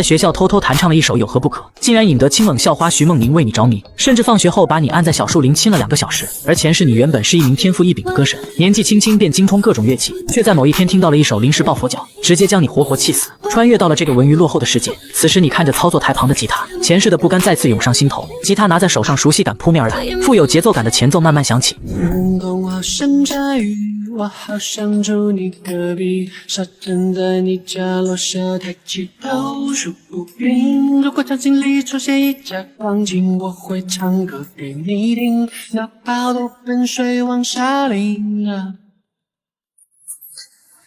在学校偷偷弹唱了一首《有何不可》，竟然引得清冷校花徐梦宁为你着迷，甚至放学后把你按在小树林亲了2个小时。而前世你原本是一名天赋异禀的歌神，年纪轻轻便精通各种乐器，却在某一天听到了一首临时抱佛脚，直接将你活活气死，穿越到了这个文娱落后的世界。此时你看着操作台旁的吉他，前世的不甘再次涌上心头，吉他拿在手上，熟悉感扑面而来，富有节奏感的前奏慢慢响起。天空好像下雨，我好想住你隔壁，沙尘在你家楼下抬起头数不平。如果场景里出现一架钢琴，我会唱歌给你听，哪怕多盆水往下淋啊。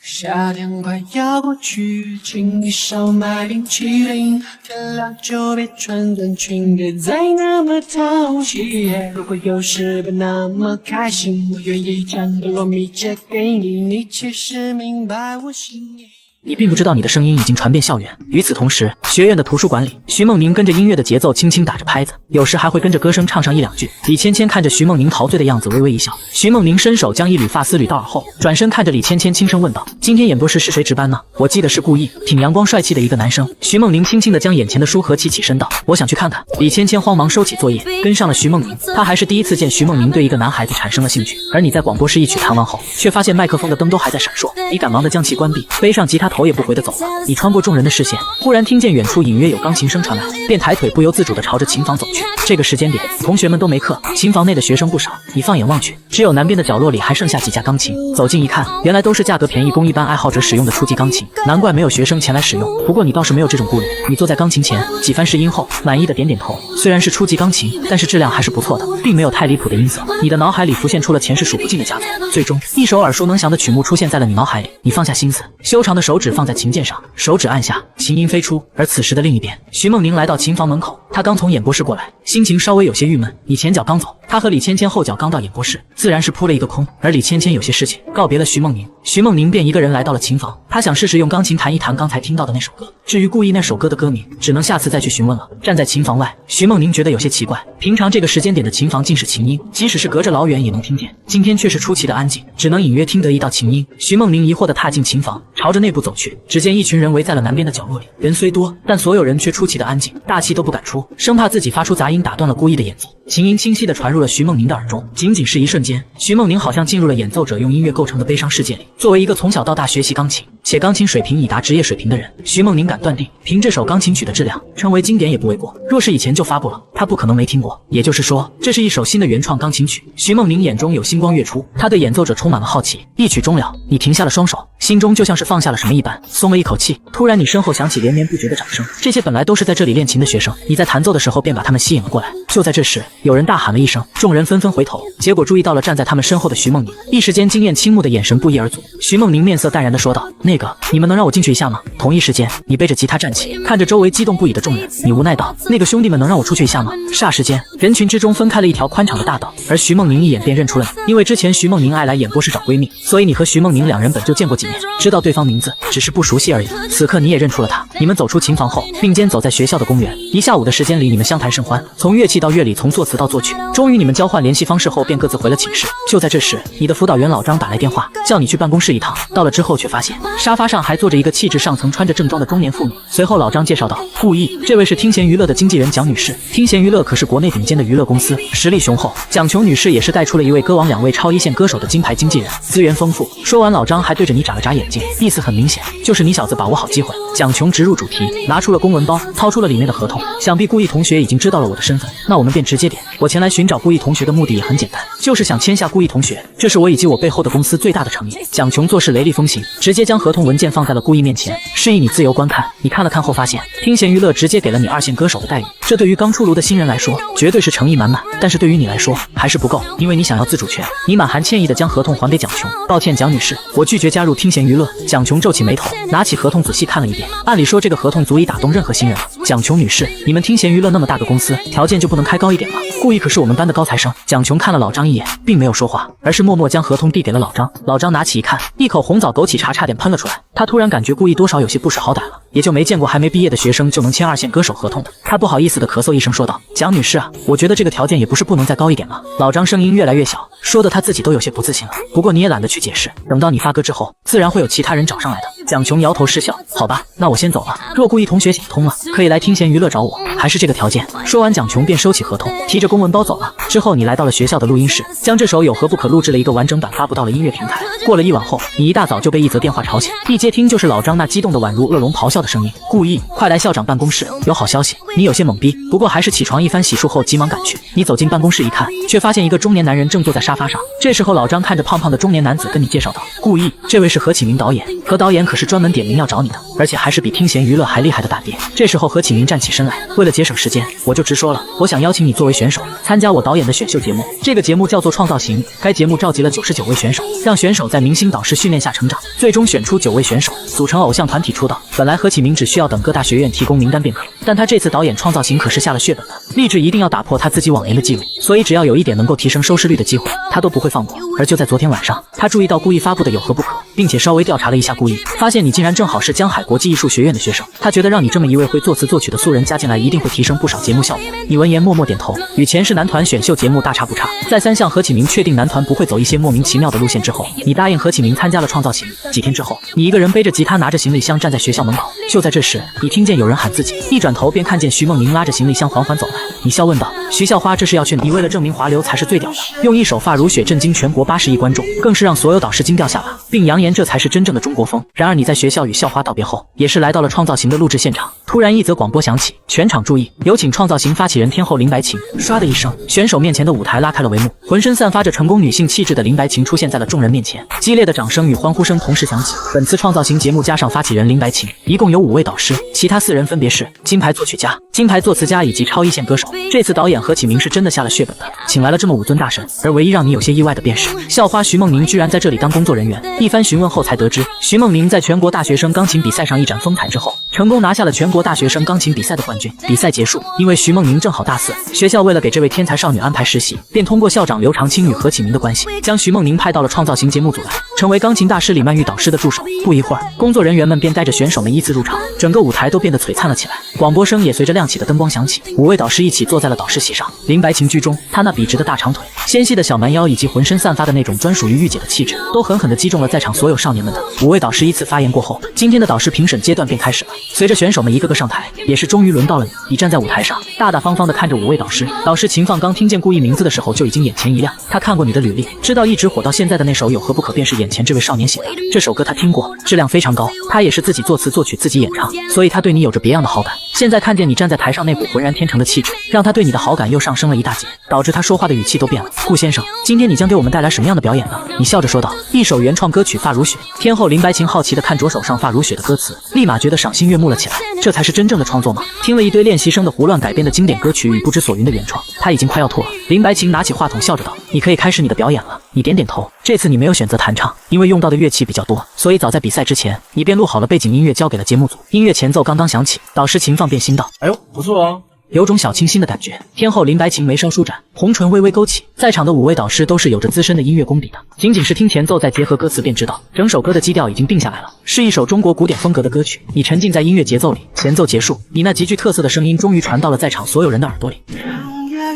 夏天快要过去，请你少买冰淇淋，天亮就别穿短裙，别再那么淘气。如果有时不那么开心，我愿意将菠萝蜜借给你，你其实明白我心意。你并不知道你的声音已经传遍校园。与此同时，学院的图书馆里，徐梦宁跟着音乐的节奏轻轻打着拍子，有时还会跟着歌声唱上1、2句。李芊芊看着徐梦宁陶醉的样子，微微一笑。徐梦宁伸手将一缕发丝捋到耳后，转身看着李芊芊轻声问道：“今天演播室是谁值班呢？我记得是顾意，挺阳光帅气的一个男生。”徐梦宁轻轻地将眼前的书合起，起身道：“我想去看看。”李芊芊慌忙收起作业，跟上了徐梦宁。她还是第一次见徐梦宁对一个男孩子产生了兴趣。而你在广播室一曲弹完后，却发现麦克风的灯都还在闪烁，你赶忙的将其关闭，背上吉他头也不回的走了。你穿过众人的视线，忽然听见远处隐约有钢琴声传来，便抬腿不由自主地朝着琴房走去。这个时间点，同学们都没课，琴房内的学生不少。你放眼望去，只有南边的角落里还剩下几架钢琴。走近一看，原来都是价格便宜、供一般爱好者使用的初级钢琴，难怪没有学生前来使用。不过你倒是没有这种顾虑，你坐在钢琴前，几番试音后，满意的点点头。虽然是初级钢琴，但是质量还是不错的，并没有太离谱的音色。你的脑海里浮现出了前世数不尽的佳作，最终一首耳熟能详的曲目出现在了你脑海里。你放下心思，修长的手指放在琴键上，手指按下，琴音飞出。而此时的另一边，徐梦宁来到琴房门口，他刚从演播室过来，心情稍微有些郁闷。你前脚刚走，他和李芊芊后脚刚到演播室，自然是扑了一个空。而李芊芊有些事情告别了徐梦宁，徐梦宁便一个人来到了琴房，他想试试用钢琴弹一弹刚才听到的那首歌。至于故意那首歌的歌名，只能下次再去询问了。站在琴房外，徐梦宁觉得有些奇怪，平常这个时间点的琴房尽是琴音，即使是隔着老远也能听见，今天却是出奇的安静，只能隐约听得一道琴音。徐梦宁疑惑地踏进琴房，朝着内部走去，只见一群人围在了南边的角落里，人虽多，但所有人却出奇的安静，大气都不敢出，生怕自己发出杂音打断了故意的演奏。琴音清晰地传入了徐梦宁的耳中，仅仅是一瞬间，徐梦宁好像进入了演奏者用音乐构成的悲伤世界里。作为一个从小到大学习钢琴，且钢琴水平已达职业水平的人，徐梦宁敢断定，凭这首钢琴曲的质量，称为经典也不为过。若是以前就发布了，他不可能没听过。也就是说，这是一首新的原创钢琴曲。徐梦宁眼中有星光跃出，他对演奏者充满了好奇。一曲终了，你停下了双手，心中就像是放下了什么一般，松了一口气。突然你身后响起连绵不绝的掌声，这些本来都是在这里练琴的学生，你在弹奏的时候便把他们吸引了过来。就在这时，有人大喊了一声，众人纷纷回头，结果注意到了站在他们身后的徐梦宁，一时间惊艳倾慕的眼神不一而足。徐梦宁面色淡然地说道：“那个，你们能让我进去一下吗？”同一时间，你背着吉他站起，看着周围激动不已的众人，你无奈道：“那个兄弟们能让我出去一下吗？”霎时间，人群之中分开了一条宽敞的大道，而徐梦宁一眼便认出了你，因为之前徐梦宁爱来演播室找闺蜜，所以你和徐梦宁两人本就见过几面，知道对方名字，只是不熟悉而已。此刻你也认出了他。你们走出琴房后，并肩走在学校的公园，一下午的时间里，你们相谈甚欢，从乐器到乐理，从作词到作曲，终于你们交换联系方式后，便各自回了寝室。就在这时，你的辅导员老张打来电话，叫你去办公室一趟。到了之后，却发现沙发上还坐着一个气质上层、穿着正装的中年妇女。随后老张介绍道：“顾意，这位是听弦娱乐的经纪人蒋女士。听弦娱乐可是国内顶尖的娱乐公司，实力雄厚。蒋琼女士也是带出了一位歌王、2位超一线歌手的金牌经纪人，资源丰富。”说完，老张还对着你眨了眨眼睛，意思很明显，就是你小子把握好机会。蒋琼直入主题，拿出了公文包，掏出了里面的合同。想必顾意同学已经知道了我的身份，那我们便直接点。我前来寻找顾意同学的目的也很简单，就是想签下顾意同学，这是我以及我背后的公司最大的诚意。蒋琼做事雷厉风行，直接将合同文件放在了顾意面前，示意你自由观看。你看了看后发现，听弦娱乐直接给了你2线歌手的待遇，这对于刚出炉的新人来说，绝对是诚意满满。但是对于你来说，还是不够，因为你想要自主权。你满含歉意地将合同还给蒋琼，抱歉蒋女士，我拒绝加入听弦娱乐。蒋琼皱起眉头，拿起合同仔细看了一遍。按理说这个合同足以打动任何新人了。蒋琼女士，你们听弦娱乐那么大个公司，条件就不能开高一点吗？顾意可是我们班的高材生。蒋琼看了老张一眼，并没有说话，而是默默将合同递给了老张。老张拿起一看，一口红枣枸杞茶差点喷了出来。他突然感觉顾意多少有些不识好歹了，也就没见过还没毕业的学生就能签2线歌手合同的。他不好意思地咳嗽一声说道：“蒋女士啊，我觉得这个条件也不是不能再高一点吗？”老张声音越来越小，说的他自己都有些不自信了。不过你也懒得去解释，等到你发歌之后，自然会有其他人找上来的。蒋琼摇头失笑，好吧，那我先走了。若顾一同学想通了，可以来听弦娱乐找我，还是这个条件。说完，蒋琼便收起合同，提着公文包走了。之后你来到了学校的录音室，将这首《有何不可》录制了一个完整版，发布到了音乐平台。过了一晚后，你一大早就被一则电话吵醒，一接听就是老张那激动的宛如恶龙咆哮的声音：顾一，快来校长办公室，有好消息。你有些懵逼，不过还是起床一番洗漱后急忙赶去。你走进办公室一看，却发现一个中年男人正坐在沙发上。这时候老张看着胖胖的中年男子跟你介绍道：顾一，这位是何启明导演，何导演可是专门点名要找你的，而且还是比听弦娱乐还厉害的大爹。这时候何启明站起身来，为了节省时间，我就直说了，我想邀请你作为选手参加我导演的选秀节目。这个节目叫做创造型，该节目召集了99位选手，让选手在明星导师训练下成长，最终选出9位选手组成偶像团体出道。本来何启明只需要等各大学院提供名单便可，但他这次导演创造型可是下了血本的，立志一定要打破他自己往年的记录，所以只要有一点能够提升收视率的机会，他都不会放过。而就在昨天晚上，他注意到顾一发布的有何不可，并且稍微调查了一下顾一，发现你竟然正好是江海国际艺术学院的学生。他觉得让你这么一位会作词作曲的素人加进来，一定会提升不少节目效果。你闻言默默点头，与前世男团选秀节目大差不差。再三向何启明确定男团不会走一些莫名其妙的路线之后，你答应何启明参加了创造型。几天之后，你一个人背着吉他拿着行李箱站在学校门口。就在这时，你听见有人喊自己，一转头便看见徐梦宁拉着行李箱缓缓走来。你笑问道：徐校花，这是要去哪？你为了证明华流才是最屌的，用一首《发如雪》震惊全国80亿观众，更是让所有导师惊掉下巴，并扬言这才是真正的中国风。然而你在学校与校花道别后，也是来到了创造型的录制现场。突然一则广播响起，全场注意，有请创造型发起人天后林白琴。唰的一声，选手面前的舞台拉开了帷幕，浑身散发着成功女性气质的林白琴出现在了众人面前。激烈的掌声与欢呼声同时响起。本次创造型节目加上发起人林白琴，一共有5位导师，其他4人分别是金牌作曲家、金牌作词家以及超一线歌手。这次导演何启明是真的下了血本的，请来了这么5尊大神。而唯一让你有些意外的便是，校花徐梦宁居然在这里当工作人员。一番询问后才得知，徐梦宁在全国大学生钢琴比赛上一展风采之后，成功拿下了全国大学生钢琴比赛的冠军。比赛结束，因为徐梦宁正好大4，学校为了给这位天才少女安排实习，便通过校长刘长青与何启明的关系，将徐梦宁派到了创造型节目组来，成为钢琴大师李曼玉导师的助手。不一会儿，工作人员们便带着选手们依次入场，整个舞台都变得璀璨了起来，广播声也随着亮起的灯光响起。5位导师一起坐在了导师席上，林白琴居中，她那笔直的大长腿、纤细的小蛮腰以及浑身散发的那种专属于御姐的气质，都狠狠地击中了在场所有少年们的。5位导师依次发言过后，今天的导师评审阶段便开始了。随着选手们一个个上台，也是终于轮到了你。你站在舞台上，大大方方地看着5位导师。导师秦放刚听见顾一名字的时候，就已经眼前一亮。他看过你的履历，知道一直火到现在的那首《有何不可》便是眼前这位少年写的。这首歌他听过，质量非常高，他也是自己作词作曲自己演唱，所以他对你有着别样的好感。现在看见你站在台上那股浑然天成的气质，让他对你的好感又上升了一大截，导致他说话的语气都变了。顾先生，今天你将给我们带来什么样的表演呢？你笑着说道。一首原创歌曲《发如雪》。天后林白琴好奇地看着手上《发如雪》的歌词，立马觉得赏心悦目了起来。这才是真正的创作吗？听了一堆练习生的胡乱改编的经典歌曲与不知所云的原创，他已经快要吐了。林白琴拿起话筒笑着道：你可以开始你的表演了。你点点头。这次你没有选择弹唱，因为用到的乐器比较多，所以早在比赛之前，你便录好了背景音乐交给了节目组。音乐前奏刚刚响起，导师秦放便心道：哎呦，不错哦，有种小清新的感觉。天后林白琴眉梢舒展，红唇微微勾起。在场的5位导师都是有着资深的音乐功底的，仅仅是听前奏再结合歌词便知道，整首歌的基调已经定下来了，是一首中国古典风格的歌曲。你沉浸在音乐节奏里，前奏结束，你那极具特色的声音终于传到了在场所有人的耳朵里。让月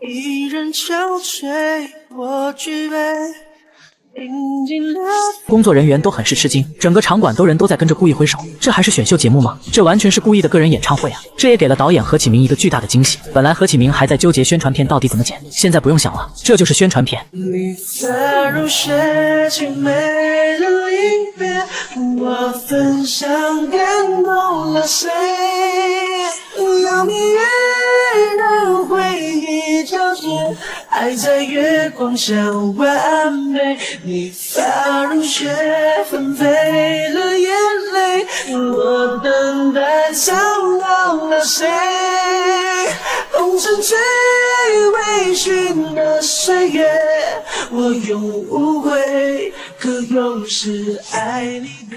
一人憔悴，我具备工作人员都很是吃惊，整个场馆人都在跟着顾一挥手。这还是选秀节目吗？这完全是顾一的个人演唱会啊！这也给了导演何启明一个巨大的惊喜。本来何启明还在纠结宣传片到底怎么剪，现在不用想了，这就是宣传片。你发如雪，晴美的离别，我分享感动了谁？有蜜月的回忆交织，爱在月光下完美。你发如雪，纷飞了眼泪，我等待找到了谁？红尘最微醺的岁月，我永无悔，可又是爱你的。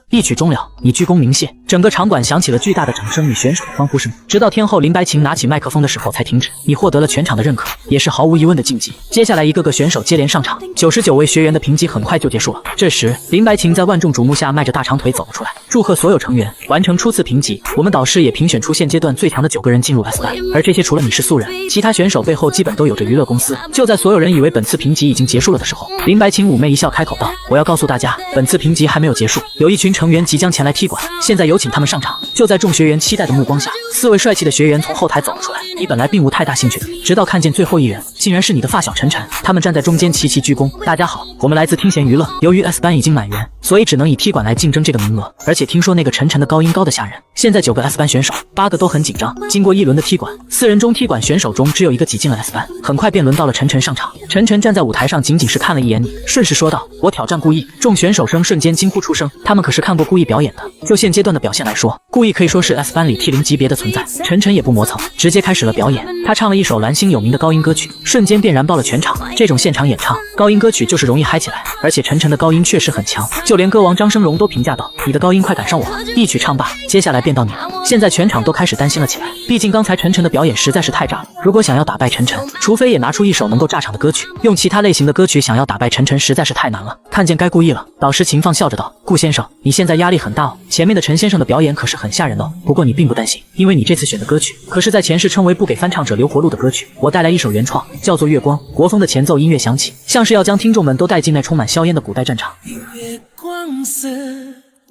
一曲终了，你鞠躬鸣谢，整个场馆响起了巨大的掌声与选手的欢呼声，直到天后林白琴拿起麦克风的时候才停止。你获得了全场的认可，也是毫无疑问的晋级。接下来一个个选手接连上场，99位学员的评级很快就结束了。这时，林白琴在万众瞩目下迈着大长腿走了出来，祝贺所有成员完成初次评级。我们导师也评选出现阶段最强的9个人进入 S 班，而这些除了你是素人，其他选手背后基本都有着娱乐公司。就在所有人以为本次评级已经结束了的时候，林白琴妩媚一笑开口道：“我要告诉大家，本次评级还没有结束，有一群成员即将前来踢馆，现在有请他们上场。”就在众学员期待的目光下，4位帅气的学员从后台走了出来。你本来并无太大兴趣的，直到看见最后一人竟然是你的发小晨晨，他们站在中间齐齐鞠躬：“大家好，我们来自听弦娱乐，由于 S 班已经满员，所以只能以踢馆来竞争这个名额。而且听说那个晨晨的高音高的吓人，现在9个 S 班选手，8个都很紧张。经过一轮的踢馆，4人中踢馆选手中只有1个挤进了 S 班，很快便轮到了晨晨上场。晨晨站在舞台上，仅仅是看了一眼你，顺势说道：“我挑战故意。”众选手声瞬间惊呼出声，他们可是看过故意表演的。就现阶段的表现来说，故意可以说是 S 班里 T0级别的存在。晨晨也不磨蹭，直接开始了表演。他唱了一首蓝星有名的高音歌曲，瞬间便燃爆了全场。这种现场演唱高音歌曲就是容易嗨起来，而且晨晨的高音确实很强，就连歌王张生荣都评价道：“你的高音快赶上我了。”一曲唱罢，接下来便到你了。现在全场都开始担心了起来，毕竟刚才晨晨的表演实在是太炸了。如果想要打败晨晨，除非也拿出一首能够炸场的歌曲，用其他类型的歌曲想要打败晨晨实在是太难了。看见该故意了，导师秦放笑着道：“顾先生，你现在压力很大哦，前面的陈先生的表演可是很吓人的哦。不过你并不担心，因为你这次选的歌曲可是在前世称为不给翻唱者留活路的歌曲。我带来一首原创，叫做《月光》，国风的前奏音乐响起，像是要将听众们都带进那充满硝烟的古代战场。月光色，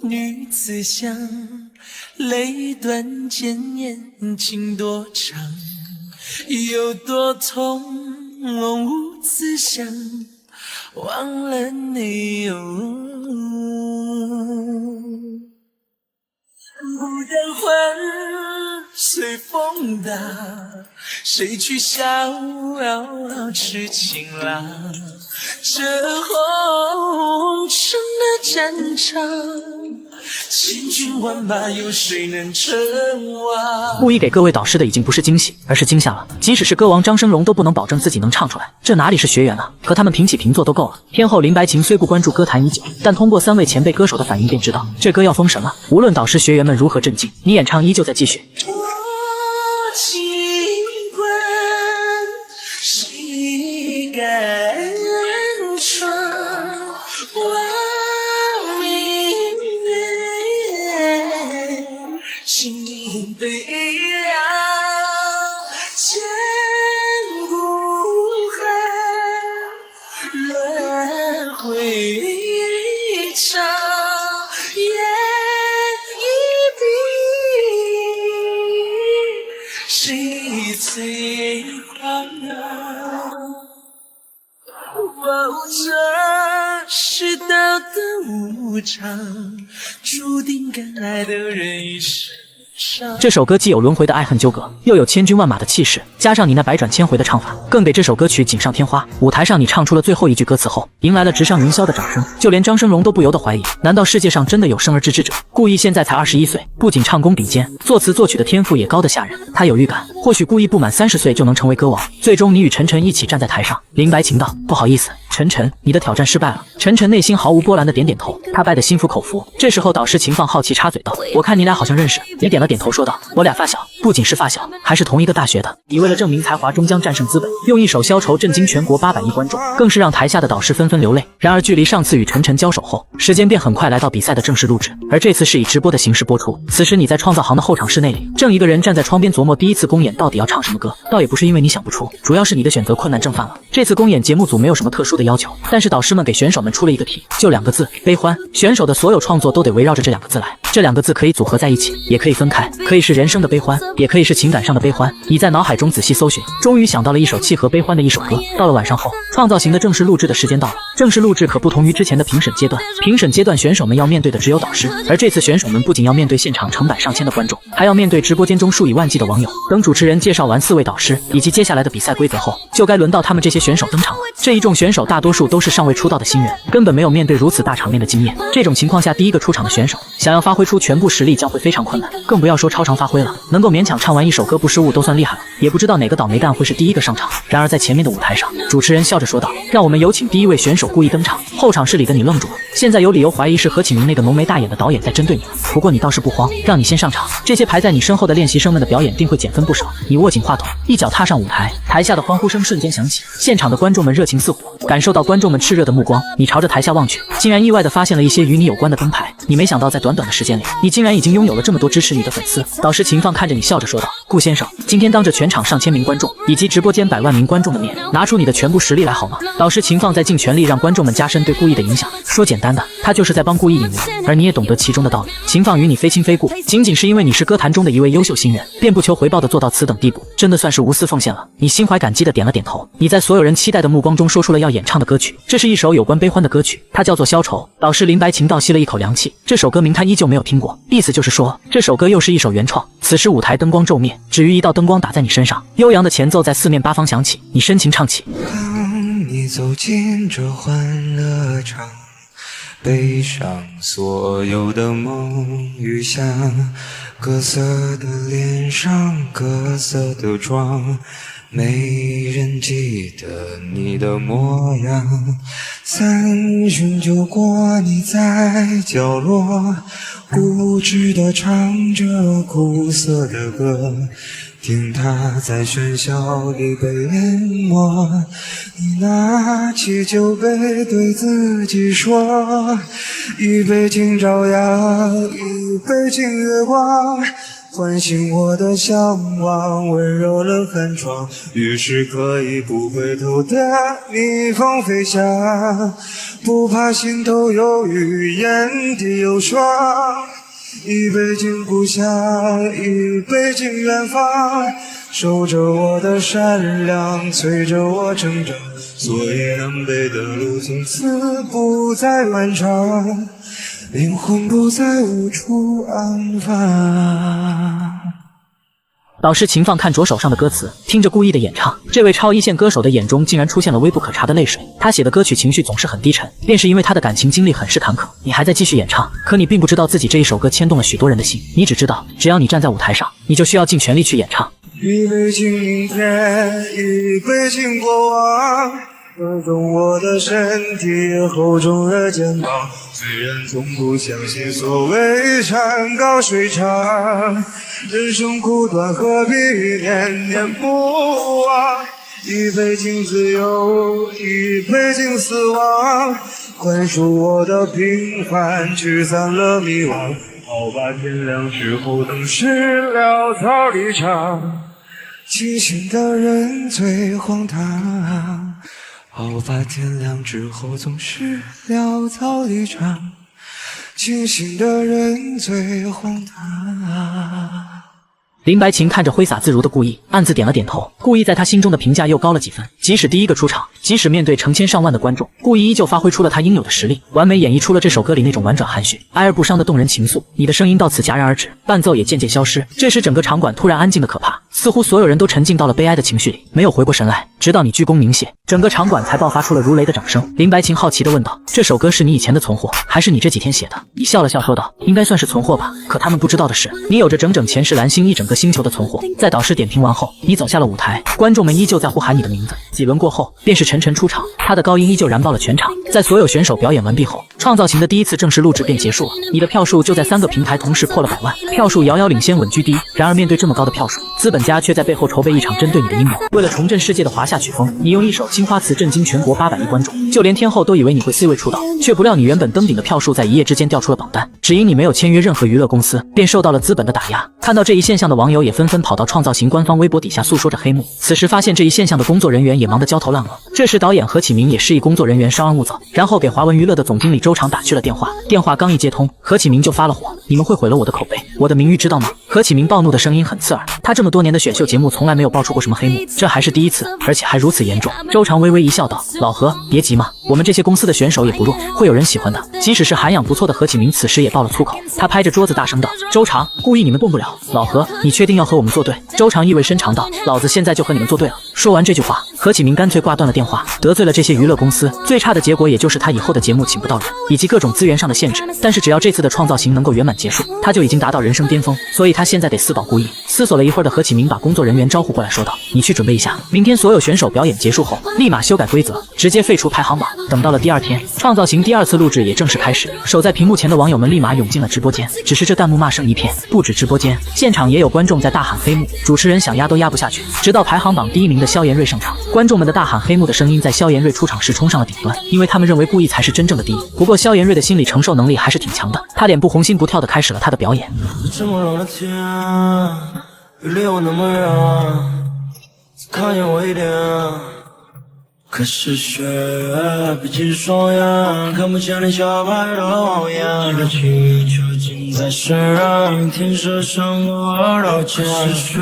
女子香，泪断剑眼情多长，有多痛，无自想，忘了你哦。不让魂随风荡，谁去逍遥痴情郎？这红尘的战场，千军万马，有谁能称王？故意给各位导师的已经不是惊喜，而是惊吓了。即使是歌王张生荣都不能保证自己能唱出来，这哪里是学员啊？和他们平起平坐都够了。天后林白琴虽不关注歌坛已久，但通过3位前辈歌手的反应便知道这歌要封神了。无论导师学员们如何震惊，你演唱依旧在继续。尽管谁敢闯亡命运，心悲凉，千古恨，轮回一场。谁最狂啊？这世道的无常，注定敢爱的人一生。这首歌既有轮回的爱恨纠葛，又有千军万马的气势，加上你那百转千回的唱法，更给这首歌曲锦上添花。舞台上你唱出了最后一句歌词后，迎来了直上云霄的掌声，就连张生荣都不由得怀疑，难道世界上真的有生而知之者？故意现在才21岁，不仅唱功顶尖，作词作曲的天赋也高得吓人。他有预感，或许故意不满30岁就能成为歌王。最终你与晨晨一起站在台上，林白琴道：“不好意思，晨晨，你的挑战失败了。”晨晨内心毫无波澜的点点头，他拜得心服口服。这时候导师秦放好奇插嘴道：“我看你俩好像认识。”你点了点头说道：“我俩发小，不仅是发小，还是同一个大学的。”你为了证明才华终将战胜资本，用一首消愁震惊全国800亿观众，更是让台下的导师纷纷流泪。然而距离上次与晨晨交手后，时间便很快来到比赛的正式录制，而这次是以直播的形式播出。此时你在创造行的候场室内里，正一个人站在窗边琢磨第一次公演到底要唱什么歌。倒也不是因为你想不出，主要是你的选择困难症犯了。这次公演节目组没有什么特殊的要求，但是导师们给选手们出了一个题，就2个字：悲欢。选手的所有创作都得围绕着这2个字来，这2个字可以组合在一起，也可以分开，可以是人生的悲欢，也可以是情感上的悲欢。你在脑海中仔细搜寻，终于想到了一首契合悲欢的一首歌。到了晚上后，创造型的正式录制的时间到了。正式录制可不同于之前的评审阶段，评审阶段选手们要面对的只有导师，而这次选手们不仅要面对现场成百上千的观众，还要面对直播间中数以万计的网友。等主持人介绍完4位导师以及接下来的比赛规则后，就该轮到他们这些选手登场了。这一众选手大多数都是尚未出道的新人，根本没有面对如此大场面的经验。这种情况下，第一个出场的选手想要发挥出全部实力将会非常困难，更不要说超常发挥了，能够勉强唱完一首歌不失误都算厉害了，也不知道哪个倒霉蛋会是第一个上场。然而在前面的舞台上，主持人笑着说道：“让我们有请第一位选手故意登场。”候场室里的你愣住了，现在有理由怀疑是何启明那个浓眉大眼的导演在针对你了。不过你倒是不慌，让你先上场，这些排在你身后的练习生们的表演定会减分不少。你握紧话筒，一脚踏上舞台，台下的欢呼声瞬间响起，现场的观众们热情似火。感受到观众们炽热的目光，你朝着台下望去，竟然意外地发现了一些与你有关的灯牌。你没想到在短短的时间里，你竟然已经拥有了这么多支持你的粉丝。导师秦放看着你笑着说道：“顾先生，今天当着全场上千名观众以及直播间100万名观众的面，拿出你的全部实力来好吗？”导师秦放在尽全力让观众们加深对顾意的影响。说简单的，他就是在帮顾意引流，而你也懂得其中的道理。秦放与你非亲非故，仅仅是因为你是歌坛中的一位优秀新人，便不求回报的做到此等地步，真的算是无私奉献了。你心怀感激的点了点头。你在所有人期待的目光中说出了要演唱的歌曲，这是一首有关悲欢的歌曲，它叫做《消愁》。导师林白琴倒吸了一口凉气，这首歌名他依旧没有听过，意思就是说这首歌又是一首原创。此时舞台灯光骤灭，只余一道灯光打在你身上，悠扬的前奏在四面八方响起，你深情唱起：当你走进这欢乐场，背上所有的梦与想，各色的脸上，各色的妆，没人记得你的模样。3巡酒过，你在角落固执地唱着苦涩的歌，听它在喧嚣里被淹没。你拿起酒杯对自己说：一杯敬朝阳，一杯敬月光，唤醒我的向往，温柔了寒窗，于是可以不回头的逆风飞翔，不怕心头有雨，眼底有霜。一杯敬故乡，一杯敬远方，守着我的善良，催着我成长，所以南北的路从此不再漫长，灵魂不再无处安放。导师秦放看着手上的歌词，听着顾意的演唱，这位超一线歌手的眼中竟然出现了微不可察的泪水。他写的歌曲情绪总是很低沉，便是因为他的感情经历很是坎坷。你还在继续演唱，可你并不知道自己这一首歌牵动了许多人的心，你只知道只要你站在舞台上，你就需要尽全力去演唱。一杯敬明天，一杯敬过往，喝重我的身体，厚重的肩膀，虽然从不相信所谓山高水长，人生苦短，何必念念不忘。一杯敬自由，一杯敬死亡，宽恕我的平凡，驱散了迷惘。好吧，天亮之后等是潦草离场，清醒的人最荒唐。好吧，天亮之后总是潦草离场，清醒的人最荒唐。林白琴看着挥洒自如的顾意，暗自点了点头。顾意在他心中的评价又高了几分，即使第一个出场，即使面对成千上万的观众，顾意依旧发挥出了他应有的实力，完美演绎出了这首歌里那种婉转含蓄、哀而不伤的动人情愫。你的声音到此戛然而止，伴奏也渐渐消失。这时整个场馆突然安静的可怕，似乎所有人都沉浸到了悲哀的情绪里，没有回过神来，直到你鞠躬鸣谢，整个场馆才爆发出了如雷的掌声。林白琴好奇地问道：“这首歌是你以前的存货，还是你这几天写的？”你笑了笑说道：“应该算是存货吧。可他们不知道的是，你有着整整前世蓝星一整个星球的存货。”在导师点评完后，你走下了舞台，观众们依旧在呼喊你的名字。几轮过后，便是陈晨出场，他的高音依旧燃爆了全场。在所有选手表演完毕后，创造型的第一次正式录制便结束了。你的票数就在3个平台同时破了100万，票数遥遥领先，稳居第一。然而面对这么高的票数，资本家却在背后筹备一场针对你的阴谋。为了重振世界的华夏曲风，你用一首《青花瓷》震惊全国800亿观众，就连天后都以为你会 C 位出道，却不料你原本登顶的票数在一夜之间掉出了榜单。只因你没有签约任何娱乐公司，便受到了资本的打压。看到这一现象的网友也纷纷跑到创造型官方微博底下诉说着黑幕。此时发现这一现象的工作人员也忙得焦头烂额。这时导演何启明也示意工作人员稍安勿躁，然后给华文娱乐的总经理周长打去了电话。电话刚一接通，何启明就发了火：“你们会毁了我的口碑，我的名誉，知道吗？”何启明暴怒的声音很刺耳，他这么多年的选秀节目从来没有爆出过什么黑幕，这还是第一次，而且还如此严重。周长微微一笑道：“老何，别急嘛，我们这些公司的选手也不弱，会有人喜欢的。”即使是涵养不错的何启明此时也爆了粗口，他拍着桌子大声道：“周长，故意你们动不了。老何，你确定要和我们作对？”周长意味深长道：“老子现在就和你们作对了。”说完这句话，何启明干脆挂断了电话。得罪了这些娱乐公司，最差的结果也就是他以后的节目请不到人，以及各种资源上的限制。但是只要这次的创造型能够圆满结束，他就已经达到人生巅峰，所以他现在得4保故意。思索了一会儿的何启明把工作人员招呼过来，说道：“你去准备一下，明天所有选手表演结束后，立马修改规则，直接废除排行榜。”等到了第二天，创造型第2次录制也正式开始，守在屏幕前的网友们立马涌进了直播间。只是这弹幕骂声一片，不止直播间，现场也有观众在大喊黑幕，主持人想压都压不下去。直到排行榜第1名的萧炎瑞上场，观众们的大喊黑幕的声音在萧炎瑞出场时冲上了顶端，因为他们认为顾羿才是真正的第一。不过萧炎瑞的心理承受能力还是挺强的，他脸不红心不跳的开始了他的表演。这么冷的天，雨离我那么远，看见我一点。可是雪闭起双眼，看不见你小白的网眼。你的情究竟在身上，天射上我刀剑。可是雪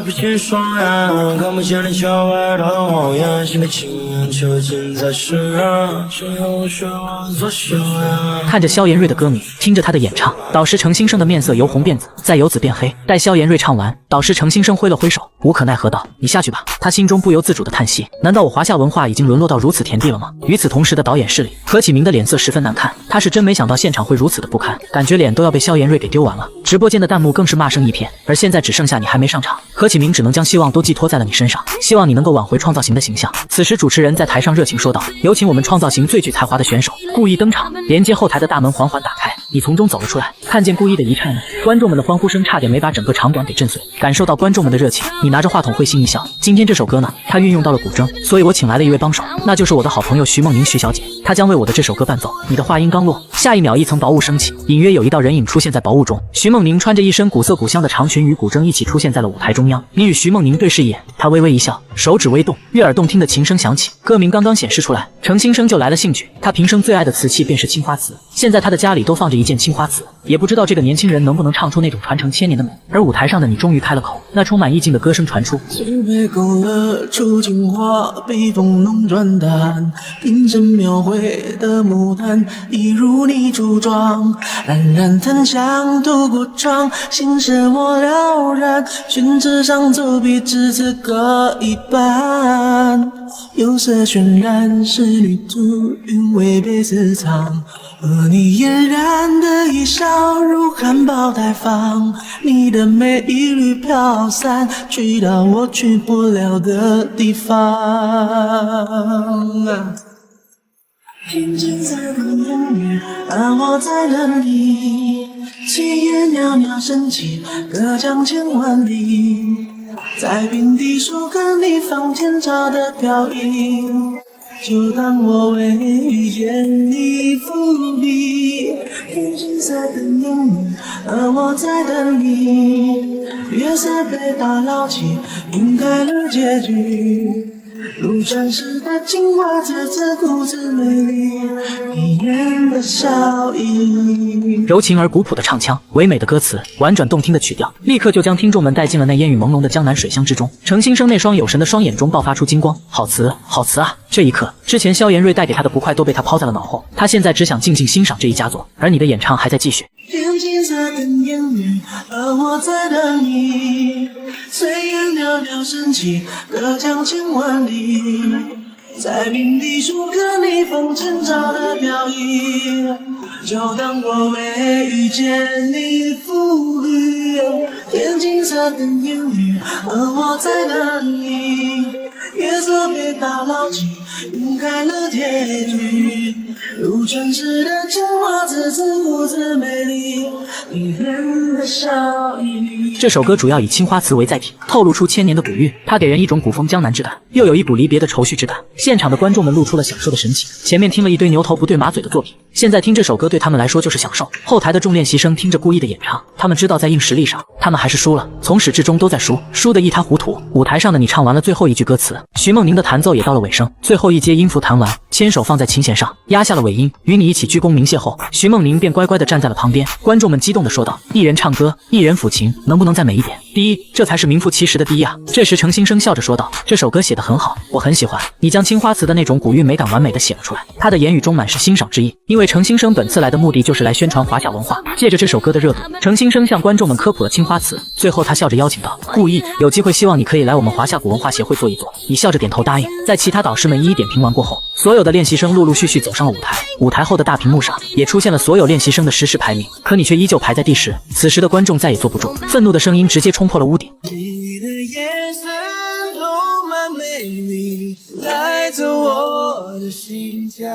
闭起双眼，看不见你小白的网眼。心的情究竟在身上，谁用血往做修养。看着萧炎瑞的歌迷，听着他的演唱，导师程新生的面色由红变紫，再由紫变黑。待萧炎瑞唱完，导师程新生挥了挥手，无可奈何道：“你下去吧。”他心中不由自主的叹息，难道我华夏文化已经沦落到如此田地了吗？与此同时的导演室里，何启明的脸色十分难看，他是真没想到现场会如此的不堪，感觉脸都要被萧炎瑞给丢完了。直播间的弹幕更是骂声一片，而现在只剩下你还没上场，何启明只能将希望都寄托在了你身上，希望你能够挽回创造型的形象。此时主持人在台上热情说道：“有请我们创造型最具才华的选手顾羿登场。”连接后台的大门缓缓打开，你从中走了出来，看见顾羿的一刹那，观众们的欢呼声差点没把整个场馆给震碎。感受到观众们的热情，你拿着话筒会心一笑。今天这首歌呢，它运用到了古筝，所以我请来了一位帮手，那就是我的好朋友徐梦宁徐小姐，她将为我的这首歌伴奏。你的话音刚落，下一秒一层薄雾升起，隐约有一道人影出现在薄雾中。徐梦宁穿着一身古色古香的长裙，与古筝一起出现在了舞台中央。你与徐梦宁对视一眼，她微微一笑，手指微动，悦耳动听的琴声响起。歌名刚刚显示出来，程新生就来了兴趣。他平生最爱的瓷器便是青花瓷，现在他的家里都放着一件青花瓷，也不知道这个年轻人能不能唱出那种传承千年的美。而舞台上的你终于开了口，那充满意境的歌声传出。青梅勾勒出情话，笔锋浓转淡，平生描绘的牡丹，一如你梳妆，冉冉檀香渡过窗，心事我了然，宣纸上走笔至此各一半，有色渲染是旅途，韵味被私藏，而你嫣然的一笑如含苞待放，你的美一缕飘散，去到我去不了的地方。天际在等音乐，而我在等你。炊烟袅袅升起，隔江千万里。在平地树根里放天朝的飘逸，就当我为遇见你伏笔。天际在等音乐，而我在等你。月色被打捞起，晕开了结局。如传世的青花瓷，自顾自美丽，一眼的笑意。柔情而古朴的唱腔，唯美的歌词，婉转动听的曲调，立刻就将听众们带进了那烟雨朦胧的江南水乡之中。程新生那双有神的双眼中爆发出金光，好词，好词啊！这一刻，之前萧炎瑞带给他的不快都被他抛在了脑后，他现在只想静静欣赏这一佳作，而你的演唱还在继续。天际在等烟雨，而我在等你。炊烟袅袅升起，隔江千万里。在平地树根里放天朝的飘逸，就当我为遇见你伏笔。天际在等烟雨，而我在等你。月色被打捞起，晕开了结局。如传世的青花瓷，自顾自美丽，迷人的笑意。这首歌主要以青花瓷为载体，透露出千年的古韵，它给人一种古风江南之感，又有一股离别的愁绪之感。现场的观众们露出了享受的神情。前面听了一堆牛头不对马嘴的作品，现在听这首歌对他们来说就是享受。后台的众练习生听着顾羿的演唱，他们知道在硬实力上，他们还是输了，从始至终都在输，输得一塌糊涂。舞台上的你唱完了最后一句歌词，徐梦宁的弹奏也到了尾声，最后一阶音符弹完，牵手放在琴弦上，压下了尾音，与你一起鞠躬鸣谢后，徐梦宁便乖乖地站在了旁边。观众们激动地说道：“一人唱歌，一人抚琴，能不能再美一点？第一，这才是名副其实的第一啊！”这时程新生笑着说道：“这首歌写得很好，我很喜欢，你将青花瓷的那种古韵美感完美地写了出来。”他的言语中满是欣赏之意，因为你的眼神充满美丽，带着我的心跳。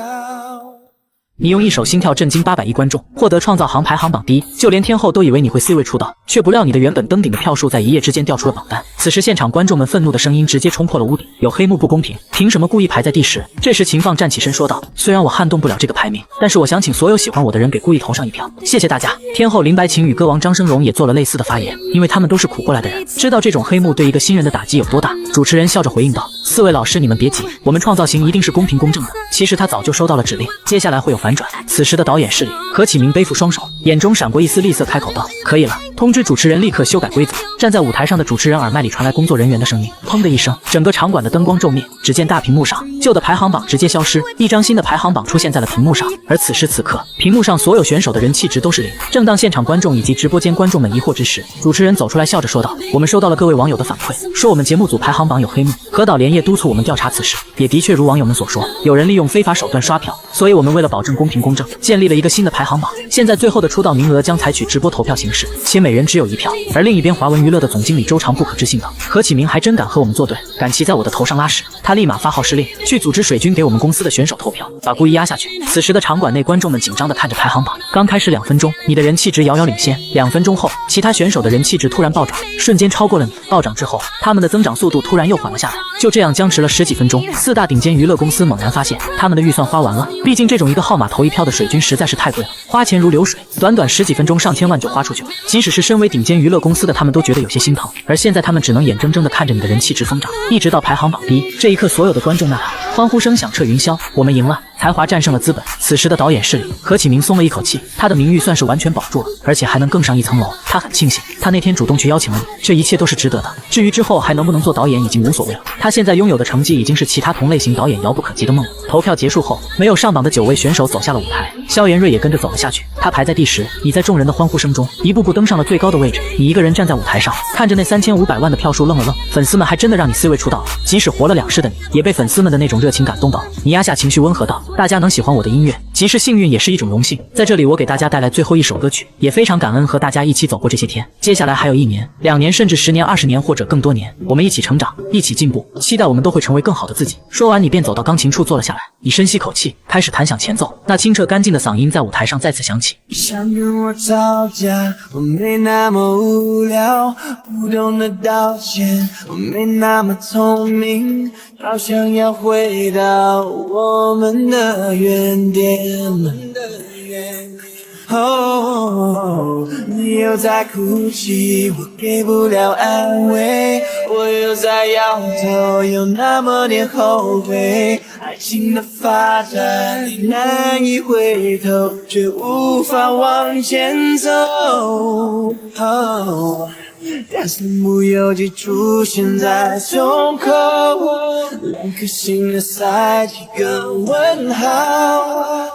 你用一首《心跳》震惊800亿观众，获得创造行排行榜第1，就连天后都以为你会 C 位出道，却不料你的原本登顶的票数在一夜之间掉出了榜单。此时现场观众们愤怒的声音直接冲破了屋顶，有黑幕不公平，凭什么故意排在第10？这时秦放站起身说道：“虽然我撼动不了这个排名，但是我想请所有喜欢我的人给故意投上一票，谢谢大家。”天后林白琴与歌王张生荣也做了类似的发言，因为他们都是苦过来的人，知道这种黑幕对一个新人的打击有多大。主持人笑着回应道：“4位老师你们别急，我们创造型一定是公平公正的。”其实他早就收到了指令，接下来会有反转。此时的导演室里，何启明背负双手，眼中闪过一丝厉色，开口道：“可以了。”通知主持人立刻修改规则。站在舞台上的主持人耳麦里传来工作人员的声音，砰的一声，整个场馆的灯光骤灭，只见大屏幕上旧的排行榜直接消失，一张新的排行榜出现在了屏幕上。而此时此刻，屏幕上所有选手的人气值都是0。正当现场观众以及直播间观众们疑惑之时，主持人走出来笑着说道：“我们收到了各位网友的反馈，说我们节目组排行榜有黑幕，何导连夜督促我们调查此事，也的确如网友们所说，有人利用非法手段刷票，所以我们为了保证公平公正，建立了一个新的排行榜。现在最后的出道名额将采取直播投票形式，且每人只有1票。”而另一边，华文娱乐的总经理周长不可置信道：“何启明还真敢和我们作对，敢骑在我的头上拉屎！”他立马发号施令，去组织水军给我们公司的选手投票，把故意压下去。此时的场馆内，观众们紧张地看着排行榜。刚开始2分钟，你的人气值遥遥领先；2分钟后，其他选手的人气值突然暴涨，瞬间超过了你。暴涨之后，他们的增长速度突然又缓了下来。就这样僵持了10几分钟，4大顶尖娱乐公司猛然发现，他们的预算花完了。毕竟这种一个号码投1票的水军实在是太贵了，花钱如流水，短短10几分钟上千万就花出去了。即使是身为顶尖娱乐公司的他们都觉得有些心疼。而现在他们只能眼睁睁地看着你的人气值疯涨，一直到排行榜第1。这一刻，所有的观众呐喊，欢呼声响彻云霄，我们赢了！才华战胜了资本。此时的导演室里，何启明松了一口气，他的名誉算是完全保住了，而且还能更上一层楼。他很庆幸，他那天主动去邀请了你，这一切都是值得的。至于之后还能不能做导演，已经无所谓了。他现在拥有的成绩已经是其他同类型导演遥不可及的梦了。投票结束后，没有上榜的9位选手走下了舞台，萧炎瑞也跟着走了下去，他排在第10。你在众人的欢呼声中，一步步登上了最高的位置。你一个人站在舞台上，看着那3500万的票数愣了愣。粉丝们还真的让你 C 位出道了，即使活了2世的你，也被粉丝们的那种热情感动到。你压下情绪，温和道：“大家能喜欢我的音乐，即使幸运也是一种荣幸。在这里，我给大家带来最后一首歌曲，也非常感恩和大家一起走过这些天。接下来还有1年、2年，甚至10年、20年，或者更多年，我们一起成长，一起进步。期待我们都会成为更好的自己。”说完，你便走到钢琴处坐了下来。你深吸口气，开始弹响前奏。那清澈干净的嗓音在舞台上再次响起。想跟我吵架，我没那么无聊，不懂得道歉，我没那么聪明，好想要回到我们的原点。哦，你又在哭泣，我给不了安慰，我又在摇头，有那么点后悔。爱情的发展，你难以回头，却无法往前走。哦，但是木有记出现在胸口，2颗心的塞几个问号，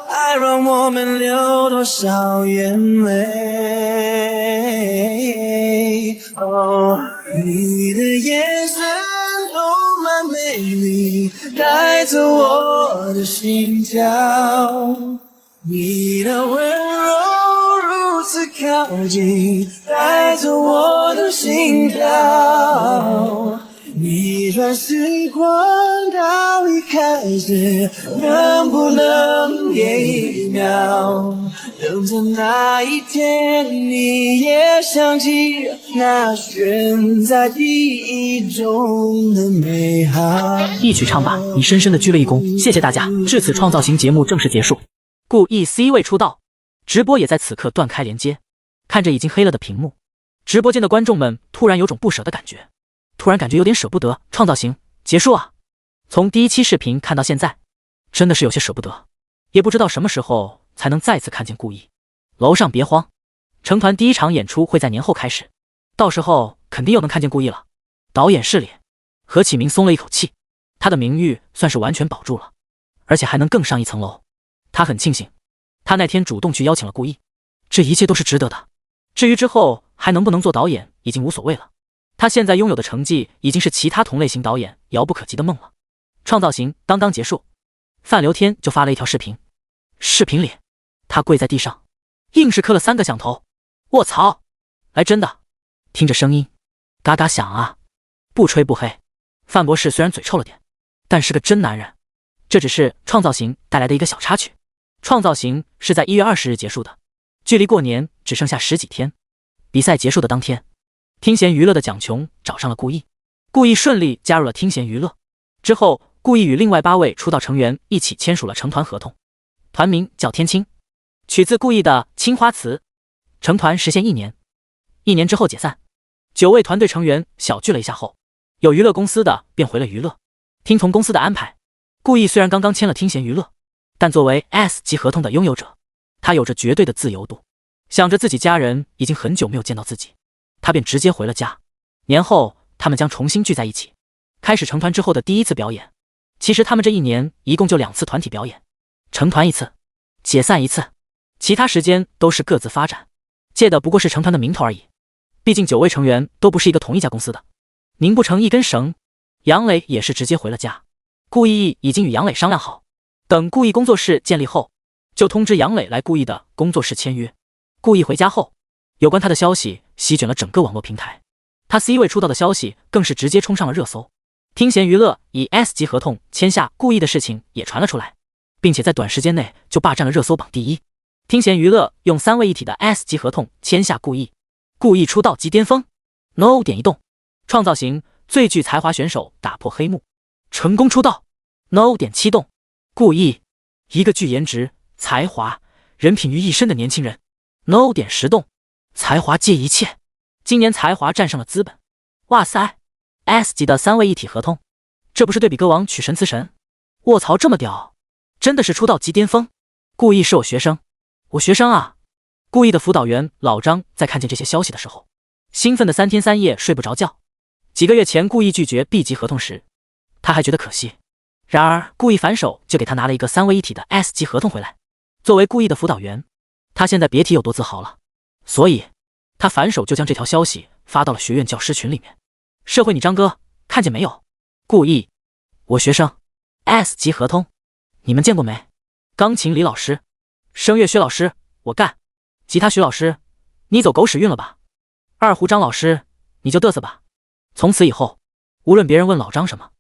爱让我们流多少眼泪。哦，你的眼神充满美丽，带着我的心跳，你的温柔如此靠近，带着我的心跳。逆转时光到一开始，能不能给1秒？等着那一天，你也想起那悬在记忆中的美好。一曲唱罢，你深深地鞠了一躬，谢谢大家。至此，创造型节目正式结束。故意 C 位出道，直播也在此刻断开连接。看着已经黑了的屏幕，直播间的观众们突然有种不舍的感觉，突然感觉有点舍不得。创造型结束啊！从第1期视频看到现在，真的是有些舍不得，也不知道什么时候才能再次看见故意。楼上别慌，成团第1场演出会在年后开始，到时候肯定又能看见故意了。导演室里，何启明松了一口气，他的名誉算是完全保住了，而且还能更上一层楼。他很庆幸，他那天主动去邀请了顾毅，这一切都是值得的。至于之后还能不能做导演，已经无所谓了。他现在拥有的成绩已经是其他同类型导演遥不可及的梦了。创造型刚刚结束，范刘天就发了一条视频，视频里他跪在地上，硬是磕了3个响头。卧槽，来真的！听着声音，嘎嘎响啊！不吹不黑，范博士虽然嘴臭了点，但是个真男人。这只是创造型带来的一个小插曲。创造型是在1月20日结束的，距离过年只剩下10几天。比赛结束的当天，听弦娱乐的蒋琼找上了顾毅，顾毅顺利加入了听弦娱乐。之后，顾毅与另外8位出道成员一起签署了成团合同，团名叫天青，取自顾毅的《青花瓷》。成团实现1年，1年之后解散。9位团队成员小聚了一下后，有娱乐公司的便回了娱乐，听从公司的安排。顾毅虽然刚刚签了听弦娱乐，但作为 S 级合同的拥有者，他有着绝对的自由度。想着自己家人已经很久没有见到自己，他便直接回了家。年后，他们将重新聚在一起，开始成团之后的第一次表演。其实他们这1年一共就2次团体表演，成团1次，解散1次，其他时间都是各自发展，借的不过是成团的名头而已。毕竟9位成员都不是一个同一家公司的，拧不成一根绳。杨磊也是直接回了家，顾毅已经与杨磊商量好，等顾毅工作室建立后，就通知杨磊来顾毅的工作室签约。顾毅回家后，有关他的消息席卷了整个网络平台，他 C 位出道的消息更是直接冲上了热搜。听弦娱乐以 S 级合同签下顾毅的事情也传了出来，并且在短时间内就霸占了热搜榜第1。听弦娱乐用3位一体的 S 级合同签下顾毅，顾毅出道即巅峰。No 点一动，创造型最具才华选手打破黑幕，成功出道。No 点7动，顾毅一个具颜值、才华、人品于一身的年轻人。No 点10动，才华借一切，今年才华战胜了资本。哇塞 ，S 级的3位一体合同，这不是对比歌王曲神词神？卧槽，这么屌，真的是出道即巅峰。顾毅是我学生，我学生啊！顾毅的辅导员老张在看见这些消息的时候，兴奋的3天3夜睡不着觉。几个月前顾毅拒绝 B 级合同时，他还觉得可惜，然而顾毅反手就给他拿了一个3位一体的 S 级合同回来。作为顾毅的辅导员，他现在别提有多自豪了，所以他反手就将这条消息发到了学院教师群里面。社会你张哥看见没有？顾毅，我学生 S 级合同，你们见过没？钢琴李老师，声乐薛老师，我干；吉他徐老师，你走狗屎运了吧？二胡张老师，你就嘚瑟吧。从此以后，无论别人问老张什么，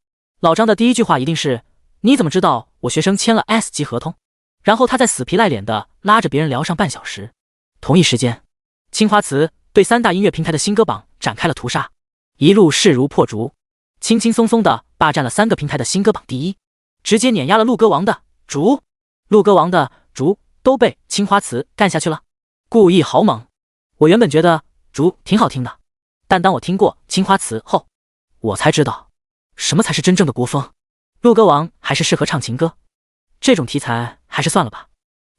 老张的第一句话一定是：你怎么知道我学生签了 S 级合同？然后他再死皮赖脸的拉着别人聊上半小时。同一时间，青花瓷对3大音乐平台的新歌榜展开了屠杀，一路势如破竹，轻轻松松的霸占了3个平台的新歌榜第1，直接碾压了录歌王的竹。录歌王的竹都被青花瓷干下去了。顾毅好猛！我原本觉得竹挺好听的，但当我听过青花瓷后，我才知道什么才是真正的国风。录歌王还是适合唱情歌，这种题材还是算了吧。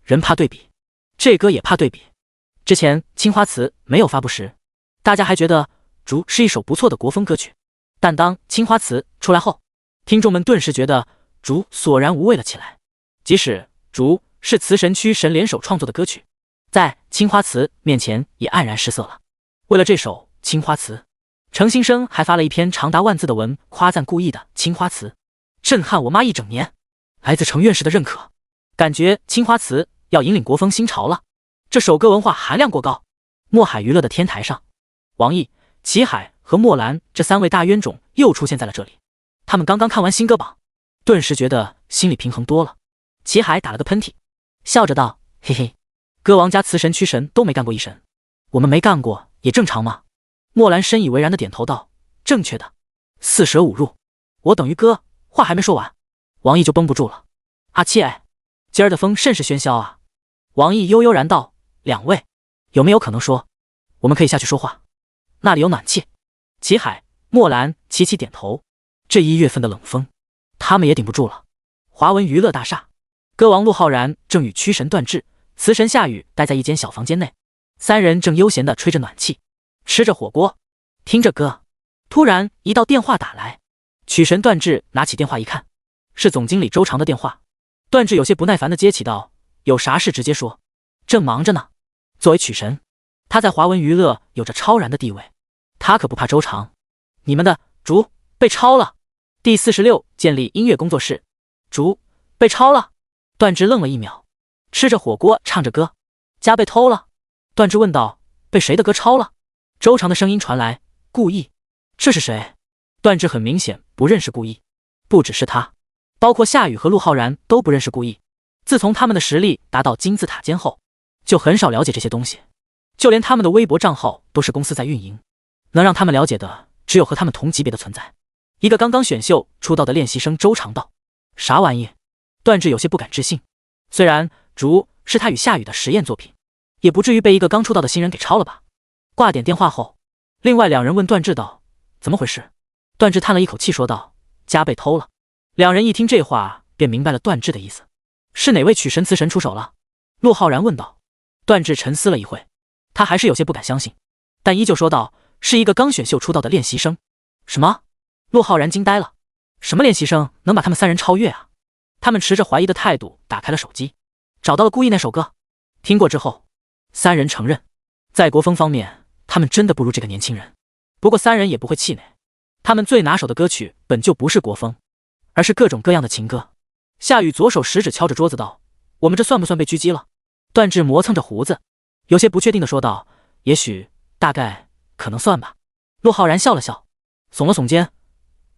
人怕对比，这歌也怕对比。之前青花瓷没有发布时，大家还觉得竹是一首不错的国风歌曲，但当青花瓷出来后，听众们顿时觉得竹索然无味了起来。即使竹是词神曲神联手创作的歌曲，在青花瓷面前也黯然失色了。为了这首青花瓷，程新生还发了一篇长达1万字的文，夸赞顾毅的青花瓷震撼我妈1整年。来自程院士的认可，感觉青花瓷要引领国风新潮了。这首歌文化含量过高。墨海娱乐的天台上，王毅、齐海和莫兰这3位大冤种又出现在了这里。他们刚刚看完新歌榜，顿时觉得心里平衡多了。齐海打了个喷嚏，笑着道：嘿嘿，歌王加词神曲神都没干过一神，我们没干过也正常嘛。莫兰深以为然的点头道：正确的，4舍5入。我等于哥，话还没说完，王毅就绷不住了。阿七哎，今儿的风甚是喧嚣啊。王毅悠悠然道：2位，有没有可能说我们可以下去说话？那里有暖气。齐海、莫兰齐齐点头。这1月份的冷风，他们也顶不住了。华文娱乐大厦，歌王陆浩然正与曲神段志、词神夏雨待在一间小房间内，3人正悠闲地吹着暖气，吃着火锅，听着歌。突然一道电话打来，曲神段志拿起电话一看，是总经理周长的电话。段志有些不耐烦地接起道：有啥事直接说，正忙着呢。作为曲神，他在华文娱乐有着超然的地位，他可不怕周长。你们的竹被抄了。第46建立音乐工作室，竹被抄了。段志愣了一秒，吃着火锅唱着歌，家被偷了。段志问道：被谁的歌抄了？周长的声音传来：故意。这是谁？段志很明显不认识故意，不只是他，包括夏雨和陆浩然都不认识故意。自从他们的实力达到金字塔尖后，就很少了解这些东西，就连他们的微博账号都是公司在运营，能让他们了解的只有和他们同级别的存在。一个刚刚选秀出道的练习生周长道：啥玩意？段志有些不敢置信。虽然竹是他与夏雨的实验作品，也不至于被一个刚出道的新人给抄了吧。挂点电话后，另外2人问段志道：怎么回事？段志叹了一口气说道：家被偷了。2人一听这话便明白了段志的意思，是哪位曲神词神出手了？陆浩然问道。段志沉思了一会，他还是有些不敢相信，但依旧说道：是一个刚选秀出道的练习生。什么？陆浩然惊呆了，什么练习生能把他们3人超越啊？他们持着怀疑的态度打开了手机，找到了故意那首歌，听过之后，3人承认，在国风方面他们真的不如这个年轻人。不过3人也不会气馁，他们最拿手的歌曲本就不是国风，而是各种各样的情歌。夏雨左手食指敲着桌子道：我们这算不算被狙击了？段志磨蹭着胡子，有些不确定的说道：也许，大概，可能算吧。陆浩然笑了笑，耸了耸肩：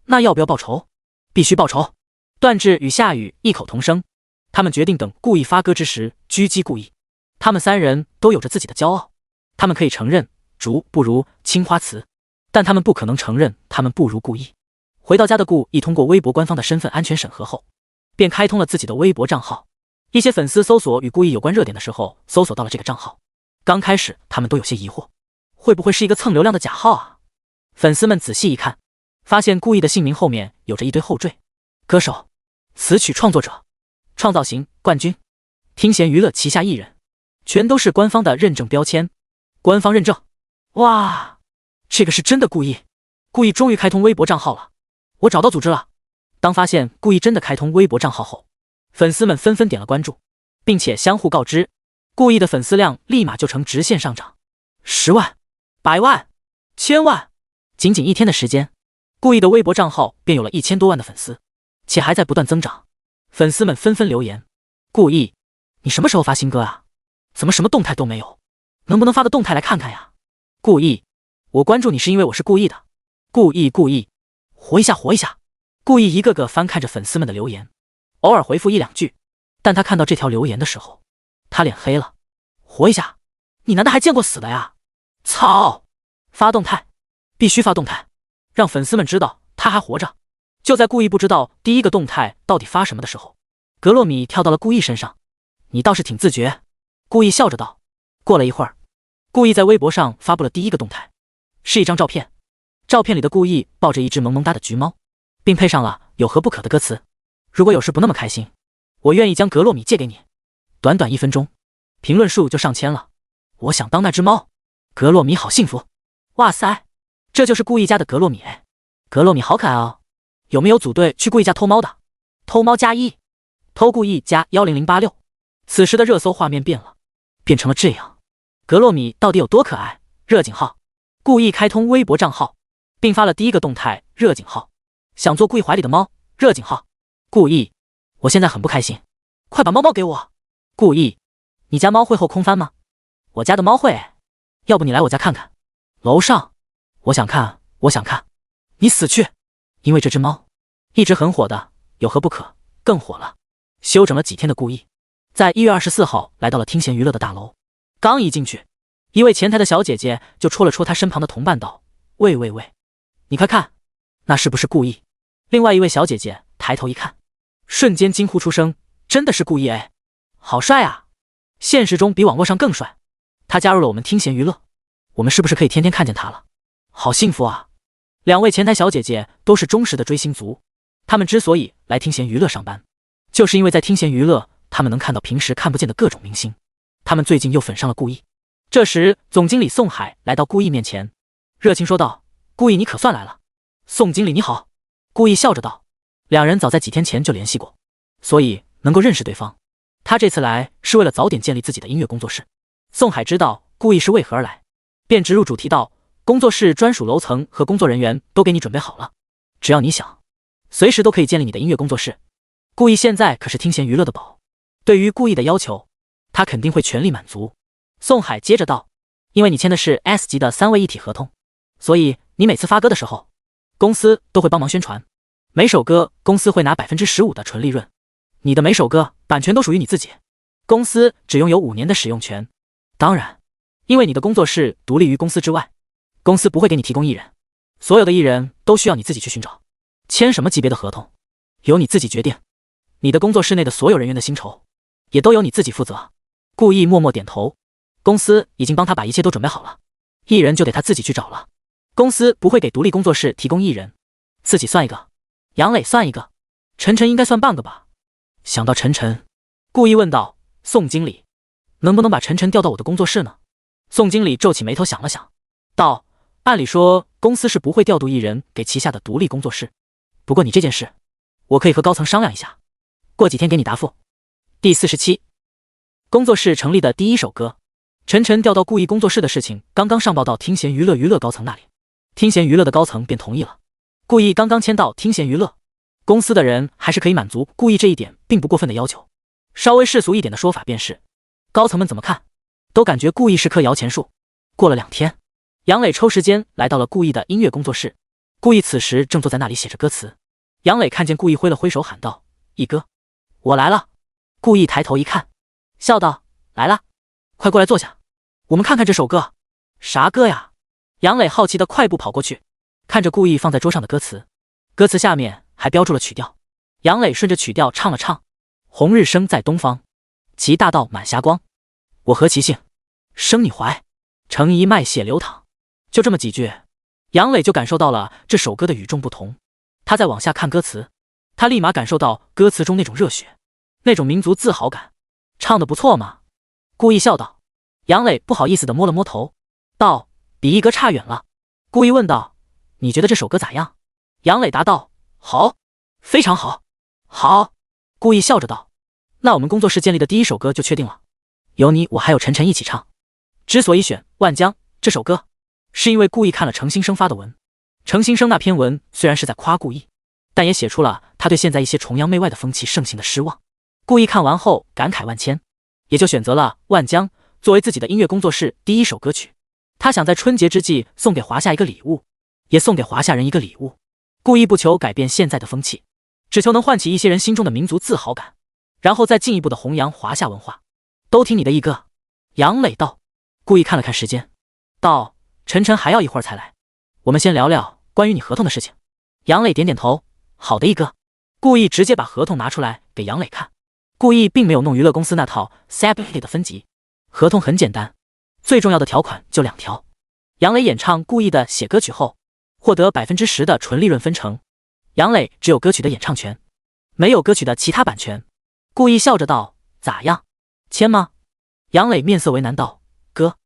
那要不要报仇？必须报仇。段志与夏雨异口同声，他们决定等故意发歌之时狙击故意。他们3人都有着自己的骄傲，他们可以承认竹不如青花瓷，但他们不可能承认他们不如故意。回到家的故意通过微博官方的身份安全审核后，便开通了自己的微博账号。一些粉丝搜索与故意有关热点的时候，搜索到了这个账号。刚开始他们都有些疑惑，会不会是一个蹭流量的假号啊？粉丝们仔细一看，发现故意的姓名后面有着一堆后缀：歌手、词曲创作者、创造型冠军、听弦娱乐旗下艺人，全都是官方的认证标签。官方认证，哇，这个是真的故意！故意终于开通微博账号了，我找到组织了。当发现故意真的开通微博账号后，粉丝们纷纷点了关注，并且相互告知，故意的粉丝量立马就呈直线上涨，10万、100万、1000万，仅仅1天的时间，故意的微博账号便有了1000多万的粉丝，且还在不断增长。粉丝们纷纷留言：故意，你什么时候发新歌啊？怎么什么动态都没有？能不能发个动态来看看呀？故意，我关注你是因为我是故意的。故意，活一下，活一下。故意一个个翻看着粉丝们的留言，偶尔回复1、2句，但他看到这条留言的时候，他脸黑了。活一下？你难道还见过死的呀？操！发动态，必须发动态，让粉丝们知道他还活着。就在故意不知道第一个动态到底发什么的时候，格洛米跳到了故意身上。你倒是挺自觉。故意笑着道。过了一会儿，故意在微博上发布了第一个动态，是一张照片，照片里的故意抱着一只萌萌哒的橘猫，并配上了有何不可的歌词。如果有时不那么开心，我愿意将格洛米借给你。短短1分钟，评论数就上千了。我想当那只猫，格洛米好幸福。哇塞，这就是故意家的格洛米哎，格洛米好可爱哦。有没有组队去故意家偷猫的？偷猫加1，偷故意加10086。此时的热搜画面变了，变成了这样。格洛米到底有多可爱？热井号，故意开通微博账号，并发了第一个动态。热井号，想做故意怀里的猫。热井号，故意，我现在很不开心，快把猫给我。故意，你家猫会后空翻吗？我家的猫会，要不你来我家看看。楼上，我想看，我想看。你死去！因为这只猫一直很火的，有何不可？更火了。休整了几天的故意，在1月24号来到了听弦娱乐的大楼。刚一进去，一位前台的小姐姐就戳了戳他身旁的同伴道：喂，你快看，那是不是故意？另外一位小姐姐抬头一看，瞬间惊呼出声：真的是故意哎，好帅啊！现实中比网络上更帅。他加入了我们听弦娱乐，我们是不是可以天天看见他了？好幸福啊！两位前台小姐姐都是忠实的追星族，他们之所以来听弦娱乐上班，就是因为在听弦娱乐，他们能看到平时看不见的各种明星。他们最近又粉上了故意。这时，总经理宋海来到故意面前，热情说道：故意你可算来了。宋经理你好。故意笑着道：两人早在几天前就联系过，所以能够认识对方。他这次来是为了早点建立自己的音乐工作室。宋海知道顾意是为何而来，便直入主题道：工作室专属楼层和工作人员都给你准备好了，只要你想，随时都可以建立你的音乐工作室。顾意现在可是听弦娱乐的宝，对于顾意的要求，他肯定会全力满足。宋海接着道：因为你签的是 S 级的3位一体合同，所以你每次发歌的时候，公司都会帮忙宣传，每首歌公司会拿 15% 的纯利润，你的每首歌版权都属于你自己，公司只拥有5年的使用权。当然，因为你的工作室独立于公司之外，公司不会给你提供艺人，所有的艺人都需要你自己去寻找，签什么级别的合同，由你自己决定。你的工作室内的所有人员的薪酬，也都由你自己负责。顾意默默点头，公司已经帮他把一切都准备好了，艺人就得他自己去找了。公司不会给独立工作室提供艺人，自己算一个，杨磊算一个，晨晨应该算半个吧。想到晨晨，顾意问道：宋经理，能不能把晨晨调到我的工作室呢？宋经理皱起眉头想了想，道：按理说公司是不会调度艺人给旗下的独立工作室，不过你这件事，我可以和高层商量一下，过几天给你答复。第47，工作室成立的第一首歌，晨晨调到顾意工作室的事情刚刚上报到听弦娱乐高层那里，听弦娱乐的高层便同意了。顾意刚刚签到听弦娱乐，公司的人还是可以满足顾意这一点并不过分的要求。稍微世俗一点的说法便是，高层们怎么看，都感觉顾意是棵摇钱树。过了2天，杨磊抽时间来到了顾意的音乐工作室，顾意此时正坐在那里写着歌词。杨磊看见顾意挥了挥手喊道：意哥，我来了。顾意抬头一看，笑道：来啦，快过来坐下，我们看看这首歌。啥歌呀？杨磊好奇地快步跑过去，看着顾意放在桌上的歌词，歌词下面还标注了曲调。杨磊顺着曲调唱了唱：红日升在东方，极大道满霞光，我何其幸，生你怀，成一脉血流淌。就这么几句，杨磊就感受到了这首歌的与众不同。他再往下看歌词，他立马感受到歌词中那种热血，那种民族自豪感。唱得不错嘛。顾意笑道。杨磊不好意思地摸了摸头，道：比一哥差远了。顾意问道：你觉得这首歌咋样？杨磊答道：好，非常好。好。顾意笑着道：那我们工作室建立的第一首歌就确定了，有你我还有晨晨一起唱。之所以选《万江》这首歌，是因为顾意看了程新生发的文。程新生那篇文虽然是在夸顾意，但也写出了他对现在一些崇洋媚外的风气盛行的失望。顾意看完后感慨万千，也就选择了《万江》作为自己的音乐工作室第一首歌曲。他想在春节之际送给华夏一个礼物，也送给华夏人一个礼物。顾意不求改变现在的风气，只求能唤起一些人心中的民族自豪感，然后再进一步的弘扬华夏文化。都听你的，一哥。杨磊道。顾意看了看时间，道：晨晨还要一会儿才来，我们先聊聊关于你合同的事情。杨磊点点头，好的，一哥。顾意直接把合同拿出来给杨磊看。顾意并没有弄娱乐公司那套 separate 的分级，合同很简单，最重要的条款就2条。杨磊演唱顾意的写歌曲后，获得 10% 的纯利润分成。杨磊只有歌曲的演唱权，没有歌曲的其他版权。顾意笑着道：咋样，签吗？杨磊面色为难道：哥，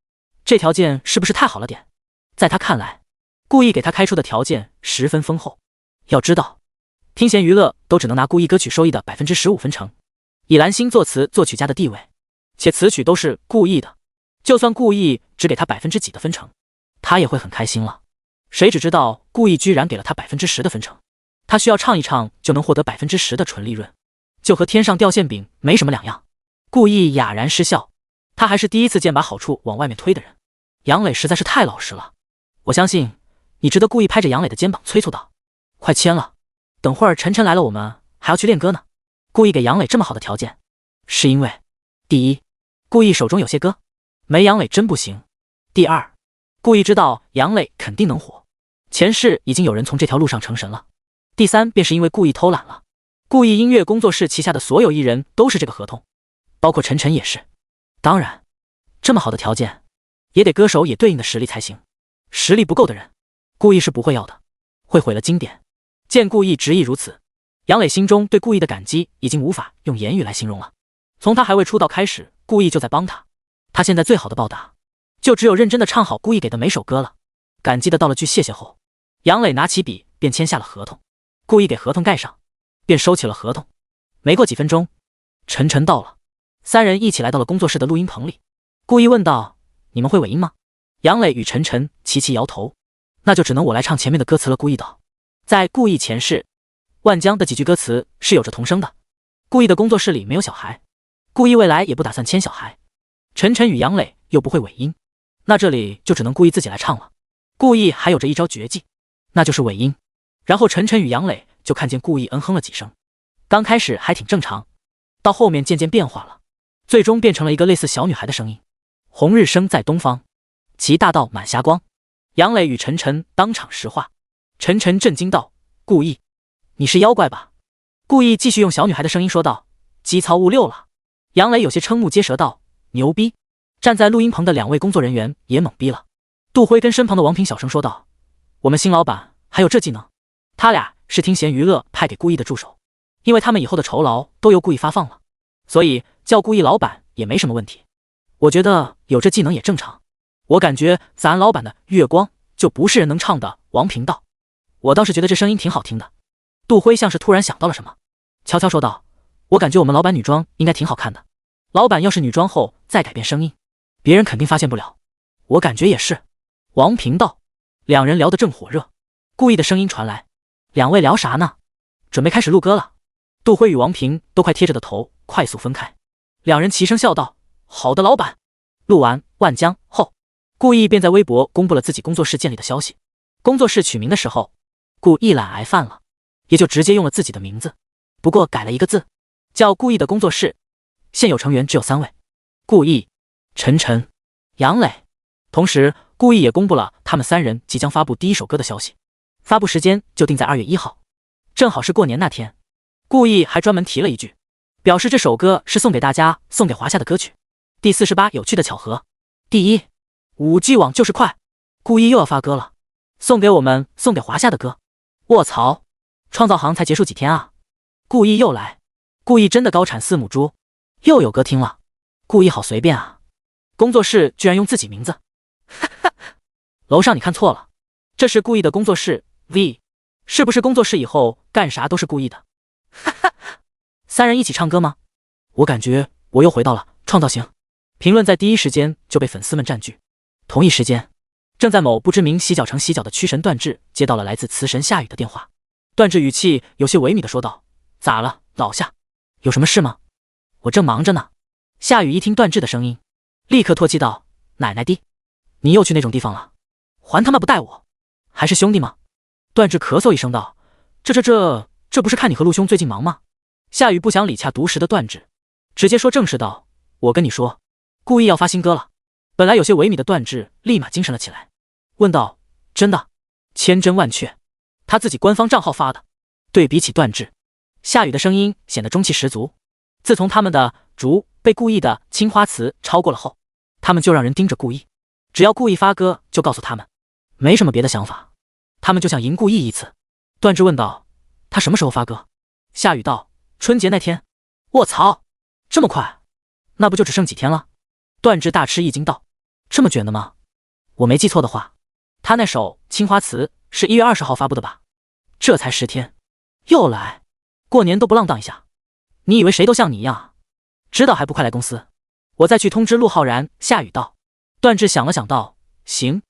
这条件是不是太好了点？在他看来，顾意给他开出的条件十分丰厚。要知道，听弦娱乐都只能拿顾意歌曲收益的 15% 分成，以蓝星作词作曲家的地位，且词曲都是顾意的，就算顾意只给他几的分成，他也会很开心了。谁只知道顾意居然给了他 10% 的分成，他需要唱一唱就能获得 10% 的纯利润，就和天上掉馅饼没什么两样。顾意哑然失笑，他还是第一次见把好处往外面推的人。杨磊实在是太老实了，我相信你值得。顾意拍着杨磊的肩膀催促道：快签了，等会儿晨晨来了，我们还要去练歌呢。顾意给杨磊这么好的条件，是因为第一，顾意手中有些歌没杨磊真不行；第二，顾意知道杨磊肯定能火，前世已经有人从这条路上成神了；第三，便是因为顾意偷懒了。顾意音乐工作室旗下的所有艺人都是这个合同，包括晨晨也是。当然，这么好的条件也得歌手也对应的实力才行，实力不够的人顾意是不会要的，会毁了经典。见顾意执意如此，杨磊心中对顾意的感激已经无法用言语来形容了。从他还未出道开始，顾意就在帮他，他现在最好的报答就只有认真的唱好顾意给的每首歌了。感激的道了句谢谢后，杨磊拿起笔便签下了合同。顾意给合同盖上，便收起了合同。没过几分钟，晨晨到了。三人一起来到了工作室的录音棚里。顾意问道：“你们会尾音吗？”杨磊与陈晨齐齐摇头。那就只能我来唱前面的歌词了。顾意道，在顾意前世，万江的几句歌词是有着童声的。顾意的工作室里没有小孩，顾意未来也不打算牵小孩。陈晨与杨磊又不会尾音，那这里就只能顾意自己来唱了。顾意还有着一招绝技，那就是尾音。然后陈晨与杨磊就看见顾意嗯哼了几声，刚开始还挺正常，到后面渐渐变化了，最终变成了一个类似小女孩的声音。红日升在东方，其大道满霞光。杨磊与陈晨当场石化。陈晨震惊道：“顾意，你是妖怪吧？”顾意继续用小女孩的声音说道：“机操误六了。”杨磊有些瞠目结舌道：“牛逼！”站在录音棚的两位工作人员也懵逼了。杜辉跟身旁的王平小声说道：“我们新老板还有这技能？”他俩是听闲娱乐派给顾意的助手，因为他们以后的酬劳都由顾意发放了，所以叫顾意老板也没什么问题。我觉得有这技能也正常。我感觉咱老板的月光就不是人能唱的。王平道：“我倒是觉得这声音挺好听的。”杜辉像是突然想到了什么，悄悄说道：“我感觉我们老板女装应该挺好看的。老板要是女装后再改变声音，别人肯定发现不了。”我感觉也是。王平道。两人聊得正火热，顾意的声音传来：“两位聊啥呢？准备开始录歌了。”杜辉与王平都快贴着的头快速分开，两人齐声笑道：“好的，老板。”录完万江后，顾意便在微博公布了自己工作室建立的消息。工作室取名的时候，顾意懒癌犯了，也就直接用了自己的名字，不过改了一个字，叫顾意的工作室。现有成员只有3位：顾意、陈晨、杨磊。同时，顾意也公布了他们3人即将发布第一首歌的消息，发布时间就定在2月1号，正好是过年那天。顾意还专门提了一句，表示这首歌是送给大家、送给华夏的歌曲。第48有趣的巧合：第一，5G 网就是快，顾意又要发歌了，送给我们，送给华夏的歌。卧槽，创造行才结束几天啊？顾意又来，顾意真的高产4母猪，又有歌听了。顾意好随便啊，工作室居然用自己名字。哈哈，楼上你看错了，这是顾意的工作室 V， 是不是工作室以后干啥都是顾意的？哈哈，3人一起唱歌吗？我感觉我又回到了创造型。评论在第一时间就被粉丝们占据。同一时间，正在某不知名洗脚城洗脚的屈神段志接到了来自词神夏雨的电话。段志语气有些萎靡的说道：“咋了，老夏？有什么事吗？我正忙着呢。”夏雨一听段志的声音，立刻唾弃道：“奶奶的，你又去那种地方了，还他妈不带我，还是兄弟吗？”段志咳嗽一声道：“这不是看你和陆兄最近忙吗？”夏雨不想理洽独食的段志，直接说正事道：“我跟你说，顾意要发新歌了。”本来有些萎靡的段志立马精神了起来，问道：“真的？千真万确？他自己官方账号发的？”对比起段志，夏雨的声音显得中气十足。自从他们的竹被顾意的青花瓷超过了后，他们就让人盯着顾意，只要顾意发歌就告诉他们，没什么别的想法，他们就想赢顾意一次。段志问道：“他什么时候发歌？”夏雨道：“春节那天。”卧槽，这么快？那不就只剩几天了？段志大吃一惊道：“这么卷的吗？我没记错的话，他那首青花瓷是1月20号发布的吧？这才10天，又来，过年都不浪荡一下？你以为谁都像你一样啊？知道还不快来公司？我再去通知陆浩然。”夏雨道。段志想了想道：“行，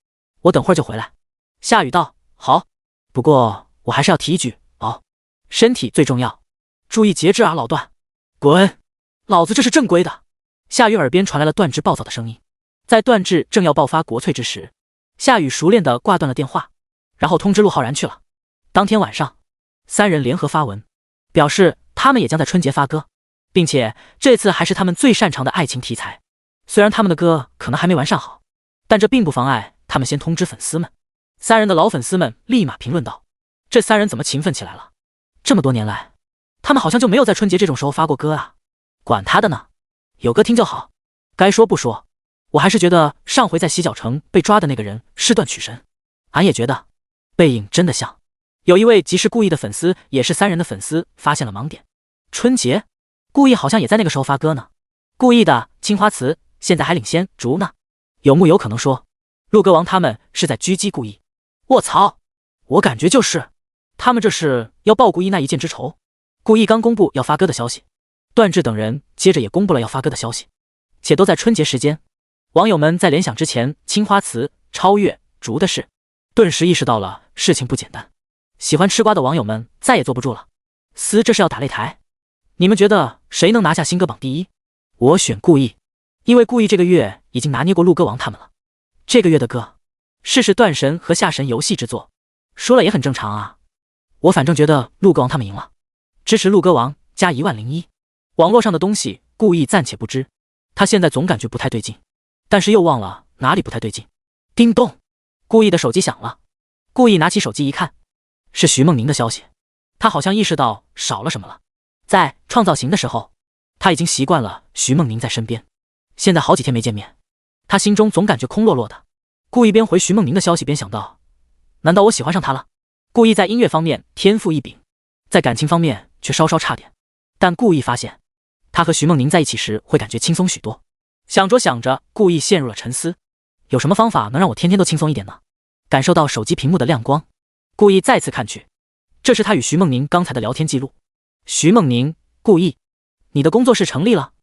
我等会儿就回来。”夏雨道：“好，不过我还是要提一句哦，身体最重要，注意节制啊，老段。”滚，老子这是正规的。夏雨耳边传来了段志暴躁的声音。在段志正要爆发国粹之时，夏雨熟练地挂断了电话，然后通知陆浩然去了。当天晚上，3人联合发文，表示他们也将在春节发歌，并且这次还是他们最擅长的爱情题材。虽然他们的歌可能还没完善好，但这并不妨碍他们先通知粉丝们。3人的老粉丝们立马评论道：“这3人怎么勤奋起来了？这么多年来，他们好像就没有在春节这种时候发过歌啊！管他的呢，有歌听就好。该说不说，我还是觉得上回在洗脚城被抓的那个人是段曲神，俺也觉得背影真的像。”有一位即是顾意的粉丝，也是3人的粉丝，发现了盲点。春节，顾意好像也在那个时候发歌呢。顾意的青花瓷现在还领先竹呢，有木有可能说陆歌王他们是在狙击顾意？卧槽，我感觉就是他们这是要报顾意那一箭之仇。顾意刚公布要发歌的消息，段志等人接着也公布了要发歌的消息，且都在春节时间。网友们在联想之前青花瓷、超越、竹的事，顿时意识到了事情不简单。喜欢吃瓜的网友们再也坐不住了，这是要打擂台？你们觉得谁能拿下新歌榜第一？我选顾意，因为顾意这个月已经拿捏过陆歌王他们了。这个月的歌是断神和下神游戏之作，说了也很正常啊。我反正觉得陆歌王他们赢了，支持陆歌王加10001。网络上的东西顾意暂且不知，他现在总感觉不太对劲，但是又忘了哪里不太对劲。叮咚，顾意的手机响了。顾意拿起手机一看，是徐梦宁的消息。他好像意识到少了什么了。在创造型的时候，他已经习惯了徐梦宁在身边，现在好几天没见面，他心中总感觉空落落的。顾意边回徐梦宁的消息边想到，难道我喜欢上他了？顾意在音乐方面天赋异禀，在感情方面却稍稍差点，但顾意发现他和徐梦宁在一起时会感觉轻松许多。想着想着，顾意陷入了沉思，有什么方法能让我天天都轻松一点呢？感受到手机屏幕的亮光，顾意再次看去，这是他与徐梦宁刚才的聊天记录。徐梦宁，顾意，你的工作室成立了？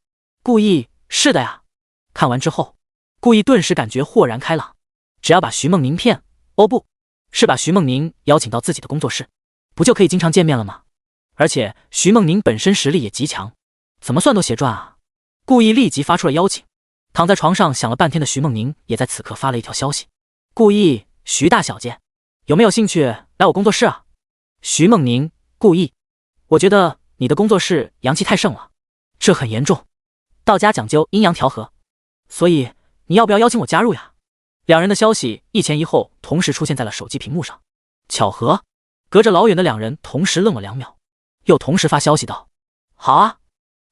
顾意，是的呀。看完之后，顾意顿时感觉豁然开朗，只要把徐梦宁骗，不是把徐梦宁邀请到自己的工作室，不就可以经常见面了吗？而且徐梦宁本身实力也极强，怎么算都邪赚啊。顾意立即发出了邀请。躺在床上想了半天的徐梦宁也在此刻发了一条消息：顾意，徐大小姐，有没有兴趣来我工作室啊？徐梦宁，顾意，我觉得你的工作室阳气太盛了，这很严重，道家讲究阴阳调和，所以你要不要邀请我加入呀？两人的消息一前一后同时出现在了手机屏幕上。巧合，隔着老远的两人同时愣了2秒，又同时发消息道：好啊。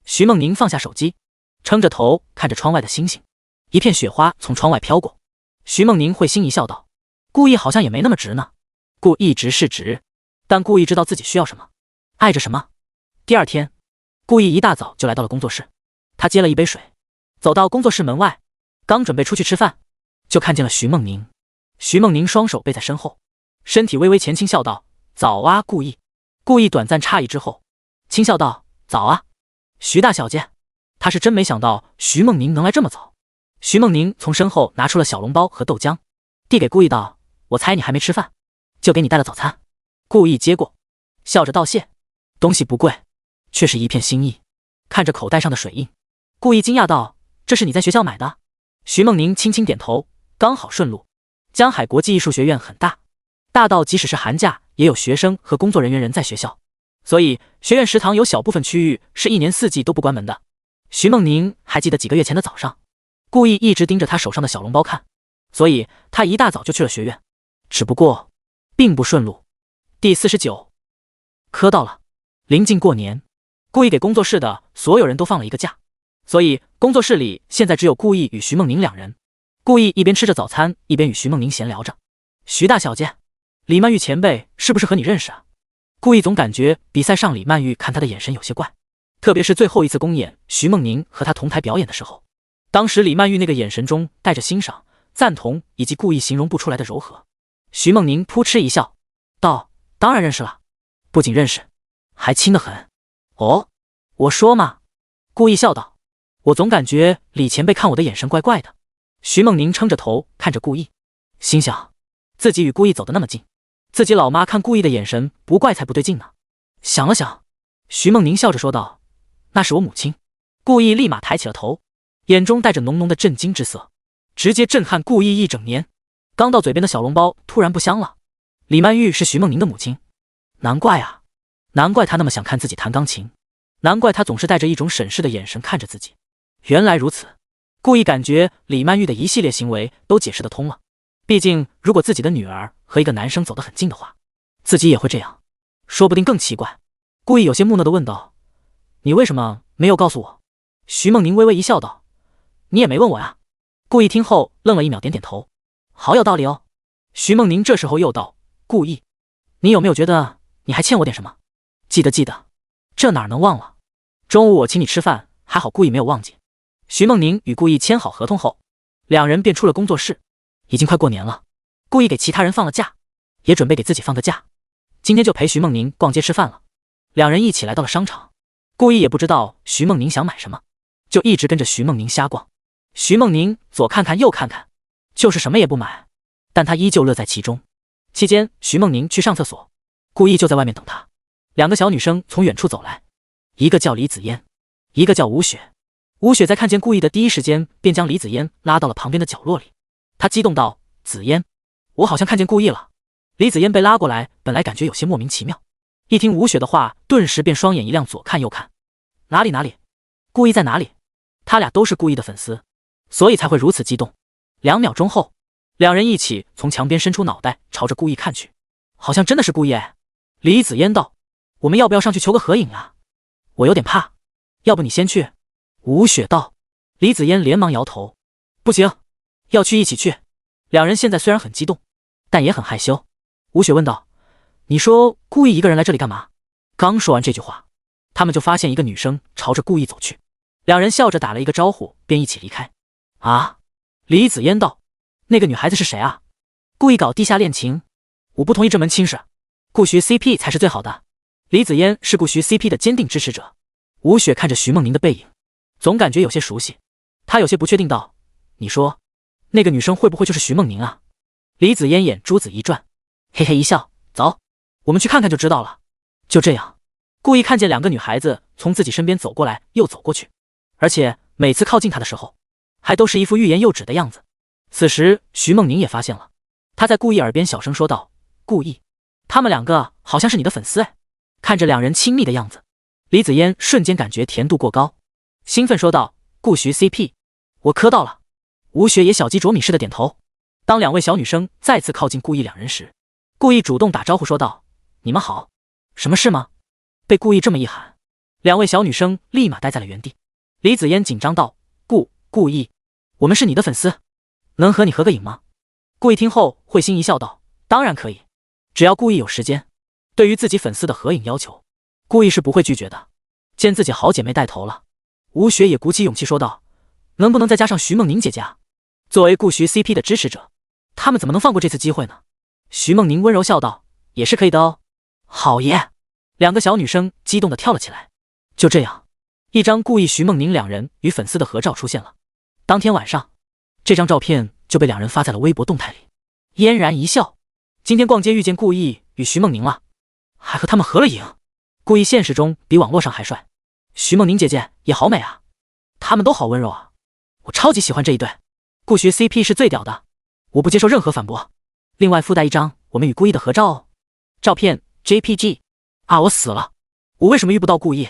徐梦宁放下手机，撑着头看着窗外的星星，一片雪花从窗外飘过。徐梦宁会心一笑道：顾意好像也没那么直呢。顾意直是直，但顾意知道自己需要什么，爱着什么。第二天，顾意一大早就来到了工作室，他接了一杯水，走到工作室门外，刚准备出去吃饭，就看见了徐梦宁。徐梦宁双手背在身后，身体微微前倾笑道：早啊，顾意。顾意短暂诧异之后，轻笑道：早啊，徐大小姐。他是真没想到徐梦宁能来这么早。徐梦宁从身后拿出了小笼包和豆浆，递给顾意道：我猜你还没吃饭，就给你带了早餐。顾意接过，笑着道谢，东西不贵，却是一片心意。看着口袋上的水印，顾意惊讶道：这是你在学校买的？徐梦宁轻轻点头，刚好顺路。江海国际艺术学院很大，大到即使是寒假也有学生和工作人员人在学校，所以学院食堂有小部分区域是1年4季都不关门的。徐梦宁还记得几个月前的早上，顾意一直盯着他手上的小笼包看，所以他一大早就去了学院，只不过并不顺路。第49科到了，临近过年，顾意给工作室的所有人都放了一个假，所以工作室里现在只有顾意与徐梦宁两人。顾意一边吃着早餐，一边与徐梦宁闲聊着：徐大小姐，李曼玉前辈是不是和你认识啊？顾意总感觉比赛上李曼玉看他的眼神有些怪，特别是最后一次公演徐梦宁和他同台表演的时候，当时李曼玉那个眼神中带着欣赏、赞同以及故意形容不出来的柔和。徐梦宁扑哧一笑道：当然认识了，不仅认识，还亲得很。哦，我说嘛。顾意笑道：我总感觉李前辈看我的眼神怪怪的。徐梦宁撑着头看着顾意，心想自己与顾意走得那么近，自己老妈看顾意的眼神不怪才不对劲呢。想了想，徐梦宁笑着说道：那是我母亲。顾意立马抬起了头，眼中带着浓浓的震惊之色，直接震撼顾意一整年。刚到嘴边的小笼包突然不香了。李曼玉是徐梦宁的母亲，难怪啊，难怪她那么想看自己弹钢琴，难怪她总是带着一种审视的眼神看着自己。原来如此，顾意感觉李曼玉的一系列行为都解释得通了。毕竟如果自己的女儿和一个男生走得很近的话，自己也会这样，说不定更奇怪。顾意有些木讷地问道：你为什么没有告诉我？徐梦宁微微一笑道：你也没问我呀。顾意听后愣了1秒，点点头：好有道理哦。徐梦宁这时候又道：顾意，你有没有觉得你还欠我点什么？记得，这哪能忘了？中午我请你吃饭，还好顾意没有忘记。徐梦宁与顾意签好合同后，两人便出了工作室。已经快过年了，顾意给其他人放了假，也准备给自己放个假，今天就陪徐梦宁逛街吃饭了。两人一起来到了商场，顾意也不知道徐梦宁想买什么，就一直跟着徐梦宁瞎逛。徐梦宁左看看右看看，就是什么也不买，但他依旧乐在其中。期间，徐梦宁去上厕所，顾意就在外面等他。两个小女生从远处走来，一个叫李子嫣，一个叫吴雪。吴雪在看见顾意的第一时间，便将李子嫣拉到了旁边的角落里。她激动道：“子嫣，我好像看见顾意了。”李子嫣被拉过来，本来感觉有些莫名其妙，一听吴雪的话，顿时便双眼一亮，左看右看。哪里？顾意在哪里？他俩都是顾意的粉丝，所以才会如此激动。2秒钟后，两人一起从墙边伸出脑袋，朝着顾意看去，好像真的是顾意哎。李子嫣道：“我们要不要上去求个合影啊？我有点怕，要不你先去。”吴雪道。李子嫣连忙摇头：“不行，要去一起去。”两人现在虽然很激动，但也很害羞。吴雪问道：“你说顾意一个人来这里干嘛？”刚说完这句话，他们就发现一个女生朝着顾意走去，两人笑着打了一个招呼，便一起离开。啊！李子嫣道：“那个女孩子是谁啊？故意搞地下恋情？我不同意这门亲事，顾徐 CP 才是最好的。”李子嫣是顾徐 CP 的坚定支持者。吴雪看着徐梦宁的背影，总感觉有些熟悉，她有些不确定道：“你说，那个女生会不会就是徐梦宁啊？”李子嫣眼珠子一转，嘿嘿一笑：“走，我们去看看就知道了。”就这样，顾意看见两个女孩子从自己身边走过来又走过去，而且每次靠近她的时候，还都是一副欲言又止的样子。此时徐梦宁也发现了，她在顾意耳边小声说道：“顾意，他们两个好像是你的粉丝哎。”看着两人亲密的样子，李子嫣瞬间感觉甜度过高，兴奋说道：“顾徐 CP， 我磕到了。”吴雪也小鸡啄米似的点头。当两位小女生再次靠近顾意两人时，顾意主动打招呼说道：“你们好，什么事吗？”被顾意这么一喊，两位小女生立马呆在了原地。李子嫣紧张道：“顾意，我们是你的粉丝，能和你合个影吗？”顾意听后会心一笑道：“当然可以，只要顾意有时间。”对于自己粉丝的合影要求，顾意是不会拒绝的。见自己好姐妹带头了，吴雪也鼓起勇气说道：“能不能再加上徐梦宁姐姐啊？作为顾徐 CP 的支持者，他们怎么能放过这次机会呢？”徐梦宁温柔笑道：“也是可以的哦。”好耶！两个小女生激动地跳了起来。就这样，一张顾意徐梦宁两人与粉丝的合照出现了。当天晚上，这张照片就被两人发在了微博动态里。嫣然一笑：“今天逛街遇见顾意与徐梦宁了，还和他们合了影。顾意现实中比网络上还帅，徐梦宁姐姐也好美啊，他们都好温柔啊，我超级喜欢这一对，顾徐 CP 是最屌的，我不接受任何反驳。另外附带一张我们与顾意的合照哦，照片 JPG 啊，我死了，我为什么遇不到顾意？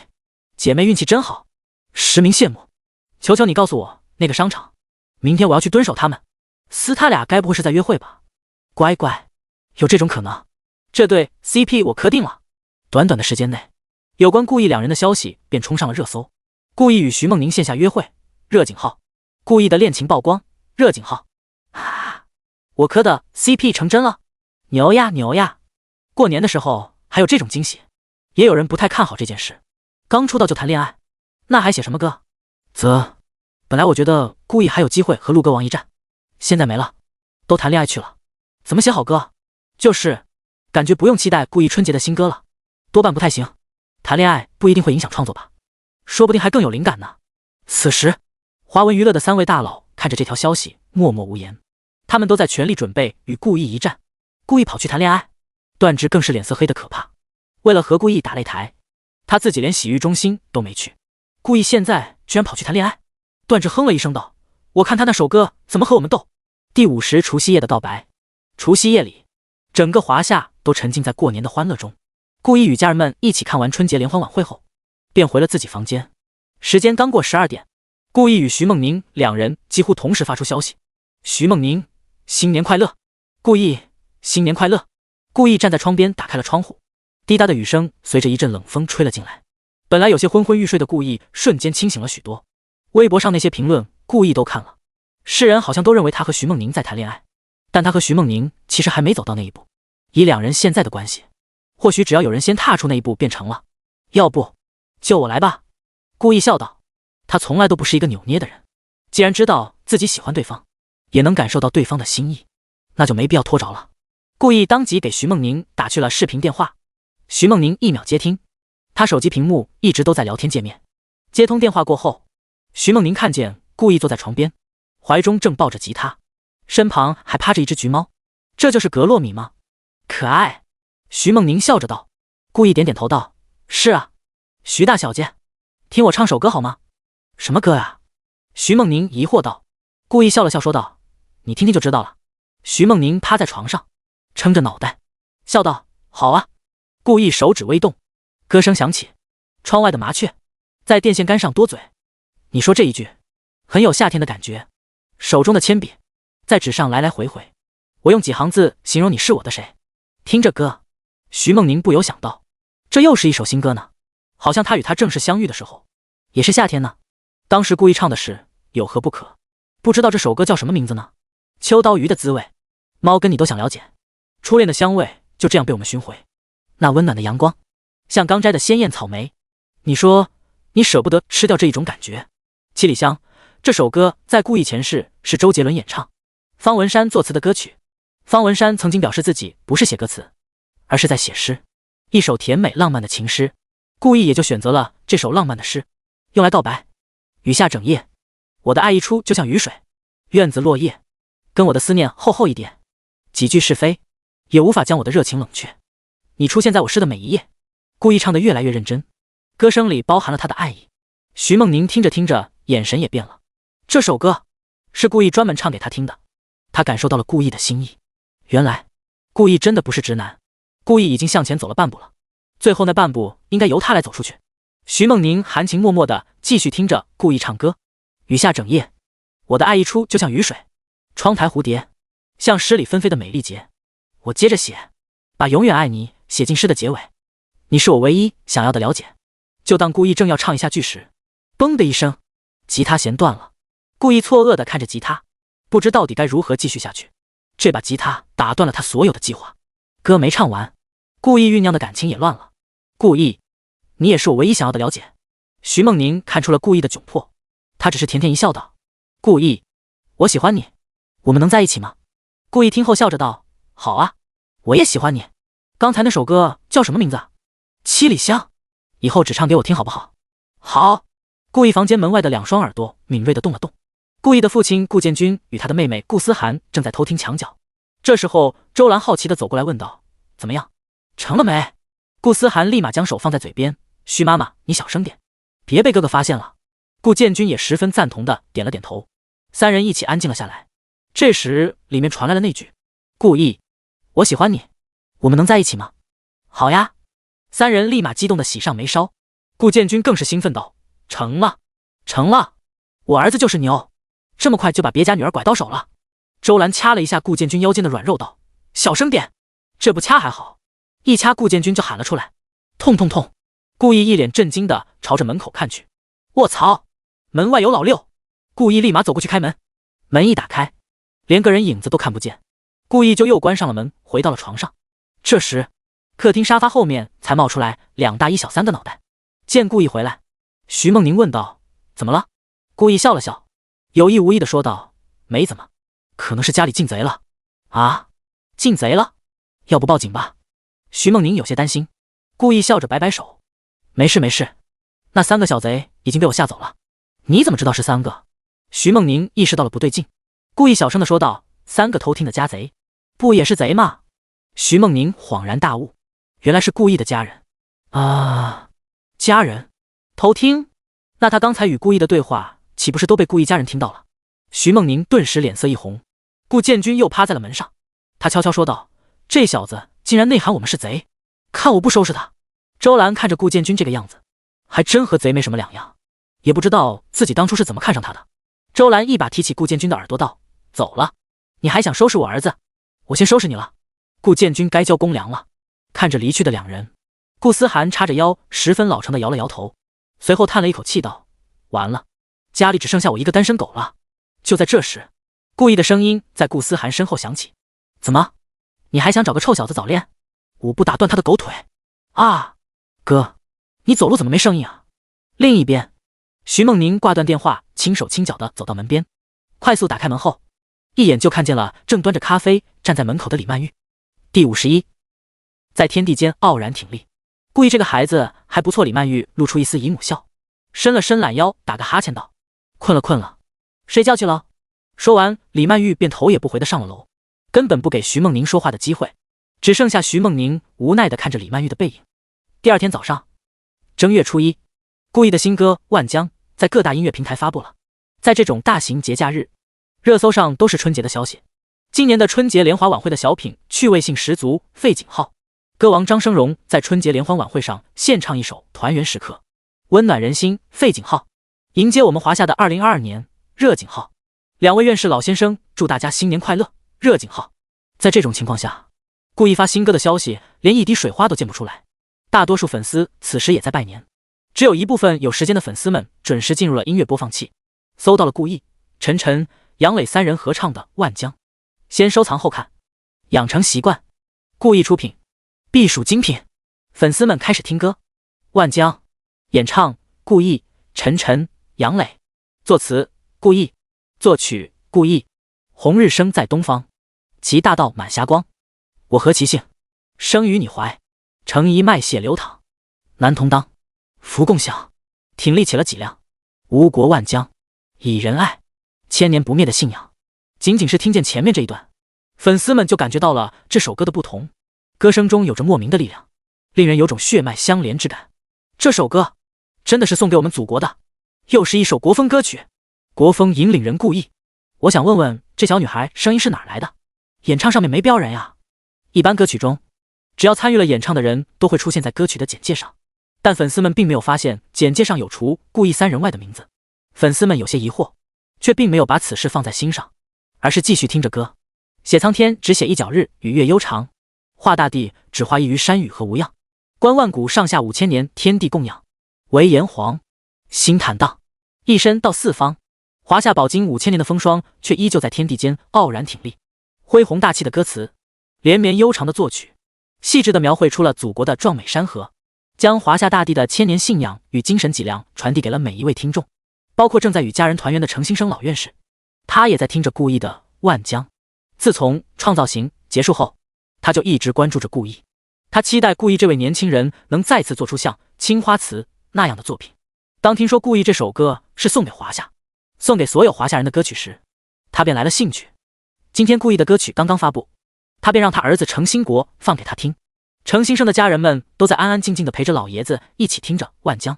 姐妹运气真好，实名羡慕。求求你告诉我那个商场，明天我要去蹲守他们，撕他俩该不会是在约会吧？乖乖，有这种可能，这对 CP 我磕定了。”短短的时间内，有关顾意两人的消息便冲上了热搜。顾意与徐梦宁线下约会，热井号；顾意的恋情曝光，热井号。啊，我磕的 CP 成真了，牛呀牛呀！过年的时候还有这种惊喜。也有人不太看好这件事，刚出道就谈恋爱，那还写什么歌？本来我觉得顾意还有机会和陆歌王一战，现在没了，都谈恋爱去了，怎么写好歌？就是感觉不用期待顾意春节的新歌了，多半不太行。谈恋爱不一定会影响创作吧，说不定还更有灵感呢。此时华文娱乐的3位大佬看着这条消息默默无言，他们都在全力准备与顾意一战。顾意跑去谈恋爱，段志更是脸色黑得可怕，为了和顾意打擂台，他自己连洗浴中心都没去，顾意现在居然跑去谈恋爱。段志哼了一声道：“我看他那首歌怎么和我们斗。”第50除夕夜的告白。除夕夜里，整个华夏都沉浸在过年的欢乐中。顾意与家人们一起看完春节联欢晚会后，便回了自己房间。时间刚过12点，顾意与徐梦宁两人几乎同时发出消息：“徐梦宁，新年快乐！”顾意，新年快乐！顾意站在窗边打开了窗户，滴答的雨声随着一阵冷风吹了进来。本来有些昏昏欲睡的顾意瞬间清醒了许多。微博上那些评论，顾意都看了。世人好像都认为他和徐梦宁在谈恋爱，但他和徐梦宁其实还没走到那一步。以两人现在的关系，或许只要有人先踏出那一步便成了。要不就我来吧。顾意笑道。他从来都不是一个扭捏的人，既然知道自己喜欢对方，也能感受到对方的心意，那就没必要拖着了。顾意当即给徐梦宁打去了视频电话。徐梦宁1秒接听：“他手机屏幕一直都在聊天界面。接通电话过后，徐梦宁看见顾意坐在床边，怀中正抱着吉他，身旁还趴着一只橘猫。这就是格洛米吗？可爱。徐梦宁笑着道。顾意点点头道：是啊。徐大小姐，听我唱首歌好吗？什么歌啊？徐梦宁疑惑道。顾意笑了笑说道：你听听就知道了。徐梦宁趴在床上，撑着脑袋，笑道：好啊。顾意手指微动，歌声响起，窗外的麻雀在电线杆上多嘴。你说这一句很有夏天的感觉。手中的铅笔在纸上来来回回，我用几行字形容你是我的谁。听着歌，徐梦宁不由想到，这又是一首新歌呢，好像他与他正式相遇的时候也是夏天呢。当时故意唱的是有何不可，不知道这首歌叫什么名字呢？秋刀鱼的滋味，猫跟你都想了解，初恋的香味就这样被我们寻回。那温暖的阳光像刚摘的鲜艳草莓，你说你舍不得吃掉这一种感觉。七里香这首歌在故意前世是周杰伦演唱，方文山作词的歌曲。方文山曾经表示自己不是写歌词，而是在写诗，一首甜美浪漫的情诗。故意也就选择了这首浪漫的诗用来告白。雨下整夜，我的爱一出就像雨水，院子落叶跟我的思念厚厚一点，几句是非也无法将我的热情冷却。你出现在我诗的每一页。故意唱得越来越认真，歌声里包含了他的爱意。徐梦宁听着听着眼神也变了，这首歌是故意专门唱给他听的。他感受到了故意的心意，原来故意真的不是直男。故意已经向前走了半步了，最后那半步应该由他来走出去。徐梦宁含情脉脉地继续听着故意唱歌。雨下整夜，我的爱一出就像雨水，窗台蝴蝶像诗里纷飞的美丽节。我接着写，把永远爱你写进诗的结尾。你是我唯一想要的了解。就当故意正要唱一下句时，嘣的一声，吉他弦断了。故意错愕地看着吉他，不知到底该如何继续下去。这把吉他打断了他所有的计划。歌没唱完，故意酝酿的感情也乱了。故意，你也是我唯一想要的了解。徐梦宁看出了故意的窘迫，他只是甜甜一笑道：故意，我喜欢你，我们能在一起吗？故意听后笑着道：好啊，我也喜欢你。刚才那首歌叫什么名字？七里香，以后只唱给我听好不好？好。故意房间门外的两双耳朵敏锐地动了动。故意的父亲顾建军与他的妹妹顾思涵正在偷听墙角。这时候周兰好奇地走过来问道：怎么样，成了没？顾思涵立马将手放在嘴边：徐妈妈，你小声点，别被哥哥发现了。顾建军也十分赞同地点了点头。三人一起安静了下来。这时里面传来了那句：故意，我喜欢你，我们能在一起吗？好呀。三人立马激动地喜上眉梢。顾建军更是兴奋道：成了，成了，我儿子就是牛，这么快就把别家女儿拐到手了。周兰掐了一下顾建军腰间的软肉道：小声点，这不掐还好，一掐顾建军就喊了出来：痛痛痛。顾意一脸震惊地朝着门口看去。卧槽，门外有老六。顾意立马走过去开门。门一打开，连个人影子都看不见。顾意就又关上了门，回到了床上。这时客厅沙发后面才冒出来两大一小三的脑袋。见顾意回来，徐梦宁问道：怎么了？顾意笑了笑，有意无意地说道：没怎么，可能是家里进贼了。啊，进贼了？要不报警吧？徐梦宁有些担心。顾意笑着摆摆手：没事没事，那三个小贼已经被我吓走了。你怎么知道是三个？徐梦宁意识到了不对劲，故意小声地说道：三个偷听的家贼，不也是贼吗？徐梦宁恍然大悟，原来是故意的家人啊！家人偷听？那他刚才与故意的对话岂不是都被故意家人听到了？徐梦宁顿时脸色一红。顾建军又趴在了门上，他悄悄说道：这小子竟然内涵我们是贼，看我不收拾他！周兰看着顾建军这个样子，还真和贼没什么两样，也不知道自己当初是怎么看上他的。周兰一把提起顾建军的耳朵道：走了，你还想收拾我儿子？我先收拾你了。顾建军该交公粮了。看着离去的两人，顾思涵叉着腰十分老成的摇了摇头，随后叹了一口气道：完了，家里只剩下我一个单身狗了。就在这时，故意的声音在顾思涵身后响起：怎么，你还想找个臭小子早恋？我不打断他的狗腿啊！哥，你走路怎么没声音啊？另一边，徐梦宁挂断电话，轻手轻脚地走到门边，快速打开门后，一眼就看见了正端着咖啡站在门口的李曼玉。第51，在天地间傲然挺立。故意这个孩子还不错。李曼玉露出一丝姨母笑，伸了伸懒腰，打个哈欠道：“困了，困了，睡觉去了。”说完，李曼玉便头也不回地上了楼，根本不给徐梦宁说话的机会，只剩下徐梦宁无奈地看着李曼玉的背影。第二天早上，正月初一，顾意的新歌《万江》在各大音乐平台发布了。在这种大型节假日，热搜上都是春节的消息。今年的春节联欢晚会的小品趣味性十足，费景浩、歌王张生荣在春节联欢晚会上献唱一首《团圆时刻》，温暖人心。费景浩迎接我们华夏的2022年，热景浩。两位院士老先生祝大家新年快乐，热景浩。在这种情况下，顾意发新歌的消息连一滴水花都溅不出来，大多数粉丝此时也在拜年，只有一部分有时间的粉丝们准时进入了音乐播放器，搜到了顾意、陈晨、杨磊三人合唱的《万江》，先收藏后看，养成习惯。顾意出品，必属精品。粉丝们开始听歌，《万江》演唱顾意、陈晨、杨磊，作词顾意，作曲顾意。红日升在东方，其大道满霞光。我何其幸，生于你怀。承一脉血流淌，难同当，福共享。挺立起了脊梁，吴国万江，以仁爱，千年不灭的信仰。仅仅是听见前面这一段，粉丝们就感觉到了这首歌的不同。歌声中有着莫名的力量，令人有种血脉相连之感。这首歌真的是送给我们祖国的，又是一首国风歌曲。国风引领人顾意，我想问问这小女孩声音是哪儿来的？演唱上面没标人呀。一般歌曲中，只要参与了演唱的人都会出现在歌曲的简介上，但粉丝们并没有发现简介上有除顾意三人外的名字。粉丝们有些疑惑，却并没有把此事放在心上，而是继续听着歌。写苍天只写一角日与月悠长，画大地只画一隅山雨和无恙。观万古上下5000年，天地供养。唯炎黄，心坦荡，一身到四方。华夏饱经5000年的风霜，却依旧在天地间傲然挺立。恢宏大气的歌词，连绵悠长的作曲，细致地描绘出了祖国的壮美山河，将华夏大地的千年信仰与精神脊梁传递给了每一位听众，包括正在与家人团圆的程新生老院士，他也在听着顾意的《万江》。自从创造型结束后，他就一直关注着顾意，他期待顾意这位年轻人能再次做出像《青花瓷》那样的作品。当听说顾意这首歌是送给华夏，送给所有华夏人的歌曲时，他便来了兴趣。今天顾意的歌曲刚刚发布，他便让他儿子程新国放给他听。程新生的家人们都在安安静静地陪着老爷子一起听着《万江》。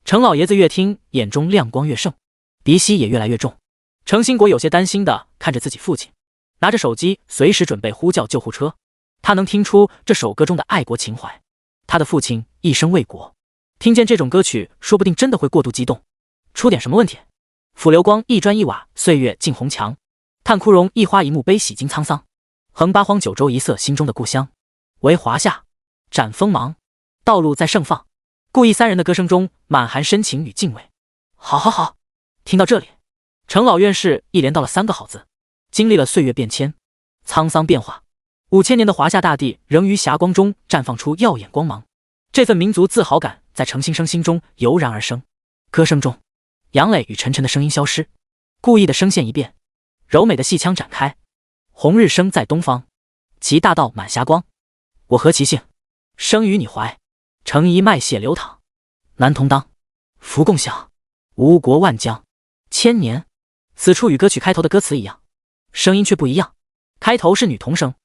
程老爷子越听，眼中亮光越盛，鼻息也越来越重。程新国有些担心地看着自己父亲，拿着手机随时准备呼叫救护车。他能听出这首歌中的爱国情怀，他的父亲一生为国，听见这种歌曲说不定真的会过度激动，出点什么问题。抚流光，一砖一瓦，岁月浸红墙。叹枯荣，一花一木，悲喜经沧桑。横八荒，九州一色，心中的故乡。为华夏展锋芒，道路在盛放。顾意三人的歌声中满含深情与敬畏。好好好，听到这里，程老院士一连道了3个好字。经历了岁月变迁，沧桑变化，5000年的华夏大地仍于霞光中绽放出耀眼光芒。这份民族自豪感在程新生心中油然而生。歌声中，杨磊与陈晨的声音消失，顾意的声线一变，柔美的戏腔展开。红日升在东方，其大道满霞光。我何其幸，生于你怀。承一脉血流淌，难同当，福共享。吴国万江，千年。此处与歌曲开头的歌词一样，声音却不一样。开头是女童声，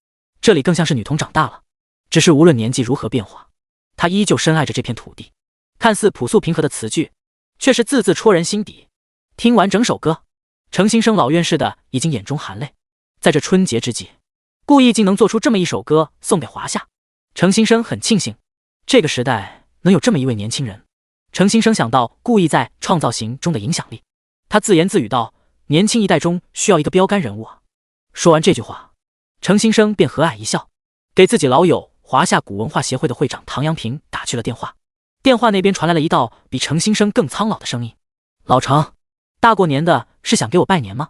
这里更像是女童长大了，只是无论年纪如何变化，她依旧深爱着这片土地。看似朴素平和的词句，却是字字戳人心底。听完整首歌，程新生老院士的已经眼中含泪。在这春节之际，顾意竟能做出这么一首歌送给华夏。程新生很庆幸，这个时代能有这么一位年轻人。程新生想到顾意在创造型中的影响力，他自言自语道：年轻一代中需要一个标杆人物啊。说完这句话，程新生便和蔼一笑，给自己老友华夏古文化协会的会长唐阳平打去了电话。电话那边传来了一道比程新生更苍老的声音：老程，大过年的是想给我拜年吗？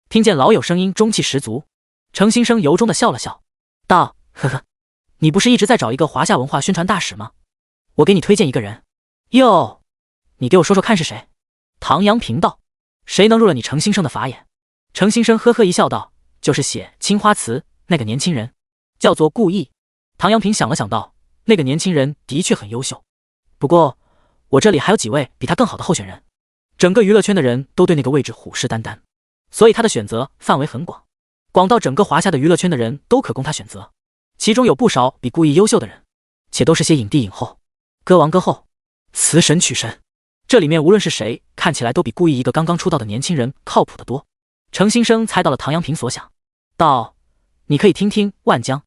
听见老友声音中气十足，程新生由衷的笑了笑，道：呵呵，你不是一直在找一个华夏文化宣传大使吗？我给你推荐一个人。哟，你给我说说看是谁？唐阳平道：谁能入了你程新生的法眼？程新生呵呵一笑道：就是写《青花瓷》那个年轻人，叫做顾意。唐阳平想了想道：那个年轻人的确很优秀，不过我这里还有几位比他更好的候选人。整个娱乐圈的人都对那个位置虎视眈眈，所以他的选择范围很广，广到整个华夏的娱乐圈的人都可供他选择。其中有不少比顾毅优秀的人，且都是些影帝影后、歌王歌后、词神曲神。这里面无论是谁，看起来都比顾毅一个刚刚出道的年轻人靠谱得多。程新生猜到了唐阳平所想，道：你可以听听万江，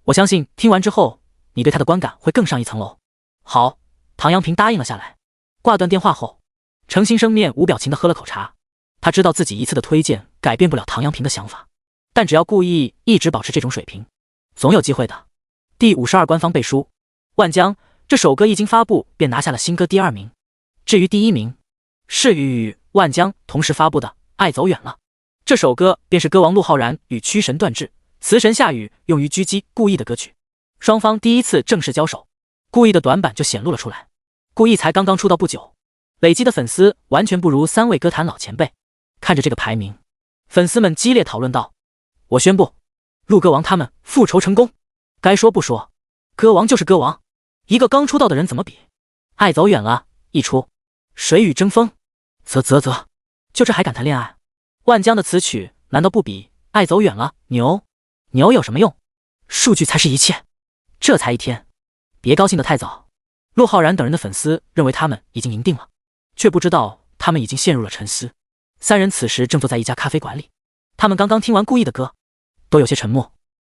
我相信听完之后你对他的观感会更上一层楼。好，唐阳平答应了下来。挂断电话后，程新生面无表情地喝了口茶。他知道自己一次的推荐改变不了唐阳平的想法，但只要顾毅一直保持这种水平，总有机会的。第52官方背书，万江这首歌一经发布便拿下了新歌第2名。至于第1名，是与万江同时发布的《爱走远了》。这首歌便是歌王陆浩然与曲神段志、词神夏雨用于狙击顾毅的歌曲。双方第一次正式交手，顾毅的短板就显露了出来。顾毅才刚刚出道不久，累积的粉丝完全不如3位歌坛老前辈。看着这个排名，粉丝们激烈讨论道：我宣布，陆歌王他们复仇成功。该说不说，歌王就是歌王，一个刚出道的人怎么比？爱走远了一出，谁与争锋？啧，就这还敢谈恋爱？万江的词曲难道不比爱走远了牛？牛有什么用？数据才是一切。这才1天，别高兴得太早。陆浩然等人的粉丝认为他们已经赢定了，却不知道他们已经陷入了沉思。3人此时正坐在一家咖啡馆里，他们刚刚听完顾毅的歌，都有些沉默。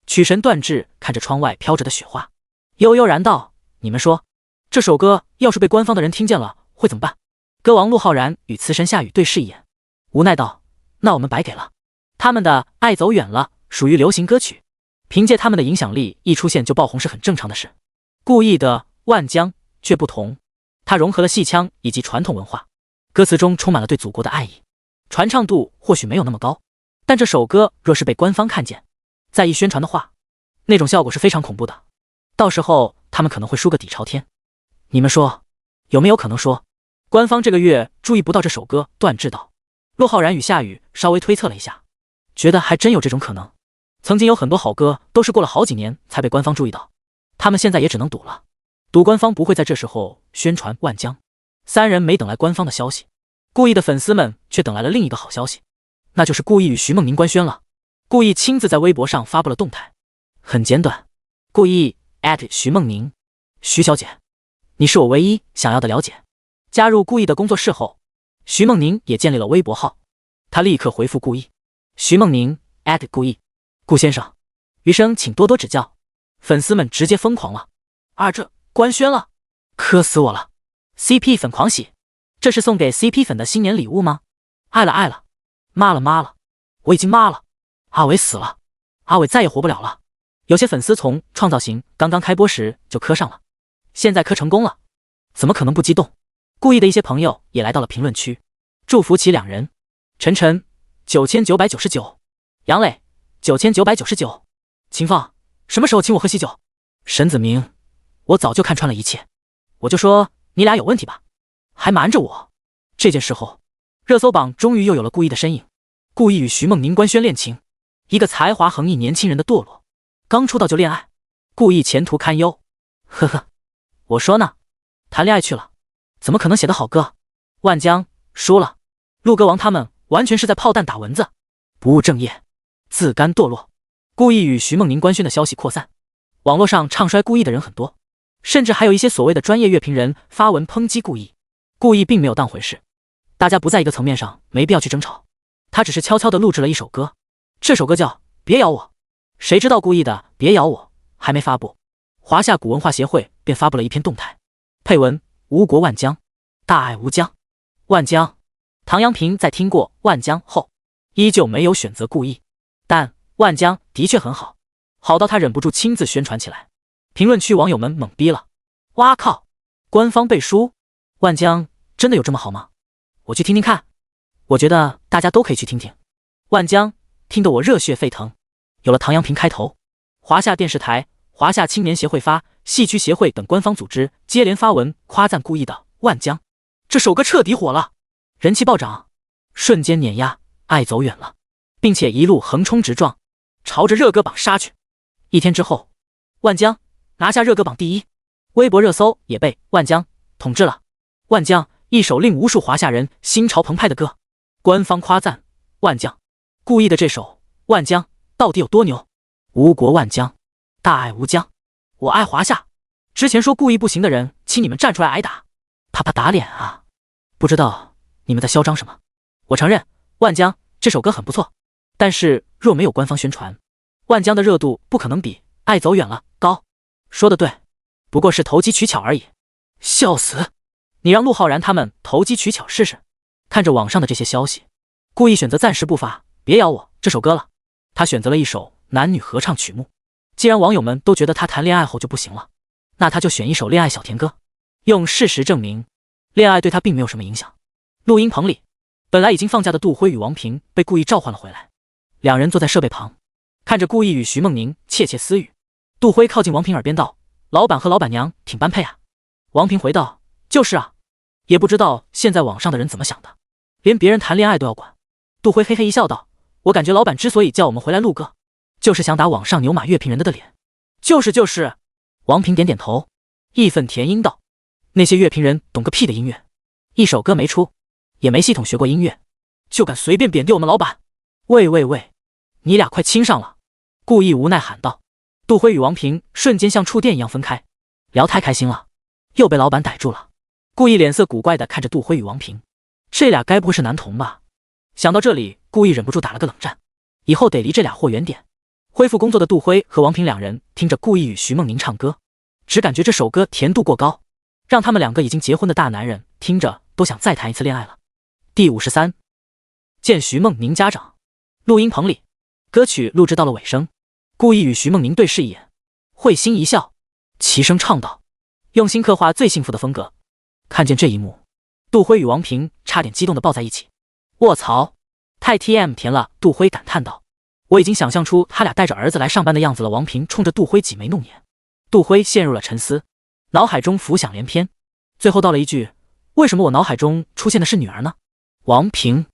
曲神段志看着窗外飘着的雪花，悠悠然道：你们说，这首歌要是被官方的人听见了会怎么办？歌王陆浩然与词神夏雨对视一眼，无奈道：那我们白给了。他们的爱走远了属于流行歌曲，凭借他们的影响力一出现就爆红是很正常的事。顾毅的万江却不同，他融合了戏腔以及传统文化，歌词中充满了对祖国的爱意，传唱度或许没有那么高，但这首歌若是被官方看见，再一宣传的话，那种效果是非常恐怖的，到时候他们可能会输个底朝天。你们说，有没有可能说，官方这个月注意不到这首歌？段志道。陆浩然与夏雨稍微推测了一下，觉得还真有这种可能。曾经有很多好歌都是过了好几年才被官方注意到，他们现在也只能赌了，赌官方不会在这时候宣传万江。3人没等来官方的消息，顾毅的粉丝们却等来了另一个好消息，那就是顾毅与徐梦宁官宣了。顾毅亲自在微博上发布了动态，很简短：顾毅徐梦宁，徐小姐，你是我唯一想要的了解。加入顾毅的工作室后，徐梦宁也建立了微博号，他立刻回复顾毅：徐梦宁顾毅，顾先生，余生请多多指教。粉丝们直接疯狂了，这官宣了，磕死我了。 CP 粉狂喜，这是送给 CP 粉的新年礼物吗？爱了，妈了，我已经妈了。阿伟死了，阿伟再也活不了了。有些粉丝从创造型刚刚开播时就磕上了，现在磕成功了，怎么可能不激动？顾毅的一些朋友也来到了评论区，祝福其2人。晨晨9999，杨磊9999，秦放什么时候请我喝喜酒？沈子明，我早就看穿了一切，我就说你俩有问题吧，还瞒着我。这件事后，热搜榜终于又有了顾毅的身影。顾毅与徐梦宁官宣恋情，一个才华横溢年轻人的堕落，刚出道就恋爱，顾毅前途堪忧。呵呵，我说呢，谈恋爱去了，怎么可能写得好歌？万江输了，陆歌王他们完全是在炮弹打蚊子，不务正业，自甘堕落。顾毅与徐梦宁官宣的消息扩散，网络上唱衰顾毅的人很多，甚至还有一些所谓的专业乐评人发文抨击顾毅。顾毅并没有当回事，大家不在一个层面上，没必要去争吵。他只是悄悄地录制了一首歌，这首歌叫《别咬我》。谁知道顾毅的《别咬我》还没发布，华夏古文化协会便发布了一篇动态，配文：吴国万江，大爱无疆。万江，唐阳平在听过万江后，依旧没有选择顾毅，但万江的确很好，好到他忍不住亲自宣传起来。评论区网友们懵逼了，哇靠，官方背书，万江真的有这么好吗？我去听听看。我觉得大家都可以去听听。万江听得我热血沸腾。有了唐阳平开头，华夏电视台、华夏青年协会发、戏曲协会等官方组织接连发文夸赞顾毅的《万江》，这首歌彻底火了，人气暴涨，瞬间碾压《爱走远了》，并且一路横冲直撞，朝着热歌榜杀去。1天之后，万江拿下热歌榜第1，微博热搜也被万江统治了！万江一首令无数华夏人心潮澎湃的歌，官方夸赞万江，故意的这首万江到底有多牛？吴国万江，大爱无疆，我爱华夏。之前说故意不行的人，请你们站出来挨打，啪啪打脸啊！不知道你们在嚣张什么？我承认万江这首歌很不错，但是若没有官方宣传，万江的热度不可能比爱走远了高。说得对，不过是投机取巧而已。笑死！你让陆浩然他们投机取巧试试。看着网上的这些消息，故意选择暂时不发，别咬我这首歌了。他选择了一首男女合唱曲目。既然网友们都觉得他谈恋爱后就不行了，那他就选一首恋爱小甜歌，用事实证明恋爱对他并没有什么影响。录音棚里，本来已经放假的杜辉与王平被故意召唤了回来，两人坐在设备旁，看着故意与徐梦宁窃窃私语。杜辉靠近王平耳边道：“老板和老板娘挺般配啊。”王平回道：“就是啊，也不知道现在网上的人怎么想的，连别人谈恋爱都要管。”杜辉嘿嘿一笑道：“我感觉老板之所以叫我们回来录歌，就是想打网上牛马乐评人的脸。”就是。王平点点头，义愤填膺道：“那些乐评人懂个屁的音乐，一首歌没出，也没系统学过音乐，就敢随便贬低我们老板。喂，你俩快亲上了！”故意无奈喊道。杜辉与王平瞬间像触电一样分开，聊太开心了，又被老板逮住了。故意脸色古怪地看着杜辉与王平，这俩该不会是男同吧？想到这里，故意忍不住打了个冷战，以后得离这俩货远点。恢复工作的杜辉和王平两人听着故意与徐梦宁唱歌，只感觉这首歌甜度过高，让他们两个已经结婚的大男人听着都想再谈一次恋爱了。第53，见徐梦宁家长。录音棚里，歌曲录制到了尾声，故意与徐梦宁对视一眼，会心一笑，齐声唱道：“用心刻画最幸福的风格。”看见这一幕，杜辉与王平差点激动地抱在一起。卧槽，太 TM 甜了！杜辉感叹道。我已经想象出他俩带着儿子来上班的样子了。王平冲着杜辉挤眉弄眼，杜辉陷入了沉思，脑海中浮想联翩，最后到了一句：“为什么我脑海中出现的是女儿呢？”王平，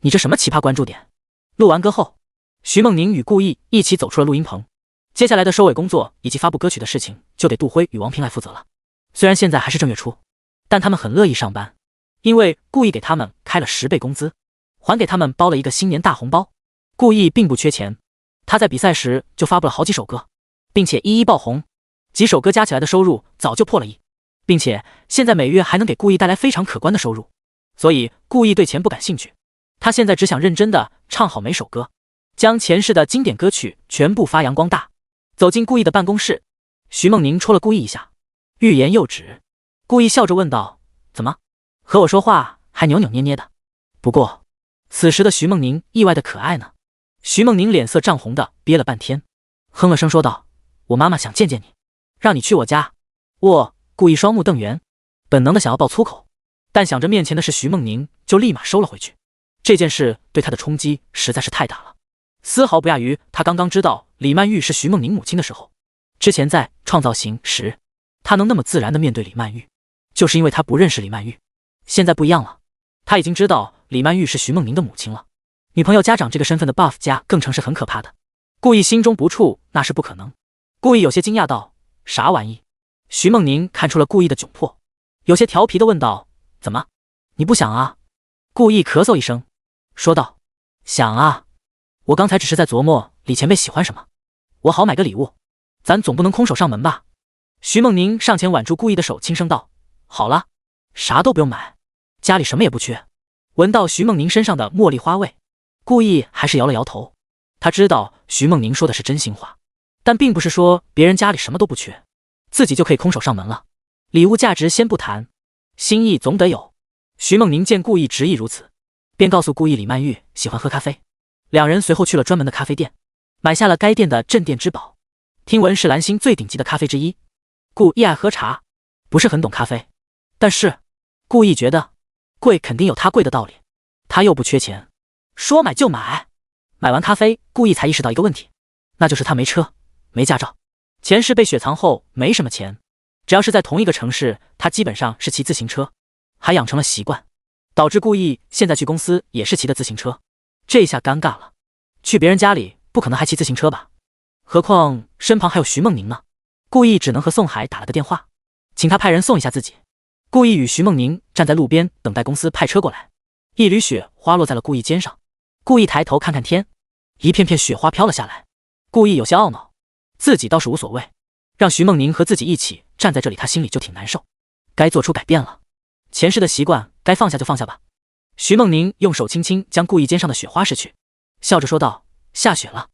你这什么奇葩关注点？录完歌后，徐梦宁与故意一起走出了录音棚，接下来的收尾工作以及发布歌曲的事情就得杜辉与王平来负责了。虽然现在还是正月初，但他们很乐意上班，因为故意给他们开了10倍工资，还给他们包了一个新年大红包。故意并不缺钱，他在比赛时就发布了好几首歌，并且一一爆红，几首歌加起来的收入早就破了亿，并且现在每月还能给故意带来非常可观的收入，所以故意对钱不感兴趣，他现在只想认真的唱好每首歌，将前世的经典歌曲全部发扬光大。走进故意的办公室，徐梦宁戳了故意一下，欲言又止。故意笑着问道：“怎么，和我说话还扭扭捏捏的？”不过此时的徐梦宁意外的可爱呢。徐梦宁脸色涨红的憋了半天，哼了声说道：“我妈妈想见见你，让你去我家。”故意双目瞪圆，本能的想要爆粗口，但想着面前的是徐梦宁，就立马收了回去。这件事对他的冲击实在是太大了，丝毫不亚于他刚刚知道李曼玉是徐梦宁母亲的时候。之前在创造型时，他能那么自然的面对李曼玉，就是因为他不认识李曼玉。现在不一样了，他已经知道李曼玉是徐梦宁的母亲了。女朋友家长这个身份的 buff 加更成是很可怕的。故意心中不怵，那是不可能。故意有些惊讶道：“啥玩意？”徐梦宁看出了故意的窘迫，有些调皮的问道：“怎么，你不想啊？”故意咳嗽一声，说道：“想啊，我刚才只是在琢磨李前辈喜欢什么，我好买个礼物，咱总不能空手上门吧？”徐梦宁上前挽住故意的手，轻声道：“好了，啥都不用买，家里什么也不缺。”闻到徐梦宁身上的茉莉花味，故意还是摇了摇头。他知道徐梦宁说的是真心话，但并不是说别人家里什么都不缺，自己就可以空手上门了。礼物价值先不谈，心意总得有。徐梦宁见故意执意如此，便告诉故意李曼玉喜欢喝咖啡。两人随后去了专门的咖啡店，买下了该店的镇店之宝，听闻是蓝星最顶级的咖啡之一。故意爱喝茶，不是很懂咖啡，但是故意觉得贵肯定有它贵的道理，他又不缺钱，说买就买。买完咖啡，故意才意识到一个问题，那就是他没车，没驾照。前世被雪藏后没什么钱，只要是在同一个城市，他基本上是骑自行车，还养成了习惯，导致故意现在去公司也是骑的自行车。这下尴尬了，去别人家里不可能还骑自行车吧？何况身旁还有徐梦宁呢。故意只能和宋海打了个电话，请他派人送一下自己。顾意与徐梦宁站在路边等待公司派车过来，一缕雪花落在了顾意肩上。顾意抬头看看天，一片片雪花飘了下来。顾意有些懊恼，自己倒是无所谓，让徐梦宁和自己一起站在这里，他心里就挺难受。该做出改变了，前世的习惯该放下就放下吧。徐梦宁用手轻轻将顾意肩上的雪花拭去，笑着说道：“下雪了。”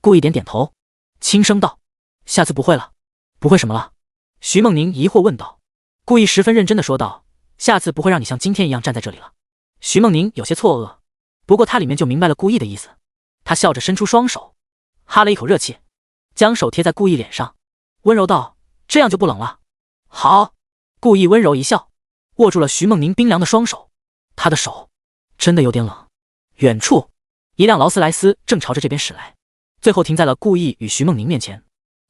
顾意点点头，轻声道：“下次不会了。”“不会什么了？”徐梦宁疑惑问道。顾意十分认真的说道：“下次不会让你像今天一样站在这里了。”徐梦宁有些错愕，不过他里面就明白了顾意的意思。他笑着伸出双手，哈了一口热气，将手贴在顾意脸上，温柔道：“这样就不冷了。”“好。”顾意温柔一笑，握住了徐梦宁冰凉的双手。他的手真的有点冷。远处，一辆劳斯莱斯正朝着这边驶来，最后停在了顾意与徐梦宁面前。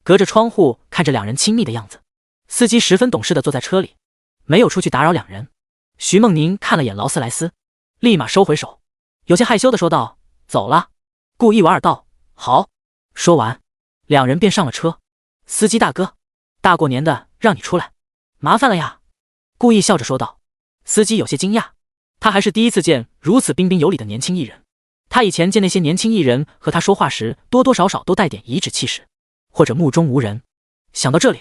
隔着窗户看着两人亲密的样子，司机十分懂事的坐在车里，没有出去打扰两人。徐梦宁看了眼劳斯莱斯，立马收回手，有些害羞的说道：“走了。”顾意莞尔道：“好。”说完，两人便上了车。“司机大哥，大过年的让你出来，麻烦了呀。”顾意笑着说道。司机有些惊讶，他还是第一次见如此彬彬有礼的年轻艺人。他以前见那些年轻艺人和他说话时，多多少少都带点颐指气使，或者目中无人。想到这里，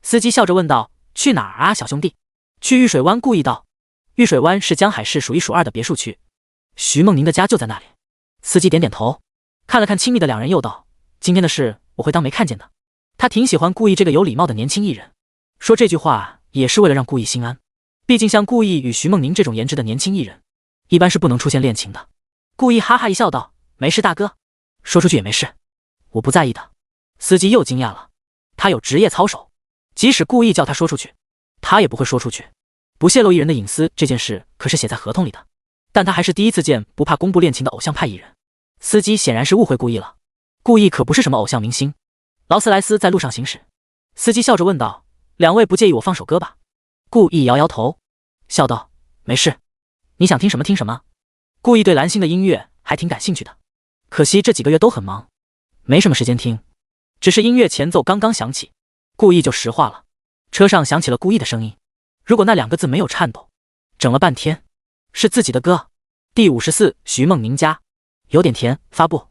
司机笑着问道：“去哪儿啊，小兄弟？”“去玉水湾。”顾意道。玉水湾是江海市数一数二的别墅区，徐梦宁的家就在那里。司机点点头，看了看亲密的两人，又道：“今天的事我会当没看见的。”他挺喜欢顾意这个有礼貌的年轻艺人，说这句话也是为了让顾意心安。毕竟像顾意与徐梦宁这种颜值的年轻艺人，一般是不能出现恋情的。顾意哈哈一笑道：“没事大哥，说出去也没事，我不在意的。”司机又惊讶了，他有职业操守，即使顾意叫他说出去，他也不会说出去。不泄露艺人的隐私这件事可是写在合同里的，但他还是第一次见不怕公布恋情的偶像派艺人。司机显然是误会顾意了，顾意可不是什么偶像明星。劳斯莱斯在路上行驶，司机笑着问道：“两位不介意我放首歌吧？”顾意摇摇头，笑道：“没事，你想听什么听什么。”顾意对蓝星的音乐还挺感兴趣的，可惜这几个月都很忙，没什么时间听。只是音乐前奏刚刚响起，顾意就石化了。车上响起了顾意的声音，如果那两个字没有颤抖，整了半天是自己的歌。第54，徐梦宁家，有点甜。发布。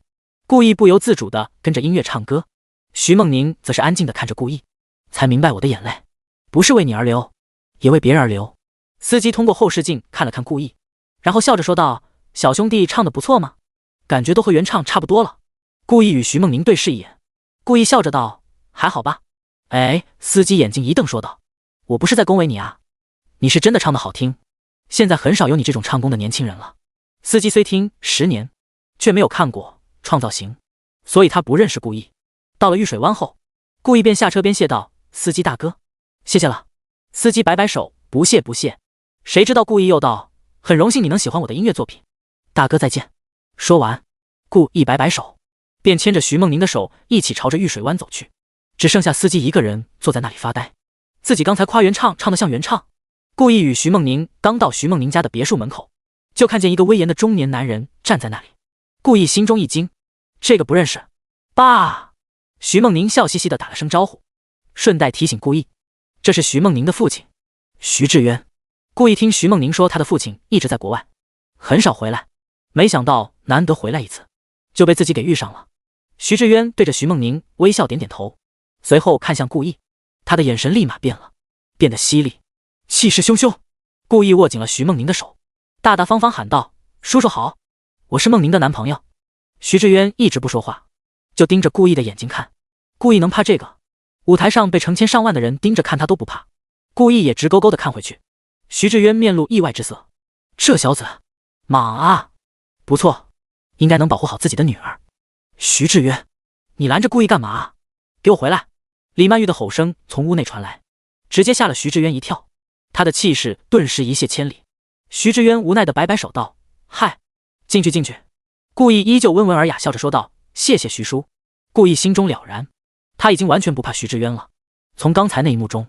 顾意不由自主地跟着音乐唱歌，徐梦宁则是安静地看着顾意。才明白我的眼泪不是为你而流，也为别人而流。司机通过后视镜看了看顾意，然后笑着说道：“小兄弟唱得不错吗？感觉都和原唱差不多了。”顾意与徐梦宁对视一眼，顾意笑着道：“还好吧。”哎，司机眼睛一瞪说道：“我不是在恭维你啊，你是真的唱得好听，现在很少有你这种唱功的年轻人了。”司机虽听10年，却没有看过《创造型》，所以他不认识顾意。到了玉水湾后，顾意便下车边谢道：“司机大哥，谢谢了。”司机摆摆手：“不谢不谢。”谁知道顾意又道：“很荣幸你能喜欢我的音乐作品，大哥再见。”说完，顾意摆摆手，便牵着徐梦宁的手一起朝着玉水湾走去。只剩下司机一个人坐在那里发呆。自己刚才夸原唱唱得像原唱。顾意与徐梦宁刚到徐梦宁家的别墅门口，就看见一个威严的中年男人站在那里。顾意心中一惊，这个不认识。爸！徐梦宁笑嘻嘻地打了声招呼，顺带提醒顾意，这是徐梦宁的父亲徐志渊。顾意听徐梦宁说他的父亲一直在国外，很少回来，没想到难得回来一次，就被自己给遇上了。徐志渊对着徐梦宁微笑点点头，随后看向顾意，他的眼神立马变了，变得犀利，气势汹汹。顾意握紧了徐梦宁的手，大大方方喊道：“叔叔好，我是梦宁的男朋友。”徐志渊一直不说话，就盯着顾意的眼睛看。顾意能怕这个？舞台上被成千上万的人盯着看他都不怕，顾意也直勾勾地看回去。徐志渊面露意外之色，这小子莽啊，不错，应该能保护好自己的女儿。徐志渊，你拦着顾意干嘛？给我回来！李曼玉的吼声从屋内传来，直接吓了徐志渊一跳，他的气势顿时一泻千里。徐志渊无奈地摆摆手道：“嗨，进去进去。”顾意依旧温文尔雅笑着说道：“谢谢徐叔。”顾意心中了然，他已经完全不怕徐志渊了。从刚才那一幕中，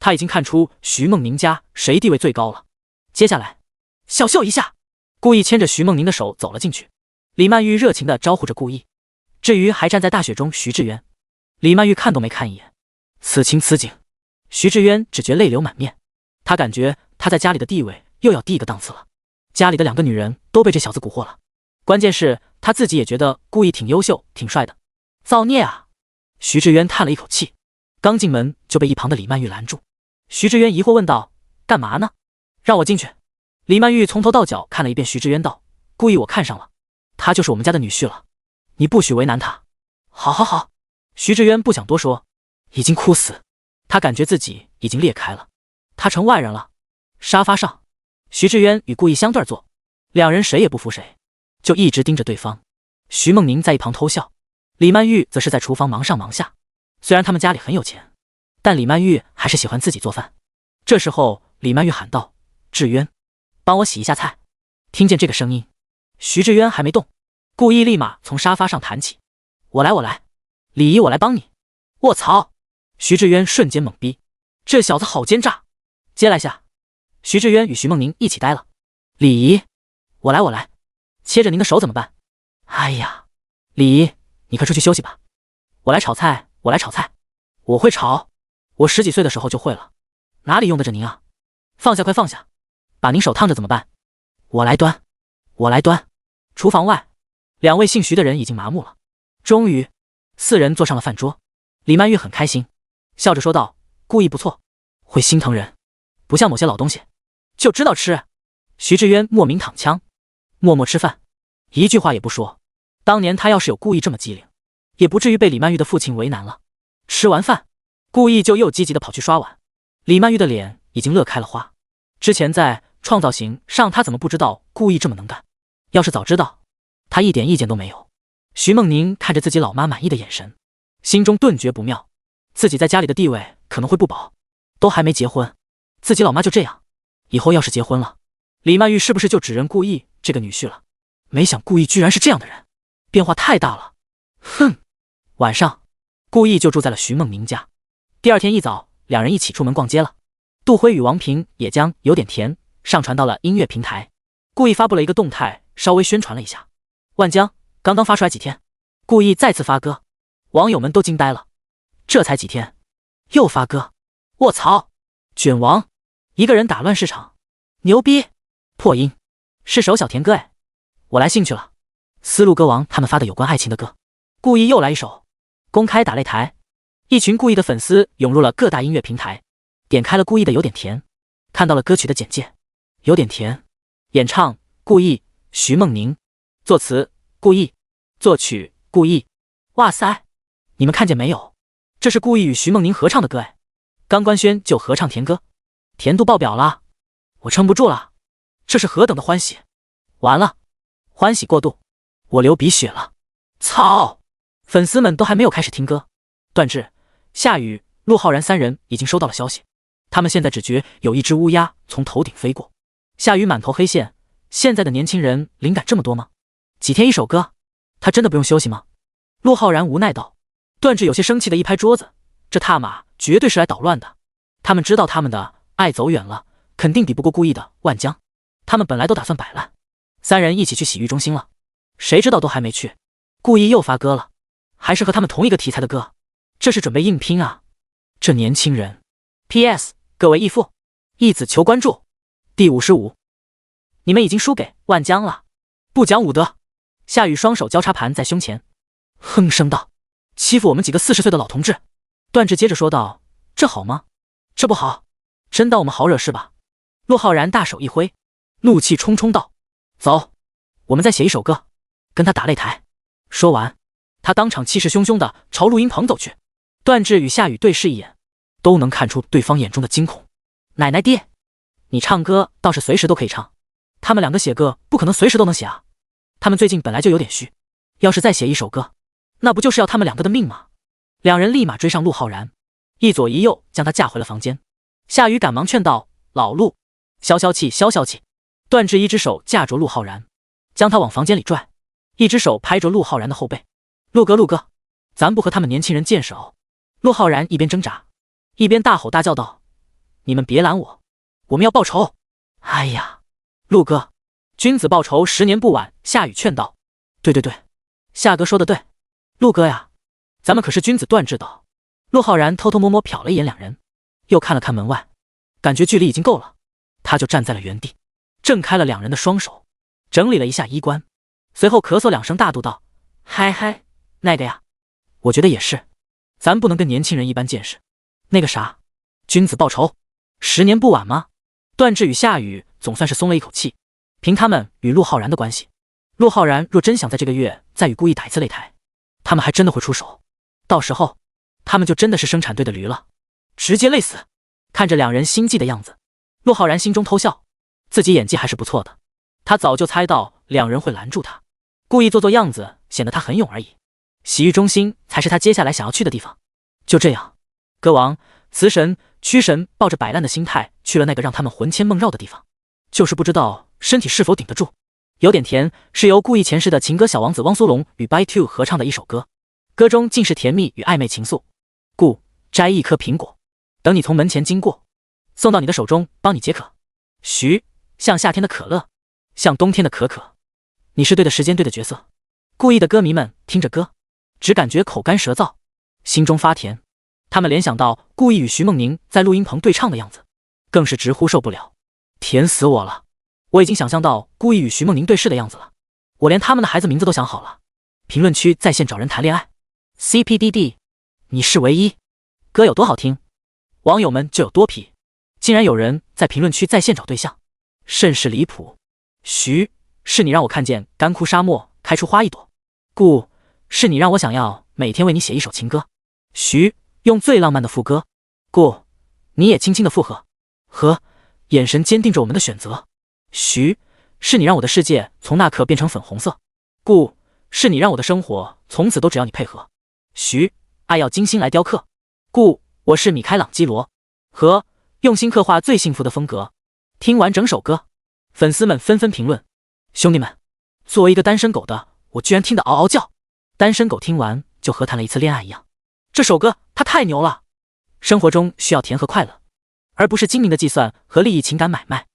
他已经看出徐梦宁家谁地位最高了。接下来小秀一下。顾意牵着徐梦宁的手走了进去，李曼玉热情地招呼着顾意。至于还站在大雪中徐志渊，李曼玉看都没看一眼。此情此景，徐志渊只觉泪流满面，他感觉他在家里的地位又要低一个档次了。家里的2个女人都被这小子蛊惑了，关键是他自己也觉得顾意挺优秀挺帅的。造孽啊！徐志渊叹了一口气，刚进门就被一旁的李曼玉拦住。徐志渊疑惑问道：干嘛呢？让我进去。李曼玉从头到脚看了一遍徐志渊道：顾意我看上了，他就是我们家的女婿了，你不许为难他。好好好。徐志渊不想多说，已经哭死，他感觉自己已经裂开了，他成外人了。沙发上，徐志渊与顾意相对坐，2人谁也不服谁，就一直盯着对方。徐梦宁在一旁偷笑，李曼玉则是在厨房忙上忙下。虽然他们家里很有钱，但李曼玉还是喜欢自己做饭。这时候李曼玉喊道：志渊，帮我洗一下菜。听见这个声音，徐志渊还没动，顾意立马从沙发上弹起：我来，李姨我来帮你。卧槽！徐志渊瞬间懵逼，这小子好奸诈。接来下。徐志渊与徐梦宁一起呆了。李姨，我来，切着您的手怎么办？哎呀，李姨，你快出去休息吧。我来炒菜，我会炒，我10几岁的时候就会了，哪里用得着您啊？放下，快放下，把您手烫着怎么办？我来端。厨房外，2位姓徐的人已经麻木了。终于，4人坐上了饭桌。李曼玉很开心，笑着说道：顾意不错，会心疼人，不像某些老东西就知道吃。徐志渊莫名躺枪，默默吃饭，一句话也不说。当年他要是有顾意这么机灵，也不至于被李曼玉的父亲为难了。吃完饭，顾意就又积极的跑去刷碗。李曼玉的脸已经乐开了花。之前在创造型上，他怎么不知道顾意这么能干？要是早知道，他一点意见都没有。徐梦宁看着自己老妈满意的眼神，心中顿觉不妙，自己在家里的地位可能会不保，都还没结婚，自己老妈就这样，以后要是结婚了，李曼玉是不是就只认顾意这个女婿了？没想顾意居然是这样的人，变化太大了。哼！晚上，顾意就住在了徐梦宁家。第2天一早，2人一起出门逛街了。杜辉与王平也将《有点甜》上传到了音乐平台，顾意发布了一个动态，稍微宣传了一下。万江刚刚发出来几天，顾意再次发歌，网友们都惊呆了。这才几天，又发歌，卧槽！卷王，一个人打乱市场，牛逼！破音，是首小甜歌哎，我来兴趣了。丝路歌王他们发的有关爱情的歌，顾意又来一首，公开打擂台。一群顾意的粉丝涌入了各大音乐平台，点开了顾意的《有点甜》，看到了歌曲的简介。有点甜，演唱顾意、徐梦宁，作词顾意，作曲顾意。哇塞，你们看见没有？这是顾意与徐梦宁合唱的歌哎，刚官宣就合唱甜歌，甜度爆表了，我撑不住了，这是何等的欢喜！完了，欢喜过度，我流鼻血了。操！粉丝们都还没有开始听歌，段志、夏雨、陆浩然3人已经收到了消息，他们现在只觉有一只乌鸦从头顶飞过。夏雨满头黑线，现在的年轻人灵感这么多吗？几天一首歌，他真的不用休息吗？陆浩然无奈道。段志有些生气的一拍桌子，这他妈绝对是来捣乱的。他们知道他们的爱走远了，肯定比不过故意的万江，他们本来都打算摆烂，3人一起去洗浴中心了，谁知道都还没去，故意又发歌了，还是和他们同一个题材的歌，这是准备硬拼啊！这年轻人。PS 各位义父，义子求关注。第55，你们已经输给万江了，不讲武德。夏雨双手交叉盘在胸前，哼声道：欺负我们几个40岁的老同志。段志接着说道：这好吗？这不好，真当我们好惹是吧？陆浩然大手一挥，怒气冲冲道：走，我们再写一首歌，跟他打擂台。说完，他当场气势汹汹地朝录音棚走去。段志与夏雨对视一眼，都能看出对方眼中的惊恐。奶奶爹，你唱歌倒是随时都可以唱，他们2个写歌不可能随时都能写啊。他们最近本来就有点虚，要是再写一首歌，那不就是要他们2个的命吗？2人立马追上陆浩然，一左一右将他架回了房间。夏雨赶忙劝道：老陆，消消气，消消气。段志一只手架着陆浩然，将他往房间里拽，一只手拍着陆浩然的后背。陆哥，咱不和他们年轻人见识哦。陆浩然一边挣扎，一边大吼大叫道：你们别拦我，我们要报仇！哎呀，陆哥，君子报仇10年不晚。夏雨劝道：对，夏哥说的对，陆哥呀，咱们可是君子。段志道。陆浩然偷偷摸摸瞟了一眼2人，又看了看门外，感觉距离已经够了，他就站在了原地，挣开了两人的双手，整理了一下衣冠，随后咳嗽2声，大度道：“嗨嗨，那个呀，我觉得也是，咱不能跟年轻人一般见识。那个啥，君子报仇，10年不晚吗？”段志与夏雨总算是松了一口气，凭他们与陆浩然的关系，陆浩然若真想在这个月再与故意打一次擂台，他们还真的会出手，到时候他们就真的是生产队的驴了，直接累死。看着两人心悸的样子，陆浩然心中偷笑，自己演技还是不错的，他早就猜到两人会拦住他，故意做样子显得他很勇而已。洗浴中心才是他接下来想要去的地方。就这样，歌王、雌神、驱神抱着摆烂的心态去了那个让他们魂牵梦绕的地方，就是不知道身体是否顶得住。有点甜是由故意前世的情歌小王子汪苏泷与 By Two 合唱的一首歌，歌中尽是甜蜜与暧昧情愫。故摘一颗苹果，等你从门前经过，送到你的手中，帮你解渴。徐，像夏天的可乐，像冬天的可可，你是对的时间，对的角色。故意的歌迷们听着歌，只感觉口干舌燥，心中发甜。他们联想到故意与徐梦宁在录音棚对唱的样子，更是直呼受不了，甜死我了！我已经想象到故意与徐梦宁对视的样子了，我连他们的孩子名字都想好了。评论区在线找人谈恋爱 ，CPDD， 你是唯一。歌有多好听，网友们就有多皮，竟然有人在评论区在线找对象，甚是离谱。徐，是你让我看见干枯沙漠开出花一朵。故，是你让我想要每天为你写一首情歌。徐，用最浪漫的副歌。故，你也轻轻的附和。和，眼神坚定着我们的选择。徐，是你让我的世界从那刻变成粉红色。故，是你让我的生活从此都只要你配合。徐，爱要精心来雕刻。故，我是米开朗基罗。和，用心刻画最幸福的风格。听完整首歌，粉丝们纷纷评论：兄弟们，作为一个单身狗的我居然听得嗷嗷叫。单身狗听完就和谈了一次恋爱一样，这首歌它太牛了。生活中需要甜和快乐，而不是精明的计算和利益情感买卖。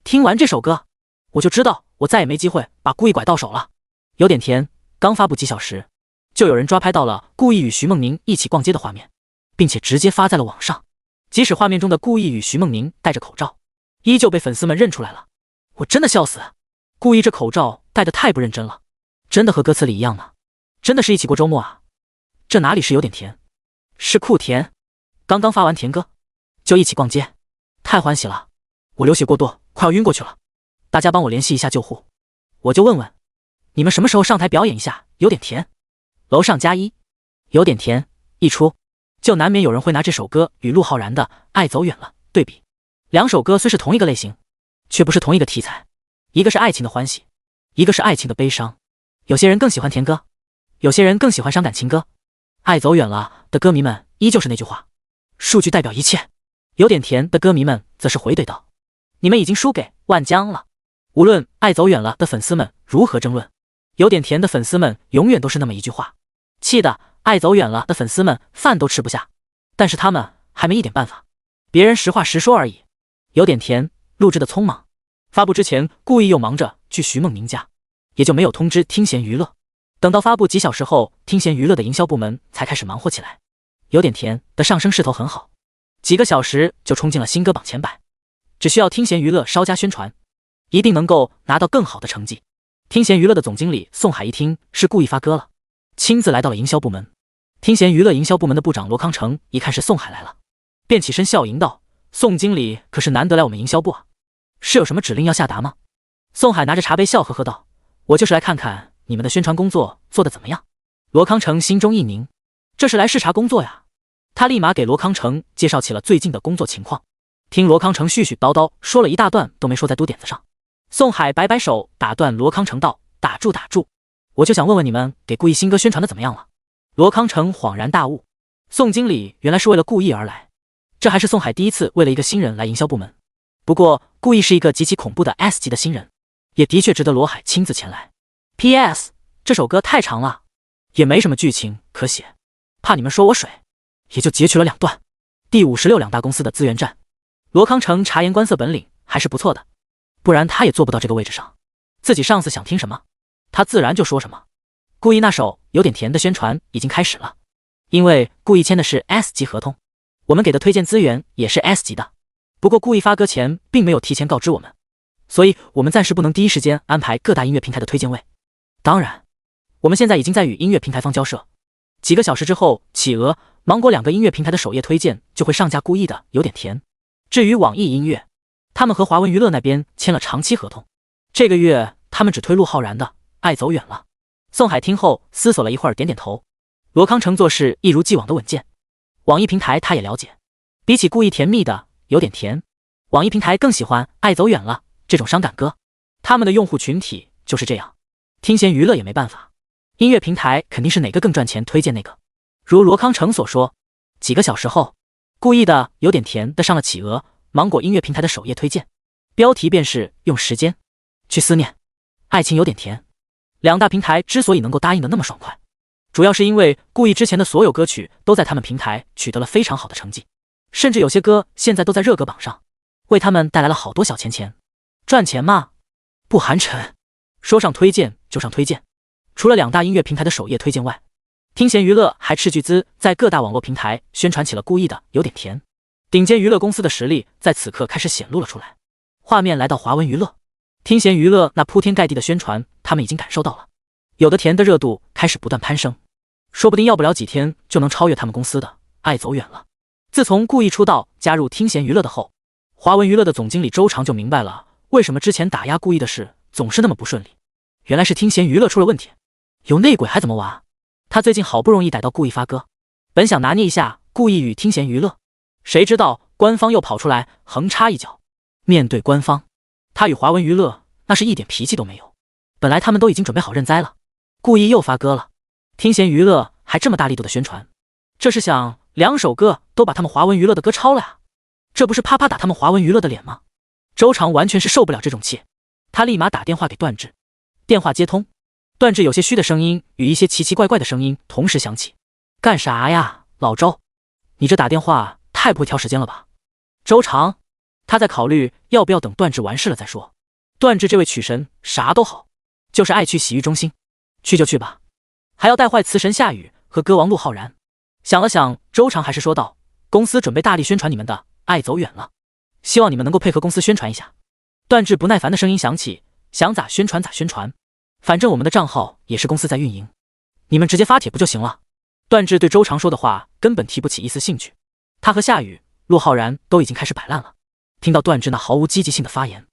听完这首歌，我就知道我再也没机会把故意拐到手了。有点甜刚发布几小时，就有人抓拍到了故意与徐梦宁一起逛街的画面，并且直接发在了网上。即使画面中的故意与徐梦宁戴着口罩，依旧被粉丝们认出来了。我真的笑死，故意这口罩戴得太不认真了，真的和歌词里一样呢，真的是一起过周末啊。这哪里是有点甜，是酷甜。刚刚发完甜歌就一起逛街，太欢喜了，我流血过多快要晕过去了，大家帮我联系一下救护。我就问问你们什么时候上台表演一下有点甜。楼上加1。有点甜一出，就难免有人会拿这首歌与陆浩然的《爱走远了》对比。两首歌虽是同一个类型，却不是同一个题材，一个是爱情的欢喜，一个是爱情的悲伤。有些人更喜欢甜歌，有些人更喜欢伤感情歌。爱走远了的歌迷们依旧是那句话，数据代表一切。有点甜的歌迷们则是回怼道，你们已经输给万江了。无论爱走远了的粉丝们如何争论，有点甜的粉丝们永远都是那么一句话，气的爱走远了的粉丝们饭都吃不下，但是他们还没一点办法，别人实话实说而已。有点甜录制的匆忙，发布之前故意又忙着去徐梦宁家，也就没有通知听弦娱乐。等到发布几小时后，听弦娱乐的营销部门才开始忙活起来。有点甜的上升势头很好，几个小时就冲进了新歌榜前100，只需要听弦娱乐稍加宣传，一定能够拿到更好的成绩。听弦娱乐的总经理宋海一听是故意发歌了，亲自来到了营销部门。听弦娱乐营销部门的部长罗康成一看是宋海来了，便起身笑迎道：宋经理可是难得来我们营销部啊，是有什么指令要下达吗？宋海拿着茶杯笑呵呵道：我就是来看看你们的宣传工作做得怎么样。罗康成心中一凝，这是来视察工作呀。他立马给罗康成介绍起了最近的工作情况。听罗康成絮絮叨叨说了一大段都没说在嘟点子上，宋海摆摆手打断罗康成道：打住打住，我就想问问你们给故意新歌宣传的怎么样了。罗康成恍然大悟，宋经理原来是为了故意而来，这还是宋海第一次为了一个新人来营销部门。不过故意是一个极其恐怖的 S 级的新人，也的确值得罗海亲自前来。 PS 这首歌太长了，也没什么剧情可写，怕你们说我水，也就截取了2段。第56两大公司的资源站，罗康成察言观色本领还是不错的，不然他也做不到这个位置上。自己上司想听什么，他自然就说什么。故意那首有点甜的宣传已经开始了，因为故意签的是 S 级合同，我们给的推荐资源也是 S 级的，不过故意发歌前并没有提前告知我们，所以我们暂时不能第一时间安排各大音乐平台的推荐位。当然，我们现在已经在与音乐平台方交涉，几个小时之后，企鹅、芒果2个音乐平台的首页推荐就会上架故意的有点甜。至于网易音乐，他们和华文娱乐那边签了长期合同，这个月他们只推陆浩然的《爱走远了》。宋海听后思索了一会儿，点点头。罗康城做事一如既往的稳健，网易平台他也了解，比起故意甜蜜的有点甜，网易平台更喜欢《爱走远了》这种伤感歌，他们的用户群体就是这样。听弦娱乐也没办法，音乐平台肯定是哪个更赚钱推荐那个。如罗康城所说，几个小时后，故意的有点甜的上了企鹅、芒果音乐平台的首页推荐，标题便是用时间去思念，爱情有点甜。2大平台之所以能够答应的那么爽快，主要是因为故意之前的所有歌曲都在他们平台取得了非常好的成绩，甚至有些歌现在都在热歌榜上，为他们带来了好多小钱。赚钱嘛，不寒碜，说上推荐就上推荐。除了2大音乐平台的首页推荐外，听弦娱乐还斥巨资在各大网络平台宣传起了故意的有点甜。顶尖娱乐公司的实力在此刻开始显露了出来。画面来到华文娱乐，听弦娱乐那铺天盖地的宣传，他们已经感受到了，有的甜的热度开始不断攀升，说不定要不了几天就能超越他们公司的《爱走远了》。自从故意出道加入听弦娱乐的后，华文娱乐的总经理周长就明白了为什么之前打压故意的事总是那么不顺利，原来是听弦娱乐出了问题，有内鬼还怎么玩？他最近好不容易逮到故意发歌，本想拿捏一下故意与听弦娱乐，谁知道官方又跑出来横插一脚。面对官方，他与华文娱乐那是一点脾气都没有，本来他们都已经准备好认栽了，故意又发歌了，听弦娱乐还这么大力度的宣传，这是想2首歌都把他们华文娱乐的歌抄了呀？这不是啪啪打他们华文娱乐的脸吗？周长完全是受不了这种气，他立马打电话给段志。电话接通，段志有些虚的声音与一些奇奇怪怪的声音同时响起。干啥呀，老周？你这打电话太不会挑时间了吧？周长，他在考虑要不要等段志完事了再说。段志这位曲神啥都好，就是爱去洗浴中心，去就去吧，还要带坏词神夏雨和歌王陆浩然。想了想，周长还是说道，公司准备大力宣传你们的《爱走远了》，希望你们能够配合公司宣传一下。段志不耐烦的声音响起，想咋宣传咋宣传，反正我们的账号也是公司在运营，你们直接发帖不就行了？段志对周长说的话根本提不起一丝兴趣，他和夏雨、陆浩然都已经开始摆烂了。听到段志那毫无积极性的发言，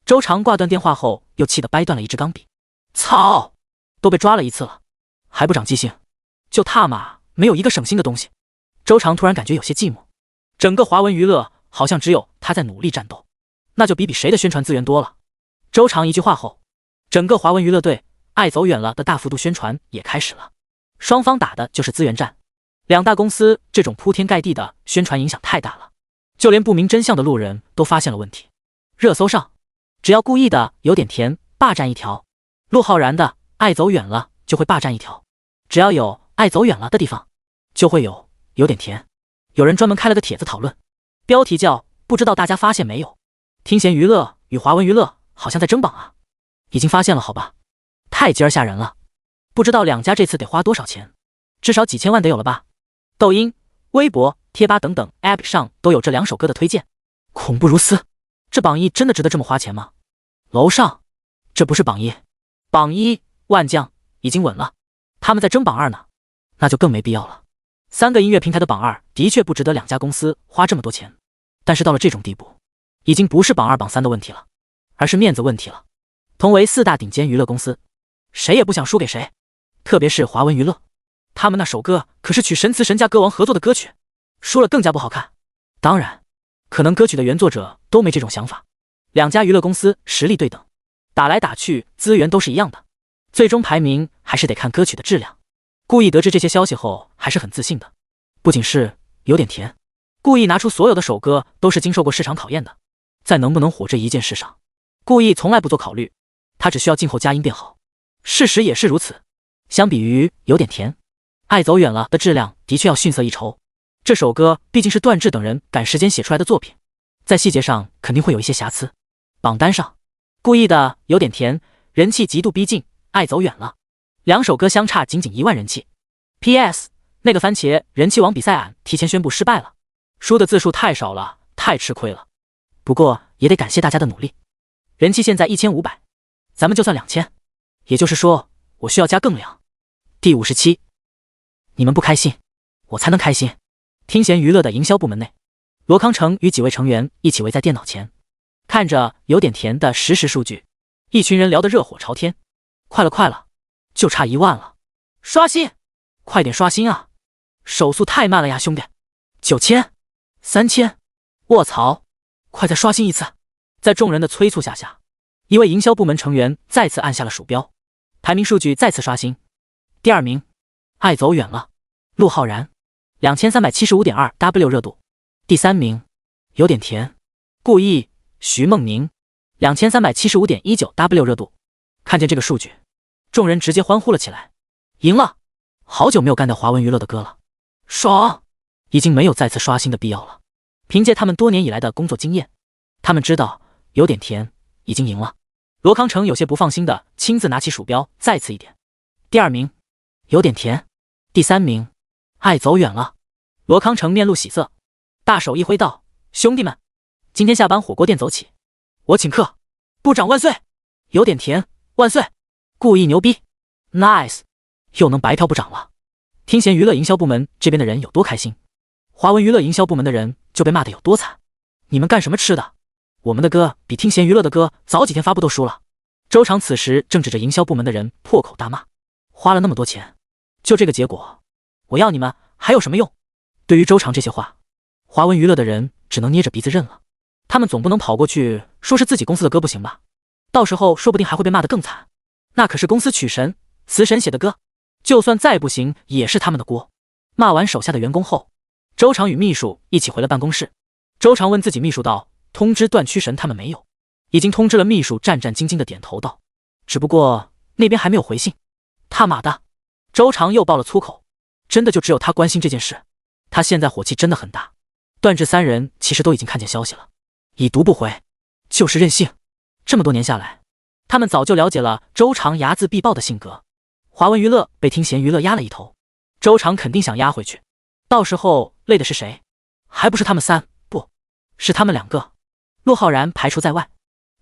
周长挂断电话后又气得掰断了一支钢笔。操，都被抓了一次了，还不长记性，就他妈没有一个省心的东西。周长突然感觉有些寂寞，整个华文娱乐好像只有他在努力战斗，那就比谁的宣传资源多了。周长一句话后，整个华文娱乐对《爱走远了》的大幅度宣传也开始了，双方打的就是资源战。2大公司这种铺天盖地的宣传影响太大了，就连不明真相的路人都发现了问题。热搜上，只要故意的有点甜霸占一条，陆浩然的《爱走远了》就会霸占一条，只要有爱走远了的地方，就会有点甜。有人专门开了个帖子讨论，标题叫不知道大家发现没有，听弦娱乐与华文娱乐好像在争榜啊。已经发现了好吧，太鸡儿吓人了，不知道2家这次得花多少钱，至少几千万得有了吧。抖音、微博、贴吧等等 App 上都有这2首歌的推荐，恐怖如斯。这榜1真的值得这么花钱吗？楼上，这不是榜1，榜1万将已经稳了，他们在争榜2呢，那就更没必要了。3个音乐平台的榜2的确不值得2家公司花这么多钱，但是到了这种地步，已经不是榜2榜3的问题了，而是面子问题了。同为4大顶尖娱乐公司，谁也不想输给谁，特别是华文娱乐，他们那首歌可是曲神词神加歌王合作的歌曲，输了更加不好看。当然，可能歌曲的原作者都没这种想法，2家娱乐公司实力对等，打来打去资源都是一样的，最终排名还是得看歌曲的质量。故意得知这些消息后还是很自信的，不仅是有点甜，故意拿出所有的首歌都是经受过市场考验的，在能不能火这一件事上，故意从来不做考虑，他只需要静候佳音便好。事实也是如此，相比于有点甜，爱走远了的质量的确要逊色一筹。这首歌毕竟是段志等人赶时间写出来的作品，在细节上肯定会有一些瑕疵。榜单上，故意的有点甜人气极度逼近爱走远了，2首歌相差仅1万人气。PS 那个番茄人气王比赛俺提前宣布失败了，输的字数太少了，太吃亏了。不过也得感谢大家的努力，人气现在1500，咱们就算2000，也就是说我需要加更2。第57，你们不开心，我才能开心。听弦娱乐的营销部门内，罗康成与几位成员一起围在电脑前，看着有点甜的实时数据，一群人聊得热火朝天。快了，就差1万了，刷新，快点刷新啊！手速太慢了呀，兄弟！9000、3000，卧槽！快再刷新一次！在众人的催促下，一位营销部门成员再次按下了鼠标，排名数据再次刷新。第2名，爱走远了，陆浩然，2375.2W 热度。第3名，有点甜，故意，徐梦宁，2375.19W 热度。看见这个数据，众人直接欢呼了起来，赢了！好久没有干掉华文娱乐的歌了，爽！已经没有再次刷新的必要了。凭借他们多年以来的工作经验，他们知道有点甜已经赢了。罗康成有些不放心的亲自拿起鼠标再次一点。第2名，有点甜。第3名，爱走远了。罗康成面露喜色，大手一挥道：兄弟们，今天下班火锅店走起，我请客，部长万岁！有点甜万岁！故意牛逼 ，nice！ 又能白嫖部长了。听弦娱乐营销部门这边的人有多开心，华文娱乐营销部门的人就被骂得有多惨。你们干什么吃的？我们的歌比听弦娱乐的歌早几天发布都输了。周长此时正指着营销部门的人破口大骂，花了那么多钱，就这个结果，我要你们还有什么用？对于周长这些话，华文娱乐的人只能捏着鼻子认了。他们总不能跑过去说是自己公司的歌不行吧？到时候说不定还会被骂得更惨。那可是公司曲神、词神写的歌，就算再不行也是他们的锅。骂完手下的员工后，周长与秘书一起回了办公室。周长问自己秘书道：通知段曲神他们没有？已经通知了。秘书战战兢兢的点头道：只不过那边还没有回信。他妈的！周长又爆了粗口，真的就只有他关心这件事。他现在火气真的很大。段志3人其实都已经看见消息了，已读不回，就是任性。这么多年下来，他们早就了解了周长睚眦必报的性格。华文娱乐被听弦娱乐压了一头，周长肯定想压回去，到时候累的是谁？还不是他们3，不是他们2个。陆浩然排除在外，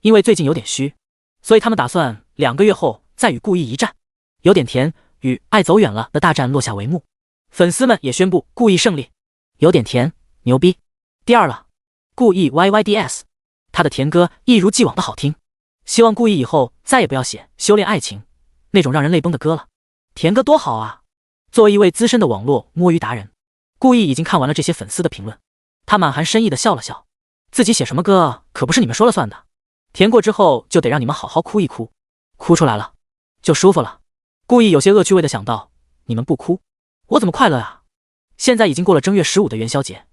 因为最近有点虚，所以他们打算2个月后再与故意一战。有点甜与爱走远了的大战落下帷幕，粉丝们也宣布故意胜利。有点甜牛逼，第2了，故意 YYDS， 他的甜歌一如既往的好听，希望故意以后再也不要写修炼爱情那种让人泪崩的歌了。甜歌多好啊！作为一位资深的网络摸鱼达人，故意已经看完了这些粉丝的评论，他满含深意的笑了笑，自己写什么歌可不是你们说了算的，甜过之后就得让你们好好哭一哭，哭出来了就舒服了。故意有些恶趣味的想到，你们不哭我怎么快乐啊？现在已经过了正月15的元宵节，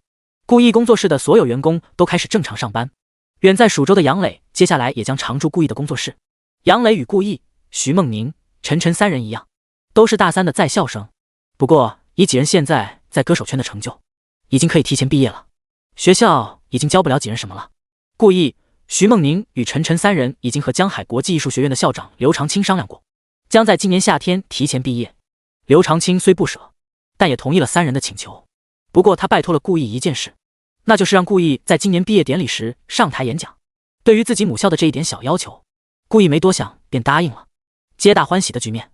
故意工作室的所有员工都开始正常上班。远在蜀州的杨磊接下来也将常驻故意的工作室。杨磊与故意、徐梦宁、陈晨3人一样，都是大3的在校生，不过以几人现在在歌手圈的成就，已经可以提前毕业了，学校已经教不了几人什么了。故意、徐梦宁与陈晨3人已经和江海国际艺术学院的校长刘长青商量过，将在今年夏天提前毕业。刘长青虽不舍，但也同意了3人的请求。不过他拜托了故意一件事，那就是让故意在今年毕业典礼时上台演讲。对于自己母校的这一点小要求，故意没多想便答应了。皆大欢喜的局面，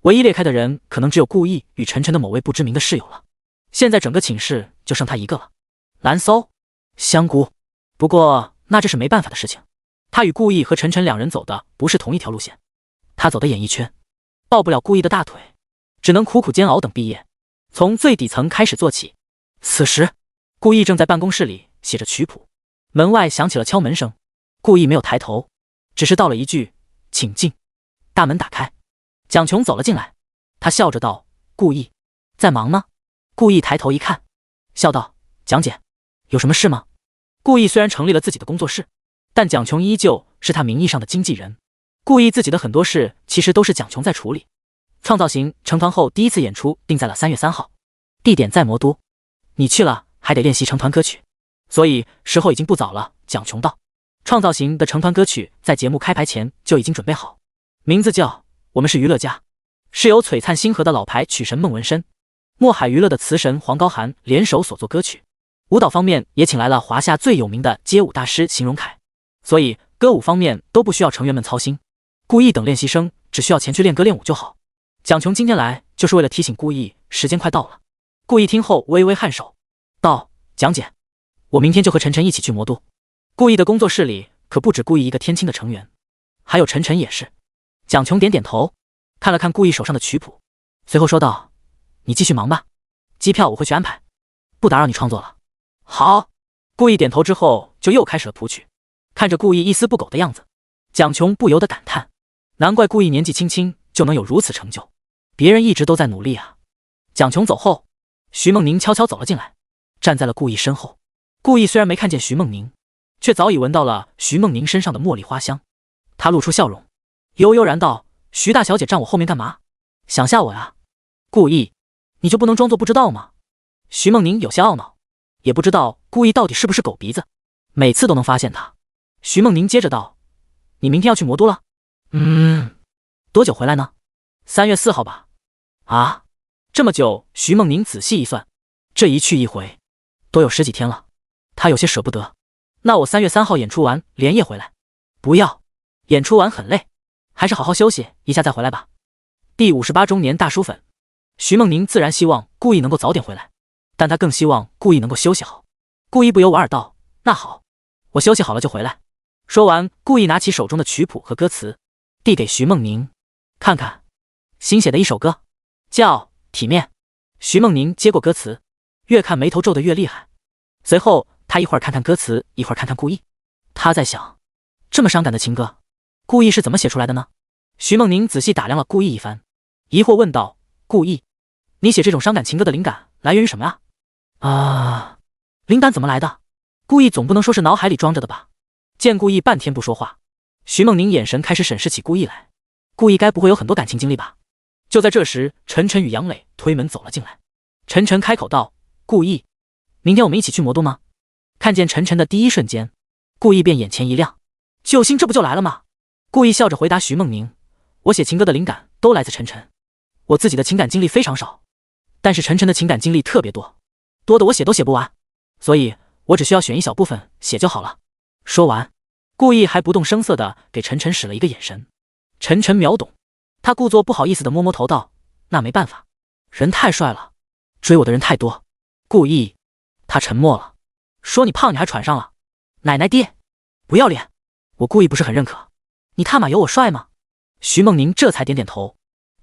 唯一裂开的人可能只有故意与陈晨的某位不知名的室友了。现在整个寝室就剩他一个了。蓝搜、香菇，不过那这是没办法的事情，他与故意和陈晨2人走的不是同一条路线，他走的演艺圈，抱不了故意的大腿，只能苦苦煎熬等毕业，从最底层开始做起。此时故意正在办公室里写着曲谱，门外响起了敲门声。故意没有抬头，只是道了一句请进。大门打开，蒋琼走了进来，他笑着道：故意在忙吗？故意抬头一看，笑道：蒋姐有什么事吗？故意虽然成立了自己的工作室，但蒋琼依旧是他名义上的经纪人。故意自己的很多事其实都是蒋琼在处理。创造型成团后第一次演出定在了3月3号，地点在魔都，你去了还得练习成团歌曲，所以时候已经不早了。蒋琼道，创造型的成团歌曲在节目开排前就已经准备好，名字叫《我们是娱乐家》，是由璀璨星河的老牌曲神孟文深、墨海娱乐的词神黄高涵联手所作歌曲。舞蹈方面也请来了华夏最有名的街舞大师邢荣凯，所以歌舞方面都不需要成员们操心。顾毅等练习生只需要前去练歌练舞就好。蒋琼今天来就是为了提醒顾毅时间快到了。顾毅听后微微颔首，道：“蒋姐，我明天就和晨晨一起去魔都。”顾毅的工作室里可不止顾毅一个天青的成员，还有晨晨也是。蒋琼点点头，看了看顾毅手上的曲谱，随后说道：“你继续忙吧，机票我会去安排，不打扰你创作了。”好。顾毅点头之后就又开始了谱曲。看着顾毅一丝不苟的样子，蒋琼不由得感叹，难怪顾毅年纪轻轻就能有如此成就，别人一直都在努力啊。蒋琼走后，徐梦宁悄悄走了进来，站在了顾毅身后。顾毅虽然没看见徐梦宁，却早已闻到了徐梦宁身上的茉莉花香。他露出笑容，悠悠然道：“徐大小姐站我后面干嘛？想吓我呀？”顾毅，你就不能装作不知道吗？徐梦宁有些懊恼，也不知道顾毅到底是不是狗鼻子，每次都能发现他。徐梦宁接着道：“你明天要去魔都了？多久回来呢？3月4号吧。”啊，这么久？徐梦宁仔细一算，这一去一回都有10几天了，他有些舍不得。那我3月3号演出完连夜回来。不要，演出完很累，还是好好休息一下再回来吧。第58周年大叔粉，徐梦宁自然希望顾毅能够早点回来，但他更希望顾毅能够休息好。顾毅不由莞尔道：“那好，我休息好了就回来。”说完，顾毅拿起手中的曲谱和歌词，递给徐梦宁看看，新写的一首歌，叫《体面》。徐梦宁接过歌词，越看眉头皱得越厉害。随后他一会儿看看歌词，一会儿看看顾毅，他在想，这么伤感的情歌，顾毅是怎么写出来的呢？徐梦宁仔细打量了顾毅一番，疑惑问道：“顾毅，你写这种伤感情歌的灵感来源于什么呀？”灵感怎么来的？顾毅总不能说是脑海里装着的吧？见顾毅半天不说话，徐梦宁眼神开始审视起顾毅来。顾毅该不会有很多感情经历吧？就在这时，晨晨与杨磊推门走了进来。晨晨开口道：“顾毅，明天我们一起去魔都吗？”看见晨晨的第一瞬间，顾毅便眼前一亮，救星这不就来了吗？顾毅笑着回答徐梦宁：“我写情歌的灵感都来自晨晨，我自己的情感经历非常少，但是晨晨的情感经历特别多，多的我写都写不完，所以我只需要选一小部分写就好了。”说完，顾毅还不动声色地给晨晨使了一个眼神。晨晨秒懂，他故作不好意思地摸摸头道：“那没办法，人太帅了，追我的人太多。”顾毅，他沉默了，说：“你胖你还喘上了，奶奶爹，不要脸！我故意不是很认可，你他妈有我帅吗？”徐梦宁这才点点头，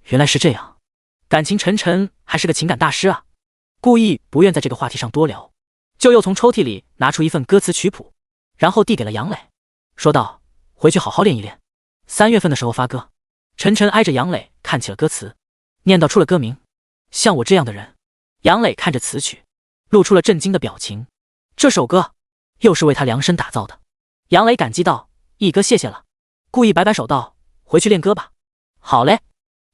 原来是这样，感情晨晨还是个情感大师啊。顾毅不愿在这个话题上多聊，就又从抽屉里拿出一份歌词曲谱，然后递给了杨磊，说道：“回去好好练一练，3月份的时候发歌。”晨晨挨着杨磊看起了歌词，念叨出了歌名：“像我这样的人。”杨磊看着词曲，露出了震惊的表情，这首歌又是为他量身打造的。杨磊感激道：“毅哥谢谢了。”顾毅摆摆手道：“回去练歌吧。”好嘞。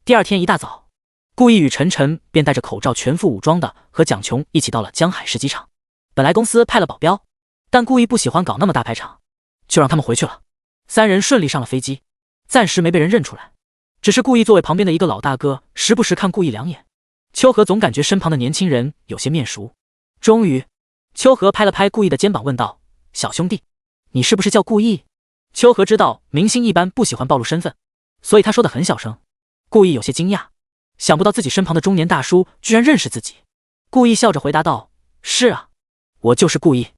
第二天一大早，顾毅与晨晨便带着口罩全副武装的和蒋琼一起到了江海市机场。本来公司派了保镖，但顾毅不喜欢搞那么大排场，就让他们回去了。3人顺利上了飞机，暂时没被人认出来，只是顾毅座位旁边的一个老大哥时不时看顾毅两眼。秋荷总感觉身旁的年轻人有些面熟。终于，秋荷拍了拍顾毅的肩膀问道：“小兄弟，你是不是叫顾毅？”秋荷知道明星一般不喜欢暴露身份，所以他说得很小声。顾毅有些惊讶，想不到自己身旁的中年大叔居然认识自己。顾毅笑着回答道：“是啊，我就是顾毅。”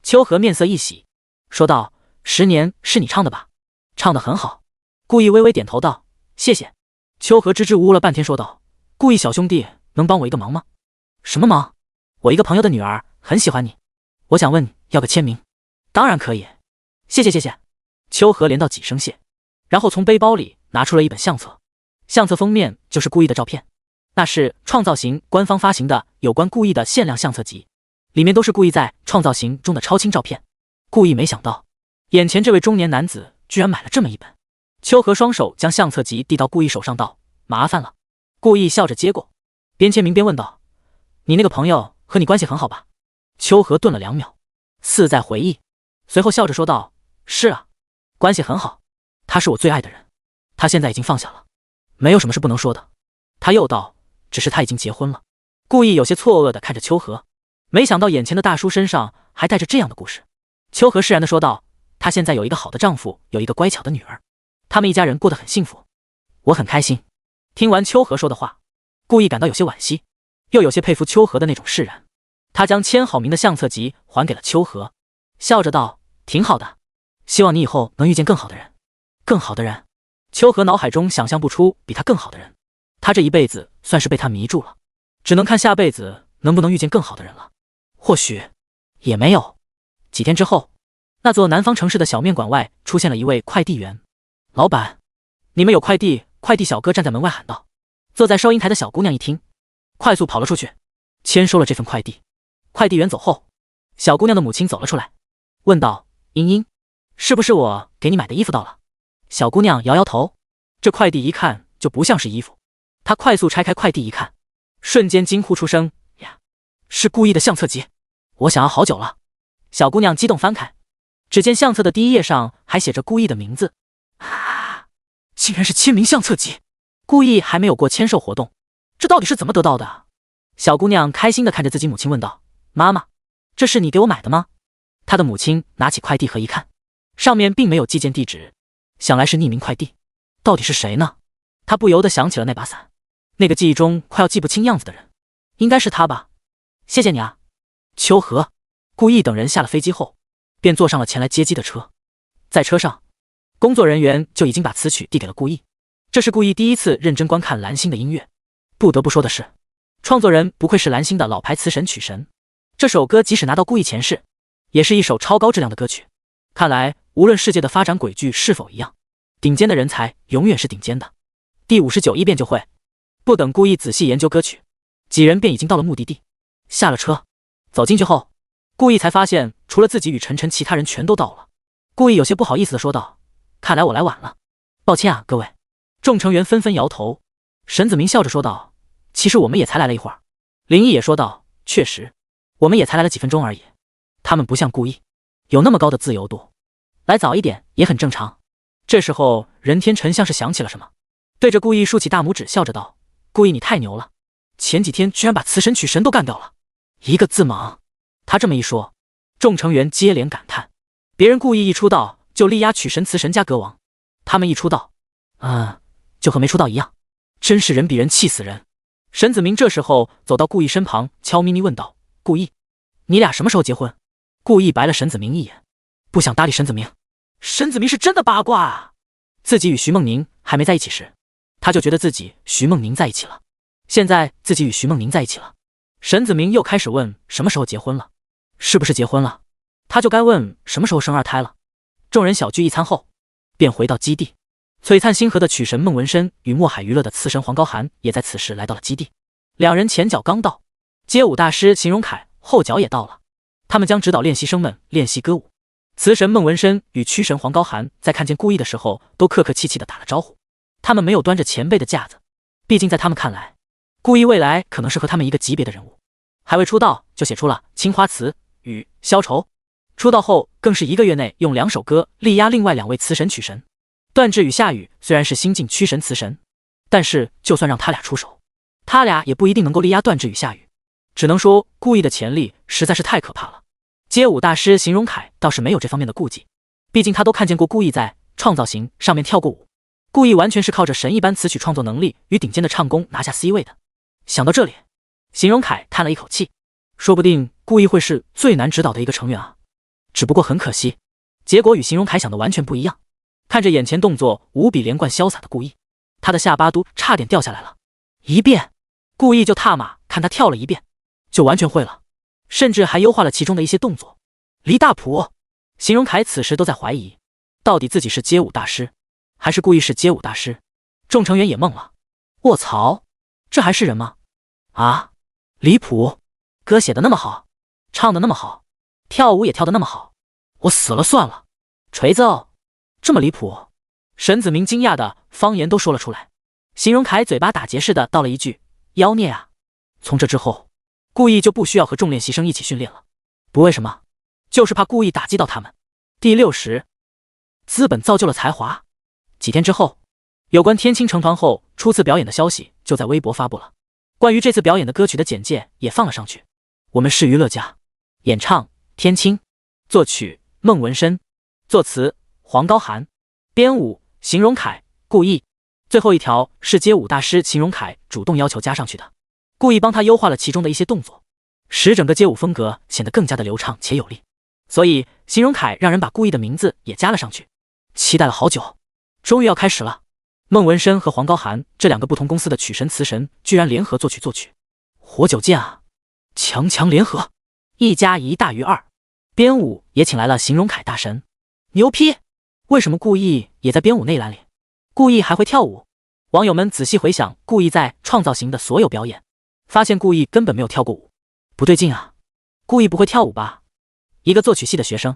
秋荷面色一喜，说道：“10年是你唱的吧？唱得很好。”顾毅微微点头道：“谢谢。”秋荷支支吾吾了半天说道：“顾毅小兄弟，能帮我一个忙吗？”“什么忙？”“我一个朋友的女儿很喜欢你，我想问要个签名。”“当然可以，谢谢谢谢。”秋荷连道几声谢，然后从背包里拿出了一本相册，相册封面就是顾毅的照片，那是创造型官方发行的有关顾毅的限量相册集，里面都是顾毅在创造型中的超清照片。顾毅没想到，眼前这位中年男子居然买了这么一本。秋荷双手将相册集递到顾毅手上道：“麻烦了。”顾毅笑着接过，边签名边问道：“你那个朋友和你关系很好吧？”秋荷顿了2秒，似在回忆，随后笑着说道：“是啊，关系很好，他是我最爱的人，他现在已经放下了，没有什么是不能说的。”他又道：“只是他已经结婚了。”顾毅有些错愕地看着秋荷，没想到眼前的大叔身上还带着这样的故事。秋荷释然地说道：“她现在有一个好的丈夫，有一个乖巧的女儿，他们一家人过得很幸福，我很开心。”听完秋荷说的话，顾意感到有些惋惜，又有些佩服秋荷的那种释然。他将签好名的相册集还给了秋荷，笑着道：“挺好的，希望你以后能遇见更好的人。”更好的人？秋荷脑海中想象不出比他更好的人，他这一辈子算是被他迷住了，只能看下辈子能不能遇见更好的人了。或许也没有。几天之后，那座南方城市的小面馆外出现了一位快递员。“老板，你们有快递？”快递小哥站在门外喊道。坐在收银台的小姑娘一听，快速跑了出去，签收了这份快递。快递员走后，小姑娘的母亲走了出来，问道：“茵茵，是不是我给你买的衣服到了？”小姑娘摇摇头，这快递一看就不像是衣服。她快速拆开快递一看，瞬间惊呼出声：“呀，是故意的相册集！我想要好久了。”小姑娘激动翻开，只见相册的第一页上还写着故意的名字。啊，竟然是签名相册集！故意还没有过签售活动，这到底是怎么得到的？小姑娘开心地看着自己母亲问道：“妈妈，这是你给我买的吗？”她的母亲拿起快递盒一看，上面并没有寄件地址，想来是匿名快递。到底是谁呢？她不由得想起了那把伞，那个记忆中快要记不清样子的人，应该是他吧。谢谢你啊，秋荷。顾意等人下了飞机后，便坐上了前来接机的车。在车上，工作人员就已经把词曲递给了顾意。这是顾意第一次认真观看蓝星的音乐。不得不说的是，创作人不愧是蓝星的老牌词神曲神。这首歌即使拿到顾意前世，也是一首超高质量的歌曲。看来无论世界的发展轨迹是否一样，顶尖的人才永远是顶尖的。第59亿遍就会。不等顾意仔细研究歌曲，几人便已经到了目的地。下了车，走进去后，顾意才发现除了自己与晨晨，其他人全都到了。顾意有些不好意思地说道：“看来我来晚了，抱歉啊，各位。”众成员纷纷摇头。沈子明笑着说道：“其实我们也才来了一会儿。”林毅也说道：“确实，我们也才来了几分钟而已。”他们不像顾意有那么高的自由度，来早一点也很正常。这时候任天辰像是想起了什么，对着顾意竖起大拇指，笑着道：“顾意你太牛了，前几天居然把词神曲神都干掉了，一个字盲。”他这么一说，众成员接连感叹，别人顾意一出道就力压曲神词神加歌王，他们一出道就和没出道一样，真是人比人气死人。沈子明这时候走到顾意身旁，悄咪咪问道：“顾意，你俩什么时候结婚？”顾意白了沈子明一眼，不想搭理沈子明。沈子明是真的八卦啊，自己与徐梦宁还没在一起时，他就觉得自己徐梦宁在一起了，现在自己与徐梦宁在一起了，沈子明又开始问什么时候结婚了，是不是结婚了，他就该问什么时候生二胎了。众人小聚一餐后，便回到基地。璀璨星河的曲神孟文深与墨海娱乐的词神黄高寒也在此时来到了基地。两人前脚刚到，街舞大师邢荣凯后脚也到了，他们将指导练习生们练习歌舞。词神孟文深与曲神黄高寒在看见顾意的时候都客客气气地打了招呼，他们没有端着前辈的架子，毕竟在他们看来，顾意未来可能是和他们一个级别的人物，还未出道就写出了《青花瓷》与《消愁》，出道后更是1个月内用2首歌力压另外2位词神曲神。段志与夏雨虽然是新晋曲神词神，但是就算让他俩出手，他俩也不一定能够力压段志与夏雨，只能说顾意的潜力实在是太可怕了。街舞大师邢荣凯倒是没有这方面的顾忌，毕竟他都看见过顾意在创造型上面跳过舞，顾意完全是靠着神一般词曲创作能力与顶尖的唱功拿下 C 位的。想到这里，邢荣凯叹了一口气，说不定顾意会是最难指导的一个成员啊。只不过很可惜，结果与邢荣凯想的完全不一样。看着眼前动作无比连贯潇洒的顾意，他的下巴都差点掉下来了。1遍，顾意就踏马看他跳了1遍，就完全会了，甚至还优化了其中的一些动作。离大谱！邢荣凯此时都在怀疑，到底自己是街舞大师，还是顾意是街舞大师。众成员也懵了，卧槽，这还是人吗？啊，离谱！歌写的那么好，唱的那么好，跳舞也跳得那么好，我死了算了！锤子哦！这么离谱！沈子明惊讶的方言都说了出来。邢荣凯嘴巴打结似的道了一句：“妖孽啊！”从这之后，顾意就不需要和众练习生一起训练了，不为什么，就是怕故意打击到他们。第60，资本造就了才华。几天之后，有关天青成团后初次表演的消息就在微博发布了，关于这次表演的歌曲的简介也放了上去。我们是娱乐家。演唱天青，作曲孟文深，作词黄高涵，编舞邢荣凯、顾毅。最后一条是街舞大师邢荣凯主动要求加上去的，故意帮他优化了其中的一些动作，使整个街舞风格显得更加的流畅且有力。所以邢荣凯让人把顾毅的名字也加了上去。期待了好久，终于要开始了。孟文深和黄高涵这两个不同公司的曲神词神居然联合作曲，活久见啊！强联合，1+1大于2。编舞也请来了邢荣凯大神，牛批！为什么顾毅也在编舞那一栏里？顾毅还会跳舞？网友们仔细回想顾毅在创造型的所有表演，发现顾毅根本没有跳过舞。不对劲啊，顾毅不会跳舞吧？一个作曲系的学生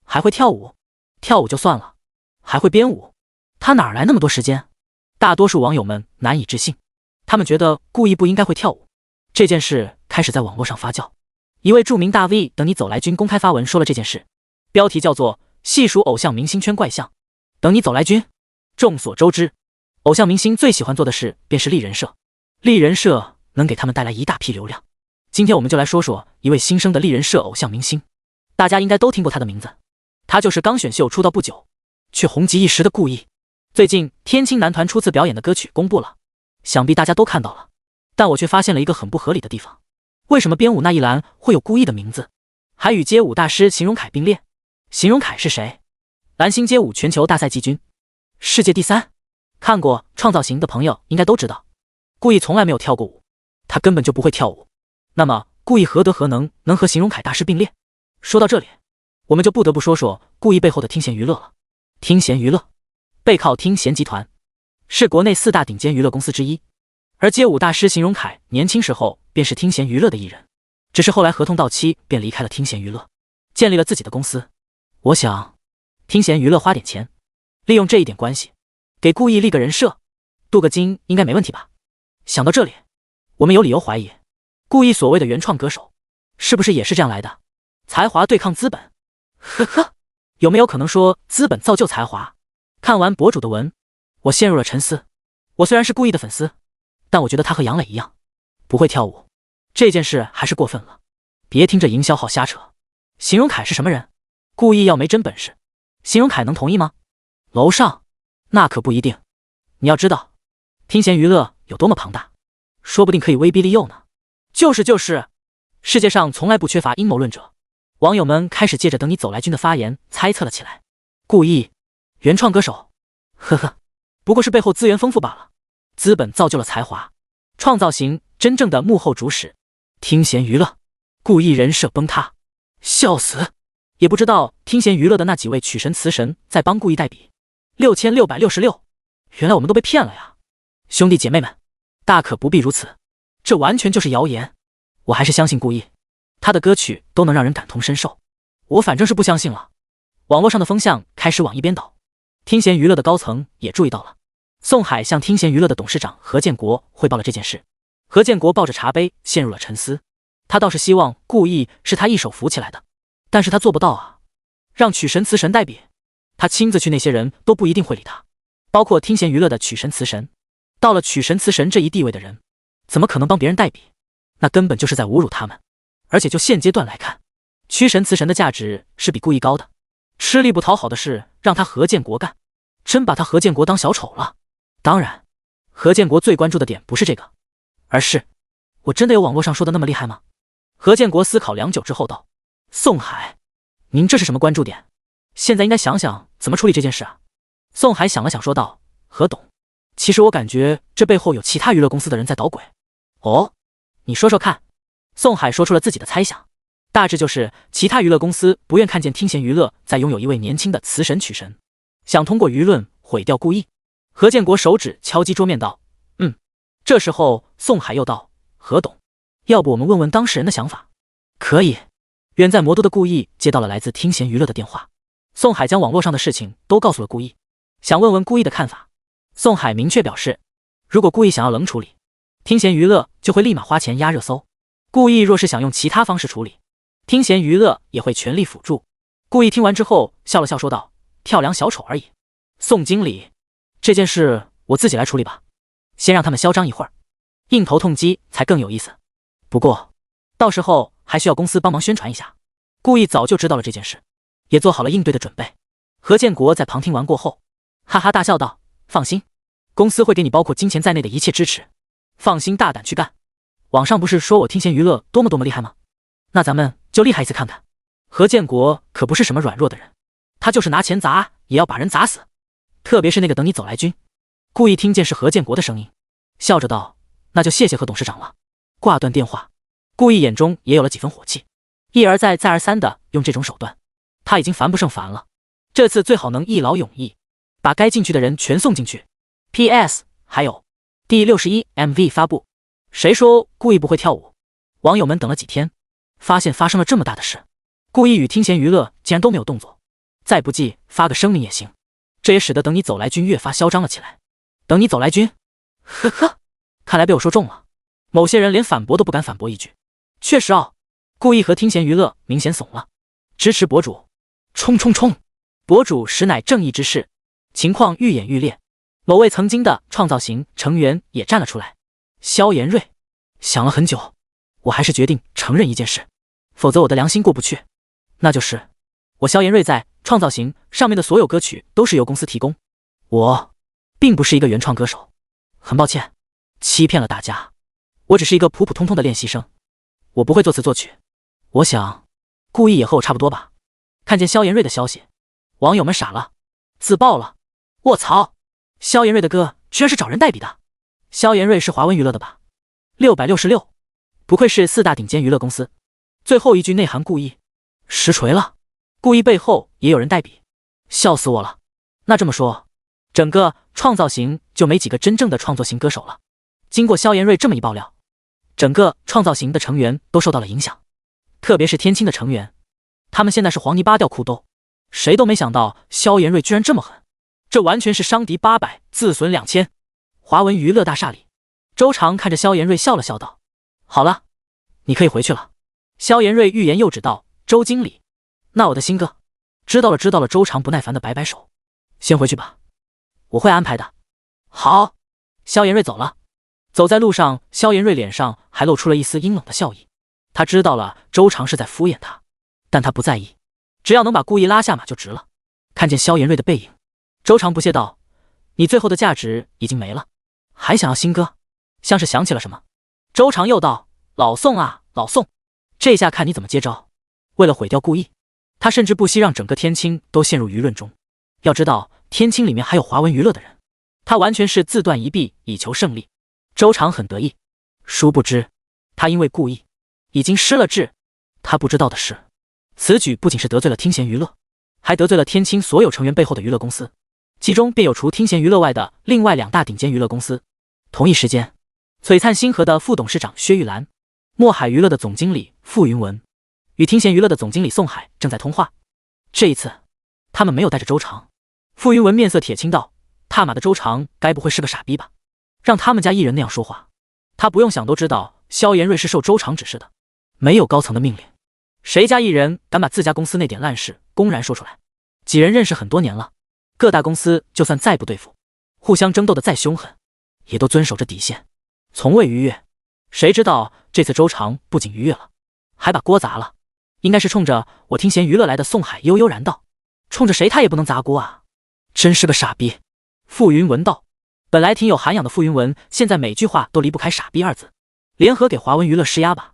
还会跳舞？跳舞就算了，还会编舞？他哪来那么多时间？大多数网友们难以置信，他们觉得顾毅不应该会跳舞。这件事开始在网络上发酵，一位著名大 V 等你走来君公开发文说了这件事，标题叫做细数偶像明星圈怪象。等你走来君，众所周知，偶像明星最喜欢做的事便是立人设，立人设能给他们带来一大批流量。今天我们就来说说一位新生的立人设偶像明星，大家应该都听过他的名字，他就是刚选秀出道不久却红极一时的顾毅。最近天青男团初次表演的歌曲公布了，想必大家都看到了，但我却发现了一个很不合理的地方。为什么编舞那一栏会有顾毅的名字，还与街舞大师邢荣凯并列？邢荣凯是谁？蓝星街舞全球大赛季军，世界第3。看过创造型的朋友应该都知道，顾毅从来没有跳过舞，他根本就不会跳舞。那么顾毅何德何能和邢荣凯大师并列？说到这里，我们就不得不说说顾毅背后的听贤娱乐了。听贤娱乐背靠听贤集团，是国内4大顶尖娱乐公司之一，而街舞大师邢荣凯年轻时候便是听贤娱乐的艺人，只是后来合同到期便离开了听贤娱乐，建立了自己的公司。我想听贤娱乐花点钱，利用这一点关系给顾毅立个人设，镀个金应该没问题吧。想到这里，我们有理由怀疑顾毅所谓的原创歌手是不是也是这样来的？才华对抗资本，呵呵，有没有可能说资本造就才华？看完博主的文，我陷入了沉思。我虽然是顾毅的粉丝，但我觉得他和杨磊一样不会跳舞，这件事还是过分了。别听这营销号瞎扯。邢荣凯是什么人？顾毅要没真本事，邢荣凯能同意吗？楼上那可不一定。你要知道听贤娱乐有多么庞大，说不定可以威逼利诱呢。就是，世界上从来不缺乏阴谋论者。网友们开始借着等你走来君的发言猜测了起来。顾毅原创歌手，呵呵，不过是背后资源丰富罢了。资本造就了才华，创造型真正的幕后主使。听贤娱乐，顾毅人设崩塌，笑死！也不知道听贤娱乐的那几位曲神词神在帮顾毅代笔，6666，原来我们都被骗了呀！兄弟姐妹们，大可不必如此，这完全就是谣言。我还是相信顾毅，他的歌曲都能让人感同身受。我反正是不相信了。网络上的风向开始往一边倒，听贤娱乐的高层也注意到了。宋海向听贤娱乐的董事长何建国汇报了这件事，何建国抱着茶杯陷入了沉思。他倒是希望顾毅是他一手扶起来的，但是他做不到啊。让曲神词神代笔，他亲自去那些人都不一定会理他，包括听贤娱乐的曲神词神。到了曲神词神这一地位的人，怎么可能帮别人代笔？那根本就是在侮辱他们。而且就现阶段来看，曲神词神的价值是比顾毅高的。吃力不讨好的事让他何建国干，真把他何建国当小丑了。当然，何建国最关注的点不是这个，而是我真的有网络上说的那么厉害吗？何建国思考良久之后道：宋海，您这是什么关注点？现在应该想想怎么处理这件事啊。宋海想了想说道：何董，其实我感觉这背后有其他娱乐公司的人在捣鬼。哦，你说说看。宋海说出了自己的猜想，大致就是其他娱乐公司不愿看见听贤娱乐再拥有一位年轻的词神曲神，想通过舆论毁掉顾毅。何建国手指敲击桌面道：这时候宋海又道：何董，要不我们问问当事人的想法？可以。远在魔都的顾毅接到了来自听贤娱乐的电话，宋海将网络上的事情都告诉了顾毅，想问问顾毅的看法。宋海明确表示，如果顾毅想要冷处理，听贤娱乐就会立马花钱压热搜。顾毅若是想用其他方式处理，听贤娱乐也会全力辅助。顾毅听完之后笑了笑说道：跳梁小丑而已。宋经理，这件事我自己来处理吧，先让他们嚣张一会儿，硬头痛击才更有意思。不过到时候还需要公司帮忙宣传一下。顾意早就知道了这件事，也做好了应对的准备。何建国在旁听完过后，哈哈大笑道：“放心，公司会给你包括金钱在内的一切支持，放心大胆去干。网上不是说我听贤娱乐多么厉害吗？那咱们就厉害一次看看。”何建国可不是什么软弱的人，他就是拿钱砸也要把人砸死，特别是那个等你走来君。顾意听见是何建国的声音，笑着道：“那就谢谢何董事长了。”挂断电话，顾意眼中也有了几分火气，一而再再而三的用这种手段，他已经烦不胜烦了。这次最好能一劳永逸，把该进去的人全送进去。PS 还有第61 MV 发布，谁说顾意不会跳舞？网友们等了几天，发现发生了这么大的事，顾意与听贤娱乐竟然都没有动作，再不济发个声明也行。这也使得等你走来君越发嚣张了起来。等你走来君，呵呵，看来被我说中了。某些人连反驳都不敢反驳一句。确实哦，顾意和听贤娱乐明显怂了。支持博主，冲冲冲！博主实乃正义之士，情况愈演愈烈。某位曾经的创造型成员也站了出来。萧炎瑞想了很久，我还是决定承认一件事，否则我的良心过不去。那就是我萧炎瑞在创造型上面的所有歌曲都是由公司提供，我并不是一个原创歌手，很抱歉欺骗了大家，我只是一个普普通通的练习生，我不会作词作曲。我想顾意也和我差不多吧。看见萧炎瑞的消息，网友们傻了，自爆了。卧槽，萧炎瑞的歌居然是找人代笔的。萧炎瑞是华文娱乐的吧？666，不愧是4大顶尖娱乐公司。最后一句内涵顾意，实锤了。顾意背后也有人代笔，笑死我了。那这么说，整个创造型就没几个真正的创作型歌手了。经过萧炎瑞这么一爆料，整个创造型的成员都受到了影响，特别是天青的成员，他们现在是黄泥巴掉裤兜。谁都没想到萧炎瑞居然这么狠，这完全是伤敌800自损2000。华文娱乐大厦里，周长看着萧炎瑞笑了笑道：“好了，你可以回去了。”萧炎瑞欲言又止道：“周经理，那我的新歌。”知道了知道了。周长不耐烦的摆摆手：“先回去吧，我会安排的。”好。萧炎瑞走了。走在路上，萧炎瑞脸上还露出了一丝阴冷的笑意。他知道了周长是在敷衍他，但他不在意，只要能把顾意拉下马就值了。看见萧炎瑞的背影，周长不屑道：“你最后的价值已经没了，还想要新歌？”像是想起了什么，周长又道：“老宋啊，老宋，这下看你怎么接招。”为了毁掉顾意，他甚至不惜让整个天青都陷入舆论中。要知道，天青里面还有华文娱乐的人，他完全是自断一臂以求胜利。周长很得意，殊不知他因为顾意已经失了智。他不知道的是，此举不仅是得罪了听贤娱乐，还得罪了天青所有成员背后的娱乐公司，其中便有除听贤娱乐外的另外2大顶尖娱乐公司。同一时间，璀璨星河的副董事长薛玉兰、墨海娱乐的总经理傅云文与听贤娱乐的总经理宋海正在通话。这一次他们没有带着周长。傅云文面色铁青道：“踏马的周长该不会是个傻逼吧？让他们家艺人那样说话。”他不用想都知道萧炎瑞是受周长指示的，没有高层的命令，谁家艺人敢把自家公司那点烂事公然说出来？几人认识很多年了，各大公司就算再不对付，互相争斗的再凶狠，也都遵守着底线，从未逾越。谁知道这次周长不仅逾越了，还把锅砸了。应该是冲着我听贤娱乐来的宋海悠悠然道：“冲着谁他也不能砸锅啊，真是个傻逼。”傅云文道：“本来挺有涵养的傅云文，现在每句话都离不开傻逼2字，联合给华文娱乐施压吧。”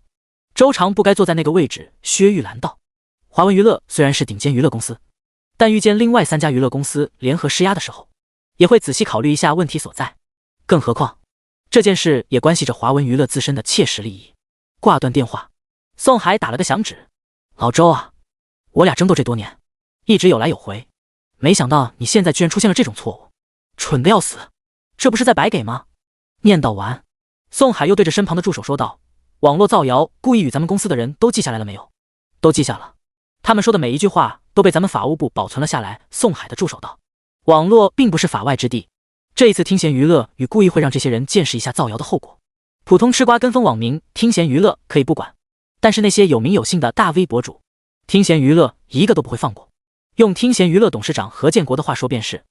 周长不该坐在那个位置。薛玉兰道：“华文娱乐虽然是顶尖娱乐公司，但遇见另外3家娱乐公司联合施压的时候，也会仔细考虑一下问题所在。更何况这件事也关系着华文娱乐自身的切实利益。”挂断电话，宋海打了个响指：“老周啊，我俩争斗这多年，一直有来有回，没想到你现在居然出现了这种错误，蠢得要死，这不是在白给吗？”念叨完，宋海又对着身旁的助手说道：“网络造谣故意与咱们公司的人都记下来了没有？”都记下了，他们说的每一句话都被咱们法务部保存了下来。宋海的助手道：“网络并不是法外之地，这一次听贤娱乐与故意会让这些人见识一下造谣的后果。普通吃瓜跟风网民听贤娱乐可以不管，但是那些有名有姓的大 V 博主，听贤娱乐一个都不会放过。用听贤娱乐董事长何建国的话说便是，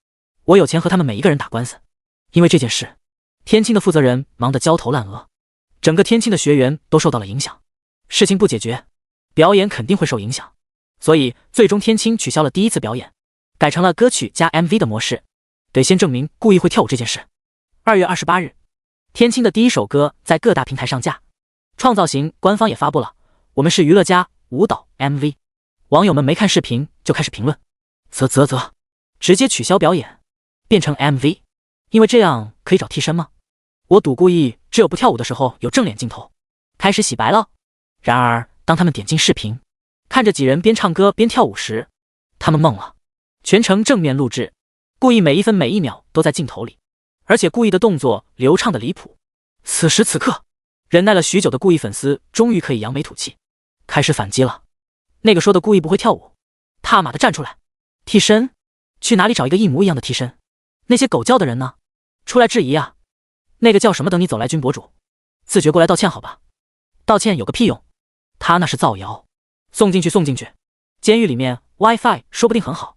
我有钱和他们每一个人打官司。因为这件事，天青的负责人忙得焦头烂额，整个天青的学员都受到了影响。事情不解决，表演肯定会受影响。所以最终天青取消了第一次表演，改成了歌曲加 MV 的模式，得先证明故意会跳舞这件事。2月28日，天青的第一首歌在各大平台上架，创造型官方也发布了我们是娱乐家舞蹈 MV， 网友们没看视频就开始评论，啧，直接取消表演，变成 MV， 因为这样可以找替身吗？我赌故意只有不跳舞的时候有正脸镜头，开始洗白了。然而当他们点进视频，看着几人边唱歌边跳舞时，他们懵了，全程正面录制，故意每一分每一秒都在镜头里，而且故意的动作流畅的离谱。此时此刻，忍耐了许久的故意粉丝终于可以扬眉吐气，开始反击了。那个说的故意不会跳舞，他妈的站出来！替身？去哪里找一个一模一样的替身？那些狗叫的人呢？出来质疑啊！那个叫什么等你走来君博主，自觉过来道歉好吧？道歉有个屁用，他那是造谣。送进去，监狱里面 WiFi 说不定很好。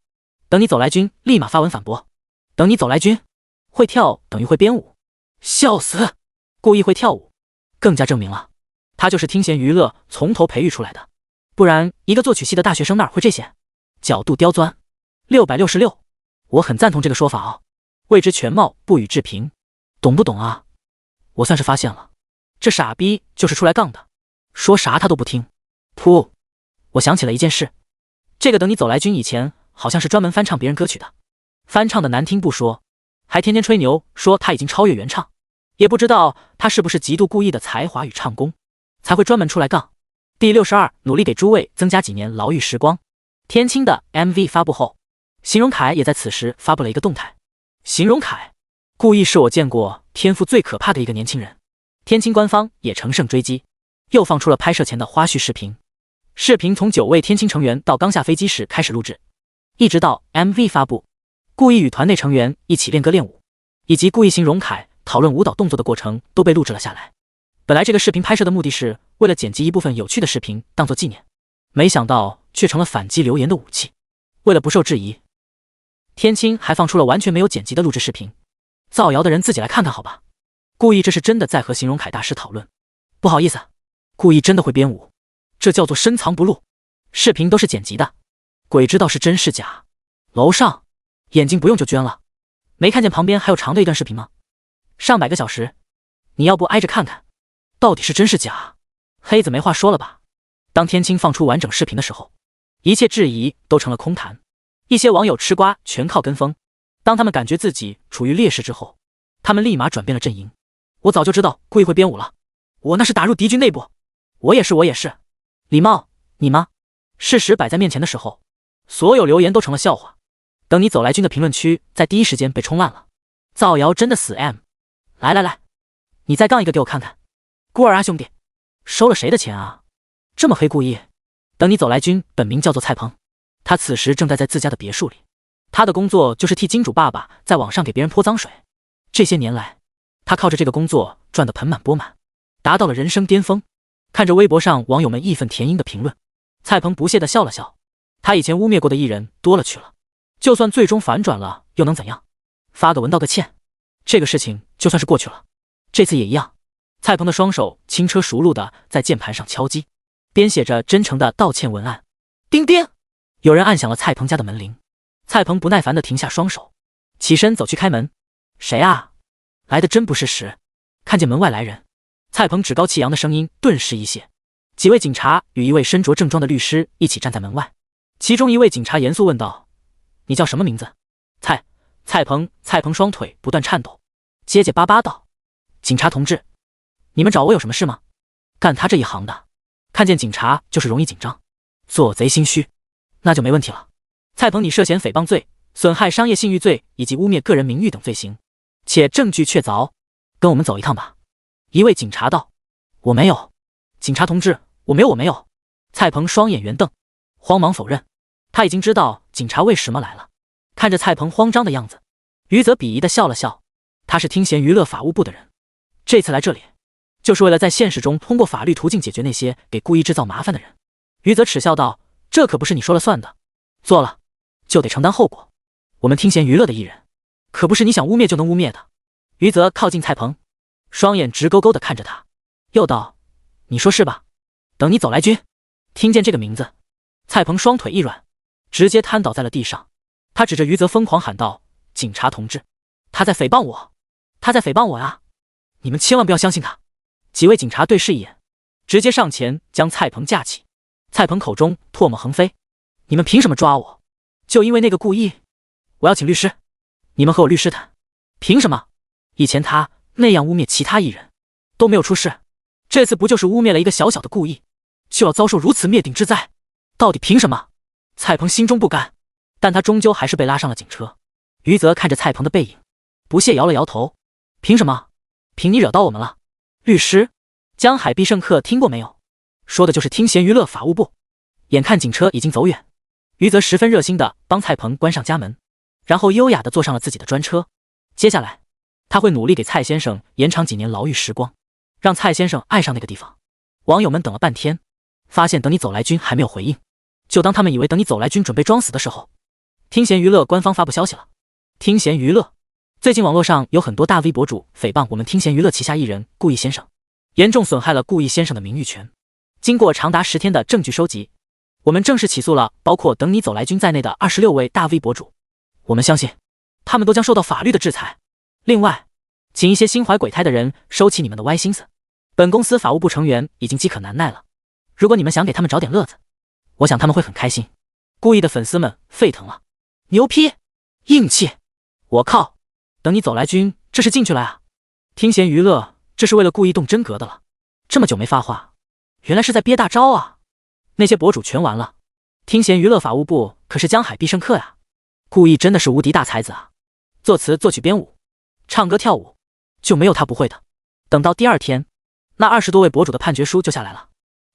等你走来君立马发文反驳，等你走来君会跳等于会编舞，笑死！故意会跳舞，更加证明了他就是听弦娱乐从头培育出来的，不然一个作曲系的大学生哪会这些？角度刁钻666，我很赞同这个说法啊，未知全貌不予置评，懂不懂啊？我算是发现了，这傻逼就是出来杠的，说啥他都不听。噗！我想起了一件事，这个等你走来君以前好像是专门翻唱别人歌曲的，翻唱的难听不说，还天天吹牛说他已经超越原唱，也不知道他是不是极度故意的才华与唱功，才会专门出来杠。第62，努力给诸位增加几年牢狱时光。天青的 MV 发布后，邢荣凯也在此时发布了一个动态。邢荣凯，故意是我见过天赋最可怕的一个年轻人。天青官方也乘胜追击，又放出了拍摄前的花絮视频。视频从9位天青成员到刚下飞机时开始录制，一直到 MV 发布，故意与团内成员一起练歌练舞，以及故意邢荣凯讨论舞蹈动作的过程都被录制了下来。本来这个视频拍摄的目的是为了剪辑一部分有趣的视频当做纪念，没想到却成了反击留言的武器。为了不受质疑，天青还放出了完全没有剪辑的录制视频，造谣的人自己来看看好吧。故意这是真的在和邢荣凯大师讨论，不好意思，故意真的会编舞，这叫做深藏不露，视频都是剪辑的，鬼知道是真是假。楼上眼睛不用就捐了，没看见旁边还有长的一段视频吗？上百个小时，你要不挨着看看到底是真是假？黑子没话说了吧？当天青放出完整视频的时候，一切质疑都成了空谈，一些网友吃瓜全靠跟风，当他们感觉自己处于劣势之后，他们立马转变了阵营。我早就知道故意会编舞了，我那是打入敌军内部，我也是。礼貌你吗？事实摆在面前的时候，所有留言都成了笑话。等你走来君的评论区在第一时间被冲烂了，造谣真的死 M。 来，你再杠一个给我看看。孤儿啊兄弟，收了谁的钱啊？这么黑故意。等你走来君本名叫做蔡鹏，他此时正在自家的别墅里，他的工作就是替金主爸爸在网上给别人泼脏水。这些年来，他靠着这个工作赚得盆满钵满，达到了人生巅峰。看着微博上网友们义愤填膺的评论，蔡鹏不屑地笑了笑。他以前污蔑过的艺人多了去了，就算最终反转了又能怎样？发个文道个歉，这个事情就算是过去了。这次也一样，蔡鹏的双手轻车熟路地在键盘上敲击，编写着真诚的道歉文案。叮叮，有人按响了蔡鹏家的门铃。蔡鹏不耐烦地停下双手，起身走去开门。谁啊？来的真不是时。看见门外来人，蔡鹏趾高气扬的声音顿时一泄。几位警察与一位身着正装的律师一起站在门外，其中一位警察严肃问道：你叫什么名字？蔡鹏。蔡鹏双腿不断颤抖，结结巴巴道：警察同志，你们找我有什么事吗？干他这一行的，看见警察就是容易紧张，做贼心虚，那就没问题了。蔡鹏，你涉嫌诽谤罪、损害商业信誉罪以及污蔑个人名誉等罪行，且证据确凿，跟我们走一趟吧。一位警察道：我没有。警察同志，我没有。蔡鹏双眼圆瞪，慌忙否认。他已经知道警察为什么来了。看着蔡鹏慌张的样子，于泽鄙夷地笑了笑。他是听弦娱乐法务部的人，这次来这里就是为了在现实中通过法律途径解决那些给故意制造麻烦的人。于泽耻笑道：这可不是你说了算的，做了就得承担后果。我们听弦娱乐的艺人，可不是你想污蔑就能污蔑的。于泽靠近蔡鹏，双眼直勾勾地看着他，又道：你说是吧？等你走来君，听见这个名字，蔡鹏双腿一软，直接瘫倒在了地上。他指着余泽疯狂喊道：“警察同志，他在诽谤我！他在诽谤我呀！你们千万不要相信他！”几位警察对视一眼，直接上前将蔡鹏架起。蔡鹏口中唾沫横飞：“你们凭什么抓我？就因为那个故意？我要请律师，你们和我律师谈。凭什么？以前他那样污蔑其他艺人，都没有出事，这次不就是污蔑了一个小小的故意，就要遭受如此灭顶之灾？到底凭什么？”蔡鹏心中不甘，但他终究还是被拉上了警车。余泽看着蔡鹏的背影，不屑摇了摇头：“凭什么？凭你惹到我们了。律师，江海必胜客听过没有？说的就是听贤娱乐法务部。”眼看警车已经走远，余泽十分热心地帮蔡鹏关上家门，然后优雅地坐上了自己的专车。接下来，他会努力给蔡先生延长几年牢狱时光，让蔡先生爱上那个地方。网友们等了半天，发现等你走来君还没有回应，就当他们以为等你走来君准备装死的时候，听贤娱乐官方发布消息了。听贤娱乐，最近网络上有很多大 V 博主诽谤我们听贤娱乐旗下艺人顾毅先生，严重损害了顾毅先生的名誉权。经过长达10天的证据收集，我们正式起诉了包括等你走来君在内的26位大 V 博主。我们相信他们都将受到法律的制裁。另外，请一些心怀鬼胎的人收起你们的歪心思，本公司法务部成员已经饥渴难耐了，如果你们想给他们找点乐子，我想他们会很开心。顾毅的粉丝们沸腾了，牛批，硬气，我靠，等你走来君这是进去了啊！听贤娱乐这是为了故意动真格的了，这么久没发话，原来是在憋大招啊！那些博主全完了，听贤娱乐法务部可是江海必胜客呀！顾毅真的是无敌大才子啊，作词作曲编舞唱歌跳舞，就没有他不会的。等到第二天，那20多位博主的判决书就下来了，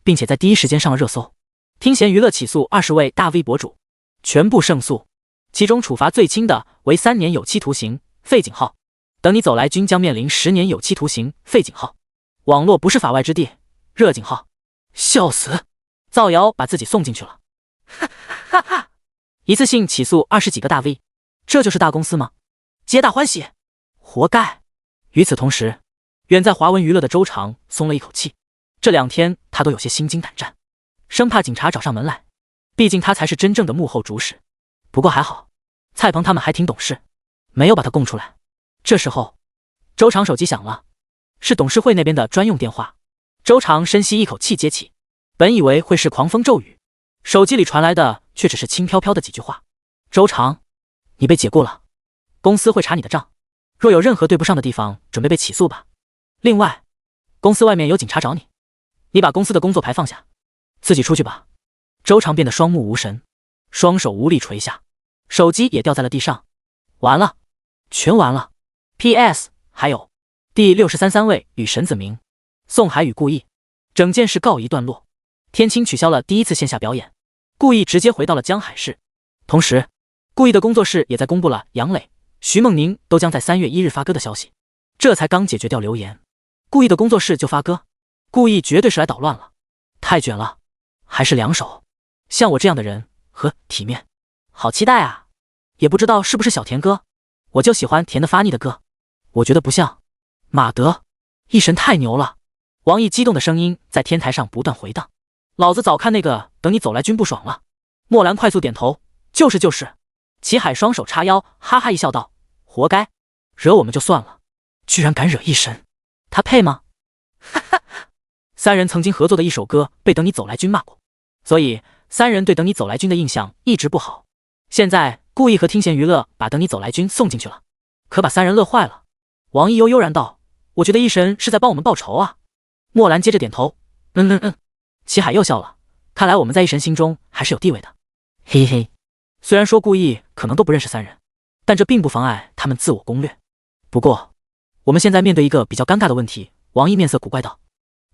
并且在第一时间上了热搜。听贤娱乐起诉20位大 V 博主，全部胜诉，其中处罚最轻的为3年有期徒刑废警号，等你走来君将面临10年有期徒刑废警号。网络不是法外之地，热警号，笑死！造谣把自己送进去了，哈哈哈！一次性起诉20几个大 V， 这就是大公司吗？皆大欢喜，活该！与此同时，远在华文娱乐的周长松了一口气，这2天他都有些心惊胆战，生怕警察找上门来，毕竟他才是真正的幕后主使。不过还好，蔡鹏他们还挺懂事，没有把他供出来。这时候，周长手机响了，是董事会那边的专用电话。周长深吸一口气接起，本以为会是狂风骤雨，手机里传来的却只是轻飘飘的几句话：“周长，你被解雇了，公司会查你的账，若有任何对不上的地方，准备被起诉吧。另外，公司外面有警察找你，你把公司的工作牌放下，自己出去吧。”周长变得双目无神，双手无力垂下，手机也掉在了地上。完了，全完了。PS 还有第633位与沈子明、宋海与顾毅，整件事告一段落。天青取消了第一次线下表演，顾毅直接回到了江海市。同时，顾毅的工作室也在公布了杨磊、徐梦宁都将在3月1日发歌的消息。这才刚解决掉流言，顾毅的工作室就发歌，顾毅绝对是来捣乱了，太卷了，还是两手。像我这样的人和体面，好期待啊！也不知道是不是小甜歌，我就喜欢甜的发腻的歌。我觉得不像。马德，一神太牛了！王毅激动的声音在天台上不断回荡。老子早看那个等你走来君不爽了。莫兰快速点头，就是就是。齐海双手叉腰，哈哈一笑道：“活该，惹我们就算了，居然敢惹一神，他配吗？”哈哈。3人曾经合作的一首歌被等你走来君骂过，所以3人对等你走来君的印象一直不好。现在故意和听贤娱乐把等你走来君送进去了，可把3人乐坏了。王毅悠然道：“我觉得一神是在帮我们报仇啊。”莫兰接着点头：“齐海又笑了，看来我们在一神心中还是有地位的。嘿嘿。虽然说故意可能都不认识3人，但这并不妨碍他们自我攻略。不过，我们现在面对一个比较尴尬的问题。”王毅面色古怪道：“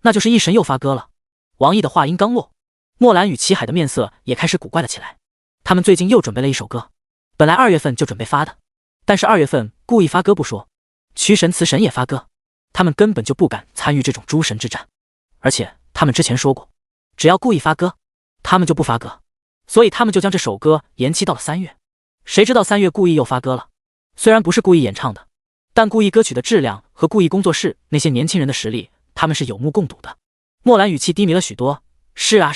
那就是一神又发歌了。”王毅的话音刚落，莫兰与齐海的面色也开始古怪了起来。他们最近又准备了一首歌，本来2月份就准备发的，但是2月份故意发歌不说，驱神词神也发歌，他们根本就不敢参与这种诸神之战。而且他们之前说过，只要故意发歌，他们就不发歌，所以他们就将这首歌延期到了3月。谁知道3月故意又发歌了，虽然不是故意演唱的，但故意歌曲的质量和故意工作室那些年轻人的实力，他们是有目共睹的。莫兰语气低迷了许多：“是啊，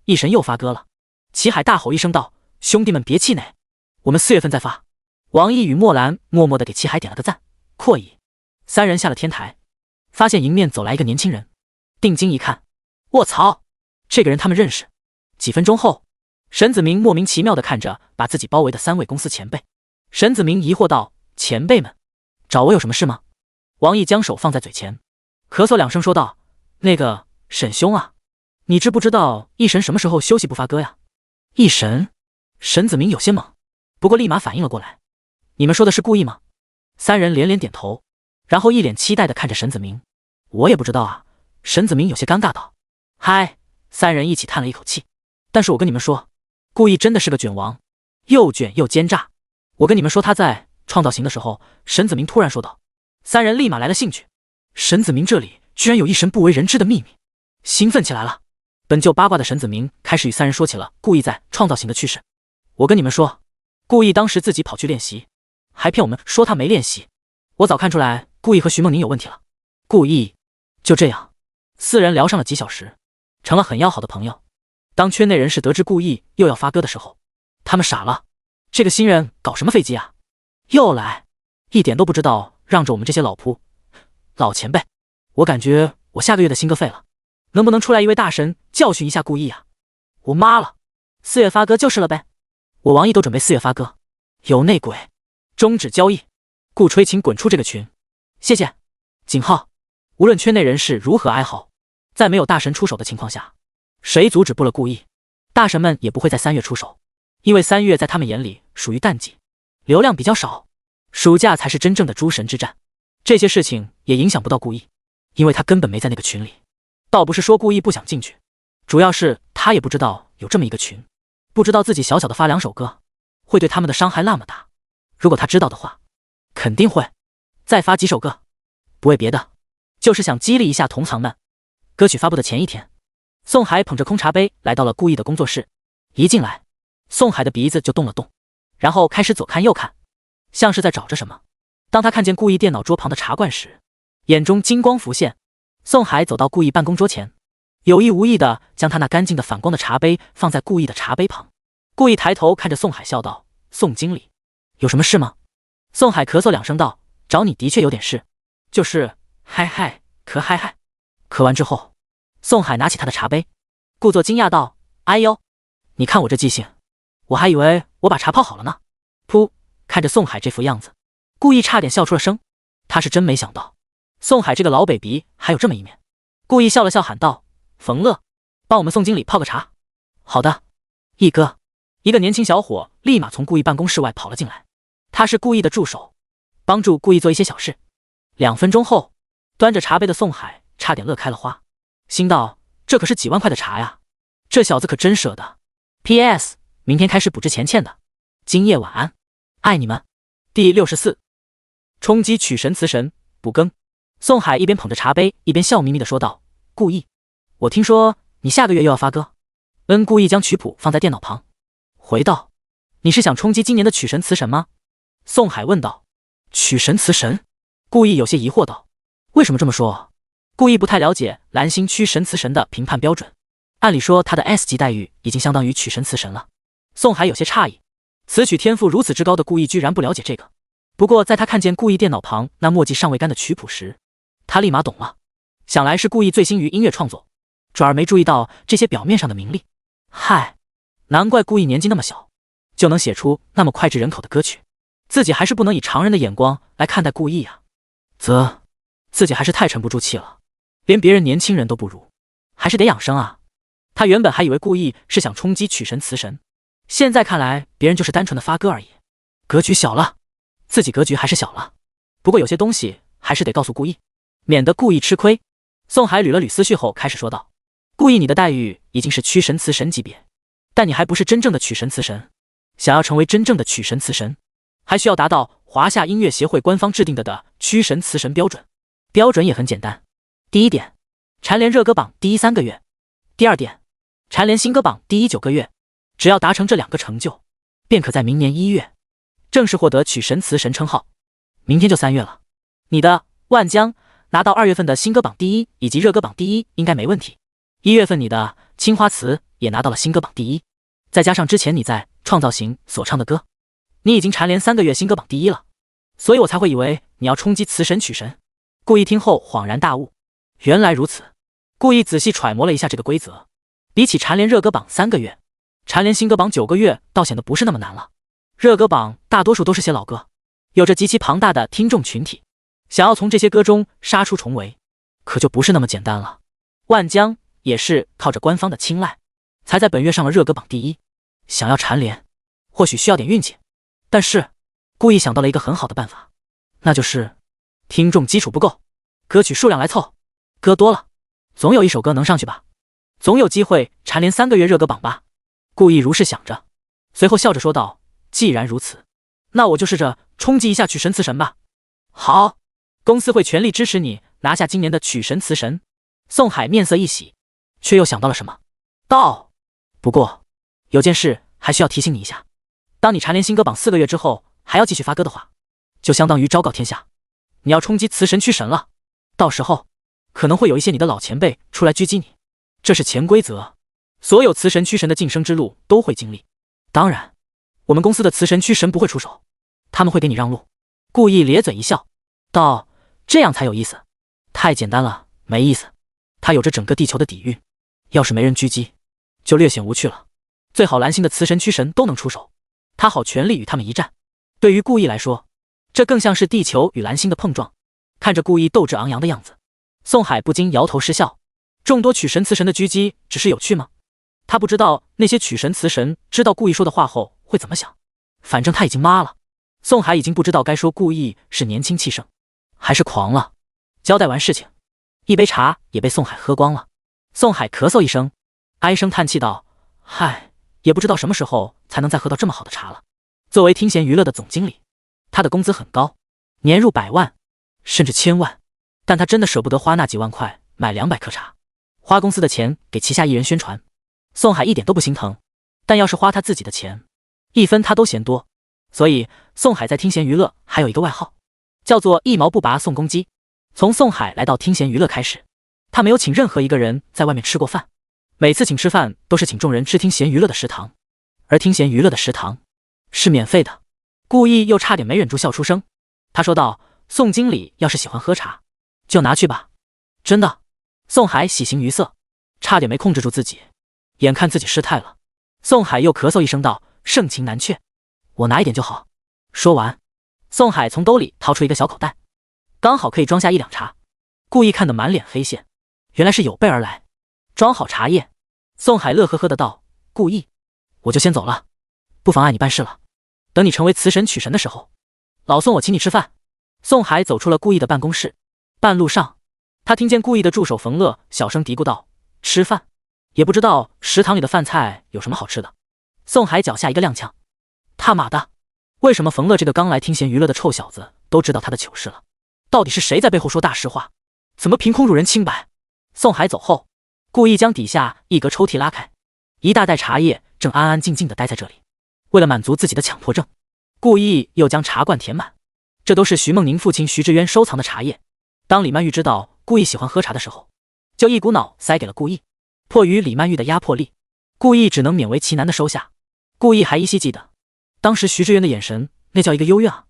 一神又发歌了。齐海大吼一声道：“兄弟们别气馁，我们4月份再发。”王毅与墨兰默默地给齐海点了个赞，阔矣。三人下了天台，发现迎面走来一个年轻人，定睛一看，卧槽，这个人他们认识。几分钟后，沈子明莫名其妙地看着把自己包围的3位公司前辈。沈子明疑惑道：“前辈们，找我有什么事吗？”王毅将手放在嘴前，咳嗽2声说道：“那个沈兄啊，你知不知道一神什么时候休息不发歌呀？”一神？沈子明有些懵，不过立马反应了过来：“你们说的是故意吗？”三人连连点头，然后一脸期待地看着沈子明。我也不知道啊。沈子明有些尴尬道。嗨，三人一起叹了一口气。但是我跟你们说，故意真的是个卷王，又卷又奸诈。我跟你们说，他在创造型的时候，沈子明突然说道。三人立马来了兴趣，沈子明这里居然有一神不为人知的秘密，兴奋起来了。本就八卦的沈子明开始与三人说起了故意在创造型的趣事。我跟你们说，故意当时自己跑去练习，还骗我们说他没练习。我早看出来故意和徐梦宁有问题了。故意就这样，4人聊上了几小时，成了很要好的朋友。当圈内人士得知故意又要发歌的时候，他们傻了，这个新人搞什么飞机啊？又来，一点都不知道让着我们这些老仆老前辈。我感觉我下个月的新歌废了，能不能出来一位大神教训一下故意啊？我妈了，4月发歌就是了呗。我王毅都准备4月发歌，有内鬼，终止交易。顾吹请滚出这个群，谢谢。井号，无论圈内人士如何哀嚎，在没有大神出手的情况下，谁阻止不了故意，大神们也不会在3月出手，因为3月在他们眼里属于淡季，流量比较少，暑假才是真正的诸神之战。这些事情也影响不到故意，因为他根本没在那个群里。倒不是说故意不想进去，主要是他也不知道有这么一个群，不知道自己小小的发2首歌会对他们的伤害那么大。如果他知道的话，肯定会再发几首歌，不为别的，就是想激励一下同行们。歌曲发布的前一天，宋海捧着空茶杯来到了故意的工作室，一进来，宋海的鼻子就动了动，然后开始左看右看，像是在找着什么。当他看见故意电脑桌旁的茶罐时，眼中金光浮现。宋海走到故意办公桌前，有意无意地将他那干净的反光的茶杯放在故意的茶杯旁。故意抬头看着宋海笑道：“宋经理，有什么事吗？”宋海咳嗽2声道：“找你的确有点事，就是嗨嗨咳嗨嗨。”咳完之后，宋海拿起他的茶杯，故作惊讶道：“哎呦，你看我这记性，我还以为我把茶泡好了呢。”噗，看着宋海这副样子，故意差点笑出了声。他是真没想到宋海这个老北还有这么一面。故意笑了笑喊道：“冯乐，帮我们宋经理泡个茶。”好的，毅哥。一个年轻小伙立马从故意办公室外跑了进来，他是故意的助手，帮助故意做一些小事。2分钟后，端着茶杯的宋海差点乐开了花，心道：这可是几万块的茶呀，这小子可真舍得。PS 明天开始补之前欠的，今夜晚安，爱你们。第64冲击曲神词神补更。宋海一边捧着茶杯一边笑眯眯地说道：“故意，我听说你下个月又要发歌。”故意将曲谱放在电脑旁，回道：“你是想冲击今年的曲神词神吗？”宋海问道：“曲神词神？”故意有些疑惑道：“为什么这么说？”故意不太了解蓝星区神词神的评判标准，按理说他的 S 级待遇已经相当于曲神词神了。宋海有些诧异，词曲天赋如此之高的故意居然不了解这个。不过在他看见故意电脑旁那墨迹尚未干的曲谱时，他立马懂了，想来是故意醉心于音乐创作，转而没注意到这些表面上的名利。嗨，难怪故意年纪那么小就能写出那么脍炙人口的歌曲，自己还是不能以常人的眼光来看待故意啊，自己还是太沉不住气了，连别人年轻人都不如，还是得养生啊。他原本还以为故意是想冲击曲神词神，现在看来别人就是单纯的发歌而已，格局小了，自己格局还是小了。不过有些东西还是得告诉故意，免得故意吃亏。宋海捋了捋思绪后开始说道：“故意你的待遇已经是曲神词神级别，但你还不是真正的曲神词神，想要成为真正的曲神词神，还需要达到华夏音乐协会官方制定的曲神词神标准。标准也很简单，第一点，蝉联热歌榜第1 3个月；第二点，蝉联新歌榜第1 9个月。只要达成这2个成就，便可在明年1月正式获得曲神词神称号。明天就3月了，你的万江拿到2月份的新歌榜第1以及热歌榜第1应该没问题。1月份你的青花瓷也拿到了新歌榜第一，再加上之前你在创造型所唱的歌，你已经蝉联3个月新歌榜第一了，所以我才会以为你要冲击词神曲神。顾意听后恍然大悟，原来如此。顾意仔细揣摩了一下这个规则，比起蝉联热歌榜3个月，蝉联新歌榜9个月倒显得不是那么难了。热歌榜大多数都是些老歌，有着极其庞大的听众群体，想要从这些歌中杀出重围，可就不是那么简单了。万江也是靠着官方的青睐，才在本月上了热歌榜第一。想要蝉联，或许需要点运气，但是顾意想到了一个很好的办法，那就是听众基础不够，歌曲数量来凑，歌多了，总有一首歌能上去吧，总有机会蝉联3个月热歌榜吧。顾意如是想着，随后笑着说道：既然如此，那我就试着冲击一下曲神词神吧。好，公司会全力支持你拿下今年的曲神词神。宋海面色一喜，却又想到了什么，道：不过有件事还需要提醒你一下，当你蝉联新歌榜4个月之后还要继续发歌的话，就相当于昭告天下，你要冲击词神曲神了，到时候可能会有一些你的老前辈出来狙击你，这是潜规则，所有词神曲神的晋升之路都会经历，当然我们公司的词神曲神不会出手，他们会给你让路。故意咧嘴一笑道：这样才有意思，太简单了没意思，他有着整个地球的底蕴，要是没人狙击就略显无趣了，最好蓝星的词神曲神都能出手，他好全力与他们一战。对于顾意来说，这更像是地球与蓝星的碰撞。看着顾意斗志昂扬的样子，宋海不禁摇头失笑，众多曲神词神的狙击只是有趣吗？他不知道那些曲神词神知道顾意说的话后会怎么想，反正他已经妈了。宋海已经不知道该说顾意是年轻气盛还是狂了。交代完事情，一杯茶也被宋海喝光了。宋海咳嗽一声，唉声叹气道：嗨，也不知道什么时候才能再喝到这么好的茶了。作为听贤娱乐的总经理，他的工资很高，年入100万甚至1000万，但他真的舍不得花那几万块买200克茶，花公司的钱给旗下艺人宣传。宋海一点都不心疼，但要是花他自己的钱，1分他都嫌多。所以宋海在听贤娱乐还有一个外号，叫做一毛不拔宋公鸡。从宋海来到听贤娱乐开始，他没有请任何一个人在外面吃过饭，每次请吃饭都是请众人吃听贤娱乐的食堂，而听贤娱乐的食堂是免费的。顾意又差点没忍住笑出声，他说道：宋经理要是喜欢喝茶就拿去吧。真的？宋海喜形于色，差点没控制住自己，眼看自己失态了。宋海又咳嗽一声道：盛情难却，我拿一点就好。说完，宋海从兜里掏出一个小口袋，刚好可以装下1两茶。顾意看得满脸黑线，原来是有备而来。装好茶叶，宋海乐呵呵的道：顾意，我就先走了，不妨碍你办事了，等你成为词神曲神的时候，老宋我请你吃饭。宋海走出了顾意的办公室，半路上他听见顾意的助手冯乐小声嘀咕道：吃饭，也不知道食堂里的饭菜有什么好吃的。宋海脚下一个踉跄，他妈的，为什么冯乐这个刚来听贤娱乐的臭小子都知道他的糗事了？到底是谁在背后说大实话？怎么凭空辱人清白？宋海走后，顾意将底下一格抽屉拉开，一大袋茶叶正安安静静地待在这里。为了满足自己的强迫症，顾意又将茶罐填满，这都是徐梦宁父亲徐志渊收藏的茶叶。当李曼玉知道顾意喜欢喝茶的时候，就一股脑塞给了顾意。迫于李曼玉的压迫力，顾意只能勉为其难地收下。顾意还依稀记得，当时徐志渊的眼神那叫一个幽怨啊，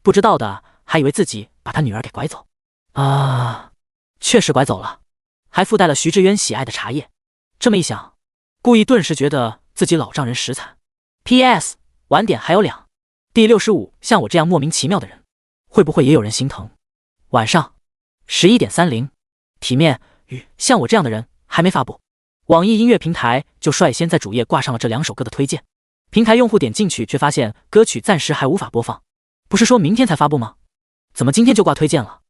不知道的还以为自己把他女儿给拐走啊，确实拐走了，还附带了徐志渊喜爱的茶叶。这么一想，顾意顿时觉得自己老丈人实惨。PS 晚点还有2。第65，像我这样莫名其妙的人，会不会也有人心疼？晚上11:30，体面与像我这样的人还没发布，网易音乐平台就率先在主页挂上了这2首歌的推荐。平台用户点进去却发现歌曲暂时还无法播放，不是说明天才发布吗？怎么今天就挂推荐了？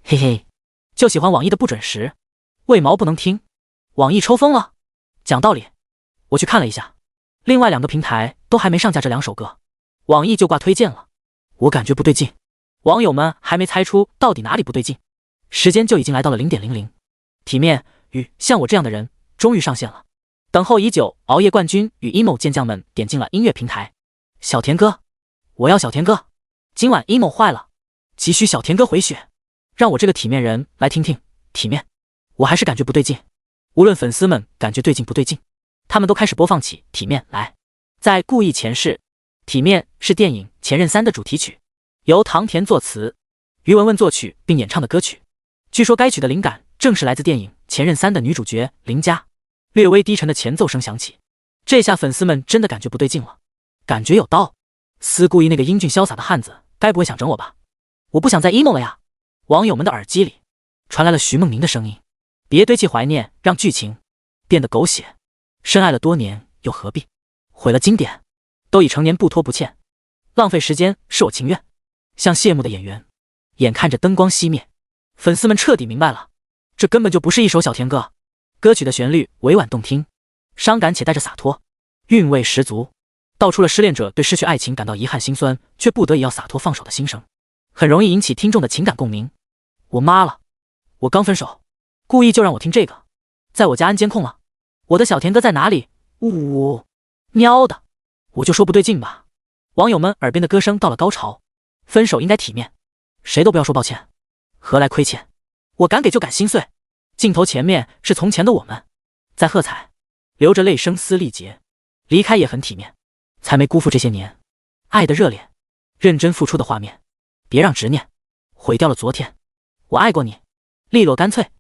嘿嘿，就喜欢网易的不准时，为毛不能听？网易抽风了？讲道理，我去看了一下，另外2个平台都还没上架这2首歌，网易就挂推荐了，我感觉不对劲。网友们还没猜出到底哪里不对劲，时间就已经来到了0:00。体面与像我这样的人终于上线了，等候已久，熬夜冠军与 emo 健将们点进了音乐平台。小田哥，我要小田哥，今晚 emo 坏了，急需小田哥回血，让我这个体面人来听听。体面，我还是感觉不对劲。无论粉丝们感觉对劲不对劲，他们都开始播放起《体面》来。在故意前世，《体面》是电影《前任3》的主题曲，由唐田作词，于文文作曲并演唱的歌曲。据说该曲的灵感正是来自电影《前任3》的女主角林佳。略微低沉的前奏声响起，这下粉丝们真的感觉不对劲了，感觉有刀。思故意那个英俊潇洒的汉子，该不会想整我吧？我不想再 emo 了呀！网友们的耳机里传来了徐梦宁的声音：别堆砌怀念，让剧情变得狗血。深爱了多年，又何必毁了经典？都已成年，不拖不欠，浪费时间是我情愿。像谢幕的演员，眼看着灯光熄灭，粉丝们彻底明白了，这根本就不是一首小甜歌。歌曲的旋律委婉动听，伤感且带着洒脱，韵味十足，道出了失恋者对失去爱情感到遗憾心酸，却不得已要洒脱放手的心声，很容易引起听众的情感共鸣。我妈了，我刚分手，故意就让我听这个，在我家安监控了，我的小甜歌在哪里？呜，喵的，我就说不对劲吧。网友们耳边的歌声到了高潮，分手应该体面，谁都不要说抱歉，何来亏欠？我敢给就敢心碎。镜头前面是从前的我们，在喝彩，流着泪声嘶力竭，离开也很体面，才没辜负这些年爱的热烈，认真付出的画面。别让执念毁掉了昨天，我爱过你，利落干脆。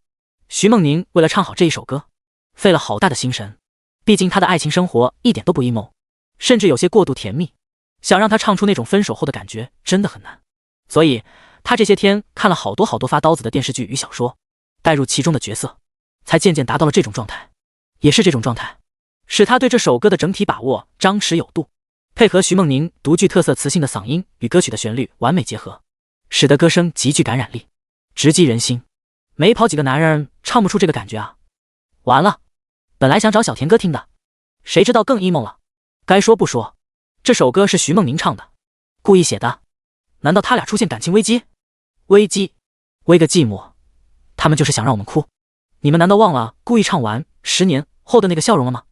徐梦宁为了唱好这一首歌，费了好大的心神，毕竟他的爱情生活一点都不 emo， 甚至有些过度甜蜜，想让他唱出那种分手后的感觉真的很难。所以他这些天看了好多发刀子的电视剧与小说，带入其中的角色，才渐渐达到了这种状态。也是这种状态，使他对这首歌的整体把握张弛有度，配合徐梦宁独具特色磁性的嗓音与歌曲的旋律完美结合，使得歌声极具感染力，直击人心。没跑几个男人唱不出这个感觉啊！完了，本来想找小甜歌听的，谁知道更 emo 了。该说不说，这首歌是徐梦宁唱的，故意写的。难道他俩出现感情危机？危机？危个寂寞！他们就是想让我们哭。你们难道忘了故意唱完10年后的那个笑容了吗？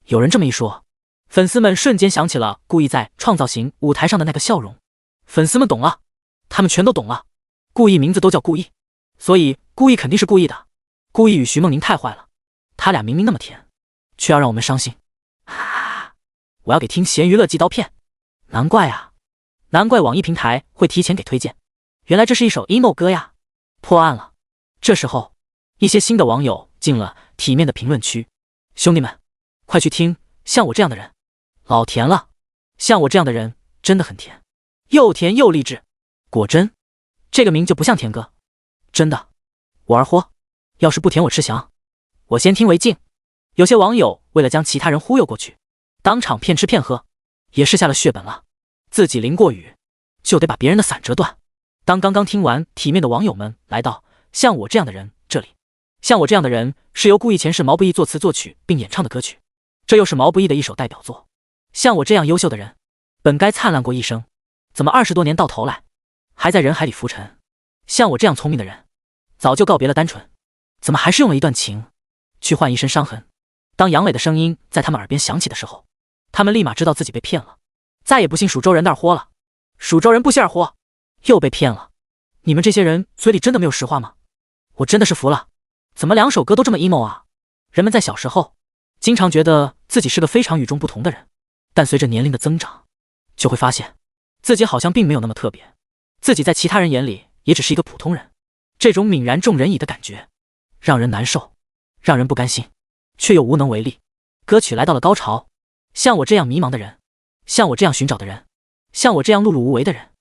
有人这么一说，粉丝们瞬间想起了故意在创造型舞台上的那个笑容。粉丝们懂了，他们全都懂了。故意名字都叫故意，所以故意肯定是故意的。故意与徐梦宁太坏了，他俩明明那么甜，却要让我们伤心。我要给听闲娱乐寄刀片。难怪啊，难怪网易平台会提前给推荐，原来这是一首 emo 歌呀。破案了。这时候，一些新的网友进了体面的评论区。兄弟们，快去听像我这样的人，老甜了。像我这样的人真的很甜，又甜又励志。果真，这个名就不像甜歌。真的，我二货，要是不甜我吃翔。我先听为敬。有些网友为了将其他人忽悠过去，当场骗吃骗喝，也是下了血本了。自己淋过雨，就得把别人的伞折断。当刚刚听完体面的网友们来到像我这样的人这里，像我这样的人是由故意前世毛不易作词作曲并演唱的歌曲，这又是毛不易的一首代表作。像我这样优秀的人，本该灿烂过一生，怎么20多年到头来还在人海里浮沉？像我这样聪明的人，早就告别了单纯，怎么还是用了一段情去换一身伤痕？当杨磊的声音在他们耳边响起的时候，他们立马知道自己被骗了，再也不信蜀州人的二货了。蜀州人不信二货，又被骗了。你们这些人嘴里真的没有实话吗？我真的是服了，怎么2首歌都这么 emo 啊？人们在小时候经常觉得自己是个非常与众不同的人，但随着年龄的增长，就会发现自己好像并没有那么特别，自己在其他人眼里也只是一个普通人。这种泯然众人矣的感觉让人难受，让人不甘心，却又无能为力。歌曲来到了高潮，像我这样迷茫的人，像我这样寻找的人，像我这样碌碌无为的人，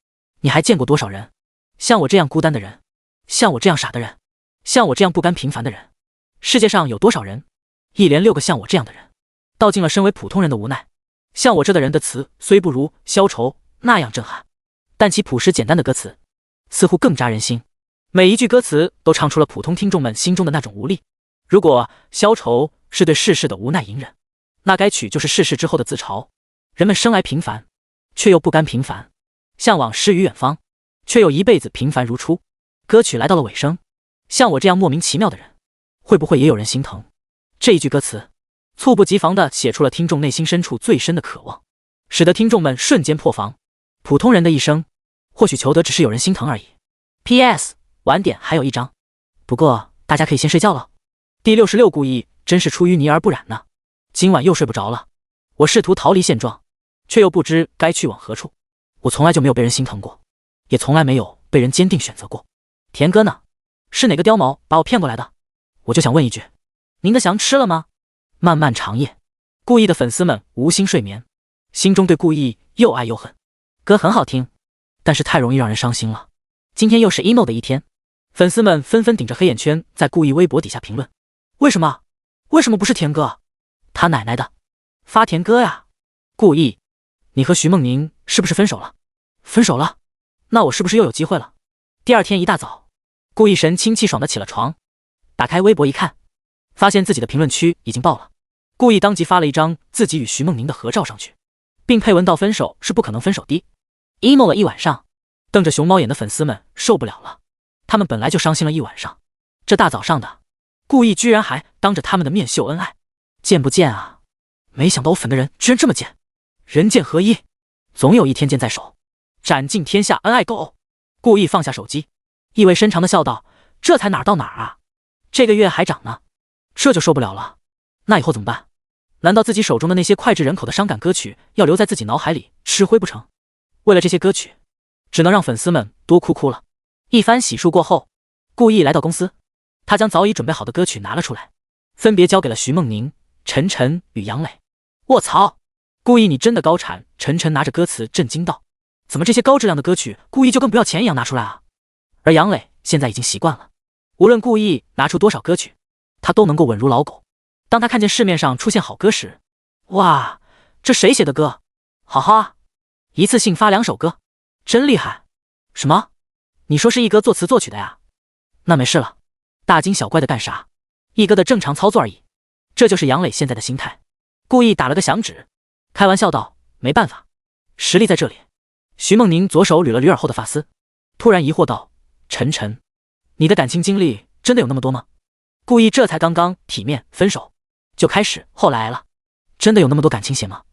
你还见过多少人？像我这样孤单的人，像我这样傻的人，像我这样不甘平凡的人，世界上有多少人？一连6个像我这样的人，道尽了身为普通人的无奈。像我这的人的词虽不如消愁那样震撼，但其朴实简单的歌词似乎更扎人心，每一句歌词都唱出了普通听众们心中的那种无力。如果消愁是对世事的无奈隐忍，那该曲就是世事之后的自嘲。人们生来平凡，却又不甘平凡，向往诗与远方，却又一辈子平凡如初。歌曲来到了尾声，像我这样莫名其妙的人，会不会也有人心疼？这一句歌词猝不及防地写出了听众内心深处最深的渴望，使得听众们瞬间破防。普通人的一生，或许求得只是有人心疼而已。PS 晚点还有一张，不过大家可以先睡觉了。第66故意真是出淤泥而不染呢。今晚又睡不着了。我试图逃离现状，却又不知该去往何处。我从来就没有被人心疼过，也从来没有被人坚定选择过。田哥呢？是哪个刁毛把我骗过来的？我就想问一句，您的翔吃了吗？漫漫长夜，顾意的粉丝们无心睡眠，心中对顾意又爱又恨。歌很好听，但是太容易让人伤心了。今天又是 emo 的一天，粉丝们纷纷顶着黑眼圈在顾意微博底下评论：为什么？为什么不是田哥？他奶奶的！发田哥呀！顾意，你和徐梦宁是不是分手了？分手了？那我是不是又有机会了？第二天一大早，顾意神清气爽的起了床，打开微博一看，发现自己的评论区已经爆了。顾意当即发了一张自己与徐梦宁的合照上去，并配文道分手是不可能分手的。emo 了一晚上，瞪着熊猫眼的粉丝们受不了了。他们本来就伤心了一晚上，这大早上的，顾意居然还当着他们的面秀恩爱，贱不贱啊？没想到我粉的人居然这么贱，人贱合一，总有一天剑在手，斩尽天下恩爱狗。顾意放下手机，意味深长的笑道：这才哪儿到哪儿啊，这个月还涨呢，这就受不了了。那以后怎么办？难道自己手中的那些脍炙人口的伤感歌曲要留在自己脑海里吃灰不成？为了这些歌曲，只能让粉丝们多哭哭了。一番洗漱过后，顾意来到公司，他将早已准备好的歌曲拿了出来，分别交给了徐梦宁、陈晨与杨磊。卧槽，顾意你真的高产！陈晨拿着歌词震惊道：怎么这些高质量的歌曲顾意就跟不要钱一样拿出来啊？而杨磊现在已经习惯了，无论顾意拿出多少歌曲，他都能够稳如老狗。当他看见市面上出现好歌时，哇，这谁写的歌？好好啊，一次性发2首歌，真厉害！什么？你说是一哥作词作曲的呀？那没事了，大惊小怪的干啥？一哥的正常操作而已。这就是杨磊现在的心态。故意打了个响指，开玩笑道：没办法，实力在这里。徐梦宁左手捋了捋耳后的发丝，突然疑惑道：晨晨，你的感情经历真的有那么多吗？故意这才刚刚体面分手就开始后来了，真的有那么多感情写吗？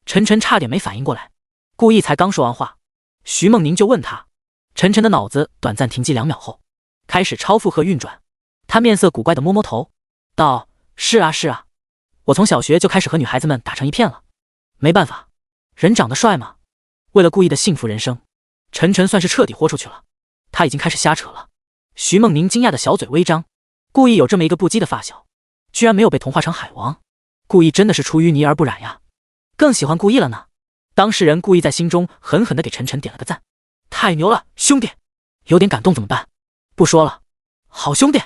晨晨差点没反应过来，故意才刚说完话，徐梦宁就问他。晨晨的脑子短暂停机2秒后，开始超负荷运转，他面色古怪的摸摸头道：是啊是啊，我从小学就开始和女孩子们打成一片了，没办法，人长得帅嘛。为了故意的幸福人生，晨晨算是彻底豁出去了，他已经开始瞎扯了。徐梦宁惊讶的小嘴微张，故意有这么一个不羁的发小，居然没有被同化成海王，故意真的是出淤泥而不染呀，更喜欢故意了呢。当事人故意在心中狠狠地给晨晨点了个赞，太牛了兄弟，有点感动怎么办？不说了，好兄弟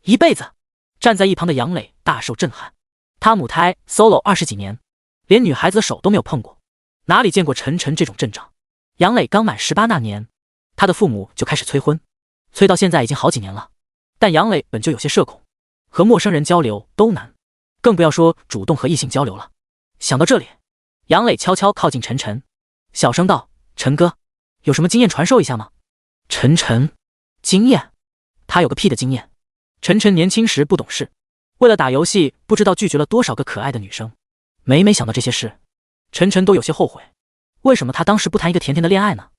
一辈子。站在一旁的杨磊大受震撼，他母胎 solo 20几年，连女孩子的手都没有碰过，哪里见过晨晨这种阵仗。杨磊刚满18那年，他的父母就开始催婚，催到现在已经好几年了。但杨磊本就有些社恐，和陌生人交流都难，更不要说主动和异性交流了。想到这里，杨磊悄悄靠近晨晨，小声道：陈哥，有什么经验传授一下吗？晨晨，经验？他有个屁的经验。晨晨年轻时不懂事，为了打游戏不知道拒绝了多少个可爱的女生，每每想到这些事，晨晨都有些后悔，为什么他当时不谈一个甜甜的恋爱呢？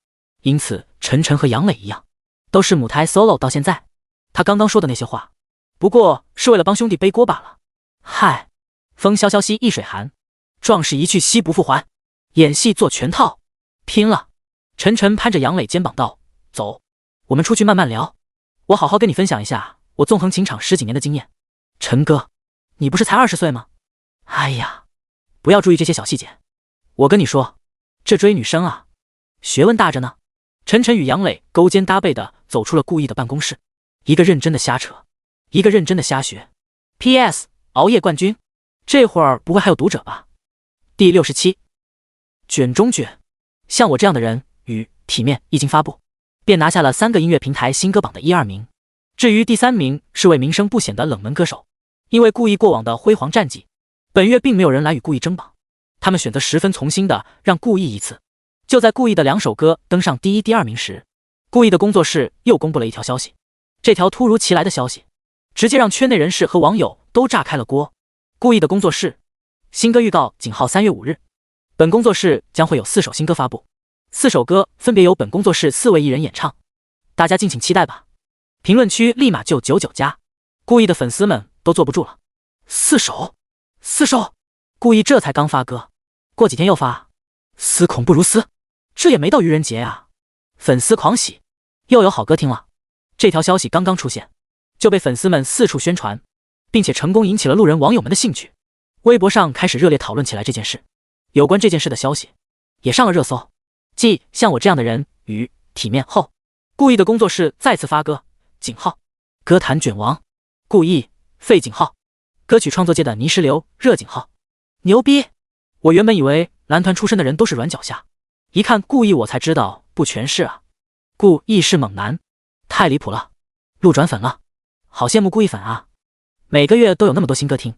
因此晨晨和杨磊一样，都是母胎 solo 到现在。他刚刚说的那些话，不过是为了帮兄弟背锅罢了。嗨，风萧萧兮易水寒，壮士一去兮不复还，演戏做全套，拼了！晨晨攀着杨磊肩膀道：走，我们出去慢慢聊，我好好跟你分享一下我纵横情场10几年的经验。陈哥，你不是才20岁吗？哎呀，不要注意这些小细节，我跟你说，这追女生啊，学问大着呢。晨晨与杨磊勾肩搭背的走出了故意的办公室，一个认真的瞎扯，一个认真的瞎学。 PS 熬夜冠军，这会儿不会还有读者吧？第67，卷中卷，像我这样的人与体面一经发布，便拿下了3个音乐平台新歌榜的1、2名。至于第3名是位名声不显的冷门歌手，因为故意过往的辉煌战绩，本月并没有人来与故意争榜，他们选择十分从心的让故意一次。就在故意的2首歌登上第1、第2名时，故意的工作室又公布了一条消息。这条突如其来的消息直接让圈内人士和网友都炸开了锅。故意的工作室新歌预告仅号3月5日，本工作室将会有4首新歌发布，4首歌分别由本工作室4位艺人演唱，大家敬请期待吧。评论区立马就99+，故意的粉丝们都坐不住了。4首，顾意这才刚发歌，过几天又发，思恐不如斯，这也没到愚人节啊！粉丝狂喜，又有好歌听了。这条消息刚刚出现，就被粉丝们四处宣传，并且成功引起了路人网友们的兴趣。微博上开始热烈讨论起来这件事，有关这件事的消息也上了热搜。继像我这样的人与体面后，顾意的工作室再次发歌，井号歌坛卷王，顾意废井号，歌曲创作界的泥石流热井号，牛逼！我原本以为男团出身的人都是软脚虾，一看顾意我才知道不全是啊。顾意是猛男，太离谱了，路转粉了，好羡慕顾意粉啊！每个月都有那么多新歌听，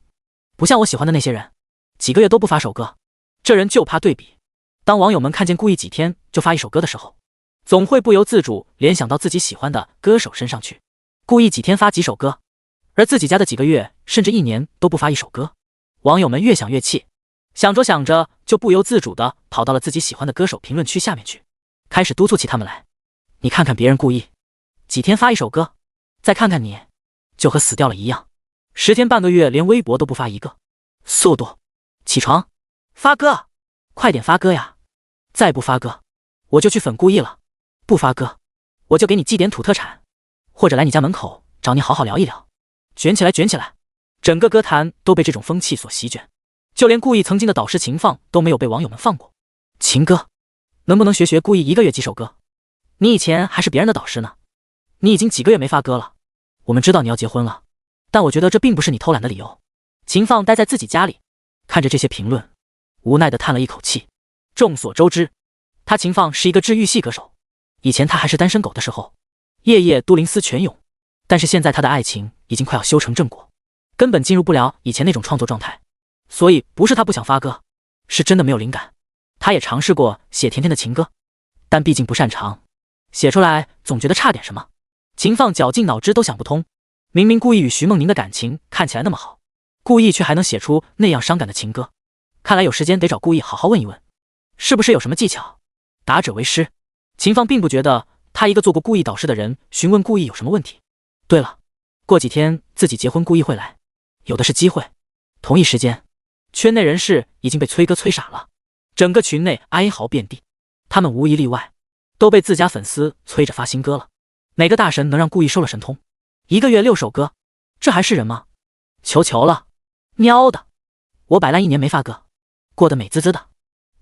不像我喜欢的那些人，几个月都不发首歌。这人就怕对比。当网友们看见顾意几天就发一首歌的时候，总会不由自主联想到自己喜欢的歌手身上去。顾意几天发几首歌，而自己家的几个月甚至1年都不发一首歌。网友们越想越气，想着想着就不由自主地跑到了自己喜欢的歌手评论区下面去，开始督促起他们来。你看看别人顾意几天发一首歌，再看看你，就和死掉了一样，10天半个月连微博都不发一个。速度，起床，发歌，快点发歌呀！再不发歌，我就去粉顾意了。不发歌，我就给你寄点土特产，或者来你家门口找你好好聊一聊。卷起来，卷起来！整个歌坛都被这种风气所席卷，就连顾意曾经的导师秦放都没有被网友们放过。秦哥，能不能学顾意1个月几首歌？你以前还是别人的导师呢，你已经几个月没发歌了。我们知道你要结婚了，但我觉得这并不是你偷懒的理由。秦放待在自己家里，看着这些评论，无奈地叹了一口气。众所周知，他秦放是一个治愈系歌手。以前他还是单身狗的时候，夜夜都灵思泉涌，但是现在他的爱情已经快要修成正果，根本进入不了以前那种创作状态。所以不是他不想发歌，是真的没有灵感。他也尝试过写甜甜的情歌，但毕竟不擅长，写出来总觉得差点什么。秦放绞尽脑汁都想不通，明明顾意与徐梦宁的感情看起来那么好，顾意却还能写出那样伤感的情歌。看来有时间得找顾意好好问一问，是不是有什么技巧？达者为师。秦放并不觉得他一个做过顾意导师的人询问顾意有什么问题。对了，过几天自己结婚顾意会来，有的是机会。同一时间，圈内人士已经被崔哥催傻了，整个群内哀嚎遍地，他们无一例外都被自家粉丝催着发新歌了。哪个大神能让顾意收了神通，1个月6首歌，这还是人吗？求求了，喵的！我摆烂1年没发歌，过得美滋滋的，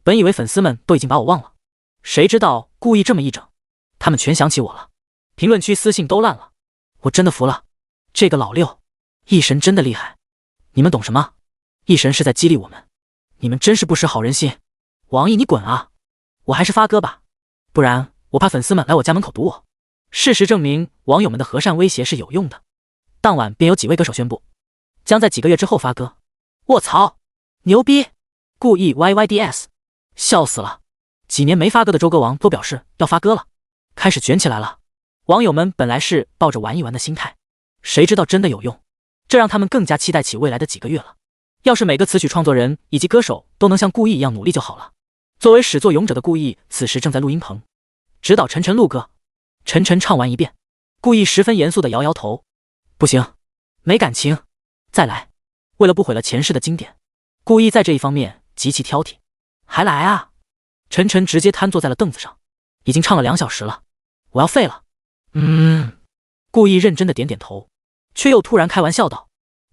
本以为粉丝们都已经把我忘了，谁知道顾意这么一整，他们全想起我了，评论区私信都烂了。我真的服了，这个老六一神真的厉害。你们懂什么？一神是在激励我们，你们真是不识好人心。王毅你滚啊，我还是发歌吧，不然我怕粉丝们来我家门口堵我。事实证明，网友们的和善威胁是有用的。当晚便有几位歌手宣布将在几个月之后发歌。卧槽，牛逼！顾意 YYDS， 笑死了！几年没发歌的周歌王都表示要发歌了，开始卷起来了。网友们本来是抱着玩一玩的心态，谁知道真的有用，这让他们更加期待起未来的几个月了。要是每个词曲创作人以及歌手都能像顾意一样努力就好了。作为始作俑者的顾意此时正在录音棚指导晨晨录歌。晨晨唱完一遍，顾意十分严肃地摇摇头，不行，没感情，再来。为了不毁了前世的经典，顾意在这一方面极其挑剔。还来啊！晨晨直接瘫坐在了凳子上，已经唱了2小时了，我要废了。顾意认真的点点头，却又突然开玩笑道，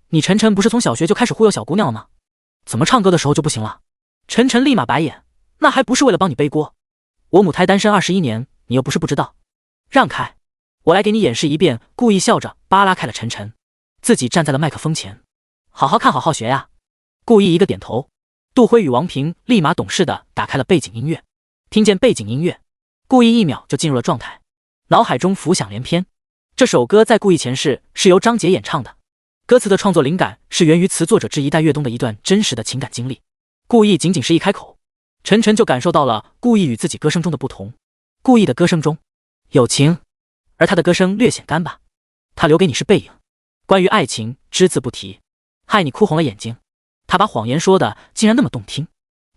你晨晨不是从小学就开始忽悠小姑娘了吗？怎么唱歌的时候就不行了？晨晨立马白眼，那还不是为了帮你背锅？我母胎单身21年，你又不是不知道。让开，我来给你演示一遍。顾意笑着扒拉开了晨晨，自己站在了麦克风前，好好看好好学呀。顾意一个点头，杜辉与王平立马懂事的打开了背景音乐。听见背景音乐，顾意1秒就进入了状态，脑海中浮想联翩。这首歌在顾意前世是由张杰演唱的，歌词的创作灵感是源于词作者之一代岳东的一段真实的情感经历。顾意仅仅是一开口，晨晨就感受到了顾意与自己歌声中的不同。顾意的歌声中有情，而他的歌声略显干巴。他留给你是背影，关于爱情只字不提，害你哭红了眼睛。他把谎言说的竟然那么动听。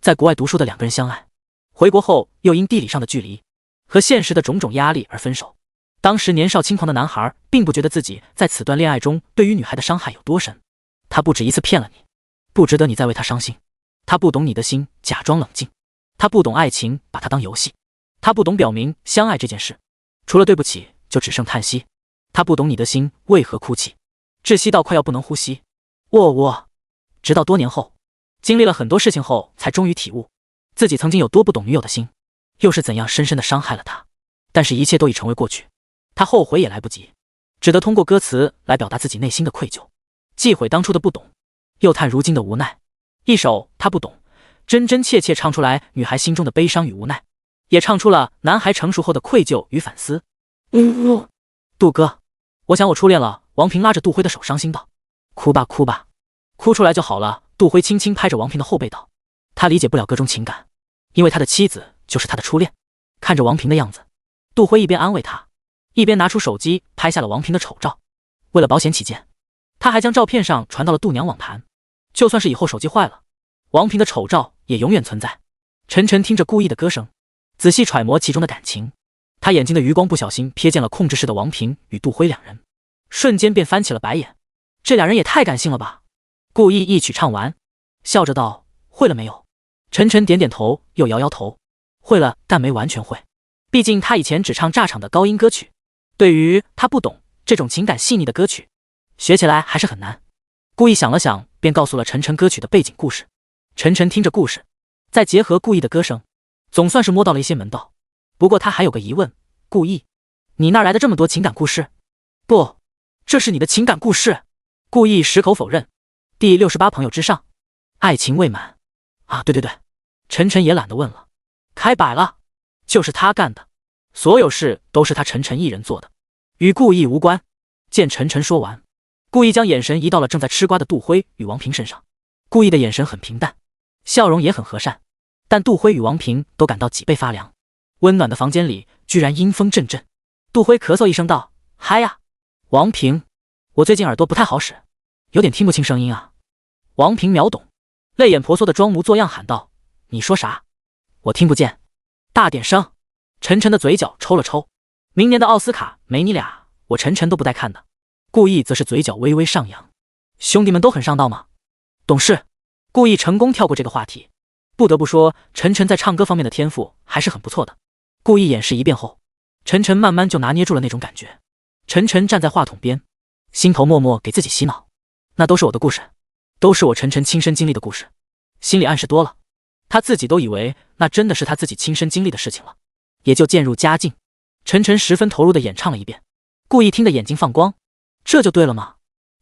在国外读书的2个人相爱，回国后又因地理上的距离和现实的种种压力而分手。当时年少轻狂的男孩并不觉得自己在此段恋爱中对于女孩的伤害有多深，他不止一次骗了你，不值得你再为他伤心。他不懂你的心，假装冷静；他不懂爱情，把它当游戏；他不懂表明相爱这件事，除了对不起，就只剩叹息。他不懂你的心为何哭泣，窒息到快要不能呼吸。喔，直到多年后，经历了很多事情后，才终于体悟自己曾经有多不懂女友的心，又是怎样深深地伤害了她。但是一切都已成为过去，他后悔也来不及，只得通过歌词来表达自己内心的愧疚，既悔当初的不懂，又叹如今的无奈。一首他不懂，真真切切唱出来女孩心中的悲伤与无奈，也唱出了男孩成熟后的愧疚与反思。杜哥，我想我初恋了。王平拉着杜辉的手伤心道。哭吧哭吧，哭出来就好了。杜辉轻轻拍着王平的后背道。他理解不了各种情感，因为他的妻子就是他的初恋。看着王平的样子，杜辉一边安慰他，一边拿出手机拍下了王平的丑照。为了保险起见，他还将照片上传到了度娘网盘，就算是以后手机坏了，王平的丑照也永远存在。晨晨听着故意的歌声，仔细揣摩其中的感情，他眼睛的余光不小心瞥见了控制室的王平与杜辉两人，瞬间便翻起了白眼。这俩人也太感性了吧。故意一曲唱完，笑着道：会了没有？晨晨点点头，又摇摇头，会了，但没完全会，毕竟他以前只唱炸场的高音歌曲，对于他不懂这种情感细腻的歌曲，学起来还是很难。故意想了想，便告诉了晨晨歌曲的背景故事。晨晨听着故事，再结合故意的歌声，总算是摸到了一些门道。不过他还有个疑问，故意，你那儿来的这么多情感故事？不，这是你的情感故事。故意矢口否认。第68朋友之上，爱情未满啊，对，晨晨也懒得问了，开摆了，就是他干的，所有事都是他晨晨一人做的，与故意无关。见晨晨说完，故意将眼神移到了正在吃瓜的杜辉与王平身上。故意的眼神很平淡，笑容也很和善，但杜辉与王平都感到脊背发凉。温暖的房间里居然阴风阵阵。杜辉咳嗽一声道：嗨呀，王平，我最近耳朵不太好使，有点听不清声音啊。王平秒懂，泪眼婆娑的装模作样喊道：你说啥？我听不见，大点声。晨晨的嘴角抽了抽，明年的奥斯卡没你俩，我晨晨都不带看的。故意则是嘴角微微上扬，兄弟们都很上道吗？懂事。故意成功跳过这个话题。不得不说，晨晨在唱歌方面的天赋还是很不错的。故意演示一遍后，晨晨慢慢就拿捏住了那种感觉。晨晨站在话筒边，心头默默给自己洗脑，那都是我的故事，都是我晨晨亲身经历的故事。心里暗示多了，他自己都以为那真的是他自己亲身经历的事情了，也就渐入佳境。晨晨十分投入地演唱了一遍，故意听得眼睛放光。这就对了吗？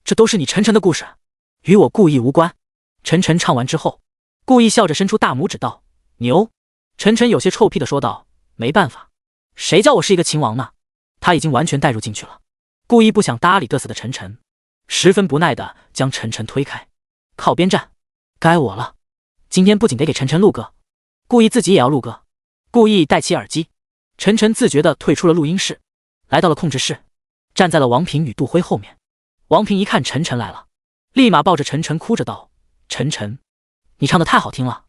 这都是你晨晨的故事，与我故意无关。晨晨唱完之后，故意笑着伸出大拇指道：牛。晨晨有些臭屁地说道：没办法，谁叫我是一个情王呢？他已经完全带入进去了。故意不想搭理嘚瑟的晨晨，十分不耐地将晨晨推开，靠边站。该我了，今天不仅得给晨晨录歌，故意自己也要录歌。故意戴起耳机，晨晨自觉地退出了录音室，来到了控制室，站在了王平与杜辉后面。王平一看晨晨来了，立马抱着晨晨哭着道：晨晨，你唱得太好听了。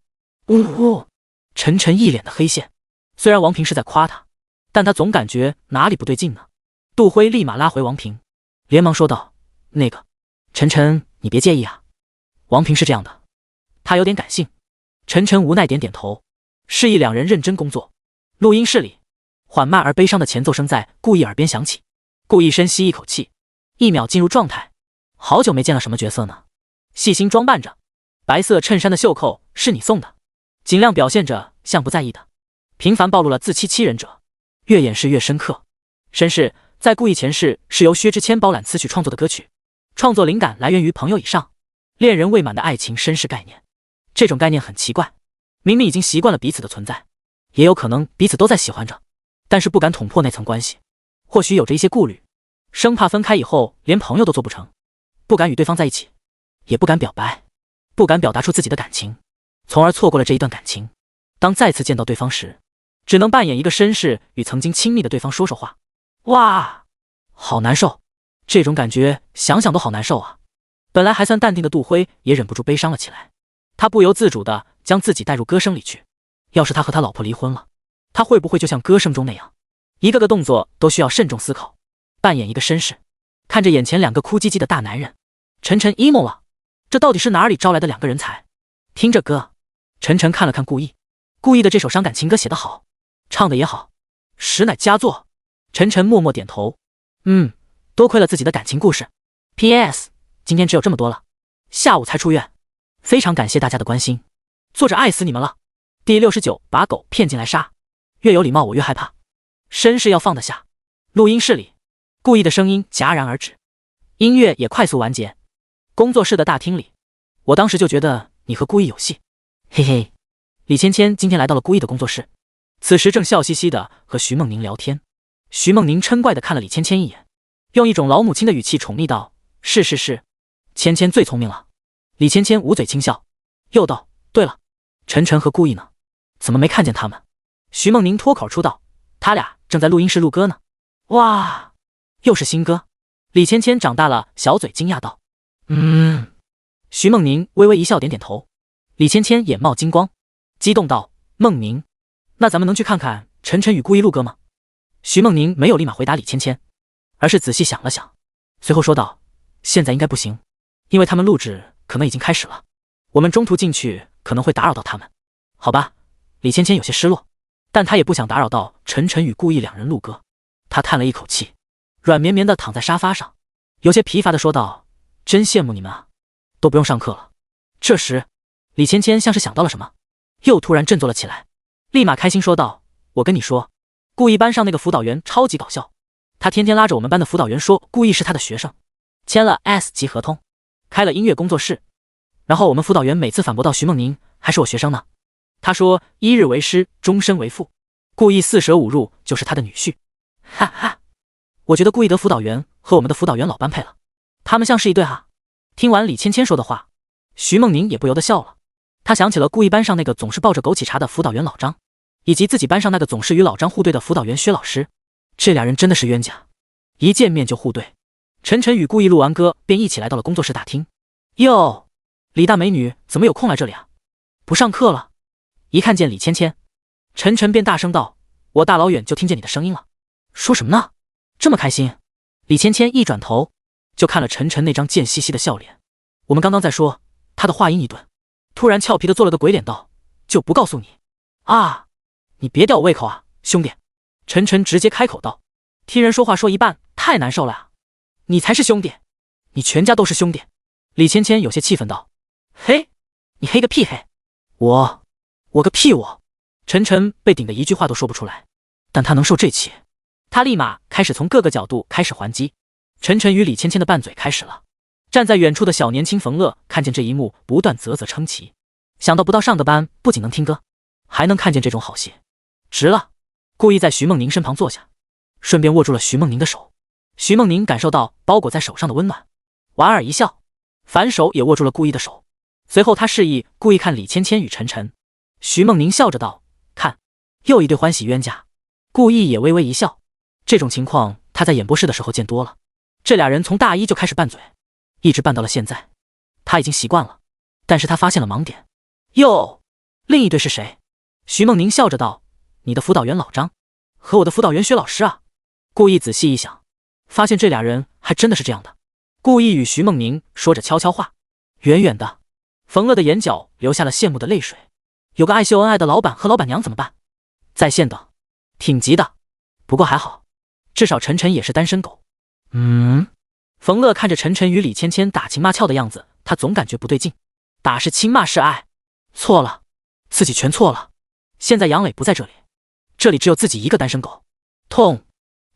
晨晨一脸的黑线，虽然王平是在夸他，但他总感觉哪里不对劲呢。杜辉立马拉回王平，连忙说道：那个，晨晨你别介意啊，王平是这样的，他有点感性。晨晨无奈点点头，示意两人认真工作。录音室里，缓慢而悲伤的前奏声在故意耳边响起。故意深吸一口气，1秒进入状态。好久没见了什么角色呢？细心装扮着，白色衬衫的袖扣是你送的，尽量表现着像不在意的，频繁暴露了自欺欺人者，越掩饰越深刻。绅士在故意前世是由薛之谦包揽词曲创作的歌曲，创作灵感来源于朋友以上，恋人未满的爱情绅士概念。这种概念很奇怪，明明已经习惯了彼此的存在，也有可能彼此都在喜欢着，但是不敢捅破那层关系，或许有着一些顾虑，生怕分开以后连朋友都做不成，不敢与对方在一起，也不敢表白，不敢表达出自己的感情，从而错过了这一段感情。当再次见到对方时，只能扮演一个绅士与曾经亲密的对方说说话。哇，好难受，这种感觉想想都好难受啊。本来还算淡定的杜辉也忍不住悲伤了起来，他不由自主地将自己带入歌声里去。要是他和他老婆离婚了，他会不会就像歌声中那样，一个个动作都需要慎重思考，扮演一个绅士。看着眼前2个哭唧唧的大男人，晨晨 emo 了，这到底是哪里招来的2个人才？听着歌，晨晨看了看顾意，顾意的这首伤感情歌写得好，唱得也好，实乃佳作。晨晨默默点头，多亏了自己的感情故事。PS 今天只有这么多了，下午才出院，非常感谢大家的关心，作者爱死你们了。第69，把狗骗进来杀，越有礼貌我越害怕，绅士要放得下。录音室里，顾意的声音戛然而止，音乐也快速完结。工作室的大厅里，我当时就觉得你和顾意有戏，嘿嘿。李芊芊今天来到了顾意的工作室，此时正笑嘻嘻的和徐梦宁聊天。徐梦宁嗔怪的看了李芊芊一眼，用一种老母亲的语气宠溺道：是，芊芊最聪明了。李芊芊捂嘴轻笑，又道：对了，晨晨和顾意呢？怎么没看见他们？徐梦宁脱口出道：他俩正在录音室录歌呢。哇，又是新歌。李芊芊长大了小嘴惊讶道：徐梦宁微微一笑，点点头。李芊芊眼冒金光，激动道：梦宁，那咱们能去看看晨晨与顾意录歌吗？徐梦宁没有立马回答李芊芊，而是仔细想了想，随后说道：现在应该不行，因为他们录制可能已经开始了，我们中途进去可能会打扰到他们。好吧，李芊芊有些失落，但她也不想打扰到晨晨与顾意两人录歌。她叹了一口气，软绵绵地躺在沙发上，有些疲乏地说道：真羡慕你们啊，都不用上课了。这时李芊芊像是想到了什么，又突然振作了起来，立马开心说道：我跟你说，顾意班上那个辅导员超级搞笑，他天天拉着我们班的辅导员说顾意是他的学生，签了 S 级合同，开了音乐工作室，然后我们辅导员每次反驳到徐梦宁还是我学生呢，他说一日为师，终身为父，顾意四舍五入就是他的女婿。哈哈，我觉得顾意的辅导员和我们的辅导员老般配了，他们像是一对哈。听完李芊芊说的话，徐梦宁也不由得笑了，他想起了顾意班上那个总是抱着枸杞茶的辅导员老张，以及自己班上那个总是与老张互对的辅导员薛老师，这俩人真的是冤家，一见面就互对。晨晨与顾意录完歌便一起来到了工作室大厅。哟，李大美女怎么有空来这里啊？不上课了？一看见李芊芊，晨晨便大声道：我大老远就听见你的声音了。说什么呢？这么开心？李芊芊一转头就看了晨晨那张贱兮兮的笑脸。我们刚刚在说，他的话音一顿，突然俏皮的做了个鬼脸道：就不告诉你啊，你别吊我胃口啊，兄弟。晨晨直接开口道：听人说话说一半太难受了啊，你才是兄弟，你全家都是兄弟。李芊芊有些气愤道：嘿，你黑个屁黑，我个屁我。晨晨被顶得一句话都说不出来，但他能受这气，他立马开始从各个角度开始还击。晨晨与李芊芊的拌嘴开始了。站在远处的小年轻冯乐看见这一幕，不断啧啧称奇，想到不到上个班不仅能听歌，还能看见这种好戏，值了。故意在徐梦宁身旁坐下，顺便握住了徐梦宁的手。徐梦宁感受到包裹在手上的温暖，莞尔一笑，反手也握住了顾意的手。随后他示意顾意看李芊芊与晨晨。徐梦宁笑着道：看，又一对欢喜冤家。顾意也微微一笑，这种情况他在演播室的时候见多了，这俩人从大一就开始拌嘴，一直拌到了现在，他已经习惯了。但是他发现了盲点。哟，另一对是谁？徐梦宁笑着道：你的辅导员老张和我的辅导员薛老师啊。顾意仔细一想，发现这俩人还真的是这样的。顾意与徐梦宁说着悄悄话，远远的冯乐的眼角流下了羡慕的泪水。有个爱秀恩爱的老板和老板娘怎么办？在线等，挺急的，不过还好，至少晨晨也是单身狗。冯乐看着晨晨与李芊芊打情骂俏的样子，他总感觉不对劲。打是亲，骂是爱，错了，自己全错了。现在杨磊不在这里，这里只有自己一个单身狗，痛，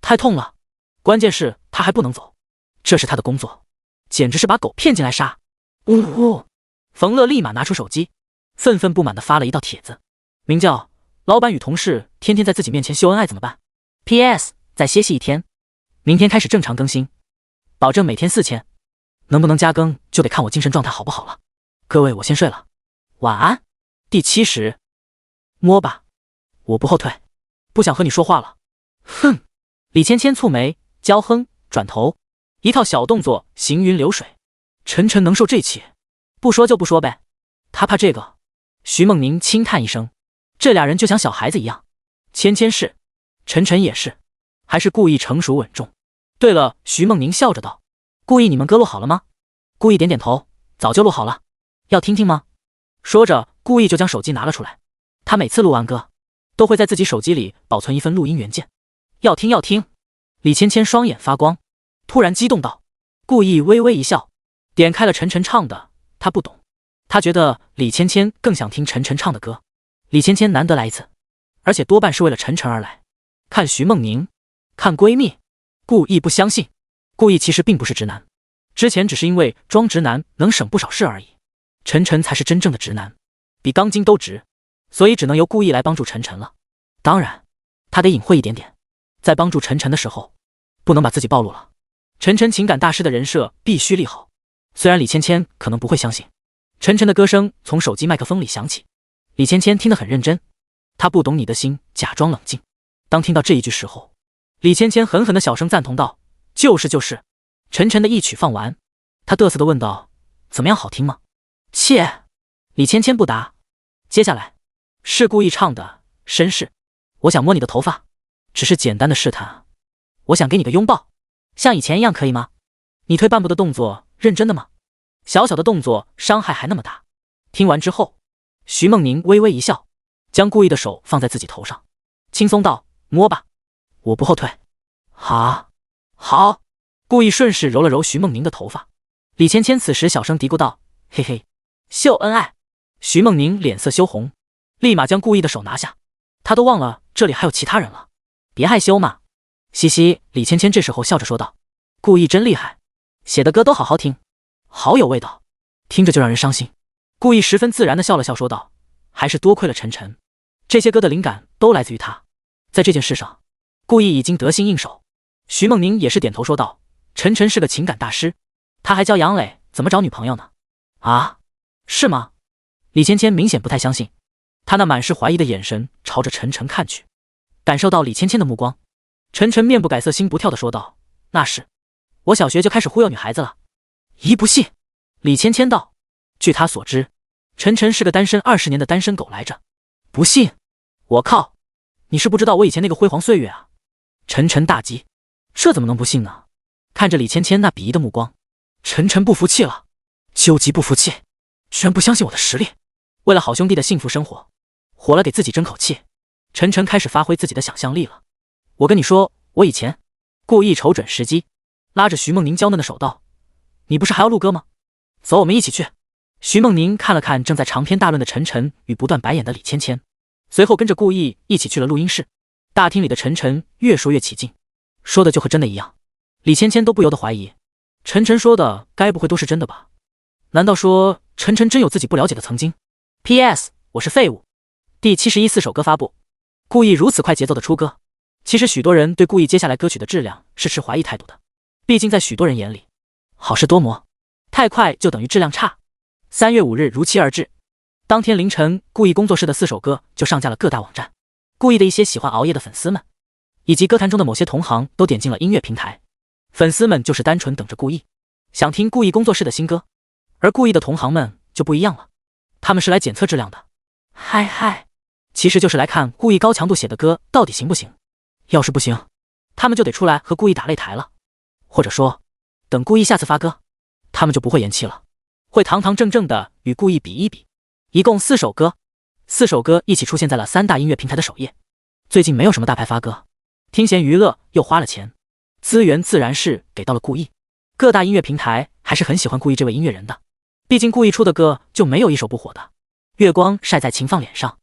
太痛了。关键是他还不能走，这是他的工作，简直是把狗骗进来杀。呜呼！冯乐立马拿出手机，愤愤不满地发了一道帖子，名叫老板与同事天天在自己面前秀恩爱怎么办？ PS 再歇息一天，明天开始正常更新，保证每天4000，能不能加更就得看我精神状态好不好了。各位我先睡了，晚安。第70，摸吧，我不后退，不想和你说话了。哼！李芊芊蹙眉娇哼，转头一套小动作行云流水。晨晨能受这气，不说就不说呗，他怕这个。徐梦宁轻叹一声，这俩人就像小孩子一样。芊芊是，晨晨也是，还是故意成熟稳重。对了，徐梦宁笑着道：故意你们歌录好了吗？故意点点头，早就录好了，要听听吗？说着故意就将手机拿了出来。他每次录完歌，都会在自己手机里保存一份录音原件。要听要听。李芊芊双眼发光，突然激动道。故意微微一笑，点开了晨晨唱的。他不懂，他觉得李芊芊更想听晨晨唱的歌。李芊芊难得来一次，而且多半是为了晨晨而来。看徐梦宁，看闺蜜。故意不相信，故意其实并不是直男，之前只是因为装直男能省不少事而已。晨晨才是真正的直男，比钢筋都直，所以只能由故意来帮助晨晨了。当然，他得隐晦一点点，在帮助晨晨的时候，不能把自己暴露了。晨晨情感大师的人设必须立好。虽然李芊芊可能不会相信，晨晨的歌声从手机麦克风里响起，李芊芊听得很认真。他不懂你的心，假装冷静。当听到这一句时候，李芊芊狠狠地小声赞同道：就是就是。晨晨的一曲放完，他得瑟地问道：怎么样，好听吗？切。李芊芊不答。接下来是故意唱的绅士。我想摸你的头发，只是简单的试探。我想给你个拥抱，像以前一样可以吗？你推半步的动作认真的吗？小小的动作伤害还那么大。听完之后，徐梦宁微微一笑，将故意的手放在自己头上，轻松道：摸吧，我不后退。好，好。故意顺势揉了揉徐梦宁的头发。李芊芊此时小声嘀咕道：嘿嘿，秀恩爱。徐梦宁脸色羞红，立马将故意的手拿下。他都忘了这里还有其他人了，别害羞嘛。嘻嘻，李芊芊这时候笑着说道：故意真厉害，写的歌都好好听，好有味道，听着就让人伤心。故意十分自然地笑了笑说道：还是多亏了晨晨，这些歌的灵感都来自于他。在这件事上，故意已经得心应手。徐梦宁也是点头说道：晨晨是个情感大师，他还教杨磊怎么找女朋友呢。啊，是吗？李芊芊明显不太相信，他那满是怀疑的眼神朝着晨晨看去。感受到李芊芊的目光，晨晨面不改色心不跳地说道：那是，我小学就开始忽悠女孩子了。一不信。李芊芊道：据他所知，晨晨是个单身20年的单身狗来着。不信？我靠，你是不知道我以前那个辉煌岁月啊。晨晨大急，这怎么能不信呢？看着李芊芊那鄙夷的目光，晨晨不服气了，究极不服气，居然不相信我的实力。为了好兄弟的幸福生活，活了给自己争口气。晨晨开始发挥自己的想象力了。我跟你说，我以前故意瞅准时机，拉着徐梦宁娇嫩的手道：你不是还要录歌吗？走，我们一起去。徐梦宁看了看正在长篇大论的晨晨与不断白眼的李芊芊，随后跟着故意一起去了录音室。大厅里的晨晨越说越起劲，说的就和真的一样。李芊芊都不由得怀疑，晨晨说的该不会都是真的吧？难道说晨晨真有自己不了解的曾经？ PS 我是废物。第714首歌发布。故意如此快节奏的出歌，其实许多人对故意接下来歌曲的质量是持怀疑态度的，毕竟在许多人眼里，好事多磨，太快就等于质量差。3月5日如期而至，当天凌晨，故意工作室的4首歌就上架了各大网站。故意的一些喜欢熬夜的粉丝们，以及歌坛中的某些同行都点进了音乐平台。粉丝们就是单纯等着故意，想听故意工作室的新歌，而故意的同行们就不一样了，他们是来检测质量的。嗨嗨，其实就是来看故意高强度写的歌到底行不行。要是不行，他们就得出来和故意打擂台了，或者说，等故意下次发歌，他们就不会延期了，会堂堂正正的与故意比一比。一共4首歌，4首歌一起出现在了3大音乐平台的首页。最近没有什么大牌发歌，听闲娱乐又花了钱，资源自然是给到了故意。各大音乐平台还是很喜欢故意这位音乐人的，毕竟故意出的歌就没有一首不火的。月光晒在秦放脸上，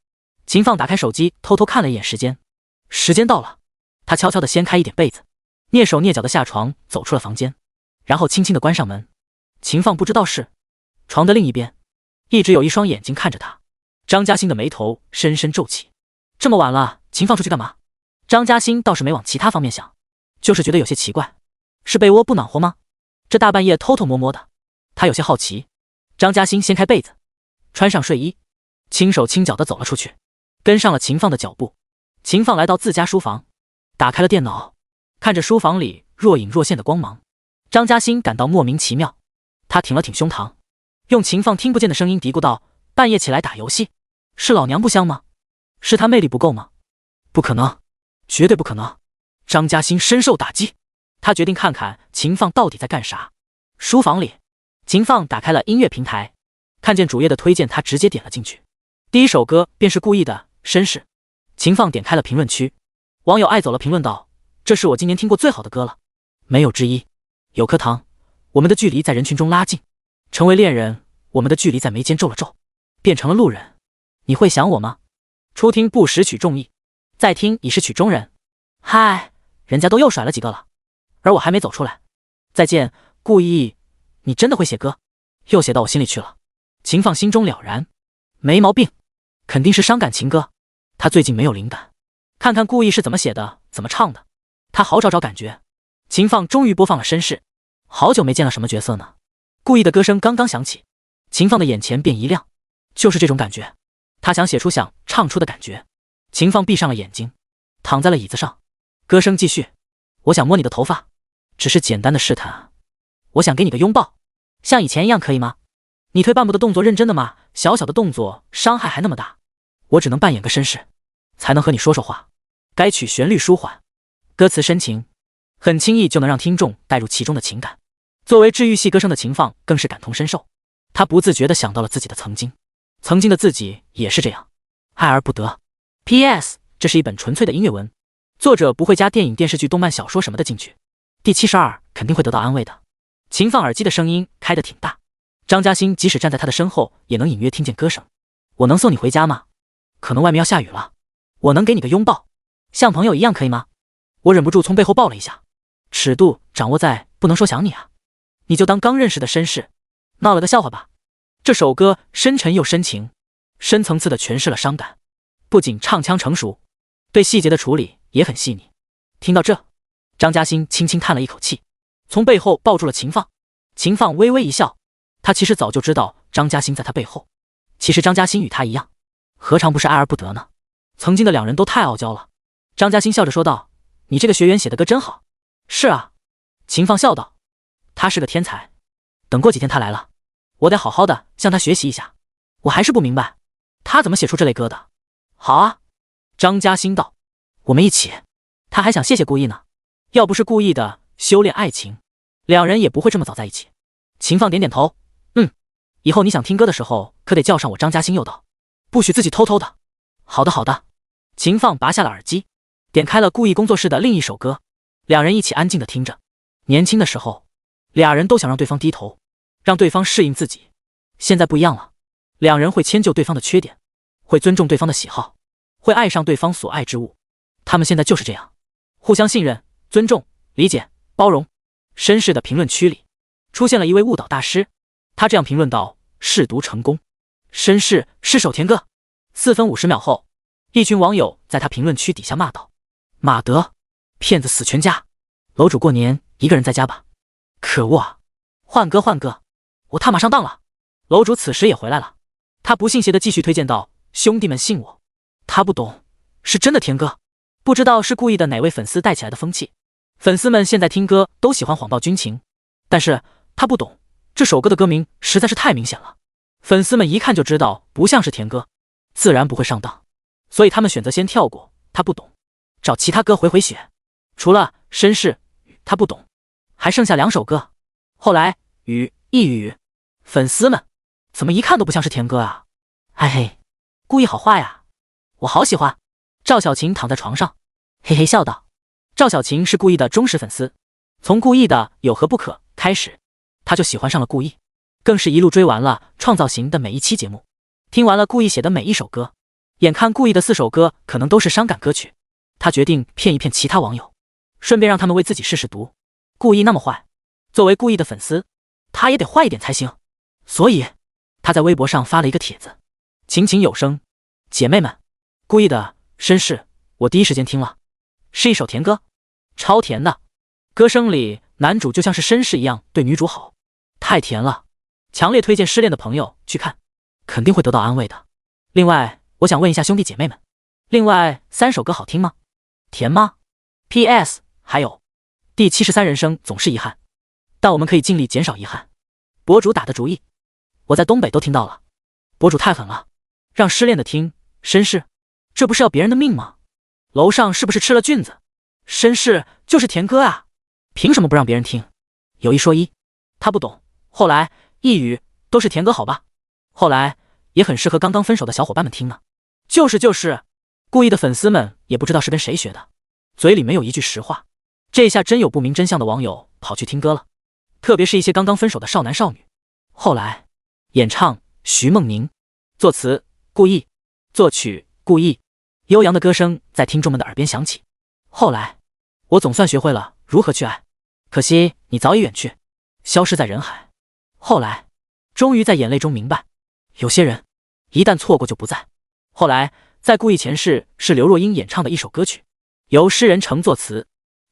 秦放打开手机偷偷看了一眼时间，时间到了，他悄悄地掀开一点被子，蹑手蹑脚地下床走出了房间，然后轻轻地关上门。秦放不知道是床的另一边一直有一双眼睛看着他。张嘉欣的眉头深深皱起，这么晚了，秦放出去干嘛？张嘉欣倒是没往其他方面想，就是觉得有些奇怪，是被窝不暖和吗？这大半夜偷偷摸摸的，他有些好奇。张嘉欣掀开被子，穿上睡衣，轻手轻脚地走了出去，跟上了秦放的脚步。秦放来到自家书房，打开了电脑，看着书房里若隐若现的光芒，张嘉欣感到莫名其妙。他挺了挺胸膛，用秦放听不见的声音嘀咕道：半夜起来打游戏，是老娘不香吗？是他魅力不够吗？不可能，绝对不可能。张嘉欣深受打击，他决定看看秦放到底在干啥。书房里，秦放打开了音乐平台，看见主页的推荐，他直接点了进去。第一首歌便是故意的绅士。秦放点开了评论区，网友爱走了评论道：这是我今年听过最好的歌了，没有之一。有颗糖，我们的距离在人群中拉近，成为恋人，我们的距离在眉间皱了皱，变成了路人。你会想我吗？初听不识曲中意，再听已是曲中人。嗨，人家都又甩了几个了，而我还没走出来。再见，故意，你真的会写歌，又写到我心里去了。秦放心中了然，没毛病，肯定是伤感情歌。他最近没有灵感，看看故意是怎么写的，怎么唱的，他好找找感觉。秦放终于播放了绅士，好久没见了什么角色呢。故意的歌声刚刚响起，秦放的眼前便一亮，就是这种感觉，他想写出想唱出的感觉。秦放闭上了眼睛，躺在了椅子上，歌声继续。我想摸你的头发，只是简单的试探。我想给你个拥抱，像以前一样可以吗？你推半步的动作认真的吗？小小的动作伤害还那么大，我只能扮演个绅士，才能和你说说话。该曲旋律舒缓，歌词深情，很轻易就能让听众带入其中的情感。作为治愈系歌声的秦放更是感同身受，他不自觉地想到了自己的曾经，曾经的自己也是这样，爱而不得。P.S. 这是一本纯粹的音乐文，作者不会加电影、电视剧、动漫、小说什么的进去。第72肯定会得到安慰的。秦放耳机的声音开得挺大，张嘉欣即使站在他的身后也能隐约听见歌声。我能送你回家吗？可能外面要下雨了。我能给你个拥抱，像朋友一样可以吗？我忍不住从背后抱了一下，尺度掌握在不能说想你啊，你就当刚认识的绅士，闹了个笑话吧。这首歌深沉又深情，深层次的诠释了伤感，不仅唱腔成熟，对细节的处理也很细腻。听到这，张嘉欣轻轻叹了一口气，从背后抱住了秦放。秦放微微一笑，他其实早就知道张嘉欣在他背后，其实张嘉欣与他一样，何尝不是爱而不得呢？曾经的两人都太傲娇了。张嘉欣笑着说道：你这个学员写的歌真好。是啊，秦放笑道，他是个天才，等过几天他来了，我得好好的向他学习一下。我还是不明白，他怎么写出这类歌的。好啊，张嘉欣道，我们一起。他还想谢谢故意呢，要不是故意的修炼爱情，两人也不会这么早在一起。秦放点点头，以后你想听歌的时候可得叫上我。张嘉欣又道，不许自己偷偷的。好的好的。秦放拔下了耳机，点开了故意工作室的另一首歌，两人一起安静的听着。年轻的时候，俩人都想让对方低头，让对方适应自己。现在不一样了，两人会迁就对方的缺点，会尊重对方的喜好，会爱上对方所爱之物。他们现在就是这样，互相信任、尊重、理解、包容。绅士的评论区里出现了一位误导大师，他这样评论道：试读成功，绅士是首填歌。4分50秒后，一群网友在他评论区底下骂道：马德，骗子死全家，楼主过年一个人在家吧，可恶啊，换歌换歌，我他妈上当了。楼主此时也回来了，他不信邪的继续推荐道：兄弟们信我，他不懂，是真的填歌，不知道是故意的哪位粉丝带起来的风气。粉丝们现在听歌都喜欢谎报军情，但是他不懂，这首歌的歌名实在是太明显了，粉丝们一看就知道不像是填歌，自然不会上当，所以他们选择先跳过他不懂，找其他歌回血。除了绅士他不懂，还剩下2首歌，后来雨一雨。粉丝们怎么一看都不像是填歌啊，哎嘿，故意好话呀，我好喜欢。赵小晴躺在床上嘿嘿笑道，赵小晴是故意的忠实粉丝，从故意的有何不可开始，他就喜欢上了故意，更是一路追完了创造型的每一期节目，听完了故意写的每一首歌。眼看故意的4首歌可能都是伤感歌曲，他决定骗一骗其他网友，顺便让他们为自己试试毒。故意那么坏，作为故意的粉丝，他也得坏一点才行。所以他在微博上发了一个帖子：情情有声，姐妹们，故意的绅士我第一时间听了，是一首甜歌，超甜的，歌声里男主就像是绅士一样对女主好，太甜了，强烈推荐失恋的朋友去看，肯定会得到安慰的。另外我想问一下兄弟姐妹们，另外3首歌好听吗？甜吗？ PS 还有第73人生总是遗憾，但我们可以尽力减少遗憾。博主打的主意我在东北都听到了，博主太狠了，让失恋的听绅士，这不是要别人的命吗？楼上是不是吃了菌子？绅士就是甜歌啊，凭什么不让别人听？有一说一，他不懂。后来一语都是甜歌好吧，后来也很适合刚刚分手的小伙伴们听呢。就是，故意的粉丝们也不知道是跟谁学的，嘴里没有一句实话。这下真有不明真相的网友跑去听歌了，特别是一些刚刚分手的少男少女。后来，演唱徐梦宁，作词故意，作曲故意，悠扬的歌声在听众们的耳边响起。后来，我总算学会了如何去爱，可惜你早已远去，消失在人海。后来，终于在眼泪中明白，有些人一旦错过就不在。后来，在故意前世是刘若英演唱的一首歌曲，由诗人程作词，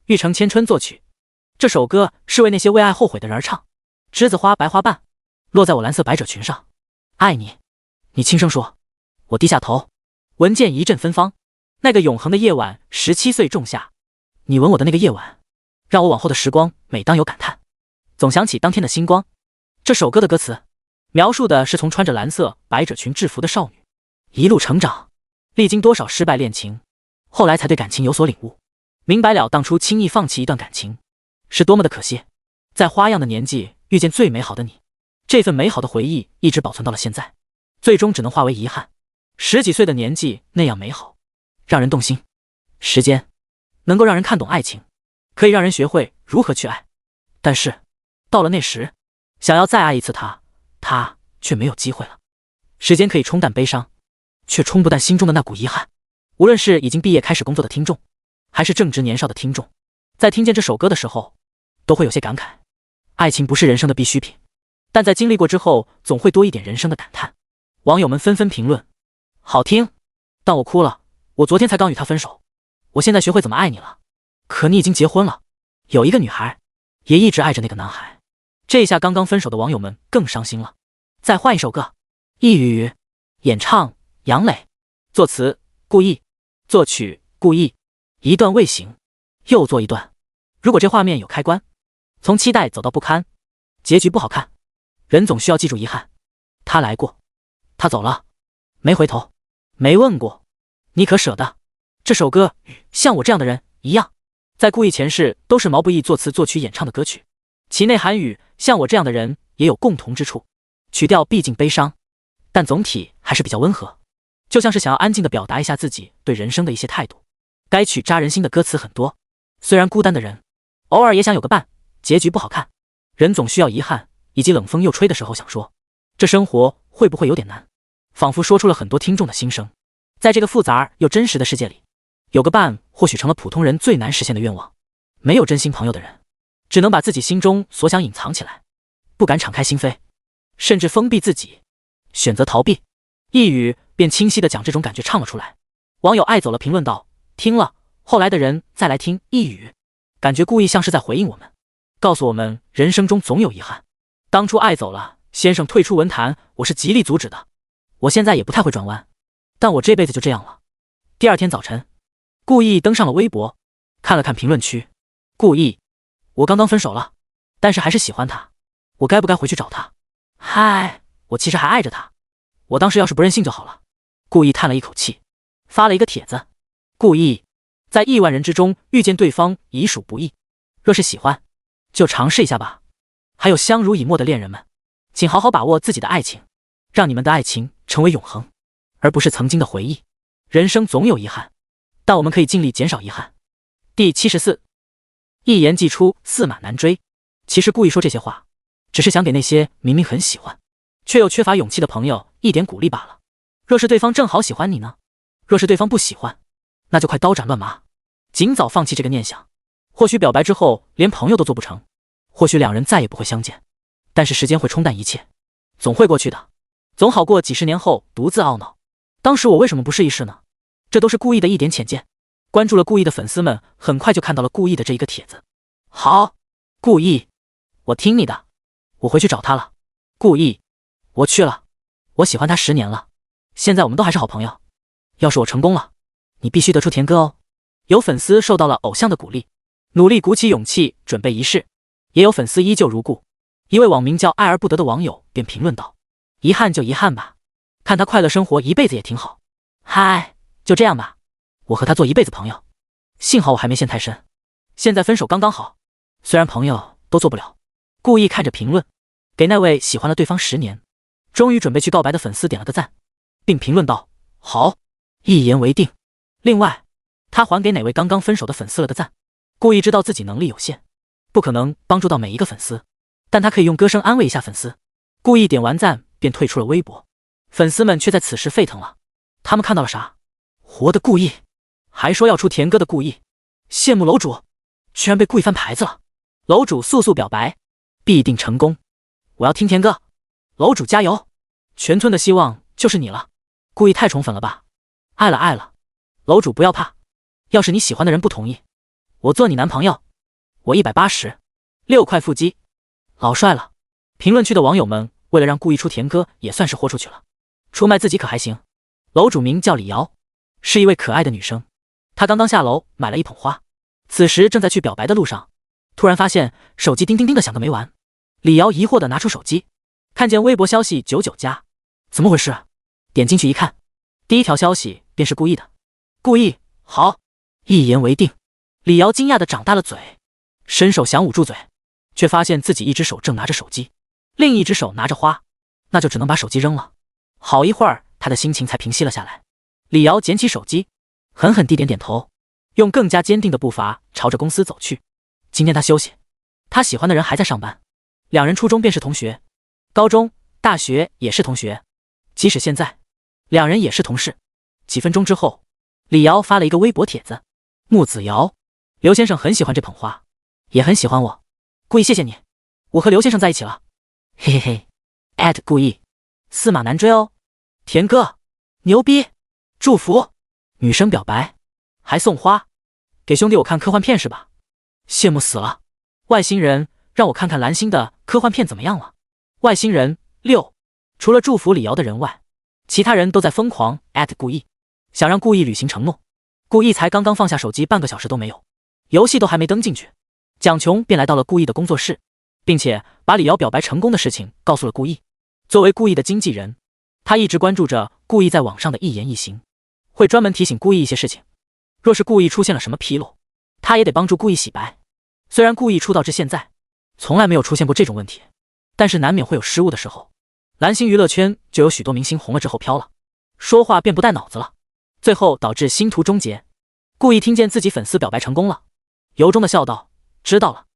玉城千春作曲。这首歌是为那些为爱后悔的人而唱。栀子花白花瓣，落在我蓝色百褶裙上。爱你，你轻声说。我低下头，闻见一阵芬芳。那个永恒的夜晚，17岁仲夏，你吻我的那个夜晚，让我往后的时光每当有感叹，总想起当天的星光。这首歌的歌词描述的是从穿着蓝色百褶裙制服的少女一路成长，历经多少失败恋情，后来才对感情有所领悟，明白了当初轻易放弃一段感情是多么的可惜。在花样的年纪遇见最美好的你，这份美好的回忆一直保存到了现在，最终只能化为遗憾。10几岁的年纪那样美好，让人动心。时间能够让人看懂爱情，可以让人学会如何去爱，但是到了那时，想要再爱一次他却没有机会了。时间可以冲淡悲伤，却冲不淡心中的那股遗憾。无论是已经毕业开始工作的听众，还是正值年少的听众，在听见这首歌的时候，都会有些感慨。爱情不是人生的必需品，但在经历过之后，总会多一点人生的感叹。网友们纷纷评论，好听，但我哭了。我昨天才刚与他分手，我现在学会怎么爱你了。可你已经结婚了，有一个女孩，也一直爱着那个男孩。这下刚刚分手的网友们更伤心了。再换一首歌，一语，演唱杨磊，作词故意，作曲故意。一段未行，又做一段。如果这画面有开关，从期待走到不堪，结局不好看。人总需要记住遗憾，他来过，他走了，没回头，没问过你可舍得。这首歌像我这样的人一样，在故意前世都是毛不易作词作曲演唱的歌曲，其内涵与像我这样的人也有共同之处。曲调毕竟悲伤，但总体还是比较温和，就像是想要安静地表达一下自己对人生的一些态度。该曲扎人心的歌词很多，虽然孤单的人偶尔也想有个伴，结局不好看，人总需要遗憾，以及冷风又吹的时候想说，这生活会不会有点难。仿佛说出了很多听众的心声。在这个复杂又真实的世界里，有个伴或许成了普通人最难实现的愿望。没有真心朋友的人，只能把自己心中所想隐藏起来，不敢敞开心扉，甚至封闭自己，选择逃避。一语便清晰地将这种感觉唱了出来。网友爱走了评论道，听了后来的人再来听一语，感觉故意像是在回应我们，告诉我们人生中总有遗憾。当初爱走了先生退出文坛，我是极力阻止的。我现在也不太会转弯，但我这辈子就这样了。第二天早晨，故意登上了微博，看了看评论区。故意，我刚刚分手了，但是还是喜欢他，我该不该回去找他？嗨，我其实还爱着他，我当时要是不任性就好了。故意叹了一口气，发了一个帖子。故意，在亿万人之中遇见对方已属不易，若是喜欢，就尝试一下吧。还有相濡以沫的恋人们，请好好把握自己的爱情，让你们的爱情成为永恒，而不是曾经的回忆。人生总有遗憾，但我们可以尽力减少遗憾。第74，一言既出，驷马难追。其实故意说这些话，只是想给那些明明很喜欢，却又缺乏勇气的朋友一点鼓励罢了。若是对方正好喜欢你呢？若是对方不喜欢，那就快刀斩乱麻，尽早放弃这个念想。或许表白之后连朋友都做不成，或许两人再也不会相见，但是时间会冲淡一切，总会过去的，总好过几十年后独自懊恼。当时我为什么不试一试呢？这都是故意的一点浅见。关注了故意的粉丝们很快就看到了故意的这一个帖子。好，故意，我听你的，我回去找他了。故意，我去了，我喜欢他10年了，现在我们都还是好朋友。要是我成功了，你必须得出甜歌哦。有粉丝受到了偶像的鼓励，努力鼓起勇气准备一试，也有粉丝依旧如故。一位网名叫爱而不得的网友便评论道，遗憾就遗憾吧，看他快乐生活一辈子也挺好。嗨，就这样吧，我和他做一辈子朋友。幸好我还没陷太深，现在分手刚刚好，虽然朋友都做不了。故意看着评论，给那位喜欢了对方10年，终于准备去告白的粉丝点了个赞，并评论道：“好，一言为定。”另外，他还给哪位刚刚分手的粉丝了个赞。故意知道自己能力有限，不可能帮助到每一个粉丝，但他可以用歌声安慰一下粉丝。故意点完赞便退出了微博，粉丝们却在此时沸腾了。他们看到了啥？活的故意，还说要出田歌的故意，羡慕楼主，居然被故意翻牌子了。楼主速速表白，必定成功。我要听田歌，楼主加油！全村的希望就是你了。故意太宠粉了吧？爱了爱了，楼主不要怕，要是你喜欢的人不同意，我做你男朋友。我180，6块腹肌，老帅了。评论区的网友们为了让故意出田歌，也算是豁出去了。出卖自己可还行。楼主名叫李瑶，是一位可爱的女生。她刚刚下楼买了一捧花，此时正在去表白的路上，突然发现手机叮叮叮的响个没完。李瑶疑惑地拿出手机，看见微博消息99加，怎么回事？点进去一看，第一条消息便是故意的。故意，好，一言为定。李瑶惊讶地长大了嘴，伸手想捂住嘴，却发现自己一只手正拿着手机，另一只手拿着花，那就只能把手机扔了。好一会儿，他的心情才平息了下来。李瑶捡起手机，狠狠地点头，用更加坚定的步伐朝着公司走去。今天他休息，他喜欢的人还在上班。两人初中便是同学，高中、大学也是同学，即使现在，两人也是同事。几分钟之后，李瑶发了一个微博帖子：木子瑶，刘先生很喜欢这捧花，也很喜欢我，故意谢谢你，我和刘先生在一起了，嘿嘿嘿。故意，驷马难追哦。田哥，牛逼，祝福。女生表白还送花，给兄弟我看科幻片是吧？羡慕死了。外星人，让我看看蓝星的科幻片怎么样了。外星人6，除了祝福李瑶的人外，其他人都在疯狂故意，想让故意履行承诺。故意才刚刚放下手机半个小时都没有，游戏都还没登进去，蒋琼便来到了故意的工作室，并且把李瑶表白成功的事情告诉了故意。作为故意的经纪人，他一直关注着故意在网上的一言一行，会专门提醒故意一些事情。若是故意出现了什么纰漏，他也得帮助故意洗白。虽然故意出道至现在从来没有出现过这种问题，但是难免会有失误的时候。蓝星娱乐圈就有许多明星红了之后飘了，说话便不带脑子了，最后导致星途终结。故意听见自己粉丝表白成功了，由衷的笑道：知道了，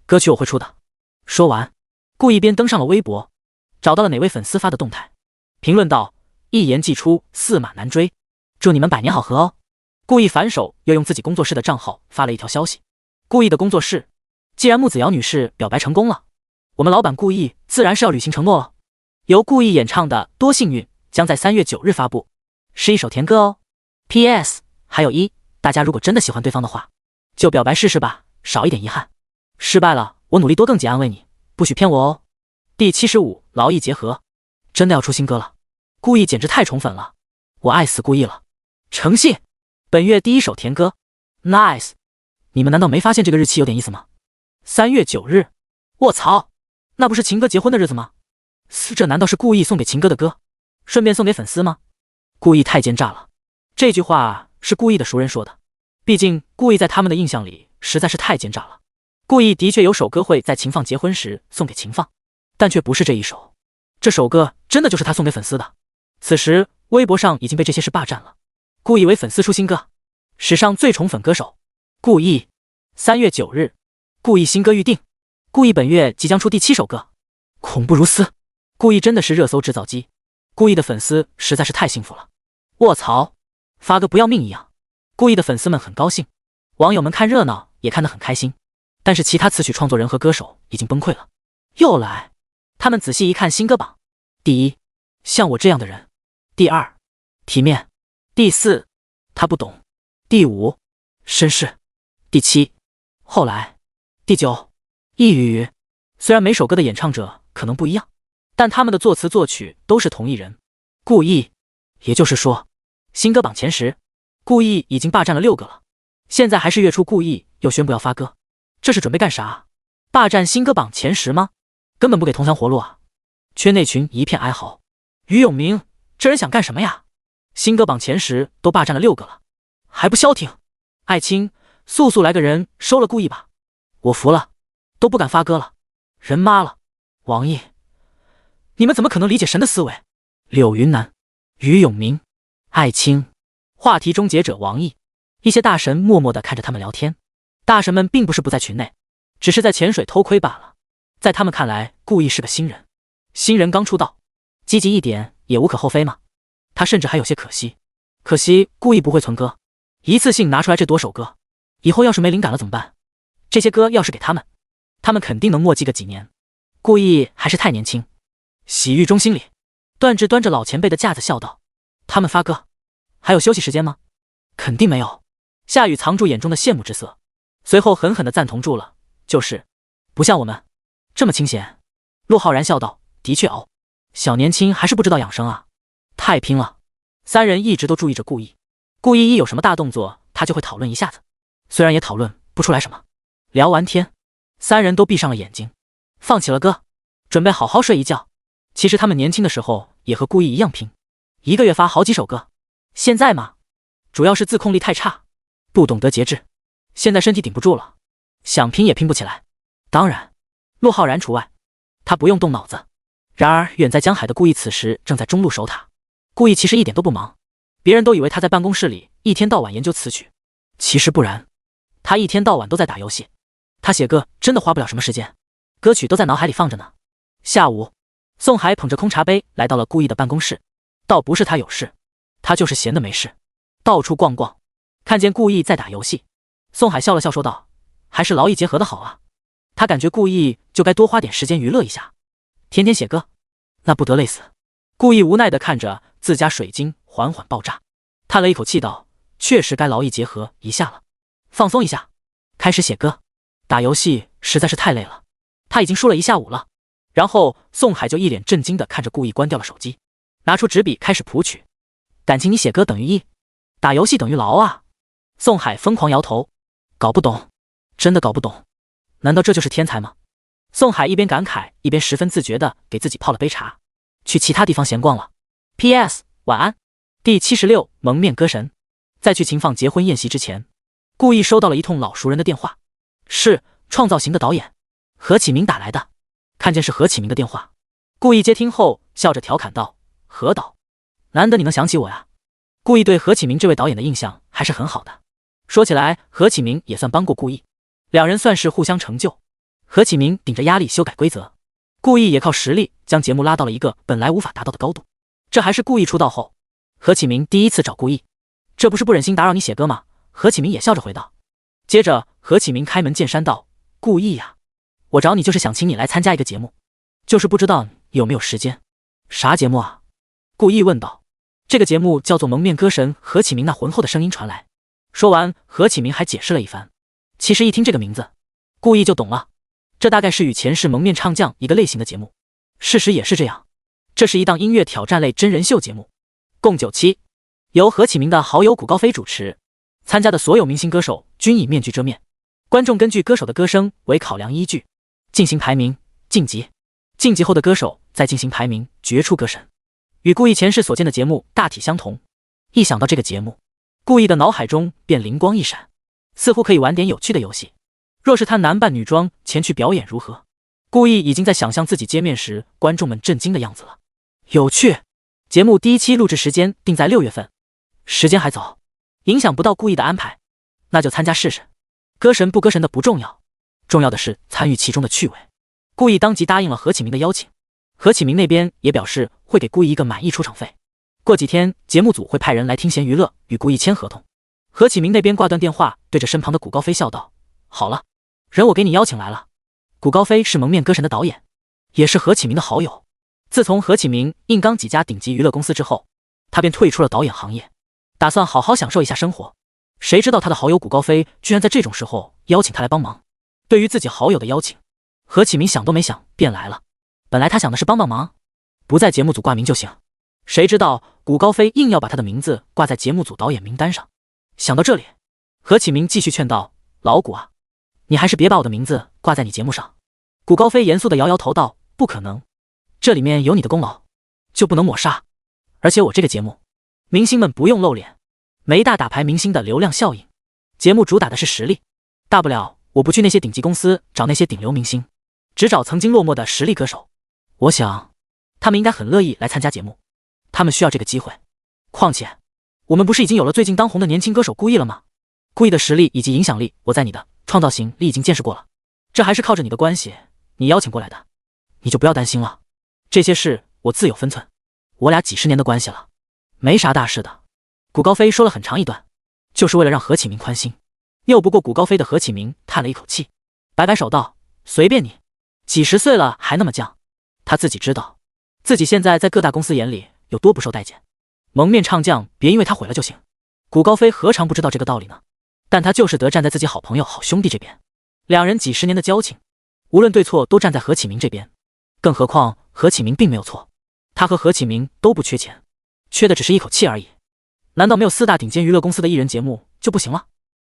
歌曲我会出的。说完，故意便登上了微博，找到了哪位粉丝发的动态，评论道：一言既出，驷马难追，祝你们百年好合哦。故意反手又用自己工作室的账号发了一条消息：故意的工作室，既然木子瑶女士表白成功了，我们老板故意自然是要履行承诺了。由故意演唱的多幸运将在3月9日发布，是一首甜歌哦。 PS 还有大家如果真的喜欢对方的话，就表白试试吧，少一点遗憾。失败了，我努力多更节安慰你，不许骗我哦。第75，劳逸结合，真的要出新歌了。故意简直太宠粉了，我爱死故意了。诚信，本月第一首甜歌 Nice。 你们难道没发现这个日期有点意思吗？3月9日，卧槽，那不是情歌结婚的日子吗？这难道是故意送给情歌的歌，顺便送给粉丝吗？故意太奸诈了，这句话是故意的熟人说的，毕竟故意在他们的印象里实在是太奸诈了。故意的确有首歌会在秦放结婚时送给秦放，但却不是这一首，这首歌真的就是他送给粉丝的。此时微博上已经被这些事霸占了。故意为粉丝出新歌，史上最宠粉歌手故意。3月9日，故意新歌预定，故意本月即将出第7首歌，恐怖如斯。故意真的是热搜制造机，故意的粉丝实在是太幸福了。卧槽，发个不要命一样。故意的粉丝们很高兴，网友们看热闹也看得很开心，但是其他词曲创作人和歌手已经崩溃了。又来，他们仔细一看新歌榜，第1，像我这样的人；第2，体面；第4，他不懂；第5，绅士；第7，后来；第9，一语。虽然每首歌的演唱者可能不一样，但他们的作词作曲都是同一人，故意。也就是说，新歌榜前10，故意已经霸占了6个了。现在还是月初故意又宣布要发歌，这是准备干啥？霸占新歌榜前10吗？根本不给同乡活路啊！圈内群一片哀嚎。于永明，这人想干什么呀？新歌榜前10都霸占了6个了，还不消停？爱卿，速速来个人收了故意吧！我服了，都不敢发歌了，人妈了！王毅，你们怎么可能理解神的思维？柳云南、于永明、艾青，话题终结者王毅，一些大神默默地看着他们聊天。大神们并不是不在群内，只是在潜水偷窥罢了。在他们看来，顾毅是个新人，新人刚出道，积极一点也无可厚非嘛。他甚至还有些可惜，可惜顾毅不会存歌，一次性拿出来这多首歌，以后要是没灵感了怎么办？这些歌要是给他们，他们肯定能墨迹个几年。顾毅还是太年轻。洗浴中心里，段志端着老前辈的架子笑道：“他们发歌，还有休息时间吗？肯定没有。”夏雨藏住眼中的羡慕之色，随后狠狠地赞同住了：“就是，不像我们这么清闲。”陆浩然笑道：“的确哦，小年轻还是不知道养生啊，太拼了。”三人一直都注意着顾毅，顾毅一有什么大动作，他就会讨论一下子，虽然也讨论不出来什么。聊完天，三人都闭上了眼睛，放起了歌，准备好好睡一觉。其实他们年轻的时候也和顾毅一样拼，一个月发好几首歌。现在嘛，主要是自控力太差，不懂得节制，现在身体顶不住了，想拼也拼不起来。当然，陆浩然除外，他不用动脑子。然而远在江海的顾毅此时正在中路守塔。顾毅其实一点都不忙，别人都以为他在办公室里一天到晚研究词曲，其实不然，他一天到晚都在打游戏。他写歌真的花不了什么时间，歌曲都在脑海里放着呢。下午，宋海捧着空茶杯来到了顾毅的办公室，倒不是他有事，他就是闲的没事，到处逛逛。看见顾毅在打游戏，宋海笑了笑说道：“还是劳逸结合的好啊。”他感觉顾毅就该多花点时间娱乐一下，天天写歌，那不得累死。顾毅无奈地看着自家水晶缓缓爆炸，叹了一口气道：“确实该劳逸结合一下了，放松一下，开始写歌。打游戏实在是太累了，他已经输了一下午了。”然后宋海就一脸震惊地看着顾毅关掉了手机，拿出纸笔开始谱曲。感情你写歌等于一，打游戏等于劳啊？宋海疯狂摇头，搞不懂，真的搞不懂，难道这就是天才吗？宋海一边感慨一边十分自觉地给自己泡了杯茶，去其他地方闲逛了。PS 晚安。第76蒙面歌神。在去秦放结婚宴席之前，顾毅收到了一通老熟人的电话，是创造型的导演何启明打来的。看见是何启明的电话，顾毅接听后笑着调侃道：“何导，难得你能想起我呀。”顾毅对何启明这位导演的印象还是很好的，说起来何启明也算帮过顾毅，两人算是互相成就。何启明顶着压力修改规则，顾毅也靠实力将节目拉到了一个本来无法达到的高度。这还是顾毅出道后何启明第一次找顾毅。这不是不忍心打扰你写歌吗？何启明也笑着回道。接着何启明开门见山道：“顾毅呀，我找你就是想请你来参加一个节目，就是不知道你有没有时间。”“啥节目啊？”顾毅问道。这个节目叫做《蒙面歌神》。何启明那浑厚的声音传来。说完，何启明还解释了一番。其实一听这个名字，顾毅就懂了，这大概是与前世蒙面唱将一个类型的节目。事实也是这样，这是一档音乐挑战类真人秀节目，共9期，由何启明的好友古高飞主持。参加的所有明星歌手均以面具遮面，观众根据歌手的歌声为考量依据进行排名晋级，晋级后的歌手再进行排名决出歌神。与顾毅前世所见的节目大体相同。一想到这个节目，顾毅的脑海中便灵光一闪，似乎可以玩点有趣的游戏。若是他男扮女装前去表演如何？顾毅已经在想象自己揭面时观众们震惊的样子了。有趣。节目第1期录制时间定在6月份，时间还早，影响不到顾毅的安排，那就参加试试。歌神不歌神的不重要，重要的是参与其中的趣味。顾毅当即答应了何启明的邀请，何启明那边也表示会给顾毅一个满意出场费。过几天节目组会派人来听贤娱乐与顾毅签合同。何启明那边挂断电话，对着身旁的古高飞笑道：“好了，人我给你邀请来了。”古高飞是蒙面歌神的导演，也是何启明的好友。自从何启明硬刚几家顶级娱乐公司之后，他便退出了导演行业，打算好好享受一下生活。谁知道他的好友古高飞居然在这种时候邀请他来帮忙。对于自己好友的邀请，何启明想都没想便来了。本来他想的是帮帮忙，不在节目组挂名就行，谁知道古高飞硬要把他的名字挂在节目组导演名单上。想到这里，何启明继续劝道：“老古啊，你还是别把我的名字挂在你节目上。”古高飞严肃地摇摇头道：“不可能，这里面有你的功劳，就不能抹杀。而且我这个节目，明星们不用露脸，没大打牌明星的流量效应，节目主打的是实力。大不了我不去那些顶级公司找那些顶流明星，只找曾经落寞的实力歌手。我想他们应该很乐意来参加节目，他们需要这个机会。况且，我们不是已经有了最近当红的年轻歌手顾意了吗？顾意的实力以及影响力，我在你的创造型里已经见识过了，这还是靠着你的关系，你邀请过来的，你就不要担心了。这些事我自有分寸，我俩几十年的关系了，没啥大事的。谷高飞说了很长一段，就是为了让何启明宽心。拗不过谷高飞的何启明叹了一口气，摆摆手道：“随便你，几十岁了还那么犟。”他自己知道，自己现在在各大公司眼里有多不受待见。蒙面唱将别因为他毁了就行，谷高飞何尝不知道这个道理呢？但他就是得站在自己好朋友好兄弟这边，两人几十年的交情，无论对错都站在何启明这边。更何况何启明并没有错，他和何启明都不缺钱，缺的只是一口气而已。难道没有4大顶尖娱乐公司的艺人节目就不行了？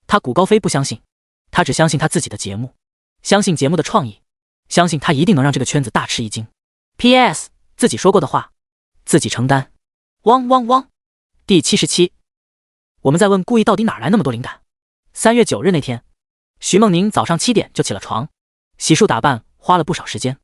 他谷高飞不相信，他只相信他自己的节目，相信节目的创意，相信他一定能让这个圈子大吃一惊。P.S. 自己说过的话，自己承担。汪汪汪！第77，我们在问顾意到底哪来那么多灵感。3月9日那天，徐梦宁早上7点就起了床，洗漱打扮花了不少时间。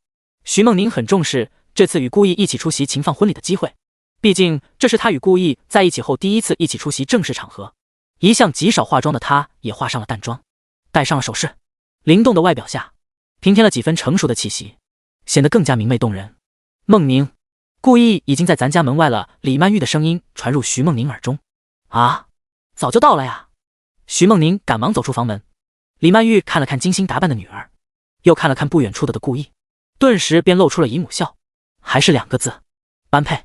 徐梦宁很重视这次与顾意一起出席秦放婚礼的机会，毕竟这是他与顾意在一起后第一次一起出席正式场合。一向极少化妆的他也化上了淡妆，戴上了首饰，灵动的外表下平添了几分成熟的气息，显得更加明媚动人。梦宁，顾意已经在咱家门外了。李曼玉的声音传入徐梦宁耳中。啊，早就到了呀！徐梦宁赶忙走出房门。李曼玉看了看精心打扮的女儿，又看了看不远处的顾意，顿时便露出了姨母笑，还是2个字：般配。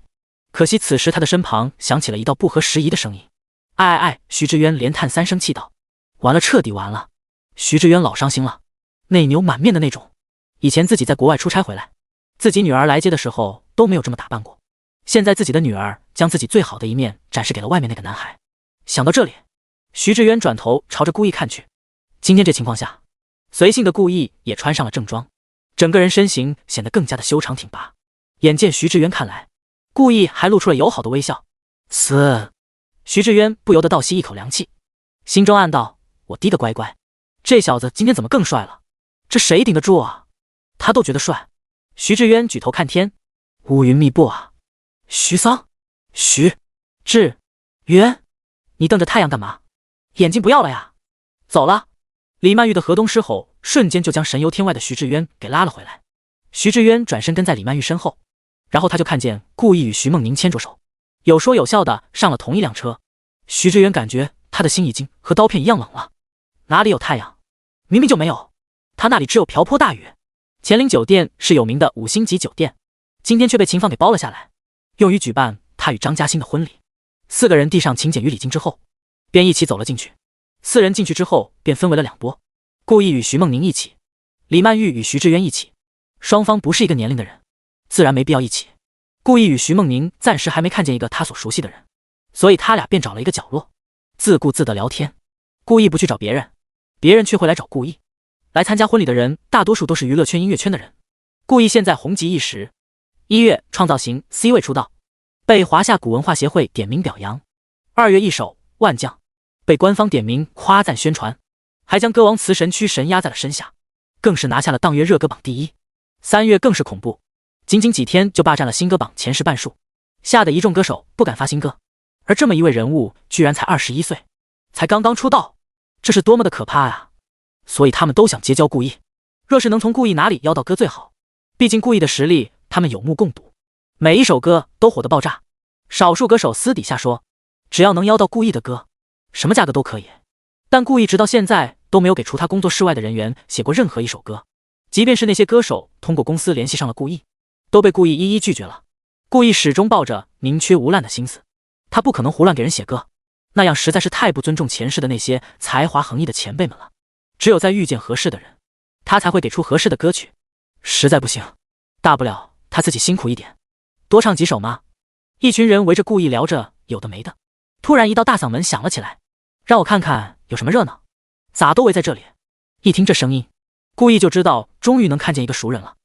可惜此时他的身旁响起了一道不合时宜的声音。哎！徐志渊连叹3声气道：完了，彻底完了！徐志渊老伤心了，内牛满面的那种。以前自己在国外出差回来，自己女儿来接的时候都没有这么打扮过，现在自己的女儿将自己最好的一面展示给了外面那个男孩。想到这里，徐志渊转头朝着顾意看去。今天这情况下，随性的顾意也穿上了正装，整个人身形显得更加的修长挺拔。眼见徐志渊看来，顾意还露出了友好的微笑。徐志渊不由得倒吸一口凉气，心中暗道：我的个乖乖，这小子今天怎么更帅了？这谁顶得住啊？他都觉得帅。徐志渊举头看天，乌云密布啊！徐志渊，你瞪着太阳干嘛？眼睛不要了呀？走了！李曼玉的河东狮吼瞬间就将神游天外的徐志渊给拉了回来。徐志渊转身跟在李曼玉身后，然后他就看见顾意与徐梦宁牵着手，有说有笑的上了同一辆车。徐志渊感觉他的心已经和刀片一样冷了。哪里有太阳？明明就没有，他那里只有瓢泼大雨。乾陵酒店是有名的5星级酒店，今天却被秦放给包了下来，用于举办他与张嘉欣的婚礼。4个人递上请柬与礼金之后，便一起走了进去。4人进去之后便分为了2波，顾意与徐梦宁一起，李曼玉与徐志渊一起。双方不是一个年龄的人，自然没必要一起。顾意与徐梦宁暂时还没看见一个他所熟悉的人，所以他俩便找了一个角落，自顾自的聊天。顾意不去找别人，别人却会来找顾意。来参加婚礼的人大多数都是娱乐圈音乐圈的人。顾意现在红极一时，1月创造型 C 位出道，被华夏古文化协会点名表扬。2月一首万将，被官方点名夸赞宣传，还将歌王词神曲神压在了身下，更是拿下了当月热歌榜第1。3月更是恐怖，仅仅几天就霸占了新歌榜前10半数，吓得一众歌手不敢发新歌。而这么一位人物居然才21岁，才刚刚出道，这是多么的可怕啊！所以他们都想结交顾意，若是能从顾意哪里邀到歌最好。毕竟顾意的实力他们有目共睹，每一首歌都火得爆炸。少数歌手私底下说，只要能邀到顾意的歌，什么价格都可以。但顾意直到现在都没有给除他工作室外的人员写过任何一首歌，即便是那些歌手通过公司联系上了顾意，都被顾意一一拒绝了。顾意始终抱着宁缺毋滥的心思，他不可能胡乱给人写歌，那样实在是太不尊重前世的那些才华横溢的前辈们了。只有在遇见合适的人，他才会给出合适的歌曲。实在不行，大不了他自己辛苦一点，多唱几首嘛。一群人围着顾意聊着有的没的，突然一道大嗓门响了起来，让我看看有什么热闹，咋都围在这里。一听这声音，顾意就知道终于能看见一个熟人了。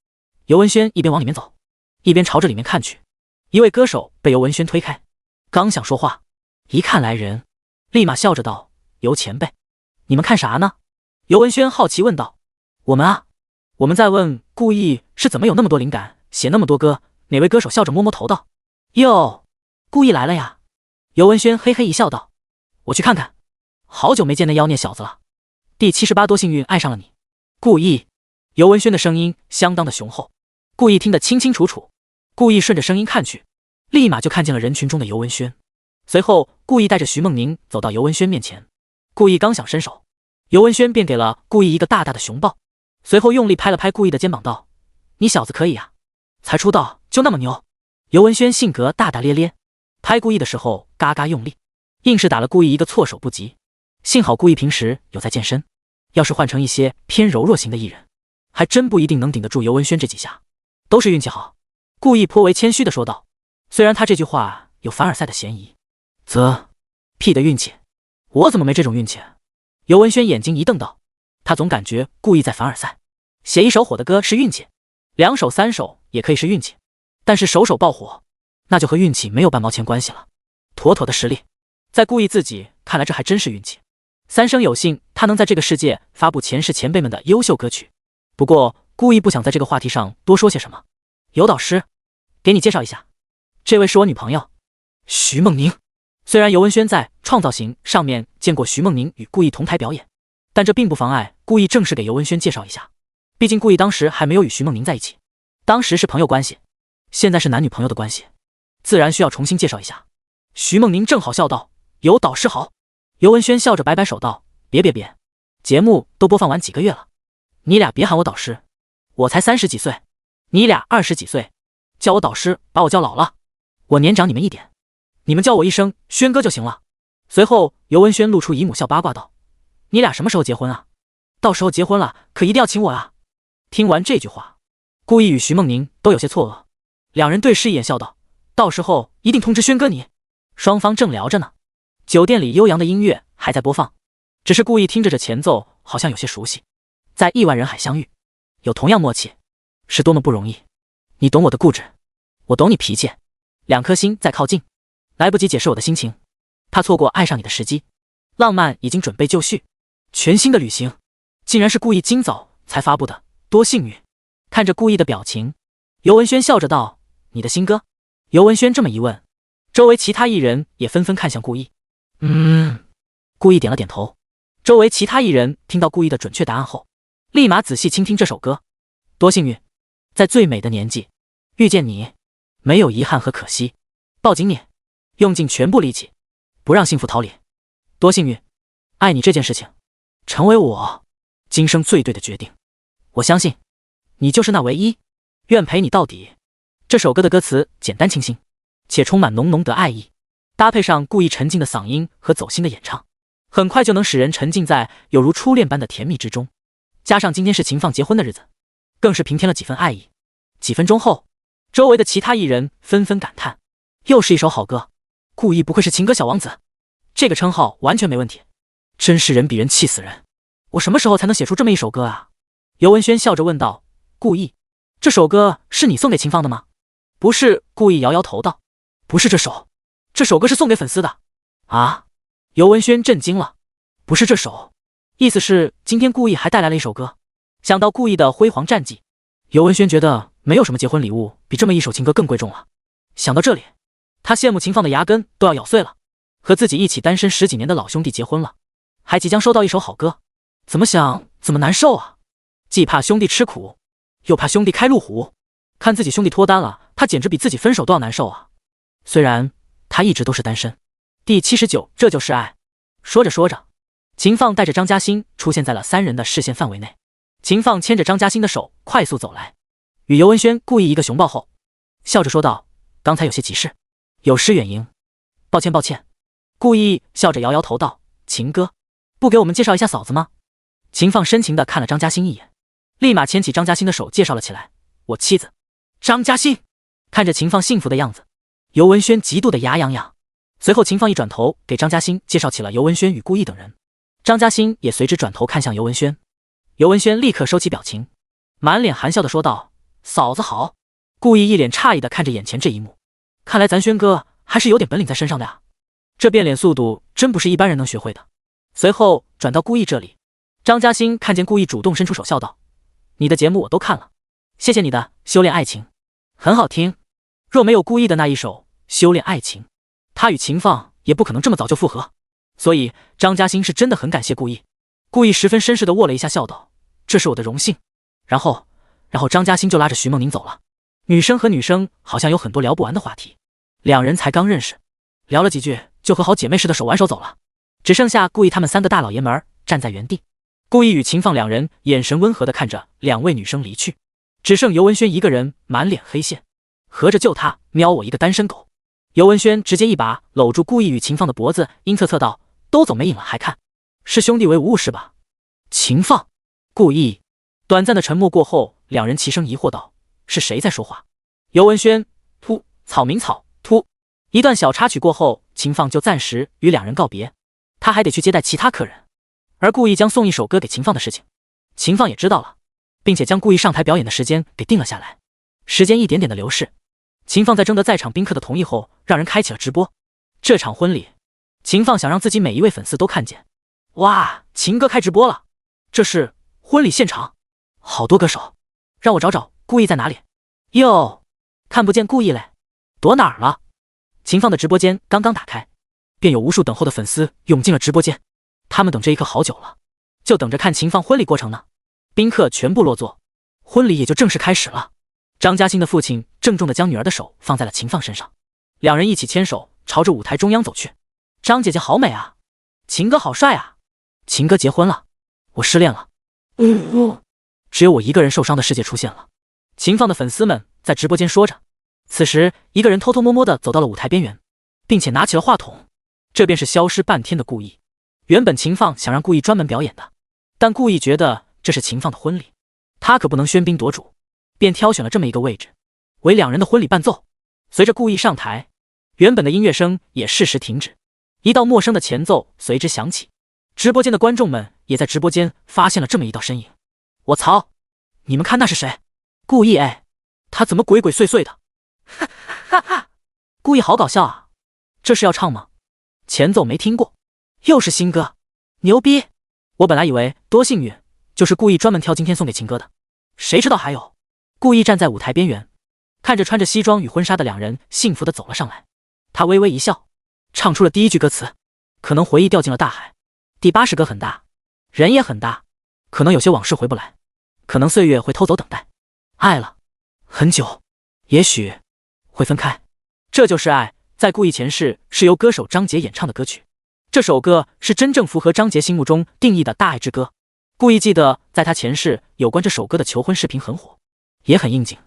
尤文轩一边往里面走，一边朝着里面看去。一位歌手被尤文轩推开，刚想说话，一看来人，立马笑着道：尤前辈，你们看啥呢？尤文轩好奇问道：我们在问顾意是怎么有那么多灵感，写那么多歌，哪位歌手笑着摸摸头道：“哟，故意来了呀。”尤文轩嘿嘿一笑道：“我去看看，好久没见那妖孽小子了。第78多幸运爱上了你。”故意。尤文轩的声音相当的雄厚，故意听得清清楚楚。故意顺着声音看去，立马就看见了人群中的尤文轩。随后故意带着徐梦宁走到尤文轩面前，故意刚想伸手，尤文轩便给了故意一个大大的熊抱，随后用力拍了拍故意的肩膀道：“你小子可以啊，才出道就那么牛。”尤文轩性格大大咧咧，拍故意的时候嘎嘎用力，硬是打了故意一个措手不及。幸好故意平时有在健身，要是换成一些偏柔弱型的艺人，还真不一定能顶得住尤文轩这几下。都是运气好，故意颇为谦虚地说道，虽然他这句话有凡尔赛的嫌疑。屁的运气，我怎么没这种运气？尤文轩眼睛一瞪道，他总感觉故意在凡尔赛。写一首火的歌是运气，2首3首也可以是运气，但是首首爆火，那就和运气没有半毛钱关系了，妥妥的实力。在故意自己看来，这还真是运气。三生有幸，他能在这个世界发布前世前辈们的优秀歌曲。不过故意不想在这个话题上多说些什么。尤导师，给你介绍一下，这位是我女朋友徐梦宁。虽然尤文轩在创造型上面见过徐梦宁与故意同台表演，但这并不妨碍故意正式给尤文轩介绍一下。毕竟故意当时还没有与徐梦宁在一起，当时是朋友关系，现在是男女朋友的关系，自然需要重新介绍一下。徐梦宁正好笑道：“尤导师好。”尤文轩笑着摆摆手道：“别，节目都播放完几个月了，你俩别喊我导师，我才30几岁，你俩20几岁，叫我导师把我叫老了，我年长你们一点，你们叫我一声轩哥就行了。”随后尤文轩露出姨母笑八卦道：“你俩什么时候结婚啊？到时候结婚了可一定要请我啊。”听完这句话，故意与徐梦宁都有些错愕，两人对视一眼笑道：“到时候一定通知轩哥你。”双方正聊着呢，酒店里悠扬的音乐还在播放，只是故意听着这前奏好像有些熟悉。在亿万人海相遇，有同样默契，是多么不容易。你懂我的固执，我懂你脾气，2颗心在靠近，来不及解释我的心情，怕错过爱上你的时机。浪漫已经准备就绪，全新的旅行竟然是故意今早才发布的，多幸运。看着故意的表情，尤文轩笑着道：“你的新歌？”尤文轩这么一问，周围其他艺人也纷纷看向故意。故意点了点头。周围其他艺人听到故意的准确答案后，立马仔细倾听这首歌。多幸运，在最美的年纪遇见你，没有遗憾和可惜，抱紧你，用尽全部力气，不让幸福逃离。多幸运，爱你这件事情成为我今生最对的决定。我相信你就是那唯一，愿陪你到底。这首歌的歌词简单清新，且充满浓浓的爱意，搭配上故意沉静的嗓音和走心的演唱，很快就能使人沉浸在有如初恋般的甜蜜之中。加上今天是秦放结婚的日子，更是平添了几分爱意。几分钟后，周围的其他艺人纷纷感叹，又是一首好歌，故意不愧是情歌小王子，这个称号完全没问题，真是人比人气死人。我什么时候才能写出这么一首歌啊？尤文轩笑着问道：“故意，这首歌是你送给秦放的吗？”不是，故意摇摇头道：“不是这首歌是送给粉丝的。”啊！尤文轩震惊了，不是这首，意思是今天故意还带来了一首歌。想到故意的辉煌战绩，尤文轩觉得没有什么结婚礼物比这么一首情歌更贵重了。想到这里，他羡慕秦放的牙根都要咬碎了，和自己一起单身10几年的老兄弟结婚了，还即将收到一首好歌，怎么想怎么难受啊！既怕兄弟吃苦，又怕兄弟开路虎，看自己兄弟脱单了，他简直比自己分手都要难受啊！虽然他一直都是单身。第79，这就是爱。说着说着，秦放带着张嘉欣出现在了3人的视线范围内。秦放牵着张嘉欣的手快速走来，与尤文轩故意一个熊抱后，笑着说道：“刚才有些急事，有失远迎，抱歉。”故意笑着摇摇头道：“秦哥，不给我们介绍一下嫂子吗？”秦放深情地看了张嘉欣一眼，立马牵起张嘉欣的手介绍了起来：“我妻子张嘉欣。”看着秦放幸福的样子，尤文轩极度的牙痒痒。随后秦放一转头给张嘉欣介绍起了尤文轩与故意等人，张嘉欣也随之转头看向尤文轩。尤文轩立刻收起表情，满脸含笑的说道：“嫂子好。”故意一脸诧异的看着眼前这一幕，看来咱轩哥还是有点本领在身上的呀，这变脸速度真不是一般人能学会的。随后转到故意这里，张嘉欣看见故意主动伸出手笑道：“你的节目我都看了，谢谢你的修炼爱情，很好听。”若没有故意的那一手修炼爱情，他与秦放也不可能这么早就复合。所以张嘉欣是真的很感谢顾意。顾意十分绅士地握了一下，笑道：“这是我的荣幸。”然后张嘉欣就拉着徐梦宁走了。女生和女生好像有很多聊不完的话题，两人才刚认识，聊了几句就和好姐妹似的手挽手走了。只剩下顾意他们三个大老爷们儿站在原地。顾意与秦放两人眼神温和地看着两位女生离去，只剩尤文轩一个人满脸黑线，合着就他喵我一个单身狗。尤文轩直接一把搂住顾意与秦放的脖子，阴恻恻道：“都走没影了还看？是兄弟为无物是吧？”秦放、顾意短暂的沉默过后，两人齐声疑惑道：“是谁在说话？”尤文轩：“突草名草突。”一段小插曲过后，秦放就暂时与两人告别，他还得去接待其他客人。而顾意将送一首歌给秦放的事情，秦放也知道了，并且将顾意上台表演的时间给定了下来。时间一点点的流逝，秦放在征得在场宾客的同意后，让人开启了直播。这场婚礼，秦放想让自己每一位粉丝都看见。哇，秦哥开直播了，这是婚礼现场，好多歌手，让我找找顾意在哪里。哟，看不见顾意嘞，躲哪儿了？秦放的直播间刚刚打开，便有无数等候的粉丝涌进了直播间。他们等这一刻好久了，就等着看秦放婚礼过程呢。宾客全部落座，婚礼也就正式开始了。张嘉欣的父亲郑重地将女儿的手放在了秦放身上，两人一起牵手朝着舞台中央走去。张姐姐好美啊，秦哥好帅啊，秦哥结婚了，我失恋了。只有我一个人受伤的世界出现了。秦放的粉丝们在直播间说着。此时一个人偷偷摸摸地走到了舞台边缘，并且拿起了话筒，这便是消失半天的顾意。原本秦放想让顾意专门表演的，但顾意觉得这是秦放的婚礼，他可不能喧宾夺主，便挑选了这么一个位置，为两人的婚礼伴奏。随着顾意上台，原本的音乐声也适时停止，一道陌生的前奏随之响起。直播间的观众们也在直播间发现了这么一道身影。我操，你们看那是谁？顾意哎，他怎么鬼鬼祟祟的？哈哈哈，顾意好搞笑啊，这是要唱吗？前奏没听过，又是新歌，牛逼！我本来以为多幸运，就是故意专门挑今天送给秦哥的，谁知道还有。故意站在舞台边缘，看着穿着西装与婚纱的两人幸福地走了上来，他微微一笑，唱出了第一句歌词：可能回忆掉进了大海。第80歌很大，人也很大，可能有些往事回不来，可能岁月会偷走等待，爱了很久，也许会分开。这就是爱，在故意前世是由歌手张杰演唱的歌曲。这首歌是真正符合张杰心目中定义的大爱之歌。故意记得在他前世有关这首歌的求婚视频很火，也很应景。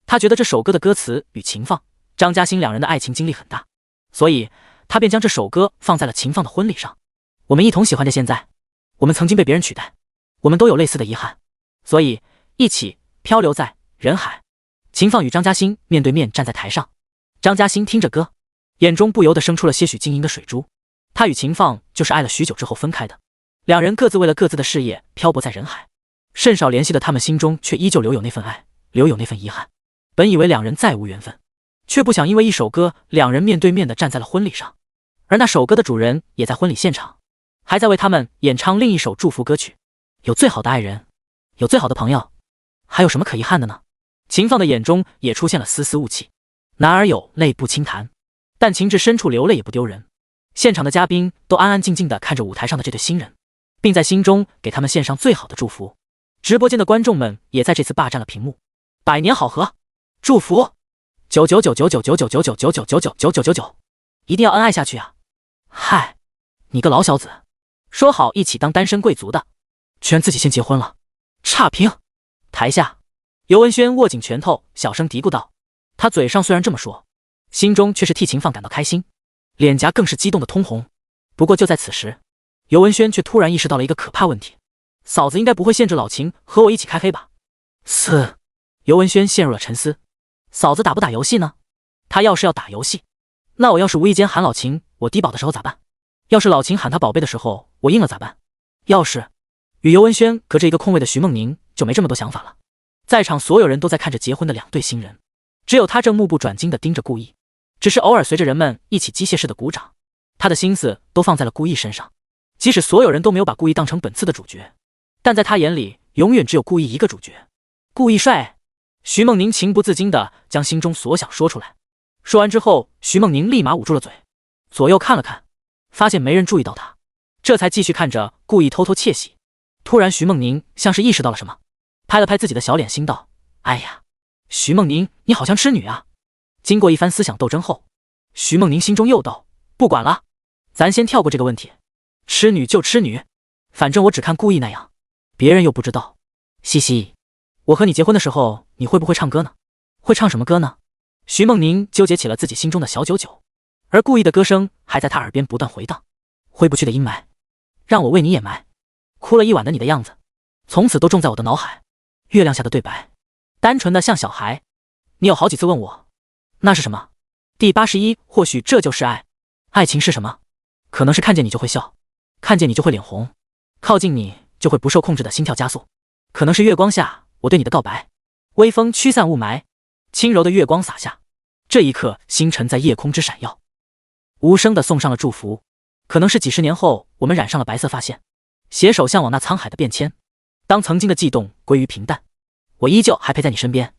他觉得这首歌的歌词与秦放、张嘉欣两人的爱情经历很大，所以他便将这首歌放在了秦放的婚礼上。我们一同喜欢着现在，我们曾经被别人取代，我们都有类似的遗憾，所以一起漂流在人海。秦放与张嘉欣面对面站在台上，张嘉欣听着歌，眼中不由得生出了些许晶莹的水珠。他与秦放就是爱了许久之后分开的，两人各自为了各自的事业漂泊在人海，甚少联系的他们心中却依旧留有那份爱，留有那份遗憾。本以为两人再无缘分，却不想因为一首歌，两人面对面的站在了婚礼上，而那首歌的主人也在婚礼现场，还在为他们演唱另一首祝福歌曲。有最好的爱人，有最好的朋友，还有什么可遗憾的呢？秦放的眼中也出现了丝丝雾气。男儿有泪不轻弹，但情至深处流泪也不丢人。现场的嘉宾都安安静静地看着舞台上的这对新人，并在心中给他们献上最好的祝福。直播间的观众们也在这次霸占了屏幕，百年好合，祝福9999999999999999999，一定要恩爱下去啊！嗨，你个老小子，说好一起当单身贵族的，居然自己先结婚了，差评！台下，尤文轩握紧拳头，小声嘀咕道。他嘴上虽然这么说，心中却是替秦放感到开心，脸颊更是激动的通红。不过就在此时，尤文轩却突然意识到了一个可怕问题：嫂子应该不会限制老秦和我一起开黑吧？尤文轩陷入了沉思。嫂子打不打游戏呢？他要是要打游戏，那我要是无意间喊老秦我低保的时候咋办？要是老秦喊他宝贝的时候我应了咋办？要是与尤文轩隔着一个空位的徐梦宁就没这么多想法了。在场所有人都在看着结婚的两对新人，只有他正目不转睛地盯着顾意，只是偶尔随着人们一起机械式的鼓掌，他的心思都放在了顾意身上。即使所有人都没有把顾意当成本次的主角，但在他眼里永远只有顾意一个主角。顾意帅！徐梦宁情不自禁地将心中所想说出来。说完之后，徐梦宁立马捂住了嘴，左右看了看，发现没人注意到他，这才继续看着，故意偷偷窃喜。突然，徐梦宁像是意识到了什么，拍了拍自己的小脸，心道：哎呀，徐梦宁，你好像痴女啊！经过一番思想斗争后，徐梦宁心中又道：不管了，咱先跳过这个问题，痴女就痴女，反正我只看故意那样，别人又不知道。嘻嘻，我和你结婚的时候，你会不会唱歌呢？会唱什么歌呢？徐梦宁纠结起了自己心中的小九九，而故意的歌声还在他耳边不断回荡。挥不去的阴霾，让我为你掩埋，哭了一晚的你的样子，从此都种在我的脑海。月亮下的对白，单纯的像小孩。你有好几次问我，那是什么？第81，或许这就是爱。爱情是什么？可能是看见你就会笑，看见你就会脸红，靠近你就会不受控制的心跳加速。可能是月光下我对你的告白，微风驱散雾霾，轻柔的月光洒下，这一刻星辰在夜空之闪耀，无声的送上了祝福。可能是几十年后我们染上了白色发线，携手向往那沧海的变迁。当曾经的悸动归于平淡，我依旧还陪在你身边。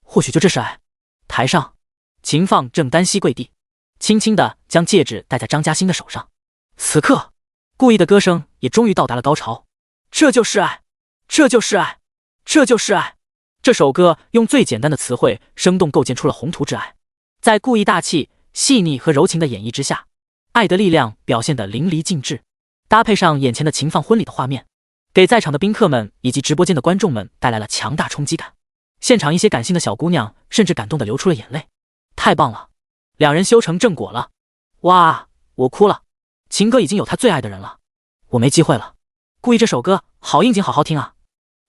或许就这是爱。台上，秦放正单膝跪地，轻轻地将戒指戴在张嘉欣的手上。此刻，故意的歌声也终于到达了高潮。这就是爱，这就是爱，这就是爱。这首歌用最简单的词汇，生动构建出了宏图之爱。在故意大气、细腻和柔情的演绎之下，爱的力量表现得淋漓尽致。搭配上眼前的秦放婚礼的画面，给在场的宾客们以及直播间的观众们带来了强大冲击感。现场一些感性的小姑娘甚至感动得流出了眼泪。太棒了，两人修成正果了。哇，我哭了。秦哥已经有他最爱的人了，我没机会了。故意这首歌好应景，好好听啊，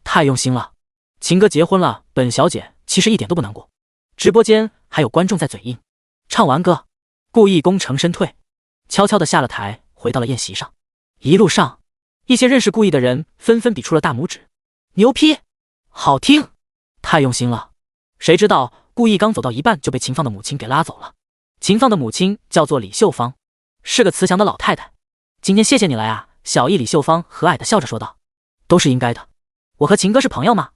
太用心了。秦哥结婚了，本小姐其实一点都不难过。直播间还有观众在嘴硬。唱完歌，故意功成身退，悄悄地下了台，回到了宴席上。一路上，一些认识故意的人纷纷比出了大拇指，牛批，好听，太用心了。谁知道故意刚走到一半就被秦放的母亲给拉走了。秦放的母亲叫做李秀芳，是个慈祥的老太太。今天谢谢你了呀，小易。李秀芳和蔼地笑着说道。都是应该的，我和秦哥是朋友嘛，